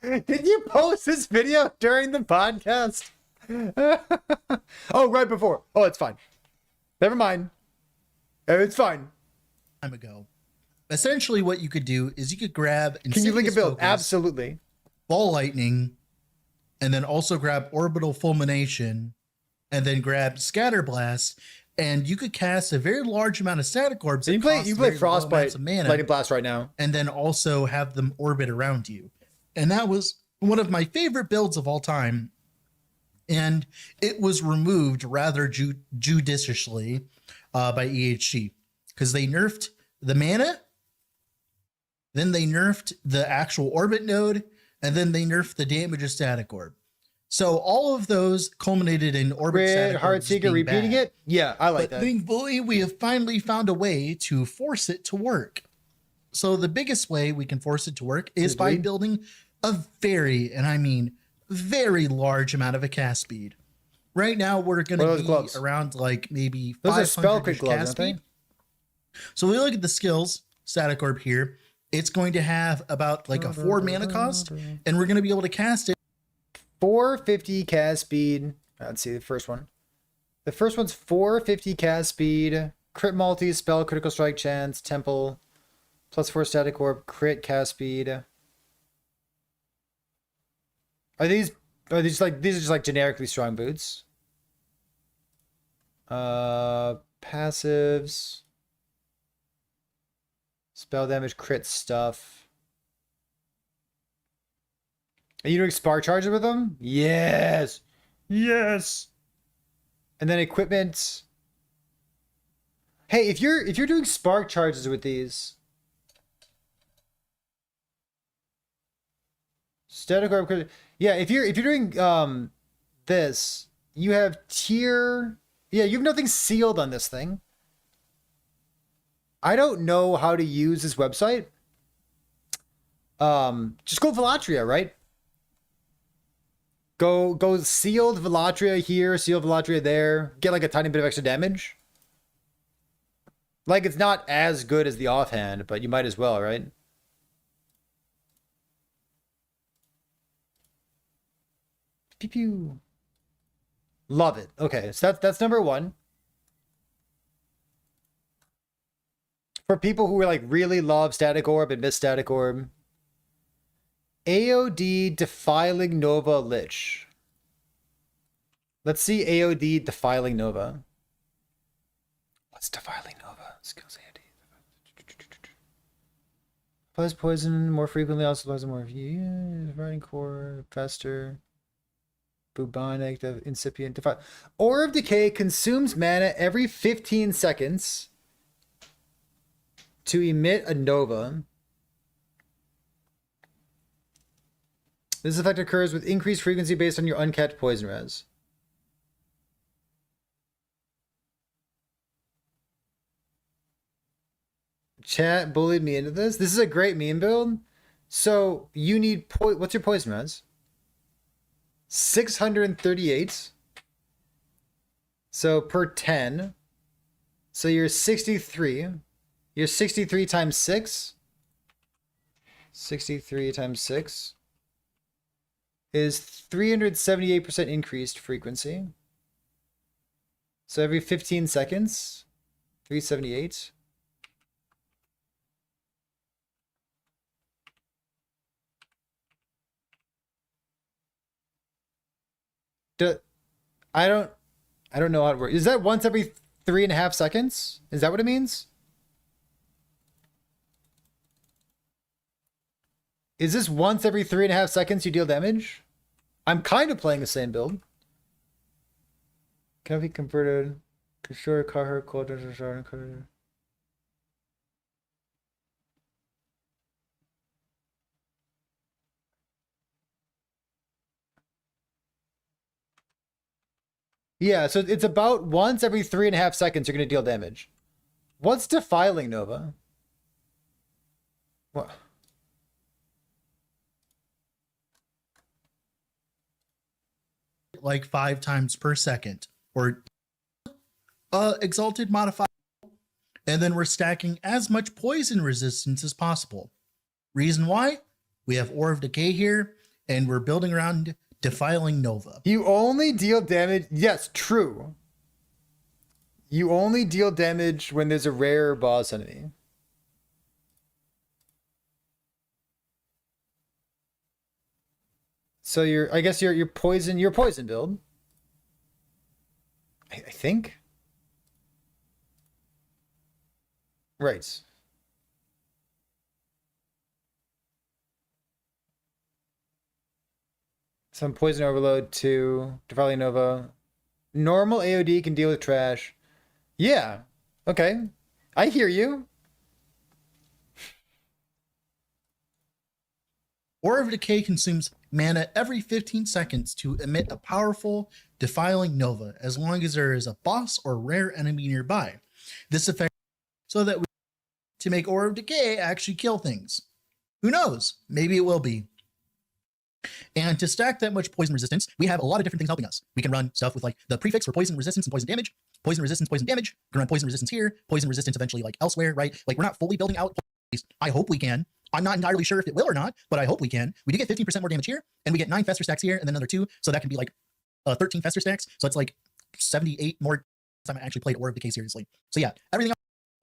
Did you post this video during the podcast? Oh, right before. Oh, it's fine. Never mind. It's fine. Time ago. Essentially, what you could do is you could grab. Can you link a build? Focus, Absolutely. Ball Lightning, and then also grab Orbital Fulmination, and then grab Scatter Blast, and you could cast a very large amount of static orbs. So you play Frostbite, Lightning Blast right now, and then also have them orbit around you. And that was one of my favorite builds of all time. And it was removed rather judiciously by EHG because they nerfed the mana, then they nerfed the actual orbit node, and then they nerfed the damage of static orb. So all of those culminated in orbit static Heartseeker repeating bad. it. Yeah, I like But that. thankfully, we have finally found a way to force it to work. So the biggest way we can force it to work is by building a very, and I mean very large amount of a cast speed. Right now, we're going to be around like maybe 500 cast speed. So we look at the skills, static orb here. It's going to have about like a 4 mana cost, and we're going to be able to cast it. 450 cast speed. Let's see the first one. The first one's 450 cast speed, crit multi, spell, critical strike chance, temple, +4 static orb, crit cast speed. Are these these are just like generically strong boots? Passives. Spell damage, crit stuff. Are you doing spark charges with them? Yes. Yes. And then equipment. Hey, if you're doing spark charges with these, static orb. Yeah, if you're doing this, you have tier. Yeah, you have nothing sealed on this thing. I don't know how to use this website. Just go Velatria, right? Go sealed Velatria here, sealed Velatria there. Get like a tiny bit of extra damage. Like it's not as good as the offhand, but you might as well, right? Pew pew. Love it. Okay, so that's number one. For people who like really love Static Orb and miss Static Orb. AOD Defiling Nova Lich. Let's see AOD Defiling Nova. What's Defiling Nova? Skills AOD. Applies poison more frequently, also applies more. Yeah, Dividing Core, faster. Bubonic, incipient, defile. Aura of Decay consumes mana every 15 seconds to emit a nova. This effect occurs with increased frequency based on your uncapped poison res. Chat bullied me into this. This is a great meme build. So you need what's your poison res? 638. So per 10. So you're 63. You're 63 times 6. 63 times 6 is 378% increased frequency. So every 15 seconds, 378. I don't know how it works. Is that once every 3.5 seconds? Is that what it means? Is this once every 3.5 seconds you deal damage? I'm kind of playing the same build. Can be converted. Sure, cut her cold. Yeah, so it's about once every 3.5 seconds you're going to deal damage. What's Defiling Nova? What? Like 5 times per second, or exalted modifier, and then we're stacking as much poison resistance as possible. Reason why? We have Aura of Decay here, and we're building around Defiling Nova. You only deal damage. Yes, true. You only deal damage when there's a rare boss enemy. So I guess your poison build. I think. Right. Some poison overload to Defiling Nova. Normal AOD can deal with trash. Yeah. Okay. I hear you. Aura of Decay consumes mana every 15 seconds to emit a powerful Defiling Nova, as long as there is a boss or rare enemy nearby. This effect so that we to make Aura of Decay actually kill things. Who knows? Maybe it will be. And to stack that much poison resistance, we have a lot of different things helping us. We can run stuff with like the prefix for poison resistance and poison damage, poison resistance, poison damage. We can run poison resistance here, poison resistance eventually like elsewhere, right? Like we're not fully building out. I hope we can. I'm not entirely sure if it will or not, but I hope we can. We do get 15% more damage here, and we get 9 Fester stacks here, and then another 2. So that can be like 13 Fester stacks. So it's like 78 more time I actually played Aura of Decay seriously. So yeah, everything.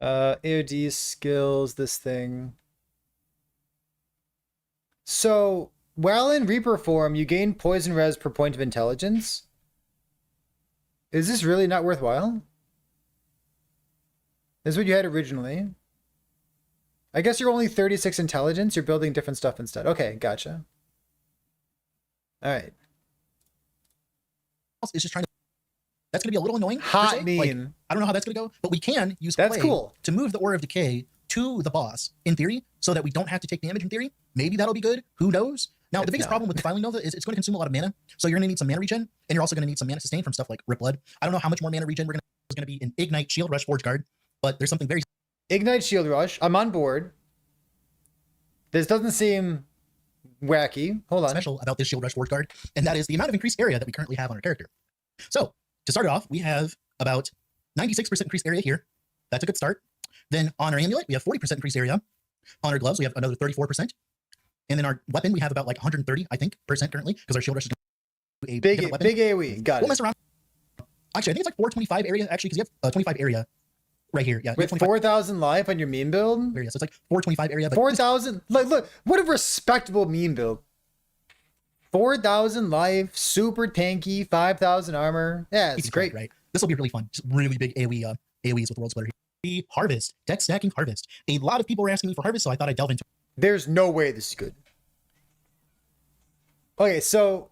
AOD skills, this thing. So while in Reaper form, you gain poison res per point of intelligence. Is this really not worthwhile? This is what you had originally. I guess you're only 36 intelligence. You're building different stuff instead. Okay, gotcha. All right. It's just trying to. That's going to be a little annoying. Hot meme. Like, I don't know how that's going to go, but we can use that's play cool to move the Aura of Decay to the boss in theory, so that we don't have to take damage in theory. Maybe that'll be good. Who knows? Now, the biggest problem with Defiling Nova is it's going to consume a lot of mana. So you're going to need some mana regen, and you're also going to need some mana sustain from stuff like Rip Blood. I don't know how much more mana regen is going to be in Ignite, Shield Rush, Forge Guard, but there's something very Ignite, Shield Rush. I'm on board. This doesn't seem wacky. Hold on. special about this Shield Rush Forge Guard, and that is the amount of increased area that we currently have on our character. So to start it off, we have about 96% increased area here. That's a good start. Then on our amulet, we have 40% increased area. On our gloves, we have another 34%. And then our weapon, we have about like 130, I think, % currently, because our Shield Rush is a big AoE. Got it. We'll mess around. Actually, I think it's like 425 area, actually, because you have 25 area right here. Yeah. With 4,000 life on your meme build? Area. So it's like 425 area. 4,000? Look, what a respectable meme build. 4,000 life, super tanky, 5,000 armor. Yeah, it's Easy great. right? This will be really fun. Just really big AoE, AoEs with World Splitter here. The Harvest, deck stacking Harvest. A lot of people were asking me for Harvest, so I thought I'd delve into There's no way this is good. Okay, so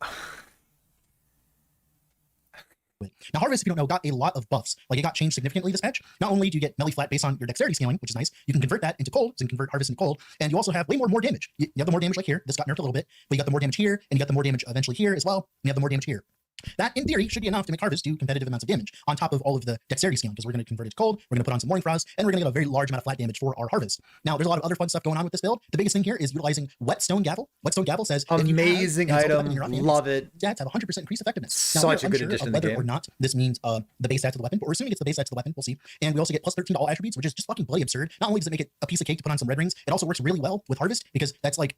it. Now, Harvest, if you don't know, got a lot of buffs. Like, it got changed significantly this patch. Not only do you get melee flat based on your dexterity scaling, which is nice, you can convert that into cold, so you can convert Harvest into cold, and you also have way more damage. You have the more damage like here. This got nerfed a little bit, but you got the more damage here, and you got the more damage eventually here as well, and you have the more damage here. That, in theory, should be enough to make Harvest do competitive amounts of damage, on top of all of the dexterity scaling, because we're going to convert it to cold, we're going to put on some Morning Frost, and we're going to get a very large amount of flat damage for our Harvest. Now, there's a lot of other fun stuff going on with this build. The biggest thing here is utilizing Whetstone Gavel. Whetstone Gavel says, amazing item, love it. Stats have 100% increased effectiveness. Now, Such a good unsure addition of to the whether game. or not this means the base stats of the weapon, but we're assuming it's the base stats of the weapon. We'll see. And we also get plus 13 to all attributes, which is just fucking bloody absurd. Not only does it make it a piece of cake to put on some red rings, it also works really well with Harvest, because that's like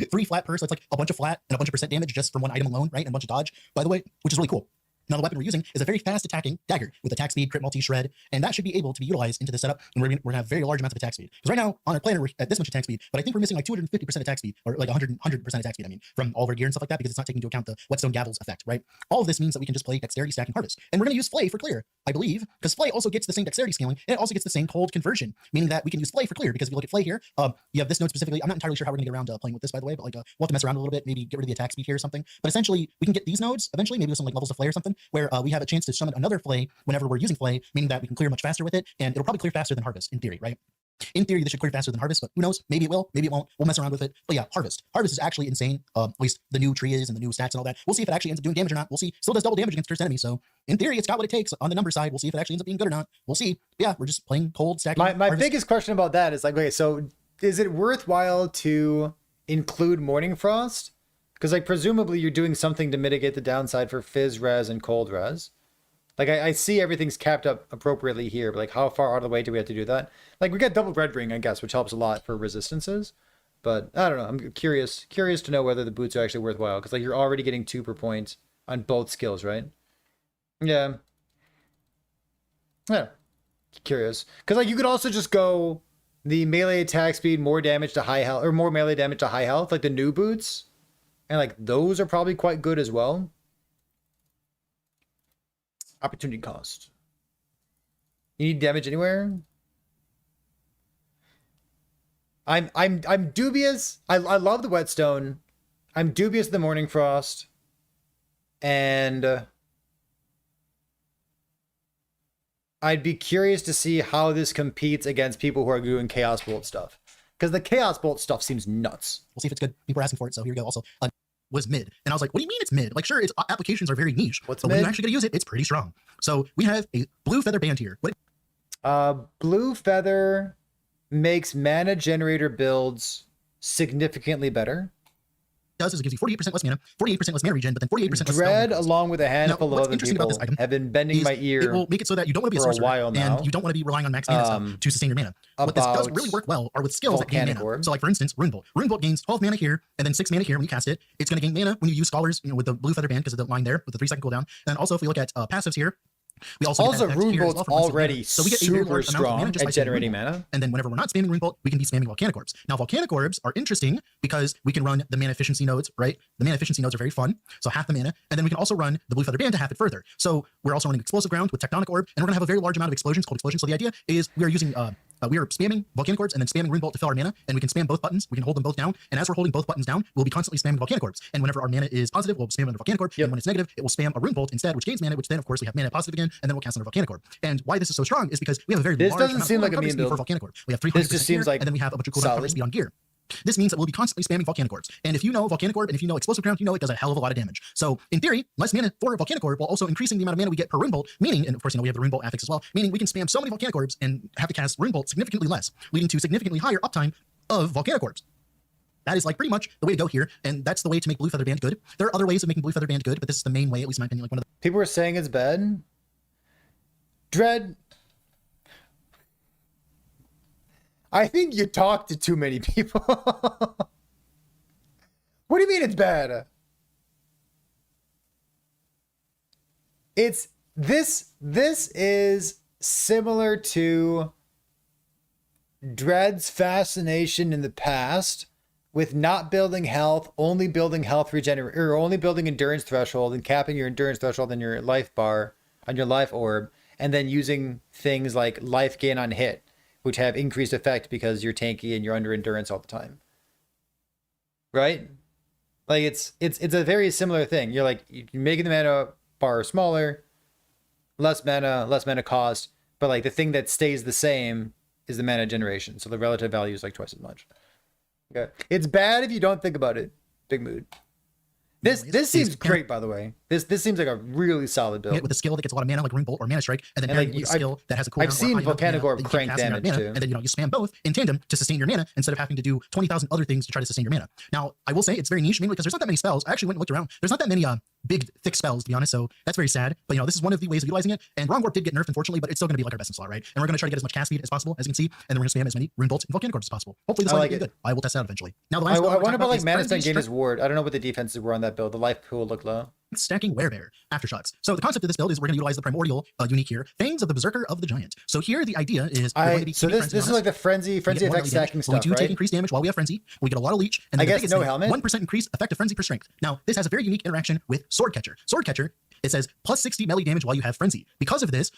3 flat per, so it's like a bunch of flat and a bunch of percent damage just from one item alone, right? And a bunch of dodge, by the way, which is really cool. Now, the weapon we're using is a very fast attacking dagger with attack speed, crit multi, shred, and that should be able to be utilized into the setup, and we're gonna have very large amounts of attack speed. Because right now, on our planner, we're at this much attack speed, but I think we're missing like 250% attack speed, or like 100% attack speed, I mean, from all of our gear and stuff like that, because it's not taking into account the Whetstone Gavel's effect, right? All of this means that we can just play dexterity stacking Harvest. And we're gonna use Flay for clear, I believe, because Flay also gets the same dexterity scaling, and it also gets the same cold conversion, meaning that we can use Flay for clear, because if you look at Flay here, you have this node specifically. I'm not entirely sure how we're gonna get around playing with this, by the way, but like, we'll have to mess around a little bit, maybe get rid of the attack speed here or something. But essentially, we can get these nodes eventually, maybe with some like levels of Flay or something, where we have a chance to summon another Flay whenever we're using Flay, meaning that we can clear much faster with it, and it'll probably clear faster than Harvest, in theory, right? In theory, this should clear faster than Harvest, but who knows? Maybe it will, maybe it won't. We'll mess around with it. But yeah, Harvest. Harvest is actually insane. At least the new tree is and the new stats and all that. We'll see if it actually ends up doing damage or not. We'll see. Still does double damage against cursed enemies, so in theory, it's got what it takes on the number side. We'll see if it actually ends up being good or not. We'll see. But yeah, we're just playing cold, stacking. My Harvest. biggest question about that is like, okay, so is it worthwhile to include Morning Frost? Because like presumably you're doing something to mitigate the downside for Fizz Res and Cold Res. Like I see everything's capped up appropriately here, but like how far out of the way do we have to do that? Like we got double red ring, I guess, which helps a lot for resistances. But I don't know. I'm curious to know whether the boots are actually worthwhile, because like you're already getting 2 per point on both skills, right? Yeah. Yeah. Curious, because like you could also just go the melee attack speed, more damage to high health, or more melee damage to high health, like the new boots, and like those are probably quite good as well. Opportunity cost. You need damage anywhere? I'm dubious. I love the Whetstone. I'm dubious of the Morning Frost. And I'd be curious to see how this competes against people who are doing Chaos Bolt stuff. Because the Chaos Bolt stuff seems nuts. We'll see if it's good. People are asking for it, so here we go. Also, was mid. And I was like, what do you mean it's mid? Like, sure, its applications are very niche, What's but mid? when you're actually going to use it, it's pretty strong. So we have a blue feather band here. What Blue Feather makes mana generator builds significantly better. it does is it gives you 48% less mana, 48% less mana regen, but then 48% less spell Dread, damage. along with a handful what's of other interesting about people, this item have been bending is my It ear will make it so that you don't want to be a for a sorcerer, while now. and you don't want to be relying on max mana stuff to sustain your mana. What this does about really work well are with skills that gain Volcanic mana. Orb. So like for instance, Rune Bolt. Rune Bolt gains 12 mana here, and then 6 mana here when you cast it. It's going to gain mana when you use Scholars, with the blue feather band because of the line there with the 3-second cooldown. And also if we look at passives here, we also get that effect Rune here as Bolt's well from wasted already mana. So we get a very super large amount of mana strong just by at spamming Rune generating Bolt. mana. And then whenever we're not spamming Rune Bolt, we can be spamming Volcanic Orbs. Now, Volcanic Orbs are interesting because we can run the mana efficiency nodes, right? The mana efficiency nodes are very fun. So half the mana. And then we can also run the Blue Feather Band to half it further. So we're also running Explosive Ground with Tectonic Orb, and we're going to have a very large amount of explosions called explosions. So the idea is we are using, we are spamming Volcanic Orbs and then spamming Rune Bolt to fill our mana, and we can spam both buttons. We can hold them both down. And as we're holding both buttons down, we'll be constantly spamming Volcanic Orbs. And whenever our mana is positive, we'll spam under Volcanic Orb. Yep. And when it's negative, it will spam a Rune Bolt instead, which gains mana, which then, of course, we have mana positive again, and then we'll cast under Volcanic Orb. And why this is so strong is because we have a very This large doesn't amount seem of like a coverage meme speed build. for Volcanic Orb. We have 300% This just seems here, like and then we have a bunch of cooldown solid. coverage speed on gear. This means that we'll be constantly spamming Volcanic Orbs. And if you know Volcanic Orb and if you know Explosive Ground, you know it does a hell of a lot of damage. So in theory, less mana for Volcanic Orb while also increasing the amount of mana we get per Rune Bolt, meaning, and of course, we have the Rune Bolt affix as well, meaning we can spam so many Volcanic Orbs and have to cast Rune Bolt significantly less, leading to significantly higher uptime of Volcanic Orbs. That is like pretty much the way to go here, and that's the way to make Blue Feather Band good. There are other ways of making Blue Feather Band good, but this is the main way, at least in my opinion, like one of the People are saying it's bad. Dread. I think you talk to too many people. What do you mean it's bad? It's this is similar to Dread's fascination in the past with not building health, only building health regeneration, or only building endurance threshold and capping your endurance threshold in your life bar on your life orb, and then using things like life gain on hit, which have increased effect because you're tanky and you're under endurance all the time. Right? Like it's a very similar thing. You're like you're making the mana bar smaller, less mana cost, but like the thing that stays the same is the mana generation. So the relative value is like twice as much. Okay. It's bad if you don't think about it. Big mood. This seems great, by the way. This seems like a really solid build. With a skill that gets a lot of mana, like Rune Bolt or Mana Strike, and then like with a skill that has a cooldown. I've seen Volcanic Orb mana, crank damage mana, too. And then you spam both in tandem to sustain your mana instead of having to do 20,000 other things to try to sustain your mana. Now, I will say it's very niche, mainly because there's not that many spells. I actually went and looked around. There's not that many big, thick spells, to be honest. So that's very sad. But this is one of the ways of utilizing it. And Wrong Warp did get nerfed, unfortunately, but it's still going to be like our best in slot, right? And we're going to try to get as much cast speed as possible, as you can see, and then we're going to spam as many Rune Bolts and Volcanic Orbs as possible. Hopefully this will be good. I will test it out eventually. Now the last I wonder about like mana spent gain his ward. I don't know what the defenses were on that build. The life pool looked low. Stacking Werebear Aftershocks. So the concept of this build is we're going to utilize the primordial unique here, Fangs of the Berserker of the Giant. So here the idea is so this is like the frenzy effect stacking stuff, we do right? take increased damage while we have frenzy. We get a lot of leech, and I then guess no helmet. 1% increase effective frenzy per strength. Now this has a very unique interaction with Sword Catcher. Sword Catcher, it says plus 60 melee damage while you have frenzy. Because of this,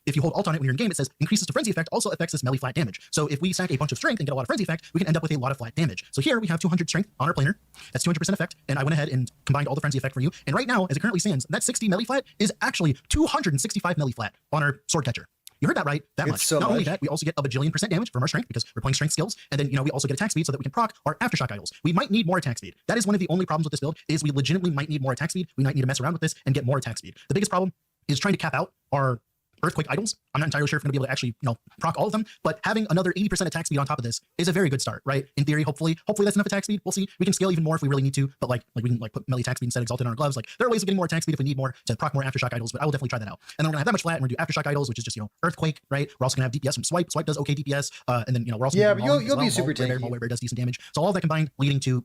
if you hold alt on it when you're in game, it says increases to frenzy effect also affects this melee flat damage. So if we stack a bunch of strength and get a lot of frenzy effect, we can end up with a lot of flat damage. So here we have 200 strength on our planar. That's 200% effect, and I went ahead and combined all the frenzy effect for you. And right now, as it currently stands, that 60 melee flat is actually 265 melee flat on our Sword Catcher. You heard that right? That much. So Not only that, we also get a bajillion % damage from our strength because we're playing strength skills. And then, we also get attack speed so that we can proc our aftershock idols. We might need more attack speed. That is one of the only problems with this build is we legitimately might need more attack speed. We might need to mess around with this and get more attack speed. The biggest problem is trying to cap out our Earthquake idols. I'm not entirely sure if we're going to be able to actually, proc all of them, but having another 80% attack speed on top of this is a very good start, right? In theory, hopefully that's enough attack speed. We'll see. We can scale even more if we really need to, but like we can put melee attack speed instead of exalted on our gloves. Like there are ways of getting more attack speed if we need more to proc more aftershock idols, but I will definitely try that out. And then we're gonna have that much flat, and we're gonna do aftershock idols, which is just Earthquake, right? We're also gonna have DPS from Swipe. Swipe does okay DPS, and then we're also but you'll be super tanky. Werebear does decent damage. So all of that combined, leading to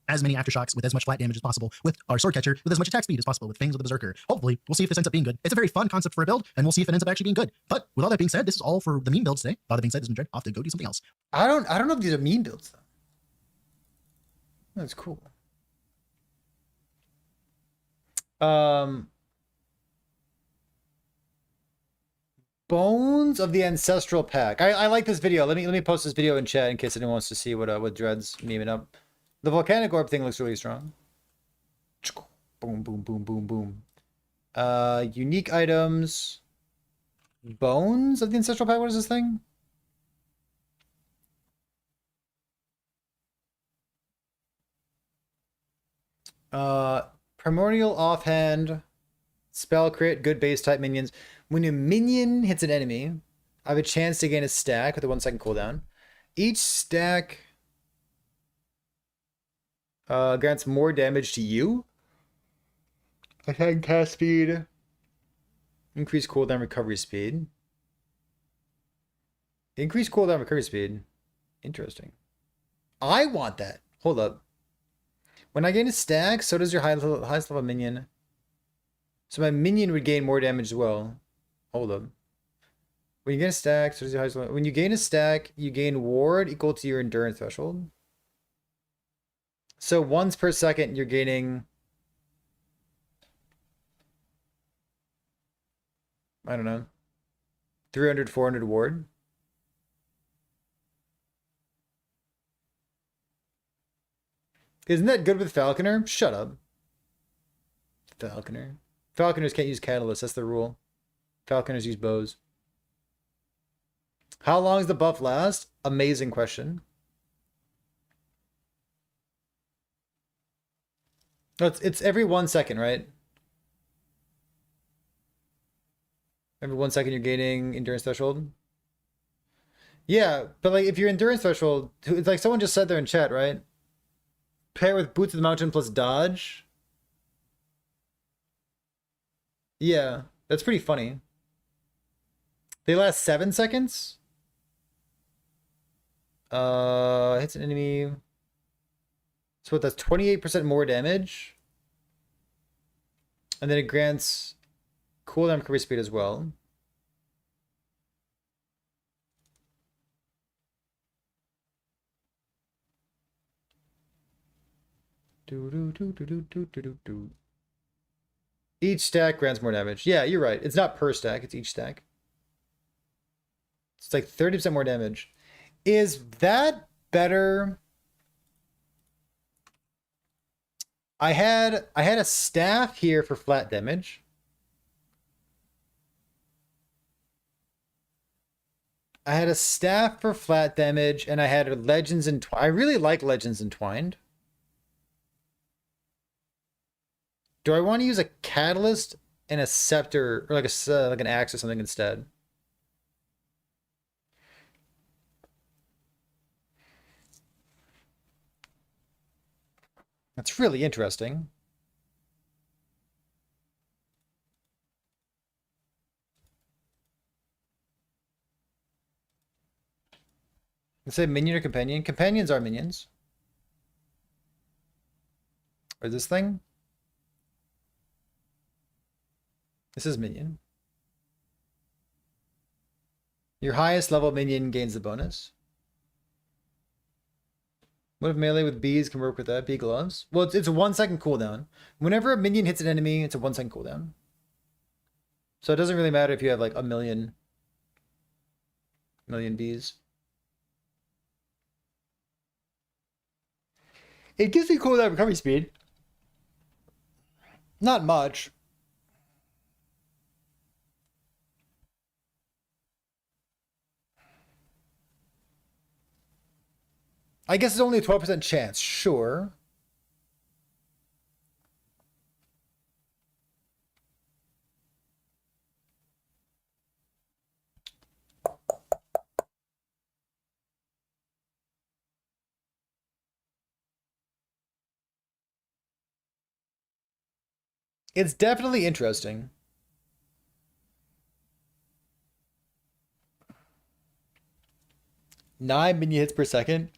as many aftershocks with as much flat damage as possible, with our Sword Catcher with as much attack speed as possible, with Fangs of the Berserker. Hopefully, we'll see if this ends up being good. It's a very fun concept for a build, and we'll see if it ends up actually being good. But with all that being said, this is all for the meme builds today. All that being said, this is Madrid. Off to go do something else. I don't know if these are meme builds though. That's cool. Bones of the Ancestral Pack. I like this video. Let me post this video in chat in case anyone wants to see what Dread's memeing up. The Volcanic Orb thing looks really strong. Boom, boom, boom, boom, boom. Unique items. Bones of the Ancestral Pack. What is this thing? Primordial Offhand. Spell crit. Good base type minions. When a minion hits an enemy, I have a chance to gain a stack with a 1-second cooldown. Each stack grants more damage to you. Attack cast speed. Increase cooldown recovery speed. Increase cooldown recovery speed. Interesting. I want that. Hold up. When I gain a stack, so does your highest level minion. So my minion would gain more damage as well. Hold up. When you get a stack, so does your highest level. When you gain a stack, you gain ward equal to your endurance threshold. So once per second, you're gaining, I don't know, 300, 400 ward. Isn't that good with Falconer? Shut up. Falconer. Falconers can't use catalysts. That's the rule. Falconers use bows. How long does the buff last? Amazing question. It's every 1 second, right? Every 1 second you're gaining endurance threshold. Yeah, but like if your endurance threshold, it's like someone just said there in chat, right? Pair with Boots of the Mountain plus dodge. Yeah, that's pretty funny. They last 7 seconds. Hits an enemy. So that's 28% more damage. And then it grants cooldown recovery speed as well. Each stack grants more damage. Yeah, you're right. It's not per stack, it's each stack. It's like 30% more damage. Is that better? I had a staff here for flat damage. I had a staff for flat damage, and I had Legends Entwined. I really like Legends Entwined. Do I want to use a Catalyst and a Scepter, or like an axe or something instead? That's really interesting. Let's say minion or companion. Companions are minions. Or this thing. This is minion. Your highest level minion gains the bonus. What if melee with bees can work with that? Bee gloves? Well, it's a 1 second cooldown. Whenever a minion hits an enemy, it's a 1 second cooldown. So it doesn't really matter if you have like a million bees. It gives me cooldown recovery speed. Not much. I guess it's only a 12% chance, sure. It's definitely interesting. Nine minion hits per second.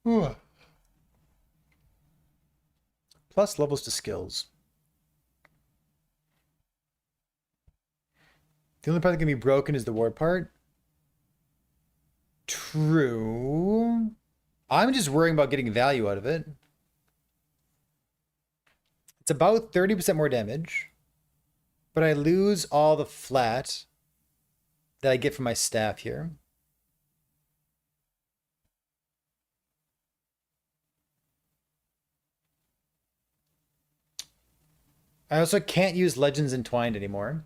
Whew. Plus levels to skills. The only part that can be broken is the ward part. True. I'm just worrying about getting value out of it. It's about 30% more damage, but I lose all the flat that I get from my staff here. I also can't use Legends Entwined anymore.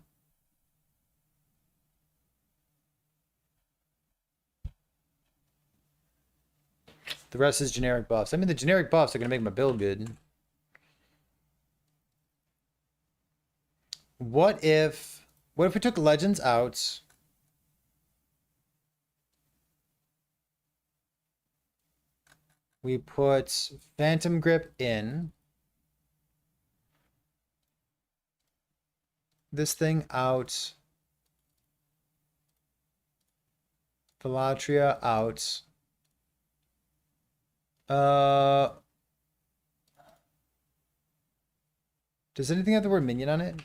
The rest is generic buffs. I mean, the generic buffs are going to make my build good. What if we took Legends out? We put Phantom Grip in. This thing out. Philatria out. Does anything have the word minion on it?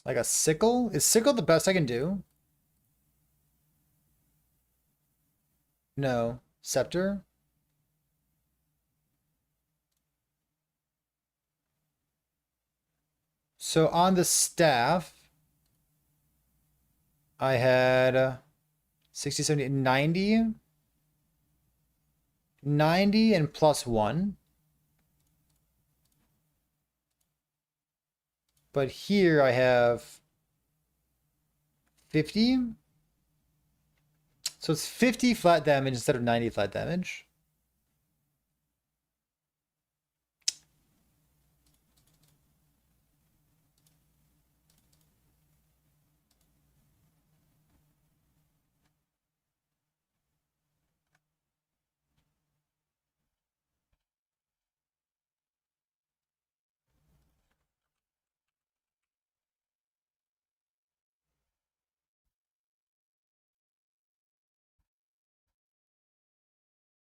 Like a sickle? Is sickle the best I can do? No. Scepter? So on the staff, I had 60, 70, 90. 90 and +1. But here I have 50. So it's 50 flat damage instead of 90 flat damage.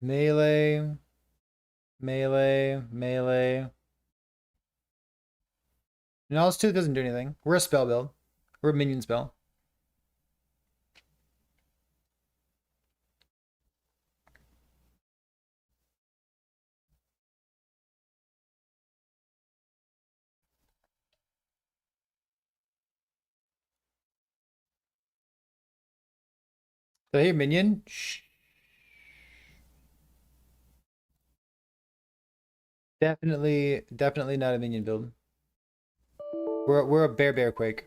Melee, melee, melee. No, this 2 doesn't do anything. We're a spell build. We're a minion spell. Did I hear minion? Shh. Definitely not a minion build. We're a bear quake.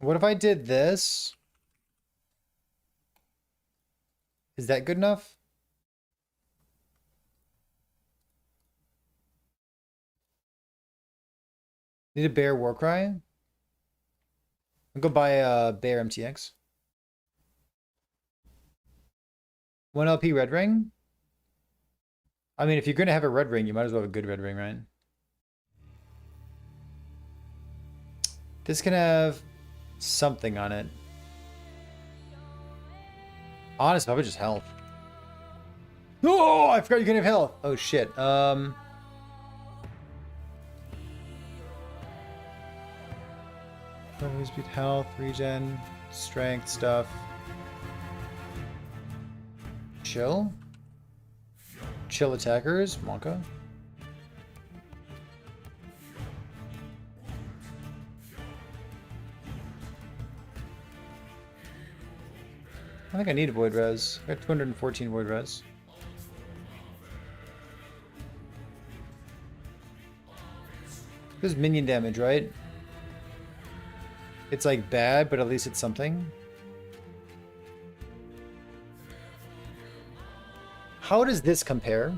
What if I did this? Is that good enough? Need a bear war cry? I'll go buy a bear MTX. 1 LP red ring? I mean, if you're gonna have a red ring, you might as well have a good red ring, right? This can have something on it. Honest, probably just health. Oh, I forgot you can have health. Oh shit. Speed, health, regen, strength stuff. Chill. Chill attackers, Wonka. I think I need a void res. I got 214 void res. This is minion damage, right? It's like bad, but at least it's something. How does this compare?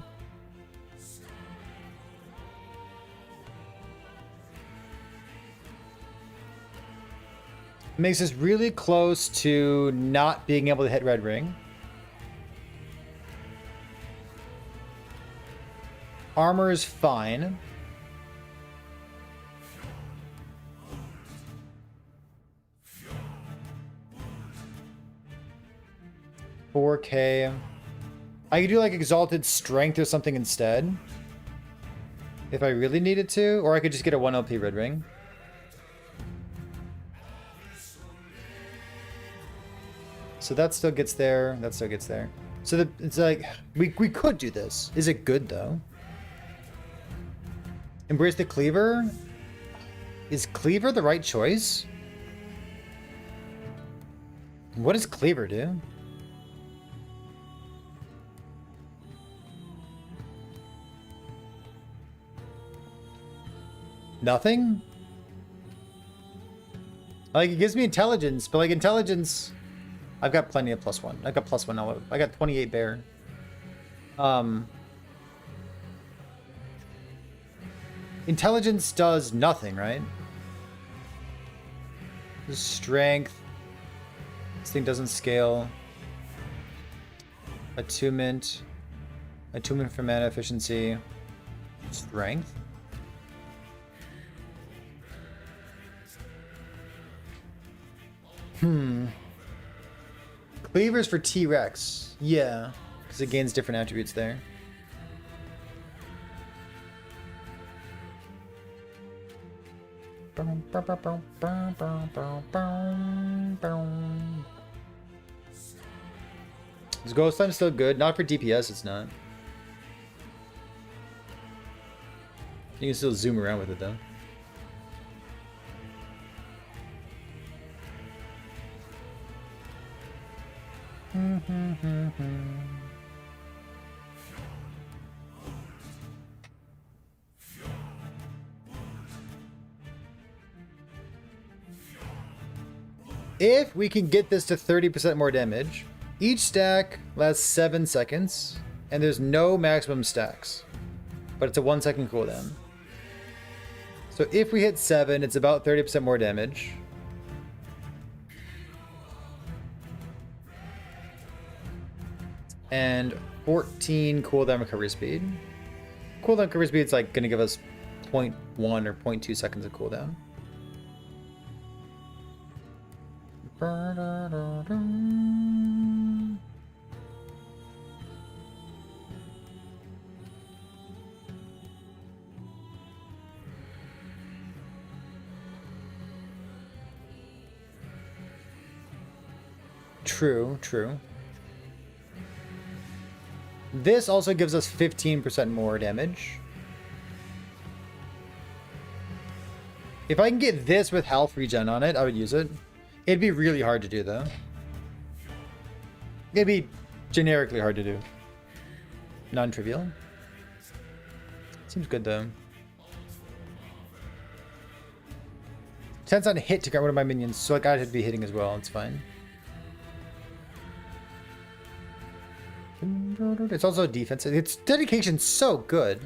Makes us really close to not being able to hit red ring. Armor is fine. $4K. I could do like Exalted Strength or something instead. If I really needed to. Or I could just get a 1 LP red ring. So that still gets there. That still gets there. So it's like, we could do this. Is it good though? Embrace the Cleaver? Is Cleaver the right choice? What does Cleaver do? Nothing? Like, it gives me intelligence, but like intelligence, I've got plenty of +1. I've got +1 all over. I got 28 bear. Intelligence does nothing, right? Strength. This thing doesn't scale. Attunement. Attunement for mana efficiency. Strength. Cleavers for T-Rex. Yeah, because it gains different attributes there. Is Ghost Time still good? Not for DPS, it's not. You can still zoom around with it though. If we can get this to 30% more damage, each stack lasts 7 seconds, and there's no maximum stacks, but it's a 1 second cooldown. So if we hit 7, it's about 30% more damage. And 14 cooldown recovery speed. Cooldown recovery speed is like going to give us 0.1 or 0.2 seconds of cooldown. True, true. This also gives us 15% more damage. If I can get this with health regen on it, I would use it. It'd be really hard to do, though. It'd be generically hard to do. Non-trivial. Seems good, though. Depends on hit to grab one of my minions, so like I'd be hitting as well. It's fine. It's also defensive. Its dedication's so good.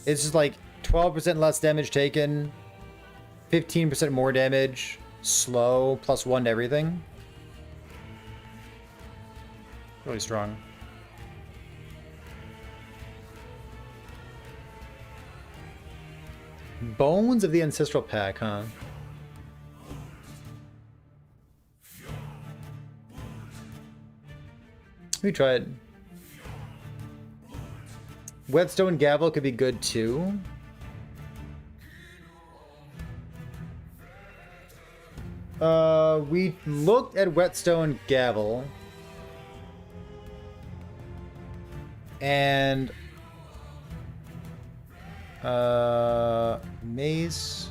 It's just like 12% less damage taken, 15% more damage, slow, +1 to everything. Really strong. Bones of the Ancestral Pack, huh? Let me try it. Whetstone Gavel could be good too. We looked at Whetstone Gavel. And Mace.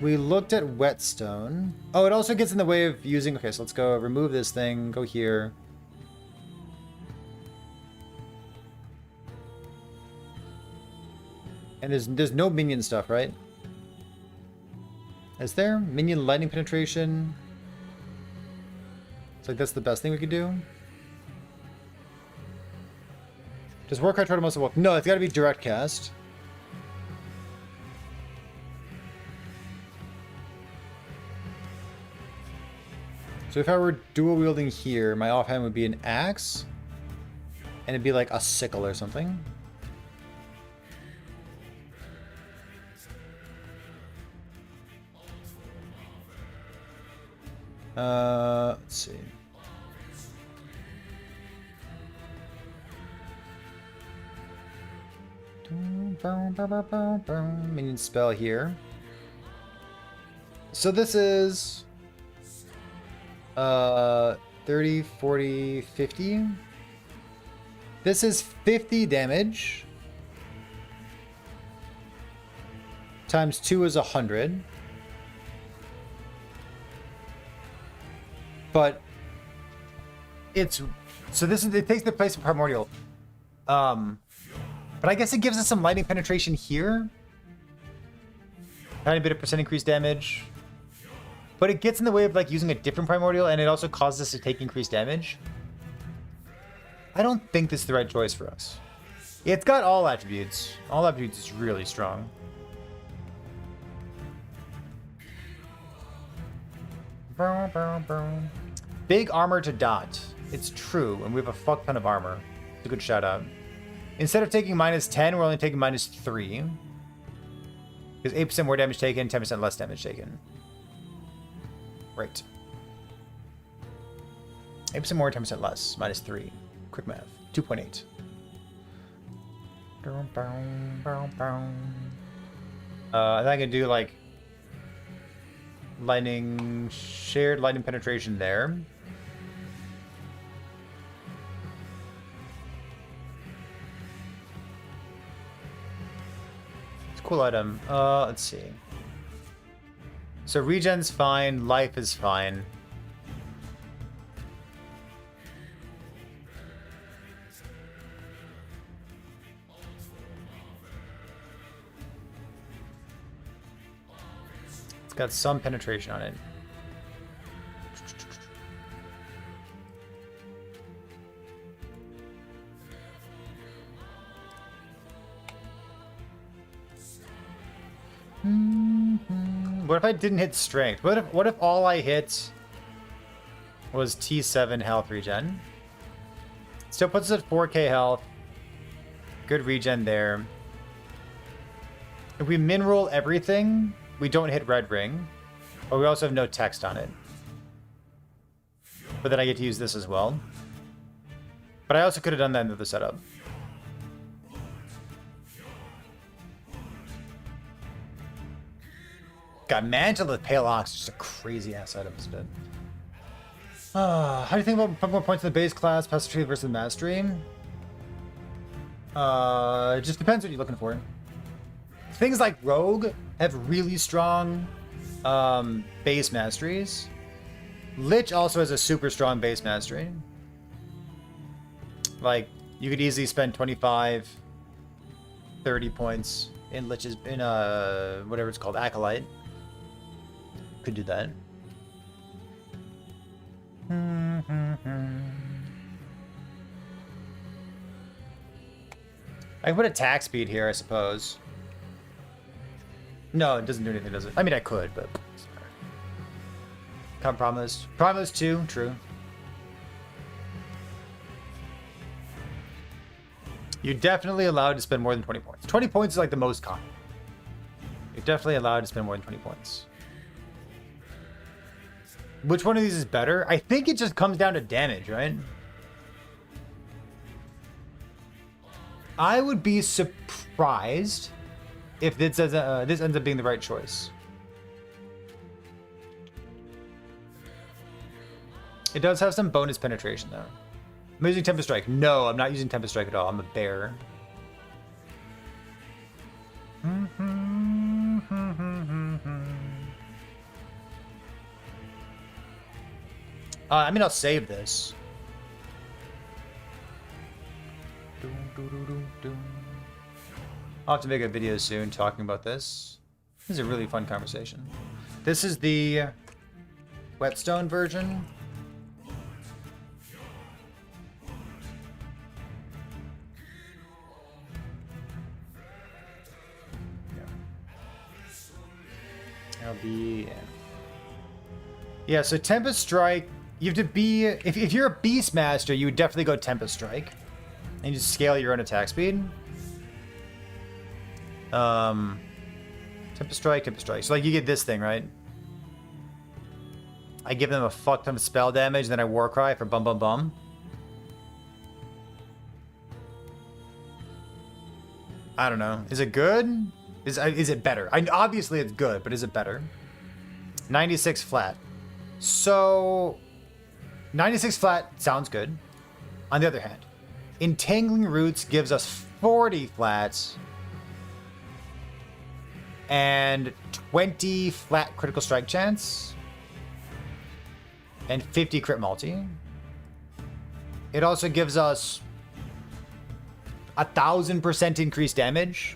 We looked at Whetstone. Oh, it also gets in the way of using... Okay, so let's go remove this thing. Go here. And there's no minion stuff, right? Is there? Minion lightning penetration? It's like that's the best thing we could do. Does Warcry try to most of walk? No, it's gotta be direct cast. So if I were dual wielding here, my offhand would be an axe. And it'd be like a sickle or something. Let's see. Minion spell here. So this is 30, 40, 50. This is 50 damage. Times 2 is 100. But it's so this is it takes the place of Primordial. But I guess it gives us some lightning penetration here. Tiny bit of percent increased damage. But it gets in the way of like using a different Primordial, and it also causes us to take increased damage. I don't think this is the right choice for us. It's got all attributes. All attributes is really strong. Big armor to dot. It's true, and we have a fuck ton of armor. It's a good shout out. Instead of taking -10, we're only taking -3. Because 8% more damage taken, 10% less damage taken. Right. 8% more, 10% less. -3. Quick math. 2.8. And I can do like shared lightning penetration there. It's a cool item. Let's see. So regen's fine, life is fine. It's got some penetration on it. What if I didn't hit strength? What if all I hit was T7 health regen? Still puts us at 4k health. Good regen there. If we min roll everything, we don't hit red ring, but we also have no text on it. But then I get to use this as well. But I also could have done that in the setup. God, Mantle with Pale Ox is just a crazy ass item, isn't it? How do you think about more points in the base class, Pass Tree versus Mastery? It just depends what you're looking for. Things like Rogue have really strong base masteries. Lich also has a super strong base mastery. Like, you could easily spend 25, 30 points in Lich's, in whatever it's called, Acolyte. Could do that. I can put attack speed here, I suppose. No, it doesn't do anything, does it? I mean, I could, but... Compromised. Promised 2, true. You're definitely allowed to spend more than 20 points. 20 points is like the most common. You're definitely allowed to spend more than 20 points. Which one of these is better? I think it just comes down to damage, right? I would be surprised if this ends up being the right choice. It does have some bonus penetration, though. I'm using Tempest Strike. No, I'm not using Tempest Strike at all. I'm a bear. I mean, I'll save this. I'll have to make a video soon talking about this. This is a really fun conversation. This is the Whetstone version. That'll be... Yeah, so Tempest Strike, you have to be... If you're a Beastmaster, you would definitely go Tempest Strike. And you just scale your own attack speed. Tempest Strike, Tempest Strike. So, like, you get this thing, right? I give them a fuck ton of spell damage, then I Warcry for bum bum bum. I don't know. Is it good? Is it better? Obviously it's good, but is it better? 96 flat. So, 96 flat sounds good. On the other hand, Entangling Roots gives us 40 flats and 20 flat critical strike chance and 50 crit multi. It also gives us 1,000% increased damage.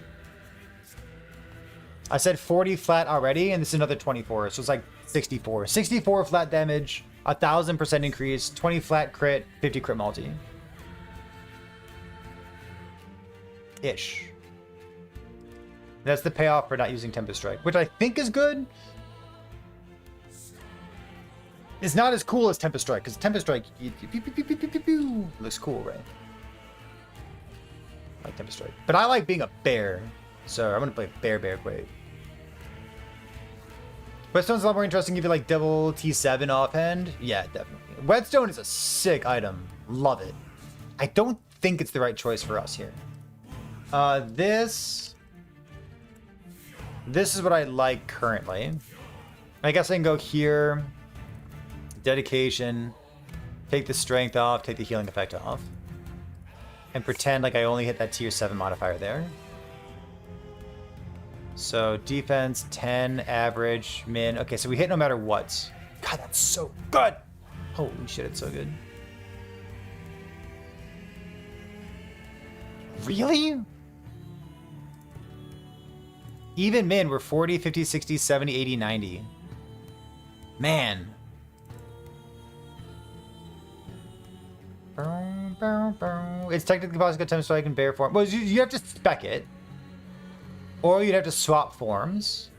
I said 40 flat already, and this is another 24, so it's like 64. 64 flat damage, 1,000% increase, 20 flat crit, 50 crit multi. Ish. That's the payoff for not using Tempest Strike, which I think is good. It's not as cool as Tempest Strike, because Tempest Strike looks cool, right? I like Tempest Strike. But I like being a bear, so I'm going to play bear quick. Whetstone's a lot more interesting if you like double T7 offhand. Yeah, definitely. Whetstone is a sick item. Love it. I don't think it's the right choice for us here. This is what I like currently. I guess I can go here. Dedication. Take the strength off. Take the healing effect off. And pretend like I only hit that tier 7 modifier there. So defense 10, average, min. Okay, so we hit no matter what. God, that's so good. Holy shit, it's so good. Really? Even min, we're 40, 50, 60, 70, 80, 90. Man. It's technically possible to get Tempest Strike in bear form. Well, you have to spec it. Or you'd have to swap forms.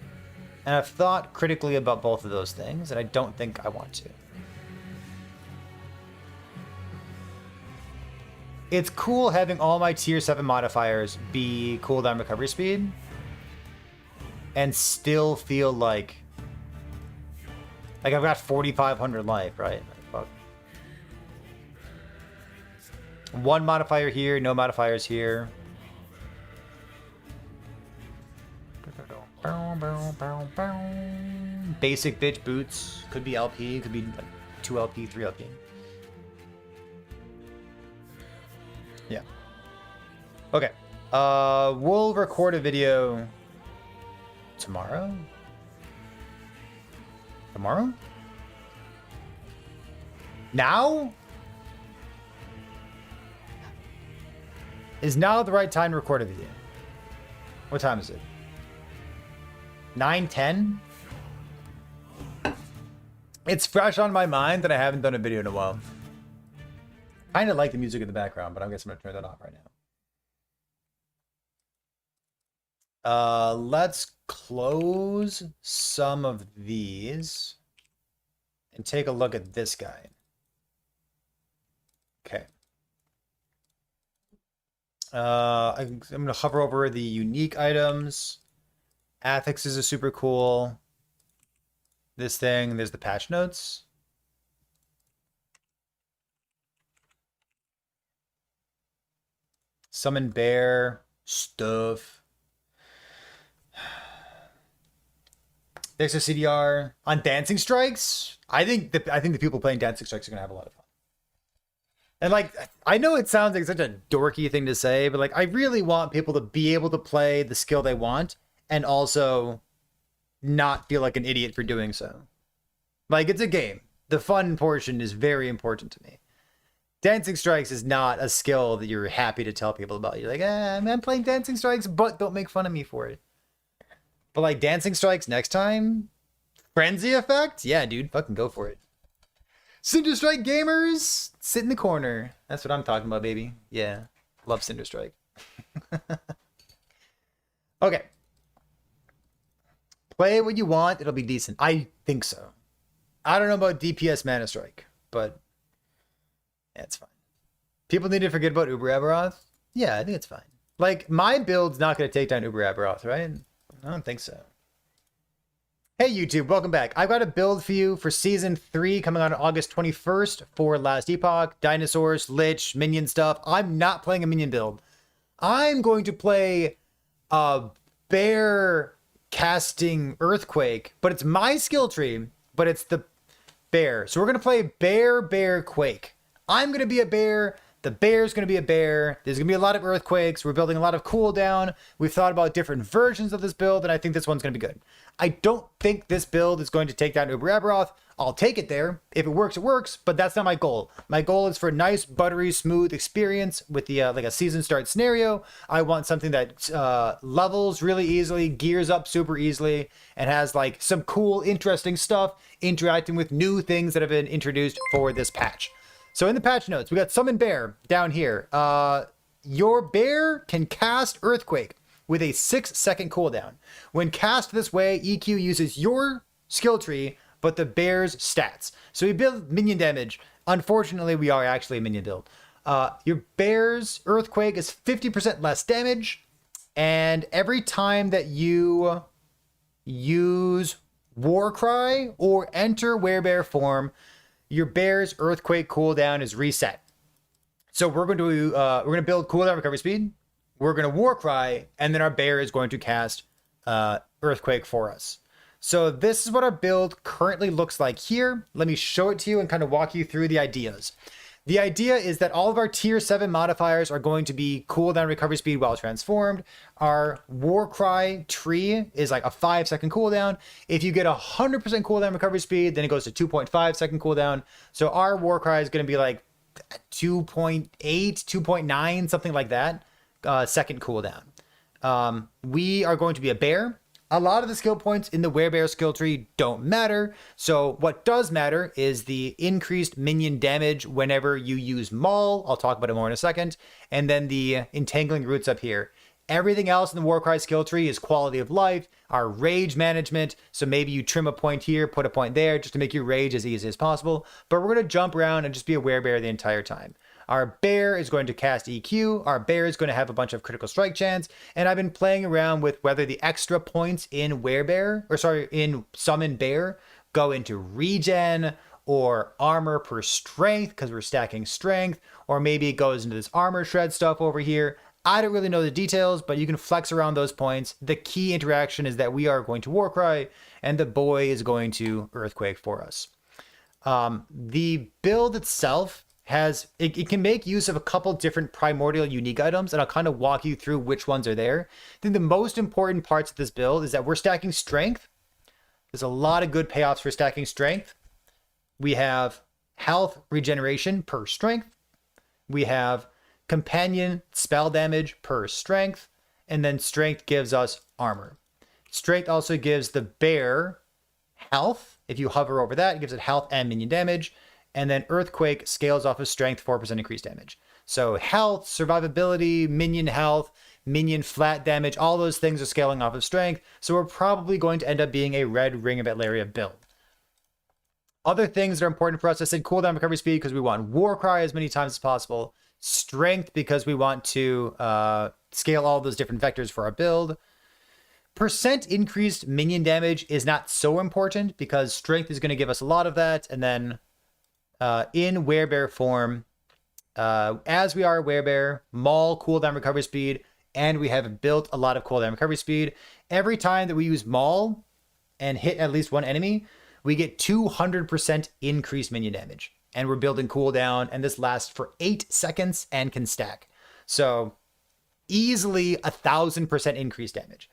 And I've thought critically about both of those things, and I don't think I want to. It's cool having all my tier 7 modifiers be cooldown recovery speed. And still feel like I've got 4,500 life, right? Fuck. One modifier here, no modifiers here. Basic bitch boots. Could be LP, could be like 2 LP, 3 LP. Yeah. Okay. We'll record a video tomorrow. Tomorrow? Now? Is now the right time to record a video? What time is it? 9:10? It's fresh on my mind that I haven't done a video in a while. I kind of like the music in the background, but I guess I'm going to turn that off right now. Let's close some of these and take a look at this guy. Okay. I'm going to hover over the unique items. Affixes is super cool. This thing, there's the patch notes. Summon bear stuff. There's a CDR on Dancing Strikes. I think the people playing Dancing Strikes are gonna have a lot of fun. And like, I know it sounds like such a dorky thing to say, but like, I really want people to be able to play the skill they want and also not feel like an idiot for doing so. Like, it's a game. The fun portion is very important to me. Dancing Strikes is not a skill that you're happy to tell people about. You're like, I'm playing Dancing Strikes, but don't make fun of me for it. But like, Dancing Strikes next time? Frenzy effect? Yeah, dude, fucking go for it. Cinder Strike gamers, sit in the corner. That's what I'm talking about, baby. Yeah, love Cinder Strike. Okay. Play what you want, it'll be decent. I think so. I don't know about DPS Mana Strike, but yeah, it's fine. People need to forget about Uber Aberoth? Yeah, I think it's fine. Like, my build's not going to take down Uber Aberoth, right? I don't think so. Hey YouTube, welcome back. I've got a build for you for Season 3 coming out on August 21st for Last Epoch, Dinosaurs, Lich, Minion stuff. I'm not playing a Minion build. I'm going to play a Bear casting Earthquake, but it's my skill tree, but it's the Bear. So we're going to play Bear, Quake. I'm going to be a bear. The bear's going to be a bear. There's going to be a lot of earthquakes. We're building a lot of cooldown. We've thought about different versions of this build, and I think this one's going to be good. I don't think this build is going to take down Uber Aberoth. I'll take it there. If it works, but that's not my goal. My goal is for a nice, buttery, smooth experience with the like a season start scenario. I want something that levels really easily, gears up super easily, and has like some cool, interesting stuff interacting with new things that have been introduced for this patch. So in the patch notes, we got Summon Bear down here. Your bear can cast Earthquake with a 6-second cooldown. When cast this way, EQ uses your skill tree, but the bear's stats. So we build minion damage. Unfortunately, we are actually a minion build. Your bear's Earthquake is 50% less damage. And every time that you use Warcry or enter Werebear form, your bear's Earthquake cooldown is reset. So we're going to build cooldown recovery speed. We're going to Warcry, and then our bear is going to cast Earthquake for us. So this is what our build currently looks like here. Let me show it to you and kind of walk you through the ideas. The idea is that all of our tier 7 modifiers are going to be cooldown recovery speed while transformed. Our Warcry tree is like a 5-second cooldown. If you get 100% cooldown recovery speed, then it goes to 2.5 second cooldown. So our Warcry is going to be like 2.8, 2.9, something like that, second cooldown. We are going to be a bear. A lot of the skill points in the Werebear skill tree don't matter. So what does matter is the increased minion damage whenever you use Maul. I'll talk about it more in a second. And then the entangling roots up here. Everything else in the Warcry skill tree is quality of life, our rage management. So maybe you trim a point here, put a point there just to make your rage as easy as possible. But we're going to jump around and just be a Werebear the entire time. Our bear is going to cast EQ. Our bear is going to have a bunch of critical strike chance. And I've been playing around with whether the extra points in in Summon Bear go into regen or armor per strength because we're stacking strength, or maybe it goes into this armor shred stuff over here. I don't really know the details, but you can flex around those points. The key interaction is that we are going to Warcry and the boy is going to Earthquake for us. The build itself it can make use of a couple different primordial unique items, and I'll kind of walk you through which ones are there. I think the most important parts of this build is that we're stacking strength. There's a lot of good payoffs for stacking strength. We have health regeneration per strength. We have companion spell damage per strength. And then strength gives us armor. Strength also gives the bear health. If you hover over that, it gives it health and minion damage. And then earthquake scales off of strength, 4% increased damage. So health, survivability, minion health, minion flat damage, all those things are scaling off of strength. So we're probably going to end up being a red Ring of Atlaria build. Other things that are important for us, I said cooldown recovery speed because we want Warcry as many times as possible. Strength because we want to scale all those different vectors for our build. Percent increased minion damage is not so important because strength is going to give us a lot of that. And then in werebear form, as we are a werebear, Maul cooldown recovery speed, and we have built a lot of cooldown recovery speed. Every time that we use Maul and hit at least one enemy, we get 200% increased minion damage. And we're building cooldown, and this lasts for 8 seconds and can stack. So easily 1,000% increased damage.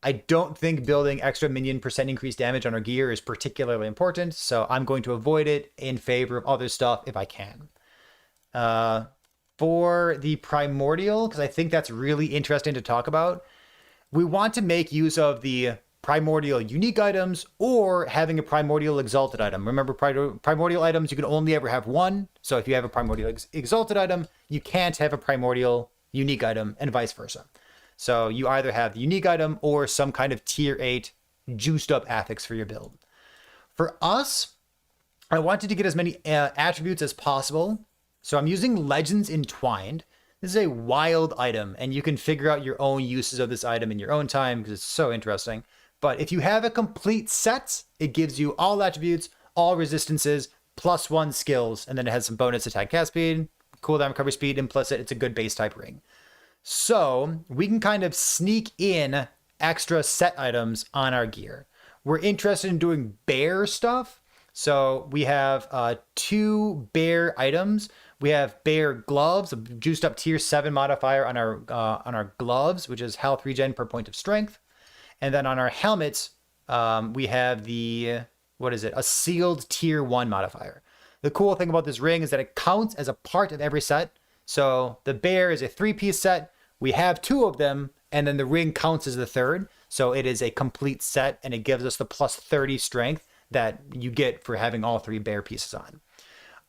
I don't think building extra minion percent increased damage on our gear is particularly important, so I'm going to avoid it in favor of other stuff if I can. For the primordial, because I think that's really interesting to talk about, we want to make use of the primordial unique items or having a primordial exalted item. Remember, primordial items, you can only ever have one. So if you have a primordial exalted item, you can't have a primordial unique item, and vice versa. So you either have the unique item or some kind of tier 8 juiced up affix for your build. For us, I wanted to get as many attributes as possible. So I'm using Legends Entwined. This is a wild item, and you can figure out your own uses of this item in your own time because it's so interesting. But if you have a complete set, it gives you all attributes, all resistances, +1 skills, and then it has some bonus attack cast speed, cooldown recovery speed implicit. It's a good base type ring. So we can kind of sneak in extra set items on our gear. We're interested in doing bear stuff. So we have 2 bear items. We have bear gloves, a juiced up tier 7 modifier on our gloves, which is health regen per point of strength. And then on our helmets, we have a sealed tier 1 modifier. The cool thing about this ring is that it counts as a part of every set. So the bear is a 3-piece set. We have 2 of them, and then the ring counts as the 3rd. So it is a complete set, and it gives us the +30 strength that you get for having all 3 bear pieces on.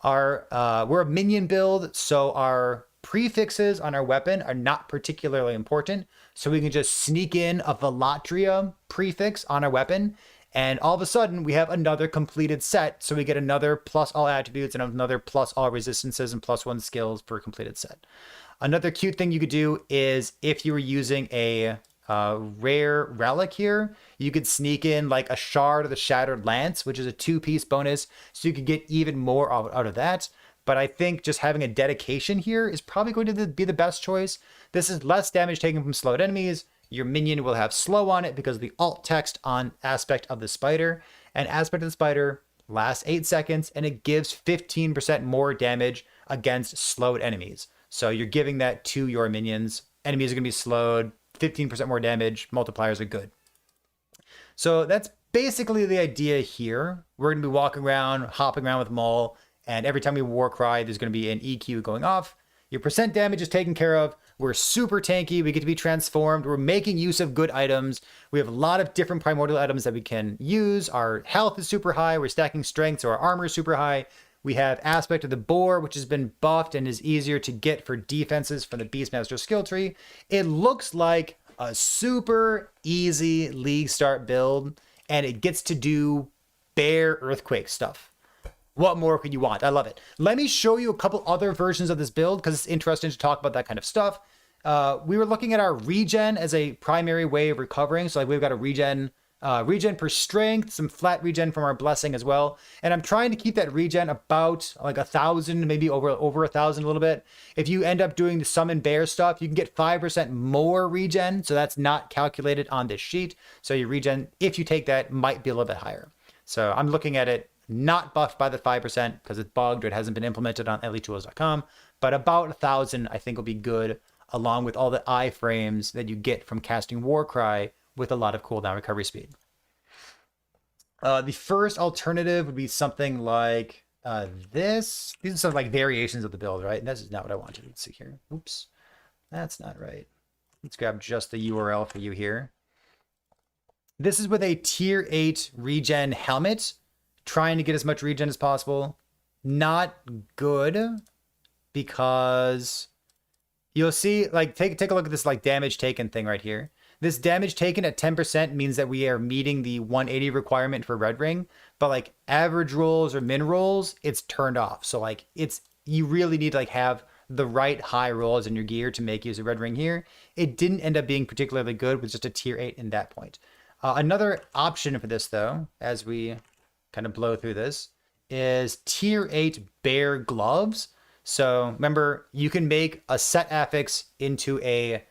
We're a minion build, so our prefixes on our weapon are not particularly important. So we can just sneak in a Velatria prefix on our weapon, and all of a sudden we have another completed set. So we get another plus all attributes and another plus all resistances and +1 skills per completed set. Another cute thing you could do is if you were using a rare relic here, you could sneak in like a shard of the Shattered Lance, which is a 2-piece bonus, so you could get even more out of that. But I think just having a dedication here is probably going to be the best choice. This is less damage taken from slowed enemies. Your minion will have slow on it because of the alt text on aspect of the spider. And aspect of the spider lasts 8 seconds, and it gives 15% more damage against slowed enemies. So you're giving that to your minions. Enemies are going to be slowed, 15% more damage, multipliers are good. So that's basically the idea here. We're going to be walking around, hopping around with Maul, and every time we Warcry, there's going to be an EQ going off. Your percent damage is taken care of. We're super tanky. We get to be transformed. We're making use of good items. We have a lot of different primordial items that we can use. Our health is super high. We're stacking strength, so our armor is super high. We have aspect of the boar, which has been buffed and is easier to get for defenses from the Beastmaster skill tree. It looks like a super easy league start build, and it gets to do bear earthquake stuff. What more could you want? I love it. Let me show you a couple other versions of this build because it's interesting to talk about that kind of stuff. We were looking at our regen as a primary way of recovering. So like we've got a regen per strength, some flat regen from our blessing as well. And I'm trying to keep that regen about like 1,000, maybe over 1,000 a little bit. If you end up doing the summon bear stuff, you can get 5% more regen. So that's not calculated on this sheet. So your regen, if you take that, might be a little bit higher. So I'm looking at it not buffed by the 5% because it's bugged or it hasn't been implemented on elitools.com, but about 1,000 I think will be good, along with all the iframes that you get from casting Warcry with a lot of cooldown recovery speed. The first alternative would be something like this. These are some like variations of the build, right? And this is not what I wanted. Let's see here. Oops, that's not right. Let's grab just the URL for you here. This is with a tier 8 regen helmet, trying to get as much regen as possible. Not good, because you'll see, like, take a look at this like damage taken thing right here. This damage taken at 10% means that we are meeting the 180 requirement for Red Ring, but like average rolls or min rolls, it's turned off. So like you really need to like have the right high rolls in your gear to make use of Red Ring here. It didn't end up being particularly good with just a tier 8 in that point. Another option for this though, as we kind of blow through this, is tier 8 bear gloves. So remember, you can make a set affix into a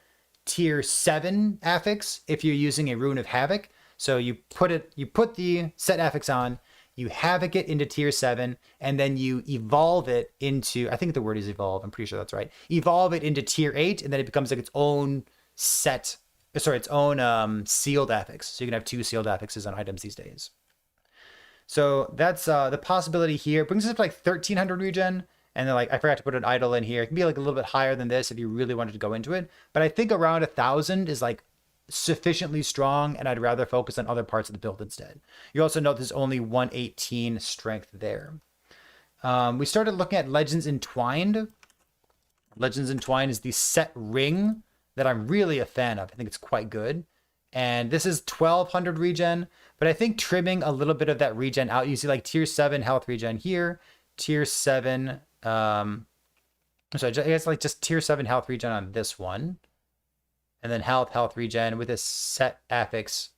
tier 7 affix if you're using a Rune of Havoc. So you put the set affix on, you havoc it into tier 7, and then you evolve it into, I think the word is evolve, I'm pretty sure that's right. Evolve it into tier 8, and then it becomes like its own sealed affix. So you can have 2 sealed affixes on items these days. So that's the possibility here. It brings us up to like 1,300 regen. And then like I forgot to put an idle in here. It can be like a little bit higher than this if you really wanted to go into it. But I think around 1,000 is like sufficiently strong, and I'd rather focus on other parts of the build instead. You also note there's only 118 strength there. We started looking at Legends Entwined. Legends Entwined is the set ring that I'm really a fan of. I think it's quite good. And this is 1,200 regen, but I think trimming a little bit of that regen out, you see like tier 7 health regen here, tier 7, sorry, I guess like just tier 7 health regen on this one. And then health regen with this set affix.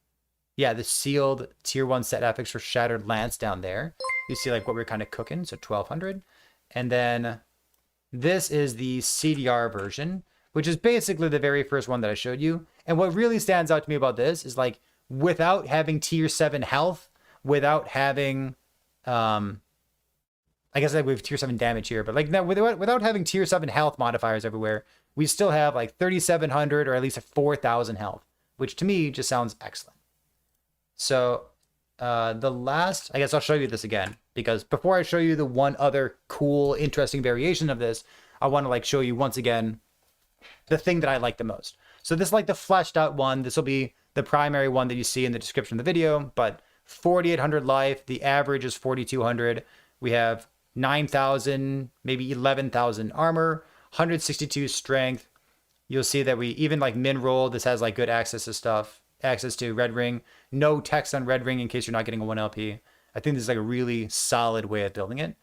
Yeah, the sealed tier 1 set affix for Shattered Lance down there. You see like what we're kind of cooking, so 1,200. And then this is the CDR version, which is basically the very first one that I showed you. And what really stands out to me about this is like, without having tier 7 health, without having, I guess like we have tier 7 damage here, but like now without having tier 7 health modifiers everywhere, we still have like 3,700 or at least 4,000 health, which to me just sounds excellent. So the last, I guess I'll show you this again, because before I show you the one other cool, interesting variation of this, I want to like show you once again the thing that I like the most. So this is like the fleshed out one. This will be the primary one that you see in the description of the video, but 4,800 life, the average is 4,200. We have 9,000, maybe 11,000 armor, 162 strength. You'll see that we even like min roll, this has like good access to stuff, access to red ring, no text on red ring in case you're not getting a 1 LP. I think this is like a really solid way of building it.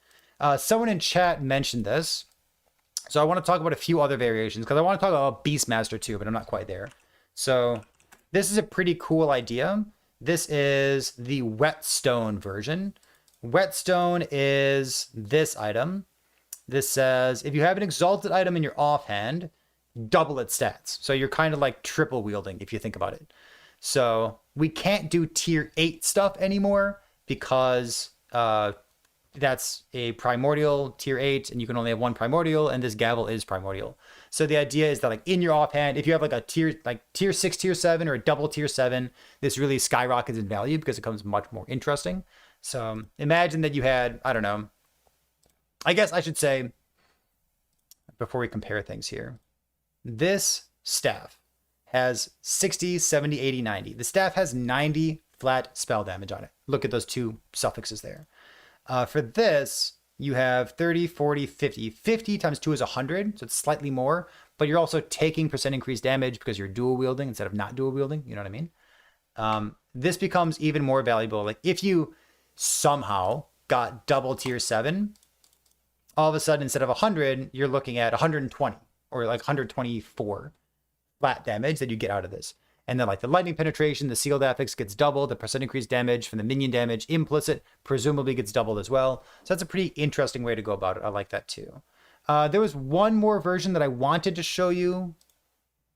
Someone in chat mentioned this. So I want to talk about a few other variations because I want to talk about Beastmaster too, but I'm not quite there. So this is a pretty cool idea. This is the Whetstone version. Whetstone is this item. This says, if you have an exalted item in your offhand, double its stats. So you're kind of like triple wielding if you think about it. So we can't do tier 8 stuff anymore because that's a primordial tier 8 and you can only have 1 primordial, and this gavel is primordial. So the idea is that like in your offhand, if you have like a tier 6, tier 7 or a double tier 7, this really skyrockets in value because it becomes much more interesting. So imagine that you had, I don't know, I guess I should say, before we compare things here, this staff has 60, 70, 80, 90. The staff has 90 flat spell damage on it. Look at those 2 suffixes there. For this, you have 30, 40, 50. 50 times 2 is 100, so it's slightly more, but you're also taking % increased damage because you're dual wielding instead of not dual wielding, you know what I mean? This becomes even more valuable. Like if you somehow got double tier 7, all of a sudden instead of 100, you're looking at 120 or like 124 flat damage that you get out of this. And then like the lightning penetration, the sealed affix gets doubled, the % increased damage from the minion damage implicit presumably gets doubled as well. So that's a pretty interesting way to go about it. I like that too. There was one more version that I wanted to show you,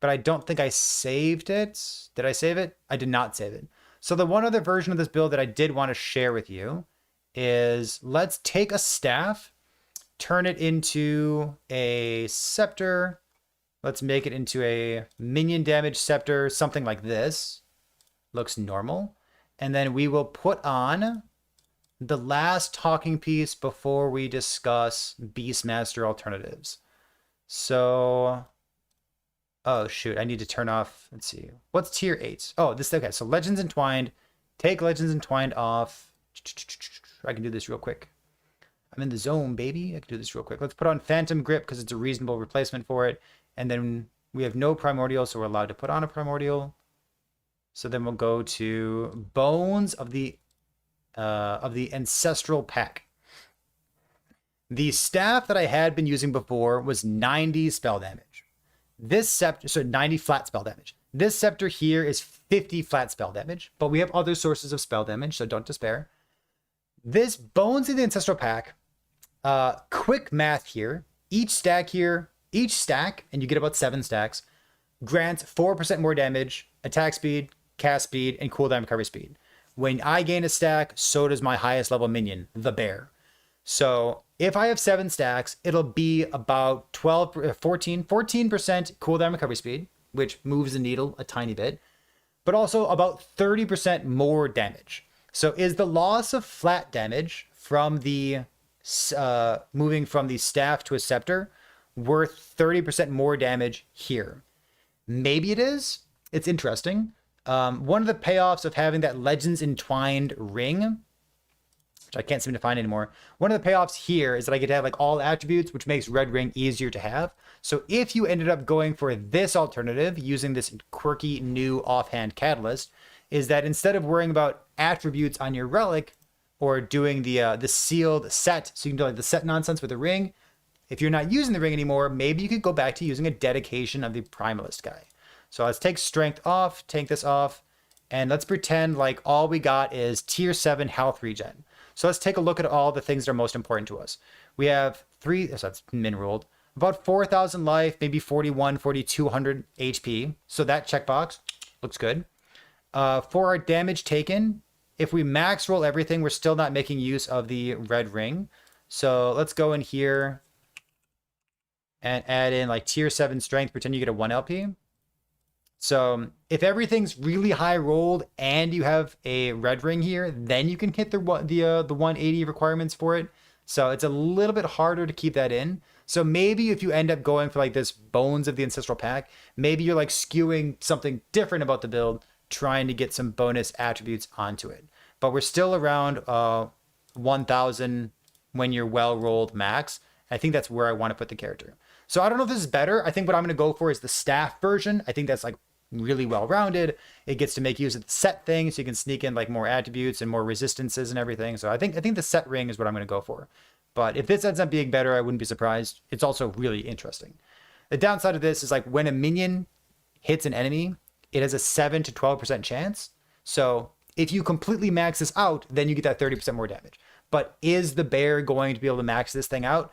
but I don't think I saved it. Did I save it? I did not save it. So the one other version of this build that I did want to share with you is let's take a staff, turn it into a scepter. Let's make it into a minion damage scepter, something like this. Looks normal. And then we will put on the last talking piece before we discuss Beastmaster alternatives. So, oh shoot, I need to turn off, let's see. What's tier 8? Oh, this, okay, so Legends Entwined. Take Legends Entwined off. I can do this real quick. I'm in the zone, baby. I can do this real quick. Let's put on Phantom Grip because it's a reasonable replacement for it. And then we have no Primordial, so we're allowed to put on a Primordial. So then we'll go to Bones of the Ancestral Pack. The staff that I had been using before was 90 spell damage. This scepter, so 90 flat spell damage. This scepter here is 50 flat spell damage, but we have other sources of spell damage, so don't despair. This Bones of the Ancestral Pack, quick math here, each stack, and you get about 7 stacks, grants 4% more damage, attack speed, cast speed, and cooldown recovery speed. When I gain a stack, so does my highest level minion, the bear. So if I have 7 stacks, it'll be about 14% cooldown recovery speed, which moves the needle a tiny bit, but also about 30% more damage. So is the loss of flat damage from the moving from the staff to a scepter worth 30% more damage here? Maybe it is. It's interesting. One of the payoffs of having that Legends Entwined ring, which I can't seem to find anymore. One of the payoffs here is that I get to have like all attributes, which makes Red Ring easier to have. So if you ended up going for this alternative, using this quirky new offhand catalyst, is that instead of worrying about attributes on your relic or doing the sealed set, so you can do like the set nonsense with the ring, if you're not using the ring anymore, maybe you could go back to using a dedication of the Primalist guy. So let's take strength off, take this off, and let's pretend like all we got is tier 7 health regen. So let's take a look at all the things that are most important to us. We have 3, so that's min rolled, about 4,000 life, maybe 4,200 HP. So that checkbox looks good. For our damage taken, if we max roll everything, we're still not making use of the red ring. So let's go in here and add in like tier 7 strength, pretend you get a 1 LP. So if everything's really high rolled and you have a red ring here, then you can hit the 180 requirements for it. So it's a little bit harder to keep that in. So maybe if you end up going for like this Bones of the Ancestral Pack, maybe you're like skewing something different about the build, trying to get some bonus attributes onto it. But we're still around 1,000 when you're well rolled max. I think that's where I want to put the character. So I don't know if this is better. I think what I'm going to go for is the staff version. I think that's like really well rounded. It gets to make use of the set thing, so you can sneak in like more attributes and more resistances and everything. So I think the set ring is what I'm going to go for. But if this ends up being better, I wouldn't be surprised. It's also really interesting. The downside of this is like when a minion hits an enemy, it has a 7 to 12% chance. So if you completely max this out, then you get that 30% more damage. But is the bear going to be able to max this thing out?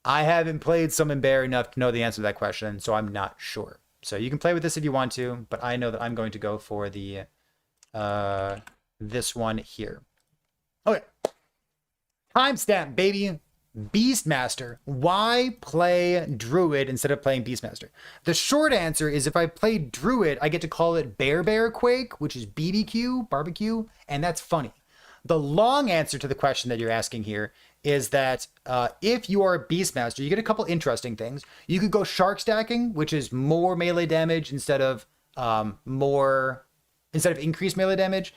I haven't played Summon Bear enough to know the answer to that question, so I'm not sure. So you can play with this if you want to, but I know that I'm going to go for the this one here. Okay. Timestamp, baby. Beastmaster. Why play Druid instead of playing Beastmaster? The short answer is if I play Druid, I get to call it Bear Quake, which is BBQ, barbecue, and that's funny. The long answer to the question that you're asking here is that if you are a Beastmaster, you get a couple interesting things. You could go shark stacking, which is more melee damage instead of increased melee damage.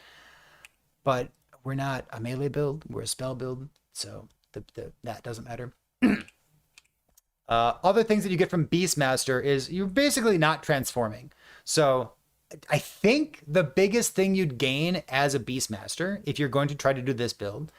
But we're not a melee build, we're a spell build, so that doesn't matter. Other things that you get from Beastmaster is you're basically not transforming. So I think the biggest thing you'd gain as a Beastmaster, if you're going to try to do this build,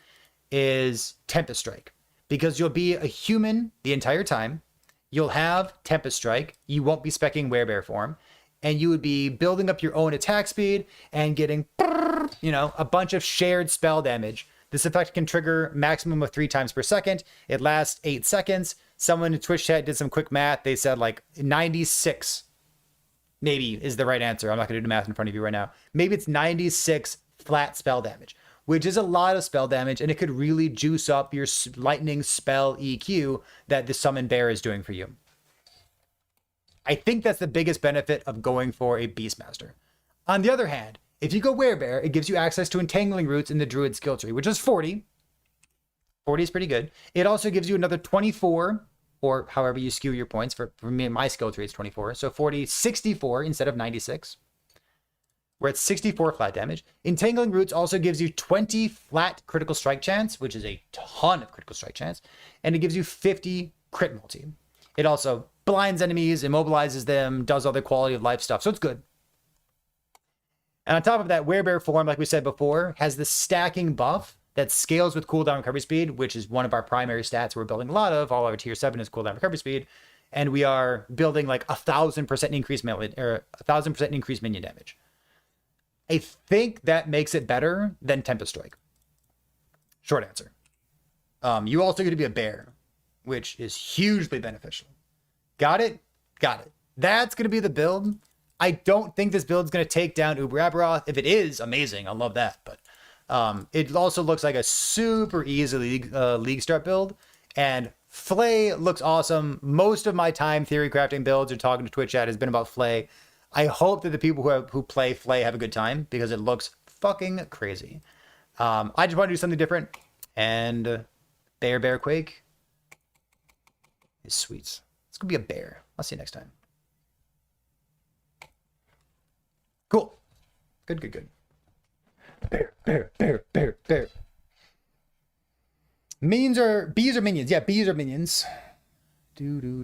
is Tempest Strike, because you'll be a human the entire time. You'll have Tempest Strike. You won't be speccing Werebear form, and you would be building up your own attack speed and getting, a bunch of shared spell damage. This effect can trigger maximum of 3 times per second. It lasts 8 seconds. Someone in Twitch chat did some quick math. They said like 96 maybe is the right answer. I'm not going to do the math in front of you right now. Maybe it's 96 flat spell damage. which is a lot of spell damage, and it could really juice up your lightning spell EQ that the summon bear is doing for you. I think that's the biggest benefit of going for a Beastmaster. On the other hand, if you go Werebear, it gives you access to Entangling Roots in the Druid skill tree, which is 40. 40 is pretty good. It also gives you another 24, or however you skew your points. For me, my skill tree is 24. So 40, 64 instead of 96. We're at 64 flat damage. Entangling Roots also gives you 20 flat critical strike chance, which is a ton of critical strike chance. And it gives you 50 crit multi. It also blinds enemies, immobilizes them, does other quality of life stuff. So it's good. And on top of that, Werebear form, like we said before, has the stacking buff that scales with cooldown recovery speed, which is one of our primary stats we're building a lot of. All our tier 7 is cooldown recovery speed. And we are building like 1,000% increase melee, or 1,000% increase minion damage. I think that makes it better than Tempest Strike. Short answer. You also get to be a bear, which is hugely beneficial. Got it? Got it. That's going to be the build. I don't think this build is going to take down Uber Aberoth. If it is, amazing. I love that. But it also looks like a super easy league start build. And Flay looks awesome. Most of my time theory crafting builds or talking to Twitch chat has been about Flay. I hope that the people who play Flay have a good time because it looks fucking crazy. I just want to do something different. And Bear Quake is sweet. It's going to be a bear. I'll see you next time. Cool. Good. Bear. Bees are minions. Yeah, bees are minions. Do.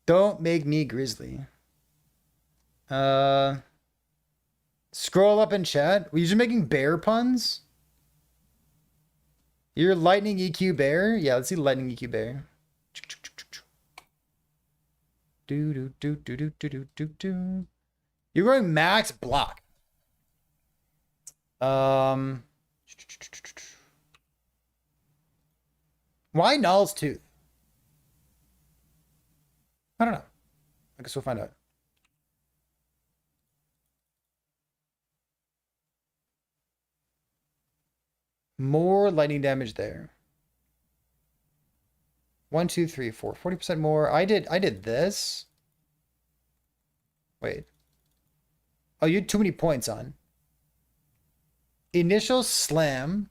Don't make me grizzly. Scroll up in chat. Were you just making bear puns? You're lightning EQ bear? Yeah, let's see lightning EQ bear. Do. You're going max block. Why Null's Tooth? I don't know. I guess we'll find out. More lightning damage there. 1, 2, 3, 4. 40% more. I did this. Wait. Oh, you had too many points on. Initial slam.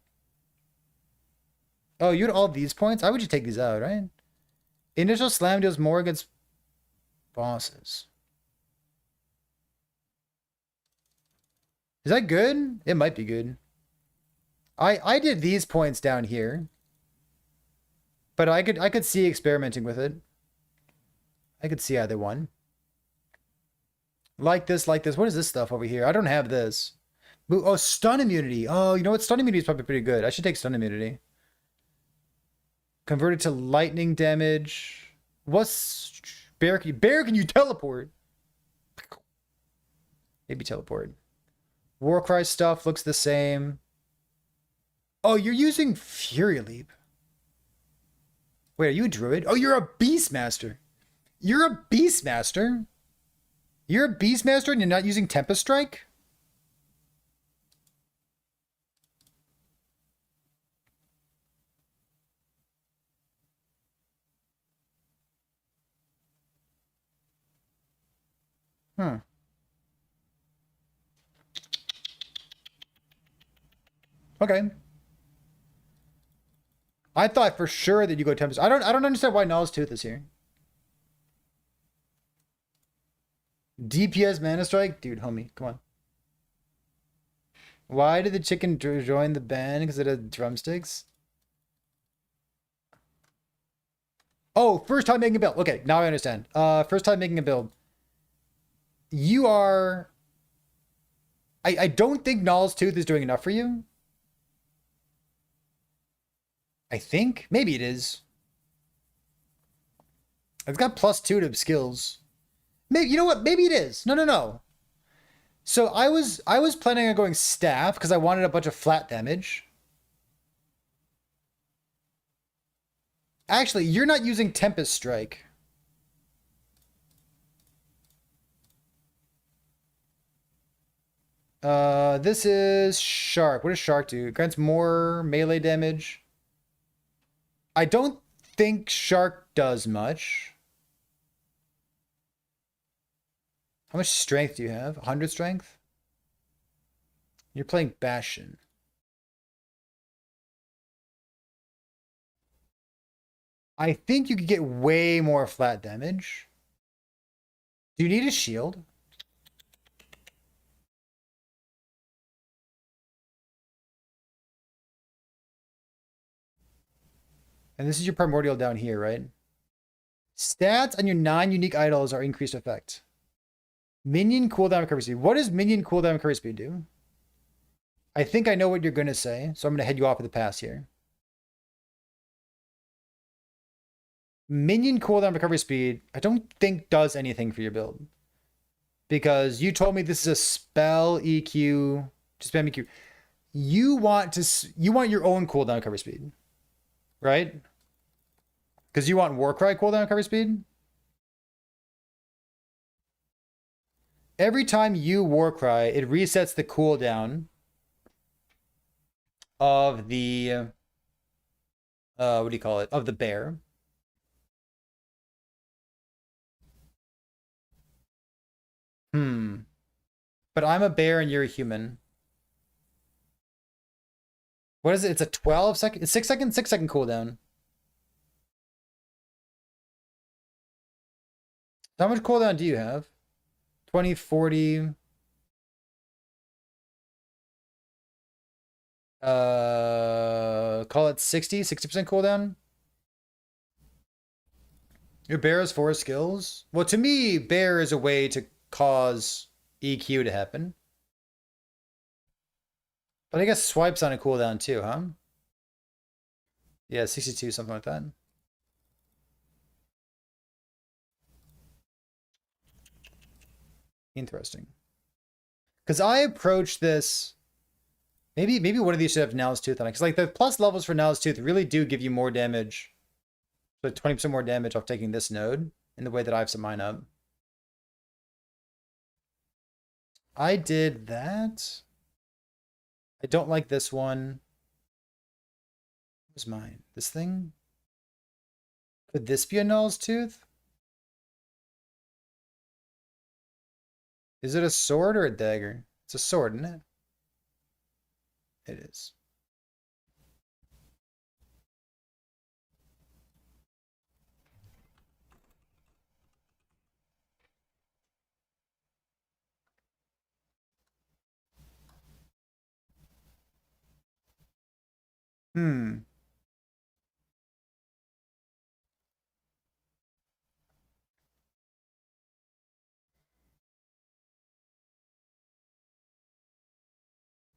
Oh, you had all these points? I would just take these out, right? Initial slam deals more against bosses. Is that good? It might be good. I did these points down here. But I could see experimenting with it. I could see either one. Like this. What is this stuff over here? I don't have this. Oh, stun immunity. Oh, you know what? Stun immunity is probably pretty good. I should take stun immunity. Converted to lightning damage. What's... Bear, can you teleport? Maybe teleport. Warcry stuff looks the same. Oh, you're using Fury Leap. Wait, are you a druid? Oh, you're a Beastmaster. You're a Beastmaster? You're a Beastmaster and you're not using Tempest Strike? Okay. I thought for sure that you go Tempest. I don't understand why Null's Tooth is here. DPS Mana Strike? Dude, homie, come on. Why did the chicken join the band? Because it had drumsticks? Oh, first time making a build. Okay, now I understand. First time making a build. You are... I don't think Null's Tooth is doing enough for you. I think. Maybe it is. It's got +2 to skills. Maybe, you know what? Maybe it is. No. So I was planning on going staff because I wanted a bunch of flat damage. Actually, you're not using Tempest Strike. This is Shark. What does Shark do? It grants more melee damage. I don't think Shark does much. How much strength do you have? 100 strength? You're playing Bastion. I think you could get way more flat damage. Do you need a shield? And this is your primordial down here, right? Stats on your 9 unique idols are increased effect. Minion cooldown recovery speed. What does minion cooldown recovery speed do? I think I know what you're going to say, so I'm going to head you off with the pass here. Minion cooldown recovery speed, I don't think does anything for your build. Because you told me this is a spell EQ, to spam EQ. You want your own cooldown recovery speed, right? Because you want Warcry cooldown recovery speed. Every time you Warcry, it resets the cooldown of the what do you call it? Of the bear. But I'm a bear and you're a human. What is it? It's a 12 second, 6 second, 6 second cooldown. How much cooldown do you have? 20, 40. Call it 60% cooldown. Your bear has 4 skills. Well, to me, bear is a way to cause EQ to happen. But I guess swipe's on a cooldown too, huh? Yeah, 62, something like that. Interesting. Because I approach this... Maybe one of these should have Now's Tooth on it. Because like the plus levels for Now's Tooth really do give you more damage. So 20% more damage off taking this node in the way that I have set mine up. I did that. I don't like this one. What was mine? This thing? Could this be a Null's Tooth? Is it a sword or a dagger? It's a sword, isn't it? It is.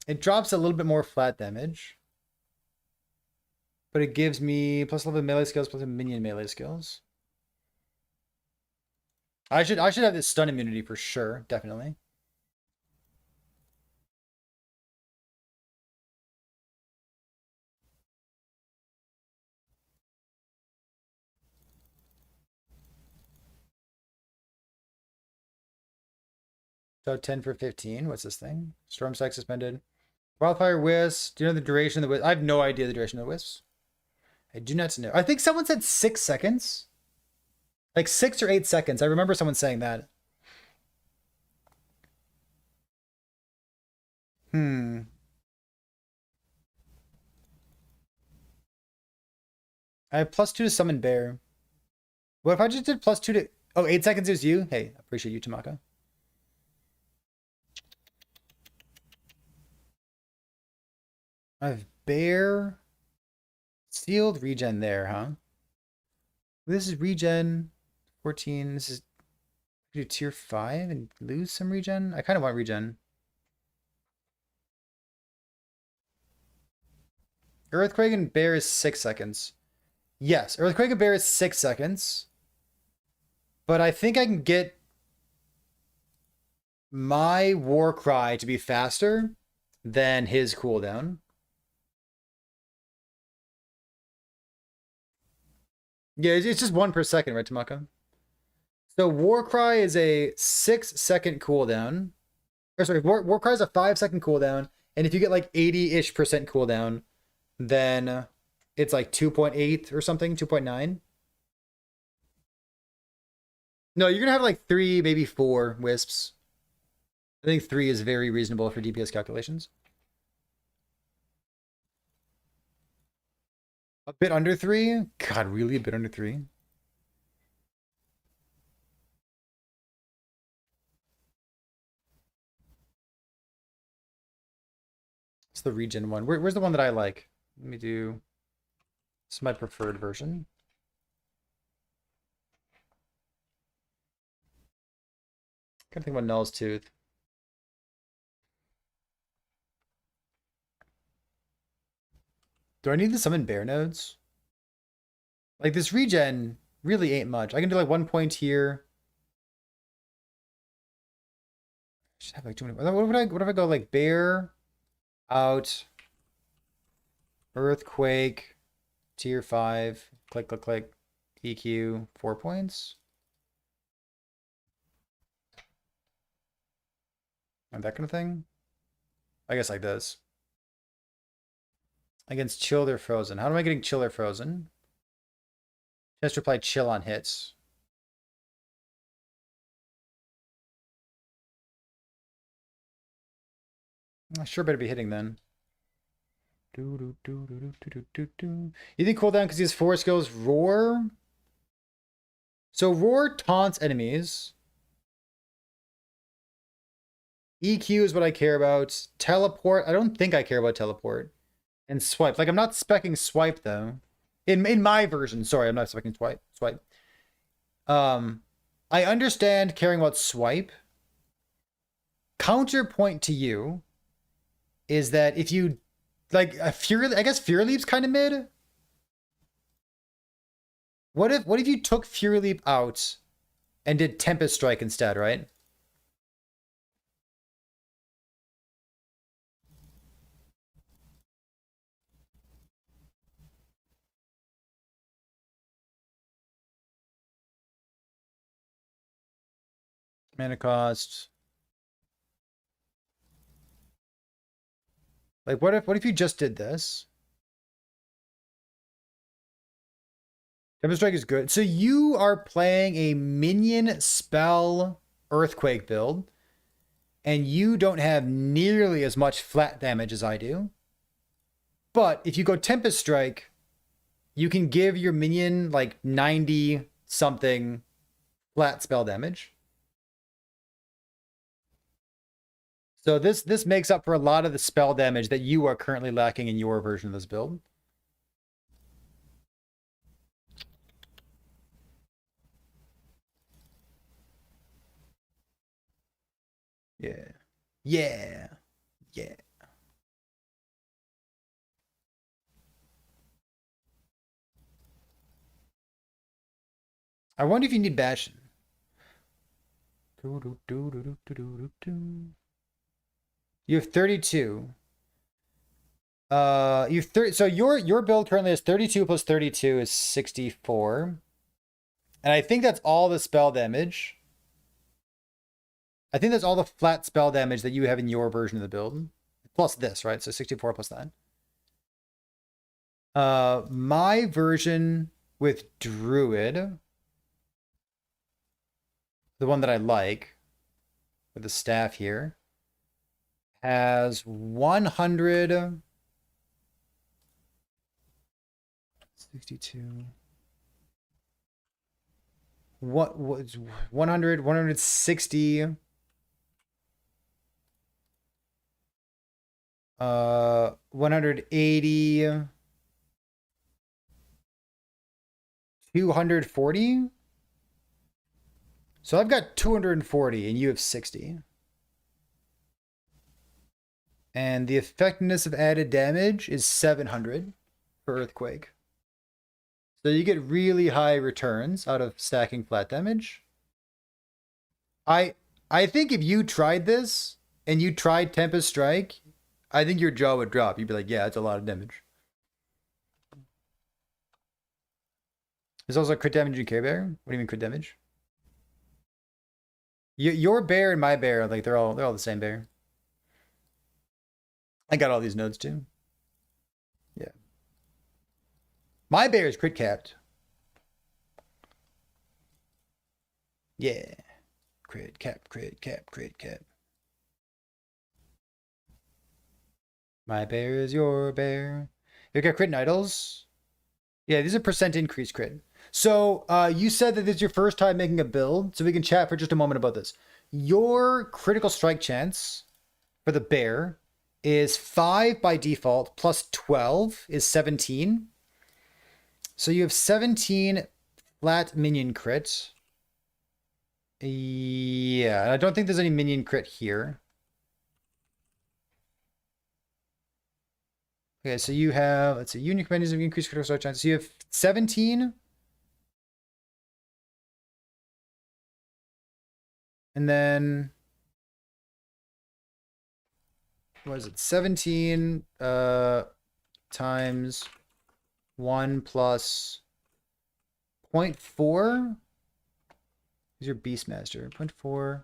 It drops a little bit more flat damage. But it gives me plus 11 melee skills plus a minion melee skills. I should have this stun immunity for sure, definitely. So 10 for 15. What's this thing? Storm Strike suspended. Wildfire Wisp. Do you know the duration of the wisp? I have no idea the duration of the wisps. I do not know. I think someone said 6 seconds. Like 6 or 8 seconds. I remember someone saying that. I have +2 to summon bear. What if I just did +2 to... Oh, 8 seconds is you? Hey, appreciate you, Tamaka. I have bear... Sealed regen there, huh? This is regen 14. This is... Do tier 5 and lose some regen? I kind of want regen. Earthquake and bear is 6 seconds. Yes, Earthquake and bear is 6 seconds. But I think I can get my Warcry to be faster than his cooldown. Yeah, it's just 1 per second, right, Tamaka? So Warcry is a 6 second cooldown. Or sorry, Warcry has a 5-second cooldown, and if you get like 80-ish% cooldown, then it's like 2.8 or something, 2.9. No, you're gonna have like 3, maybe 4 wisps. I think 3 is very reasonable for DPS calculations. A bit under 3? God, really? A bit under 3? It's the regen one. Where's the one that I like? Let me do... This is my preferred version. Gotta think about Null's Tooth. Do I need to summon bear nodes? Like, this regen really ain't much. I can do like 1 point here. I should have like too many. What if I go like bear, out, earthquake, tier 5, click, click, click, EQ, 4 points? And that kind of thing? I guess like this. Against chill, they're frozen. How am I getting chill or frozen? Just apply chill on hits. I sure better be hitting then. You think cooldown because he has 4 skills? Roar? So Roar taunts enemies. EQ is what I care about. Teleport, I don't think I care about teleport. And swipe. Like, I'm not specking swipe, though. In my version, sorry, I'm not specking swipe. I understand caring about swipe. Counterpoint to you is that if you, like, a Fury, I guess Fury Leap's kind of mid. What if you took Fury Leap out and did Tempest Strike instead, right? Mana cost. Like, what if you just did this? Tempest Strike is good. So you are playing a minion spell earthquake build, and you don't have nearly as much flat damage as I do. But if you go Tempest Strike, you can give your minion like 90 something flat spell damage. So this makes up for a lot of the spell damage that you are currently lacking in your version of this build. Yeah. Yeah. Yeah. I wonder if you need bashing. You have 32. So your build currently is 32 plus 32 is 64. And I think that's all the spell damage. I think that's all the flat spell damage that you have in your version of the build. Plus this, right? So 64 plus that. My version with Druid, the one that I like, with the staff here, has 100... 62... What was 100, 160... 180... 240? So I've got 240 and you have 60. And the effectiveness of added damage is 700 for Earthquake. So you get really high returns out of stacking flat damage. I think if you tried this and you tried Tempest Strike, I think your jaw would drop. You'd be like, yeah, it's a lot of damage. There's also crit damage in Care Bear. What do you mean crit damage? Your bear and my bear, like they're all the same bear. I got all these nodes too. Yeah. My bear is crit capped. Yeah. Crit cap, crit cap, crit cap. My bear is your bear. You got crit and idols? Yeah, these are percent increase crit. So you said that this is your first time making a build, so we can chat for just a moment about this. Your critical strike chance for the bear is 5 by default, plus 12 is 17. So you have 17 flat minion crit. Yeah, I don't think there's any minion crit here. Okay, so you have, let's see, unique menus of increased critical strike chance. So you have 17. And then, what is it? 17 times 1 plus 0.4 is your Beastmaster. 0.4.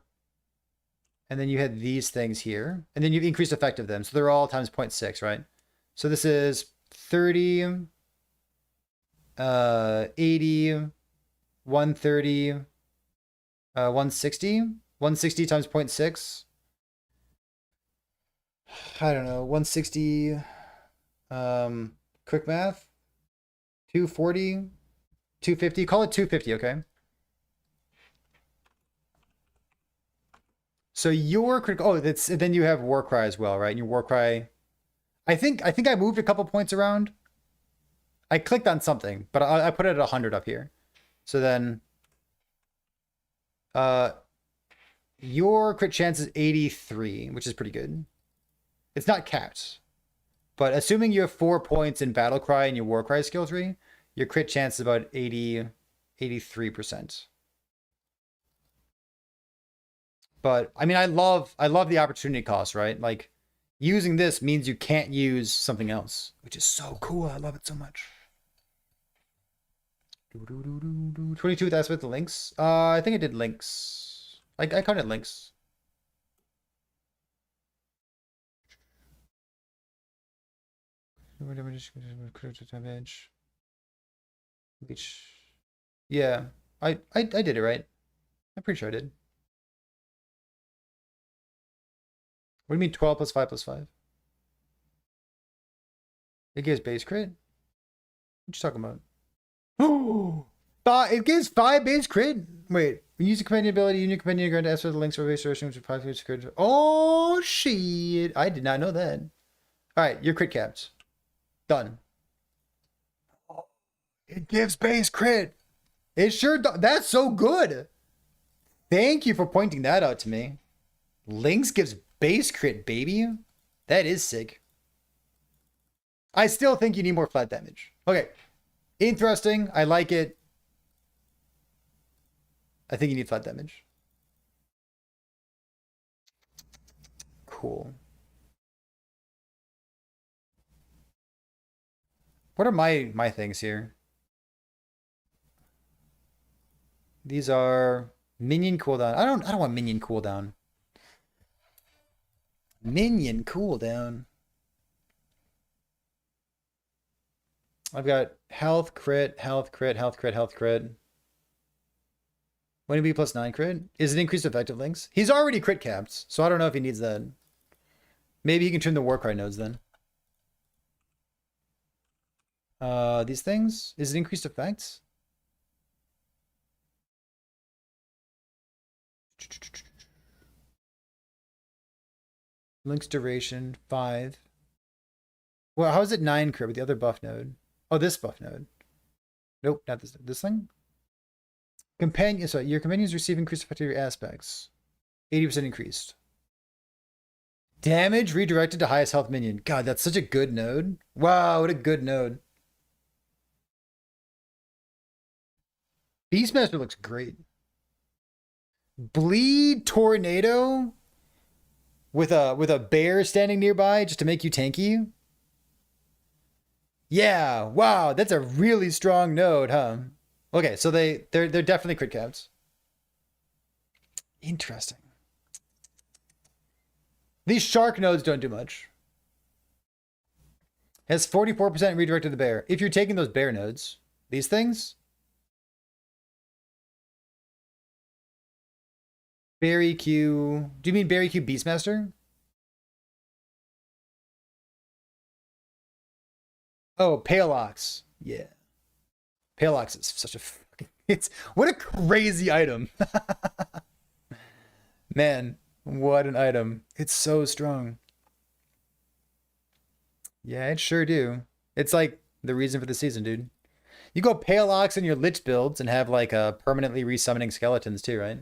And then you had these things here. And then you've increased effect of them. So they're all times 0.6, right? So this is 30, 80, 130, 160. 160 times 0.6. I don't know. 160. Quick math. 240. 250. Call it 250, okay? So your critical. Oh, that's then you have Warcry as well, right? And your Warcry. I think I moved a couple points around. I clicked on something, but I put it at 100 up here. So then your crit chance is 83, which is pretty good. It's not capped. But assuming you have 4 points in Battlecry and your Warcry skill tree, your crit chance is about 83%. But I mean I love the opportunity cost, right? Like using this means you can't use something else, which is so cool. I love it so much. 22 with aspect of links. I think I did links. I counted links. Damage. Yeah, I did it right. I'm pretty sure I did. What do you mean 12 plus 5 plus 5? It gives base crit? What you talking about? Oh, it gives 5 base crit? Wait, when you use a companion ability, unique companion grant to the links or base version which 5 base crit. Oh, shit. I did not know that. Alright, you're crit capped. Done. It gives base crit. It sure does. That's so good. Thank you for pointing that out to me. Links gives base crit, baby. That is sick. I still think you need more flat damage. Okay. Interesting. I like it. I think you need flat damage. Cool. What are my things here? These are minion cooldown. I don't want minion cooldown. Minion cooldown. I've got health crit, health crit, health crit, health crit. When it be plus 9 crit? Is it increased effective links? He's already crit capped, so I don't know if he needs that. Maybe he can trim the Warcry nodes then. These things? Is it increased effects? Links duration 5. Well, how is it 9 crit with the other buff node? Oh, this buff node. Nope, not this. This thing? Companion. Sorry, your companions receive increased effect of your aspects. 80% increased. Damage redirected to highest health minion. God, that's such a good node. Wow, what a good node. Beastmaster looks great. Bleed Tornado with a bear standing nearby just to make you tanky. Yeah, wow, that's a really strong node, huh? Okay, so they're definitely crit caps. Interesting. These shark nodes don't do much. Has 44% redirect to the bear. If you're taking those bear nodes, these things. Berry Q. Do you mean Berry Q Beastmaster? Oh, Paleox. Yeah. Paleox is such a fucking. It's what a crazy item. Man, what an item. It's so strong. Yeah, it sure do. It's like the reason for the season, dude. You go Paleox in your Lich builds and have like a permanently resummoning skeletons too, right?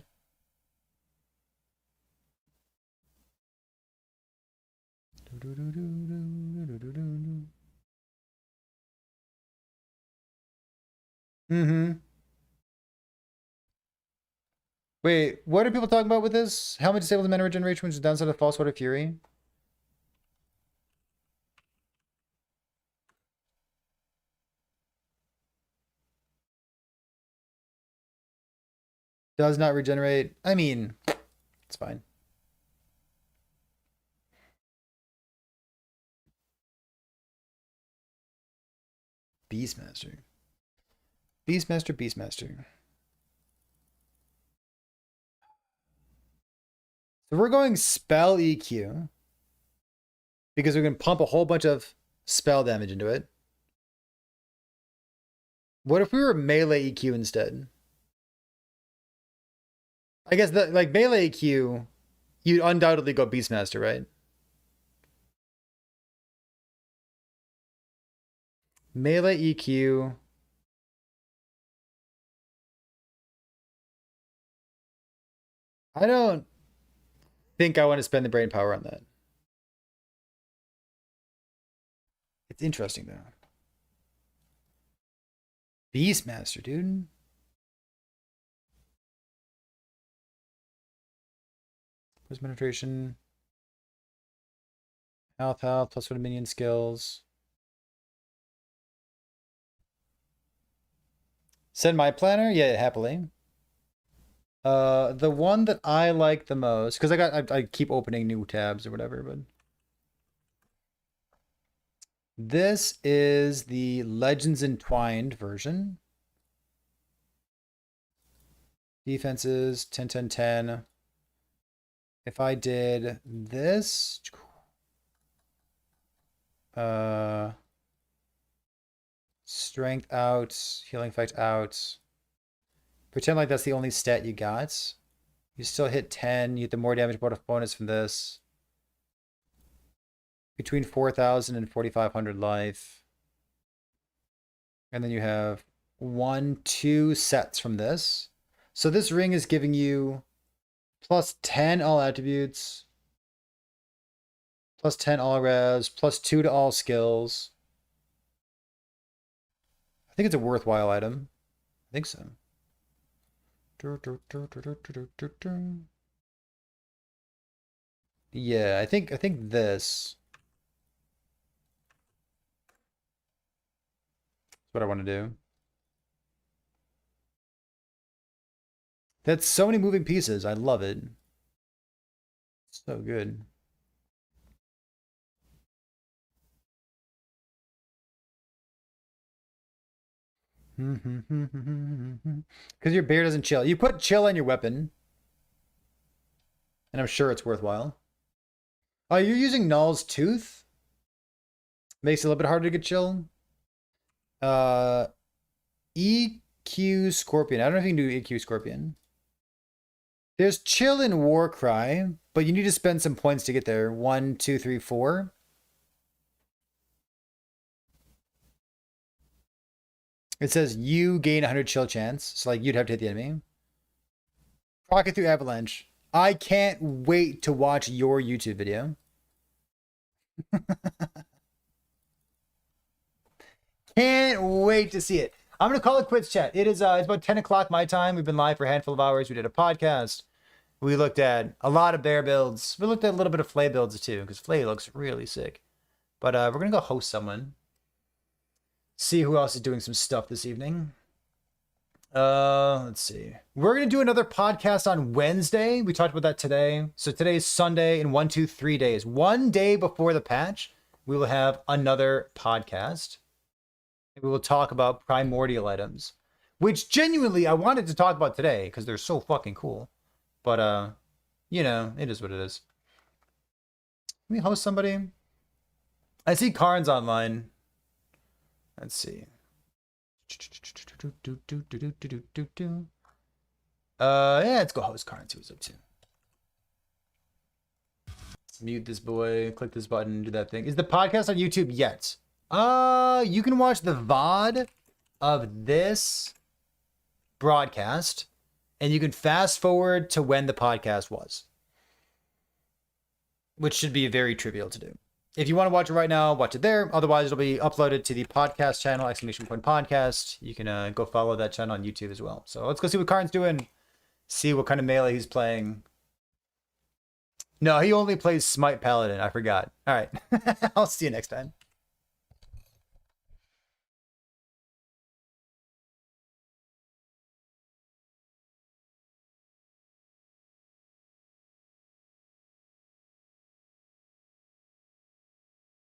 Mm-hmm. Wait, what are people talking about with this? Helmet disables mana regeneration, which is downside of False Water Fury. Does not regenerate. I mean, it's fine. Beastmaster. Beastmaster, Beastmaster. So we're going spell EQ. Because we can pump a whole bunch of spell damage into it. What if we were melee EQ instead? I guess that like melee EQ, you'd undoubtedly go Beastmaster, right? Melee EQ. I don't think I want to spend the brain power on that. It's interesting though. Beastmaster, dude. Plus penetration. Health, plus for the minion skills. Send my planner? Yeah, happily. The one that I like the most, because I keep opening new tabs or whatever, but this is the Legends Entwined version. Defenses 10 10 10. If I did this, strength out, healing effect out. Pretend like that's the only stat you got. You still hit 10. You get the more damage bonus from this. Between 4,000 and 4,500 life. And then you have 2 sets from this. So this ring is giving you plus 10 all attributes. Plus 10 all res. Plus 2 to all skills. I think it's a worthwhile item. I think so. Yeah, I think this is what I want to do. That's so many moving pieces. I love it. So good. Because your bear doesn't chill. You put chill on your weapon. And I'm sure it's worthwhile. Oh, you're using Null's Tooth? Makes it a little bit harder to get chill. EQ Scorpion. I don't know if you can do EQ Scorpion. There's chill in Warcry, but you need to spend some points to get there. 1, 2, 3, 4. It says you gain 100 chill chance. So like you'd have to hit the enemy. Rocket through Avalanche. I can't wait to watch your YouTube video. Can't wait to see it. I'm going to call it quits, chat. It is it's about 10 o'clock my time. We've been live for a handful of hours. We did a podcast. We looked at a lot of bear builds. We looked at a little bit of Flay builds too, because Flay looks really sick. But we're going to go host someone. See who else is doing some stuff this evening. Let's see. We're gonna do another podcast on Wednesday. We talked about that today. So today is Sunday in 1, 2, 3 days. One day before the patch, we will have another podcast. And we will talk about primordial items, which genuinely I wanted to talk about today because they're so fucking cool. But you know, it is what it is. Let me host somebody. I see Karn's online. Let's see. Yeah, let's go host Karn, see what's up to. Mute this boy, click this button, do that thing. Is the podcast on YouTube yet? You can watch the VOD of this broadcast, and you can fast forward to when the podcast was, which should be very trivial to do. If you want to watch it right now, watch it there. Otherwise, it'll be uploaded to the podcast channel, !podcast. You can go follow that channel on YouTube as well. So let's go see what Karn's doing. See what kind of melee he's playing. No, he only plays Smite Paladin. I forgot. All right. I'll see you next time.